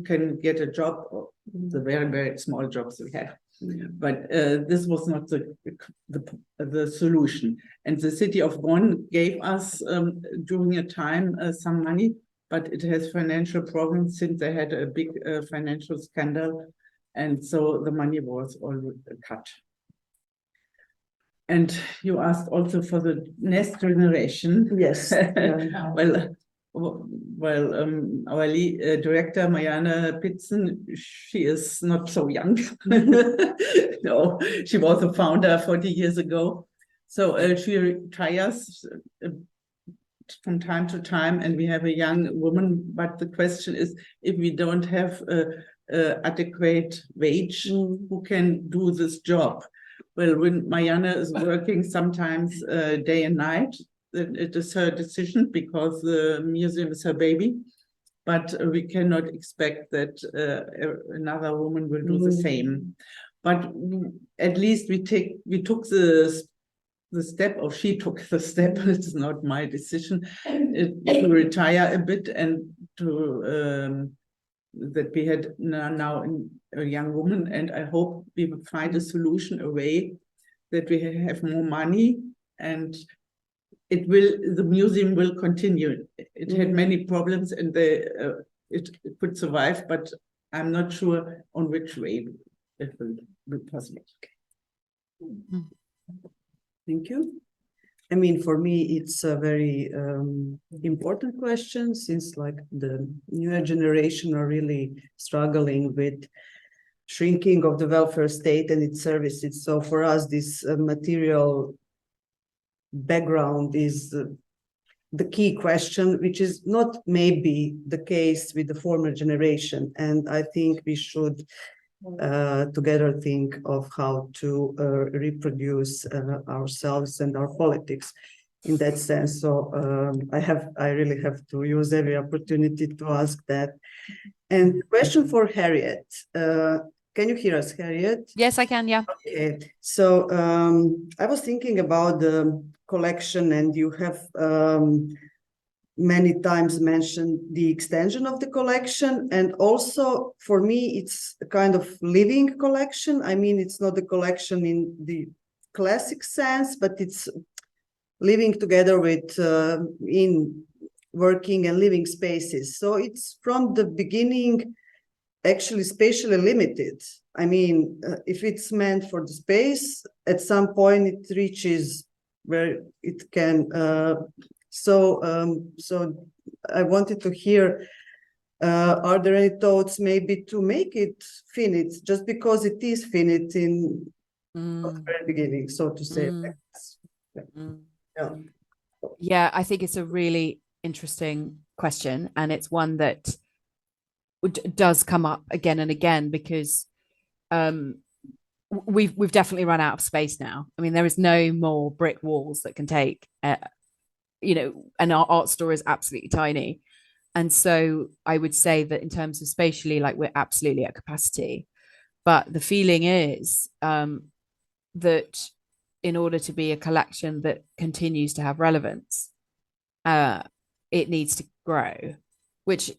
can get a job, or the very, very small jobs we have. But this was not the solution. And the city of Bonn gave us during a time some money, but it has financial problems since they had a big financial scandal. And so the money was all cut. And you asked also for the next generation. Yes. Well, our director, Marianne Pitzen, she is not so young. No, she was a founder 40 years ago. So she retires from time to time, and we have a young woman. But the question is, if we don't have adequate wage, who can do this job? Well, when Marianne is working sometimes day and night, it is her decision because the museum is her baby, but we cannot expect that another woman will do the same. But at least we took the step, or she took the step, it's not my decision, to retire a bit and to that we had now a young woman, and I hope we will find a solution, a way that we have more money, and the museum will continue. It had many problems, and it could survive, but I'm not sure on which way it will be possible. Thank you. I mean, for me, it's a very important question, since like the newer generation are really struggling with shrinking of the welfare state and its services. So for us, this material background is the key question, which is not maybe the case with the former generation. And I think we should together think of how to reproduce ourselves and our politics in that sense. So I really have to use every opportunity to ask that. And question for Harriet. Can you hear us, Harriet? Yes, I can, yeah. Okay, so I was thinking about the collection, and you have many times mentioned the extension of the collection, and also for me it's a kind of living collection. I mean, it's not a collection in the classic sense, but it's living together with in working and living spaces. So it's from the beginning actually spatially limited. I mean, if it's meant for the space, at some point it reaches where it can. So I wanted to hear, are there any thoughts maybe to make it finite, just because it is finite in the very beginning, so to say. Yeah, I think it's a really interesting question, and it's one that does come up again and again, because we've definitely run out of space now. I mean, there is no more brick walls that can take, and our art store is absolutely tiny. And so I would say that in terms of spatially, like, we're absolutely at capacity. But the feeling is that in order to be a collection that continues to have relevance, it needs to grow, which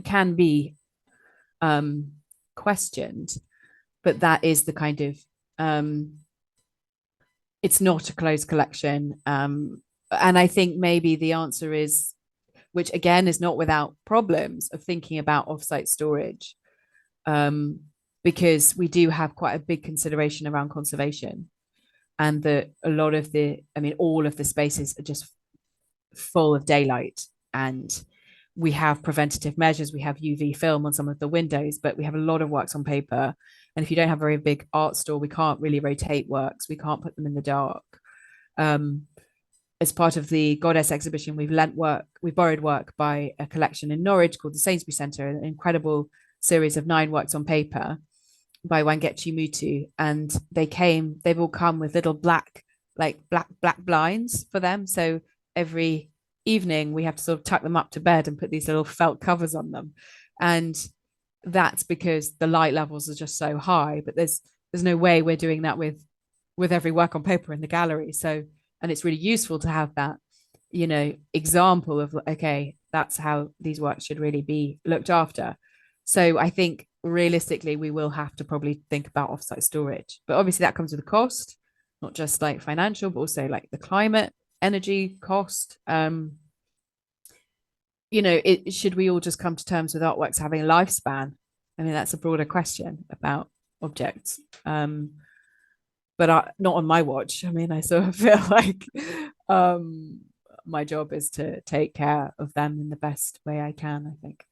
can be questioned, but that is the kind of it's not a closed collection, and I think maybe the answer is, which again is not without problems, of thinking about offsite storage, because we do have quite a big consideration around conservation, and that a lot of all of the spaces are just full of daylight, and we have preventative measures. We have UV film on some of the windows, but we have a lot of works on paper. And if you don't have a very big art store, we can't really rotate works. We can't put them in the dark. As part of the Goddess exhibition, we borrowed work by a collection in Norwich called the Sainsbury Centre, an incredible series of 9 works on paper by Wangechi Mutu. And they've all come with little black blinds for them. So every evening we have to sort of tuck them up to bed and put these little felt covers on them. And that's because the light levels are just so high, but there's no way we're doing that with with every work on paper in the gallery. So, and it's really useful to have that, you know, example of, okay, that's how these works should really be looked after. So I think realistically, we will have to probably think about offsite storage, but obviously that comes with a cost, not just like financial, but also like the climate, energy cost. You know, should we all just come to terms with artworks having a lifespan? I mean, that's a broader question about objects. But not on my watch. I mean, I sort of feel like my job is to take care of them in the best way I can, I think.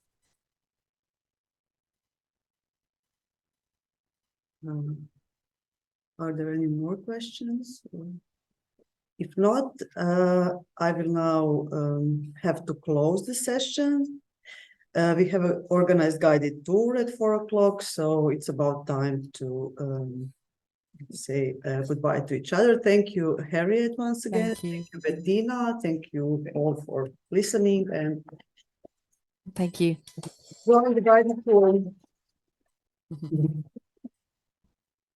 Are there any more questions? If not, I will now have to close the session. We have an organized guided tour at 4 o'clock, so it's about time to say goodbye to each other. Thank you, Harriet, once again. Thank you, Bettina. Thank you all for listening, and thank you. Well, the guided tour.